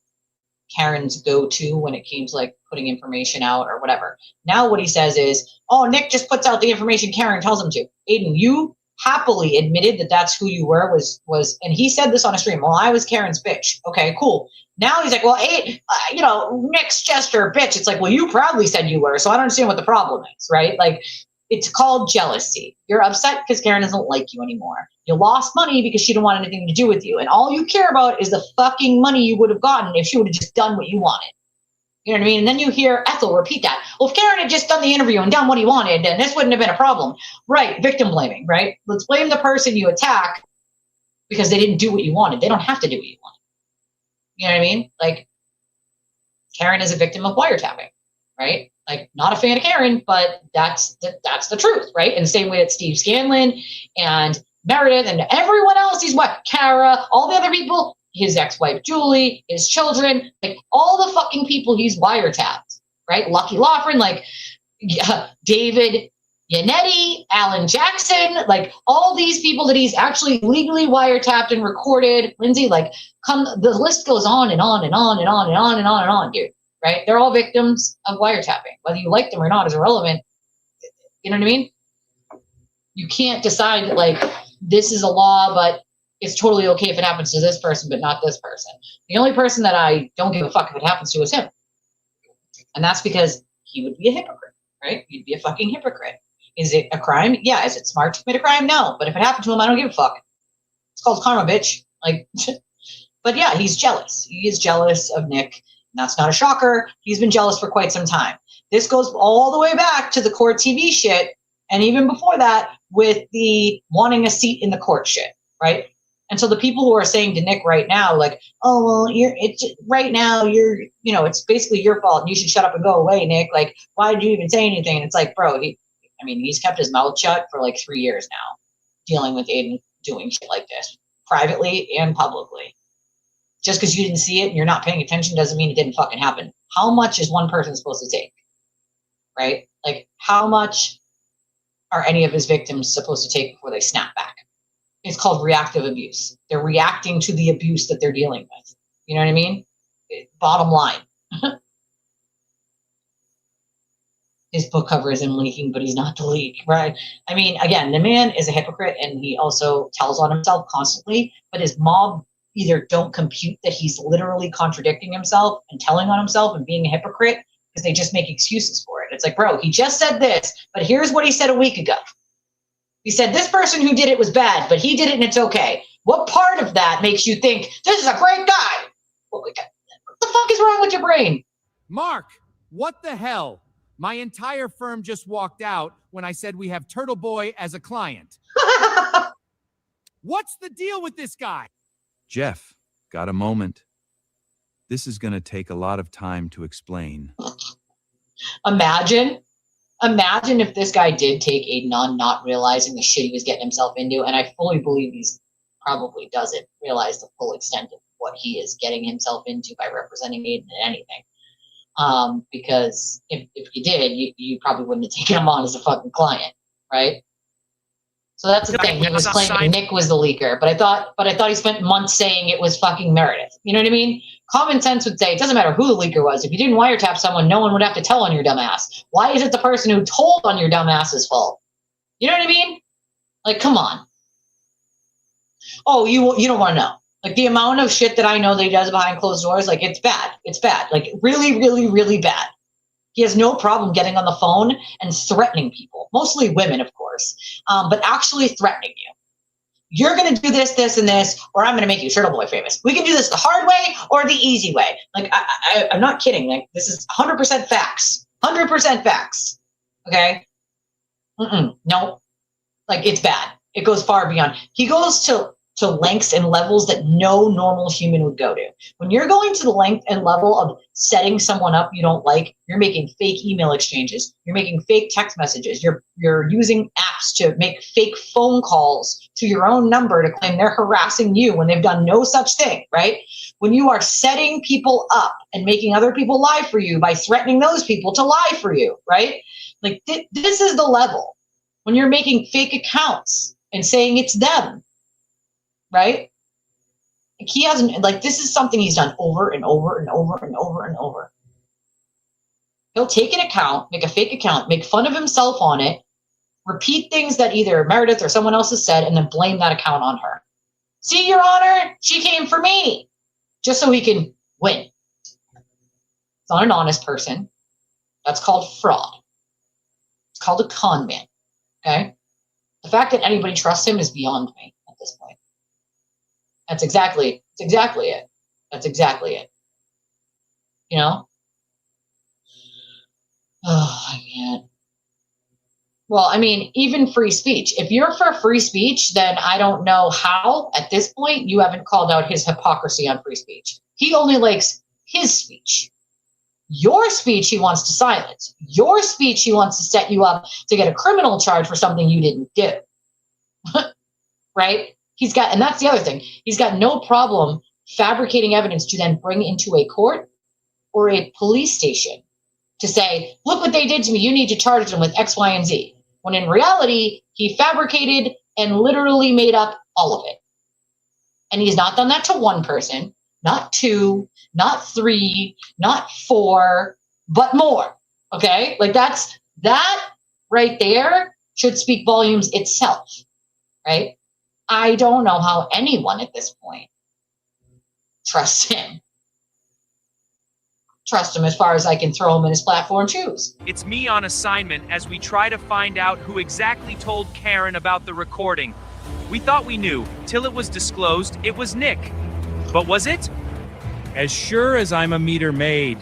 Karen's go-to when it came to like putting information out or whatever. Now what he says is, oh, Nick just puts out the information Karen tells him to. Aiden, you happily admitted that that's who you were, was, and he said this on a stream. Well, I was Karen's bitch. Okay, cool. Now he's like, well, Nick's just her bitch. It's like, well, you proudly said you were, so I don't understand what the problem is, right? Like, it's called jealousy. You're upset because Karen doesn't like you anymore. You lost money because she didn't want anything to do with you. And all you care about is the fucking money you would have gotten if she would have just done what you wanted. You know what I mean? And then you hear Ethel repeat that. Well, if Karen had just done the interview and done what he wanted, then this wouldn't have been a problem. Right, victim blaming, right? Let's blame the person you attack because they didn't do what you wanted. They don't have to do what you wanted. You know what I mean? Like, Karen is a victim of wiretapping, right? Like, not a fan of Karen, but that's the truth, right? In the same way that Steve Scanlon and Meredith and everyone else, he's what? Kara, all the other people, his ex-wife Julie, his children, like all the fucking people he's wiretapped, right? Lucky Loughran, like David Yannetti, Alan Jackson, like all these people that he's actually legally wiretapped and recorded. Lindsay, like, the list goes on and on and on and on and on and on and on, dude, right? They're all victims of wiretapping. Whether you like them or not is irrelevant. You know what I mean? You can't decide that, like, this is a law, but it's totally okay if it happens to this person, but not this person. The only person that I don't give a fuck if it happens to is him. And that's because he would be a hypocrite, right? He'd be a fucking hypocrite. Is it a crime? Yeah. Is it smart to commit a crime? No. But if it happened to him, I don't give a fuck. It's called karma, bitch. Like, but yeah, he's jealous. He is jealous of Nick. And that's not a shocker. He's been jealous for quite some time. This goes all the way back to the court TV shit. And even before that, with the wanting a seat in the court shit, right? And so the people who are saying to Nick right now, like, oh, well, it's basically your fault and you should shut up and go away, Nick. Like, why did you even say anything? And it's like, bro, I mean, he's kept his mouth shut for like 3 years now, dealing with Aiden doing shit like this, privately and publicly. Just because you didn't see it and you're not paying attention doesn't mean it didn't fucking happen. How much is one person supposed to take? Right? Like, how much are any of his victims supposed to take before they snap back? It's called reactive abuse. They're reacting to the abuse that they're dealing with. You know what I mean? Bottom line. His book cover is him leaking, but he's not the leak, right? I mean, again, the man is a hypocrite, and he also tells on himself constantly, but his mob either don't compute that he's literally contradicting himself and telling on himself and being a hypocrite, because they just make excuses for it. It's like, bro, he just said this, but here's what he said a week ago. He said this person who did it was bad, but he did it and it's okay. What part of that makes you think this is a great guy? What the fuck is wrong with your brain? Mark, what the hell? My entire firm just walked out when I said we have Turtleboy as a client. What's the deal with this guy? Jeff, got a moment? This is going to take a lot of time to explain. Imagine if this guy did take Aiden on, not realizing the shit he was getting himself into, and I fully believe he's probably doesn't realize the full extent of what he is getting himself into by representing Aiden in anything. Because if you did, you probably wouldn't have taken him on as a fucking client, right? So that's the thing. He was claiming Nick was the leaker, but I thought he spent months saying it was fucking Meredith. You know what I mean? Common sense would say it doesn't matter who the leaker was. If you didn't wiretap someone, no one would have to tell on your dumb ass. Why is it the person who told on your dumb ass's fault? You know what I mean? Like, come on. Oh, you don't want to know. Like, the amount of shit that I know that he does behind closed doors, like, it's bad. It's bad. Like, really, really, really bad. He has no problem getting on the phone and threatening people, mostly women, of course, but actually threatening you. You're going to do this, this, and this, or I'm going to make you Turtleboy famous. We can do this the hard way or the easy way. Like, I'm not kidding. Like, this is 100% facts. 100% facts. Okay? No. Like, it's bad. It goes far beyond. He goes to lengths and levels that no normal human would go to. When you're going to the length and level of setting someone up you don't like, you're making fake email exchanges, you're making fake text messages, you're using apps to make fake phone calls to your own number to claim they're harassing you when they've done no such thing, right? When you are setting people up and making other people lie for you by threatening those people to lie for you, right? Like, this is the level. When you're making fake accounts and saying it's them, right? Like, he hasn't, like, this is something he's done over and over and over and over and over. He'll take an account, make a fake account, make fun of himself on it, repeat things that either Meredith or someone else has said, and then blame that account on her. See, Your Honor, she came for me, just so he can win. It's not an honest person. That's called fraud. It's called a con man, okay? The fact that anybody trusts him is beyond me at this point. That's exactly it. That's exactly it. You know? Oh, I can't. Well, I mean, even free speech. If you're for free speech, then I don't know how, at this point, you haven't called out his hypocrisy on free speech. He only likes his speech. Your speech he wants to silence. Your speech he wants to set you up to get a criminal charge for something you didn't do. Right? He's got, and that's the other thing, he's got no problem fabricating evidence to then bring into a court or a police station to say, look what they did to me, you need to charge them with X, Y, and Z. When in reality, he fabricated and literally made up all of it. And he's not done that to one person, not two, not three, not four, but more. Okay? Like, that right there should speak volumes itself. Right? I don't know how anyone at this point trusts him. Trust him as far as I can throw him in his platform shoes. It's me on assignment as we try to find out who exactly told Karen about the recording. We thought we knew, till it was disclosed it was Nick. But was it? As sure as I'm a meter maid,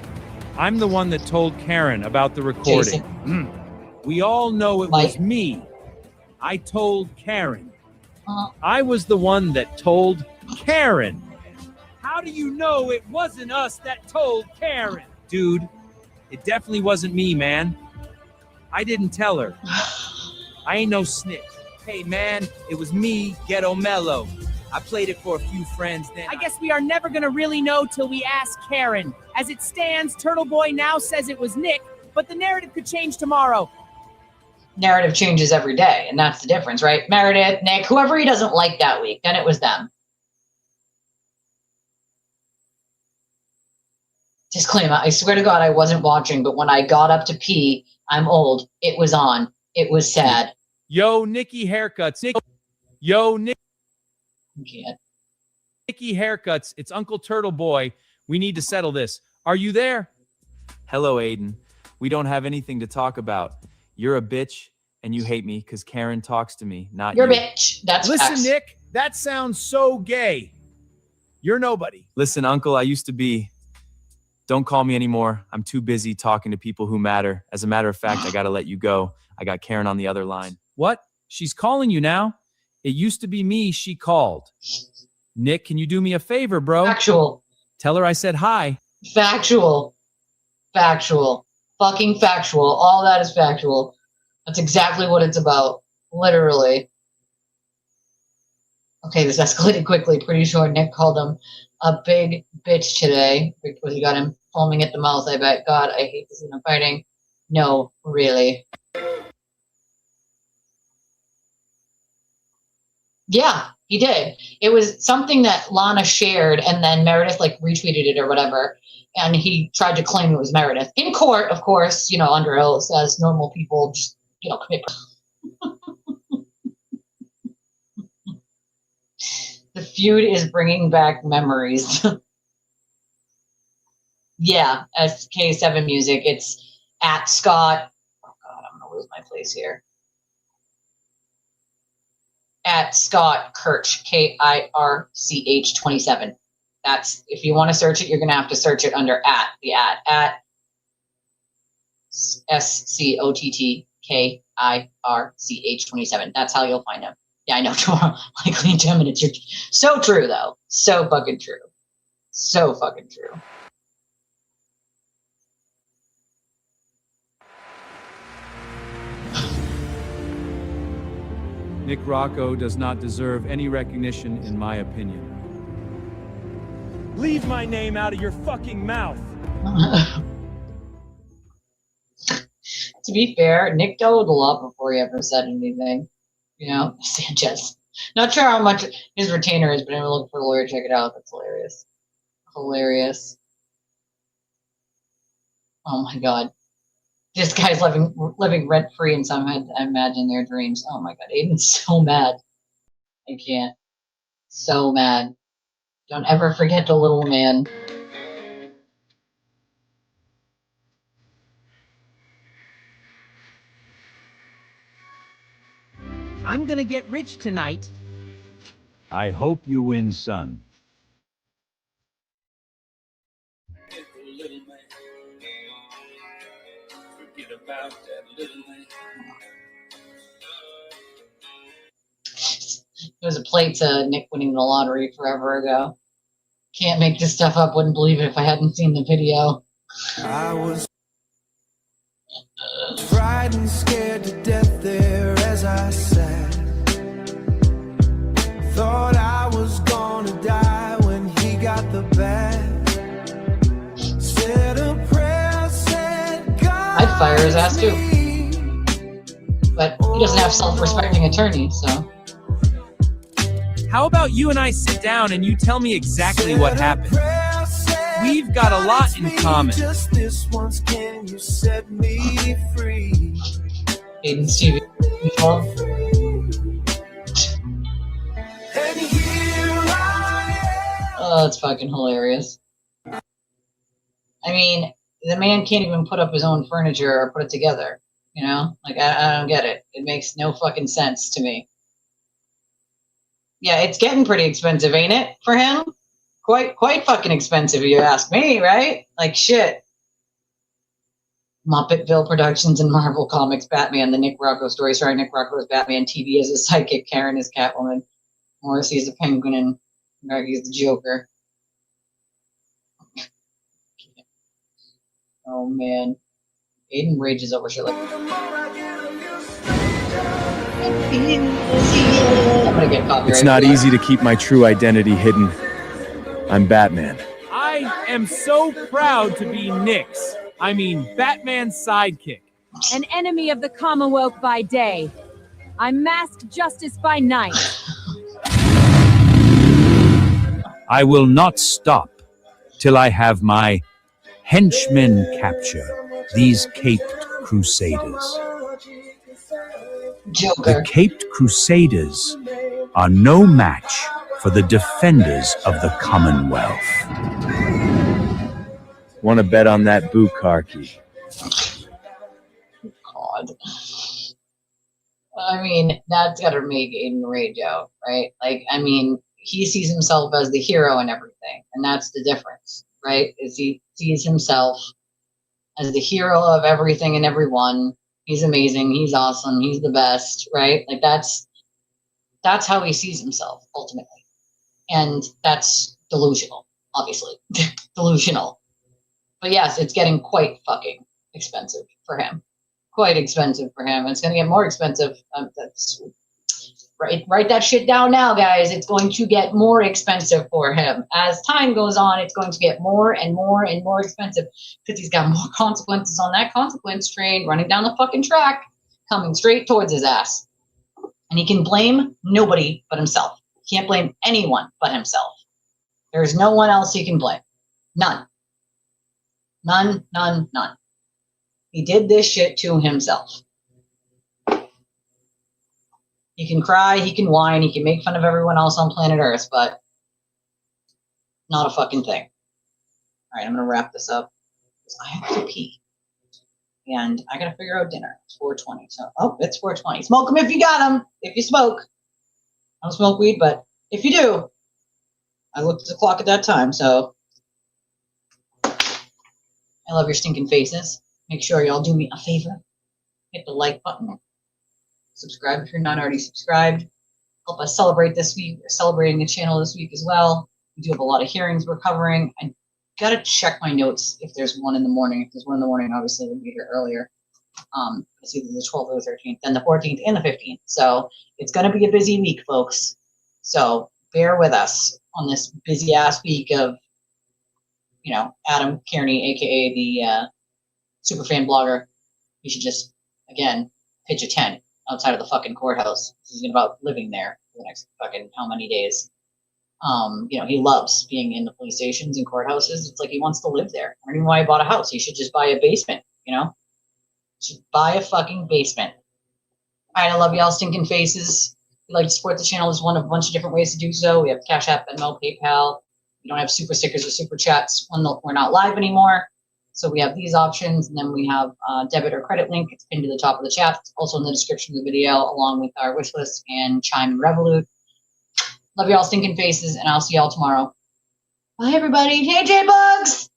I'm the one that told Karen about the recording. We all know it was me. I told Karen. I was the one that told Karen. How do you know it wasn't us that told Karen? Dude, it definitely wasn't me, man. I didn't tell her. I ain't no snitch. Hey man, it was me, Ghetto Mello. I played it for a few friends then. I guess we are never gonna really know till we ask Karen. As it stands, Turtleboy now says it was Nick, but the narrative could change tomorrow. Narrative changes every day, and that's the difference, right? Meredith, Nick, whoever he doesn't like that week, then it was them. Disclaimer, I swear to God I wasn't watching, but when I got up to pee, I'm old, it was on. It was sad. Yo, Nikki Haircuts. Yo, Nick. Nikki Haircuts. It's Uncle Turtleboy. We need to settle this. Are you there? Hello, Aiden. We don't have anything to talk about. You're a bitch, and you hate me because Karen talks to me, not You're you. a bitch. That's Listen, facts. Nick, that sounds so gay. You're nobody. Listen, Uncle, I used to be. Don't call me anymore. I'm too busy talking to people who matter. As a matter of fact, I gotta let you go. I got Karen on the other line. What? She's calling you now? It used to be me she called. Nick, can you do me a favor, bro? Factual. Tell her I said hi. Factual. Factual. Fucking factual. All that is factual. That's exactly what it's about. Literally. Okay, this escalated quickly. Pretty sure Nick called him a big bitch today because he got him foaming at the mouth, I bet. God, I hate this in a fighting. No, really. Yeah, he did. It was something that Lana shared, and then Meredith like retweeted it or whatever, and he tried to claim it was Meredith. In court, of course, under oath, as normal people just, commit. The feud is bringing back memories. Yeah, SK7 music. It's at Scott. Oh God, I'm gonna lose my place here. At Scott Kirch, KIRCH 27. That's, if you want to search it, you're gonna have to search it under at SCOTTKIRCH 27. That's how you'll find him. Yeah, I know. Tomorrow, likely in 10 minutes. You're so true, though. So fucking true. So fucking true. Nick Rocco does not deserve any recognition, in my opinion. Leave my name out of your fucking mouth. To be fair, Nick dealt with a lot before he ever said anything. Sanchez. Not sure how much his retainer is, but I'm gonna look for a lawyer. Check it out. That's hilarious. Hilarious. Oh my God. This guy's living rent free in some head. I imagine their dreams. Oh my God, Aiden's so mad. I can't. So mad. Don't ever forget the little man. I'm gonna get rich tonight. I hope you win, son. There was a play to Nick winning the lottery forever ago. Can't make this stuff up. Wouldn't believe it if I hadn't seen the video. I was frightened, scared to death there as I sat. Thought I was gonna die when he got the bat. Said a prayer, said God. I'd fire his ass too. But he doesn't have self-respecting attorney, so. How about you and I sit down and you tell me exactly what happened? We've got a lot in common. Just this once, can you set me free? Aiden Stevens. Oh, that's fucking hilarious. I mean, the man can't even put up his own furniture or put it together. Like, I don't get it. It makes no fucking sense to me. Yeah, it's getting pretty expensive, ain't it, for him? Quite fucking expensive, if you ask me, right? Like, shit. Muppetville Productions and Marvel Comics Batman, the Nick Rocco story starring Nick Rocco as Batman, TV as his sidekick, Karen as Catwoman, Morrissey as the Penguin, and Margie as the Joker. Oh, man. Aiden rages over shit like I'm gonna get copyrighted. It's not easy to keep my true identity hidden. I'm Batman. I am so proud to be Batman's sidekick. An enemy of the Commonwealth by day. I'm masked justice by night. I will not stop till I have my henchmen capture these caped crusaders. Joker. The caped crusaders are no match for the defenders of the Commonwealth. Want to bet on that Bukkake? God. I mean, that's gotta make Aiden rage out, right? Like, I mean, he sees himself as the hero and everything, and that's the difference, right? Is he sees himself as the hero of everything and everyone. He's amazing, he's awesome, he's the best, right? Like that's how he sees himself ultimately. And that's delusional, obviously. Delusional. But yes, it's getting quite fucking expensive for him. Quite expensive for him. It's going to get more expensive. That's write that shit down now, guys. It's going to get more expensive for him. As time goes on, it's going to get more and more and more expensive because he's got more consequences on that consequence train running down the fucking track, coming straight towards his ass. And he can blame nobody but himself. He can't blame anyone but himself. There's no one else he can blame. None. None, none, none. He did this shit to himself. He can cry, he can whine, he can make fun of everyone else on planet Earth, but not a fucking thing. All right, I'm going to wrap this up. I have to pee. And I got to figure out dinner. It's 4:20. So, it's 4:20. Smoke them if you got them. If you smoke. I don't smoke weed, but if you do, I looked at the clock at that time, so I love your stinking faces. Make sure y'all do me a favor. Hit the like button. Subscribe if you're not already subscribed. Help us celebrate this week. We're celebrating the channel this week as well. We do have a lot of hearings we're covering. I gotta check my notes if there's one in the morning. If there's one in the morning, obviously we'll be here earlier. It's either the 12th or the 13th, then the 14th and the 15th. So it's gonna be a busy week, folks. So bear with us on this busy ass week of, Adam Kearney, aka the superfan blogger. You should just, again, pitch a tent outside of the fucking courthouse. This is about living there for the next fucking how many days. He loves being in the police stations and courthouses. It's like he wants to live there. I don't even know why he bought a house. He should just buy a basement, Should buy a fucking basement. All right, I love y'all stinking faces. If you'd like to support the channel, there's one of a bunch of different ways to do so. We have Cash App, Venmo, PayPal. We don't have super stickers or super chats when we're not live anymore. So we have these options, and then we have debit or credit link. It's pinned to the top of the chat. It's also in the description of the video, along with our wish list and Chime and Revolut. Love y'all stinking faces, and I'll see y'all tomorrow. Bye, everybody. Hey, J-Bugs!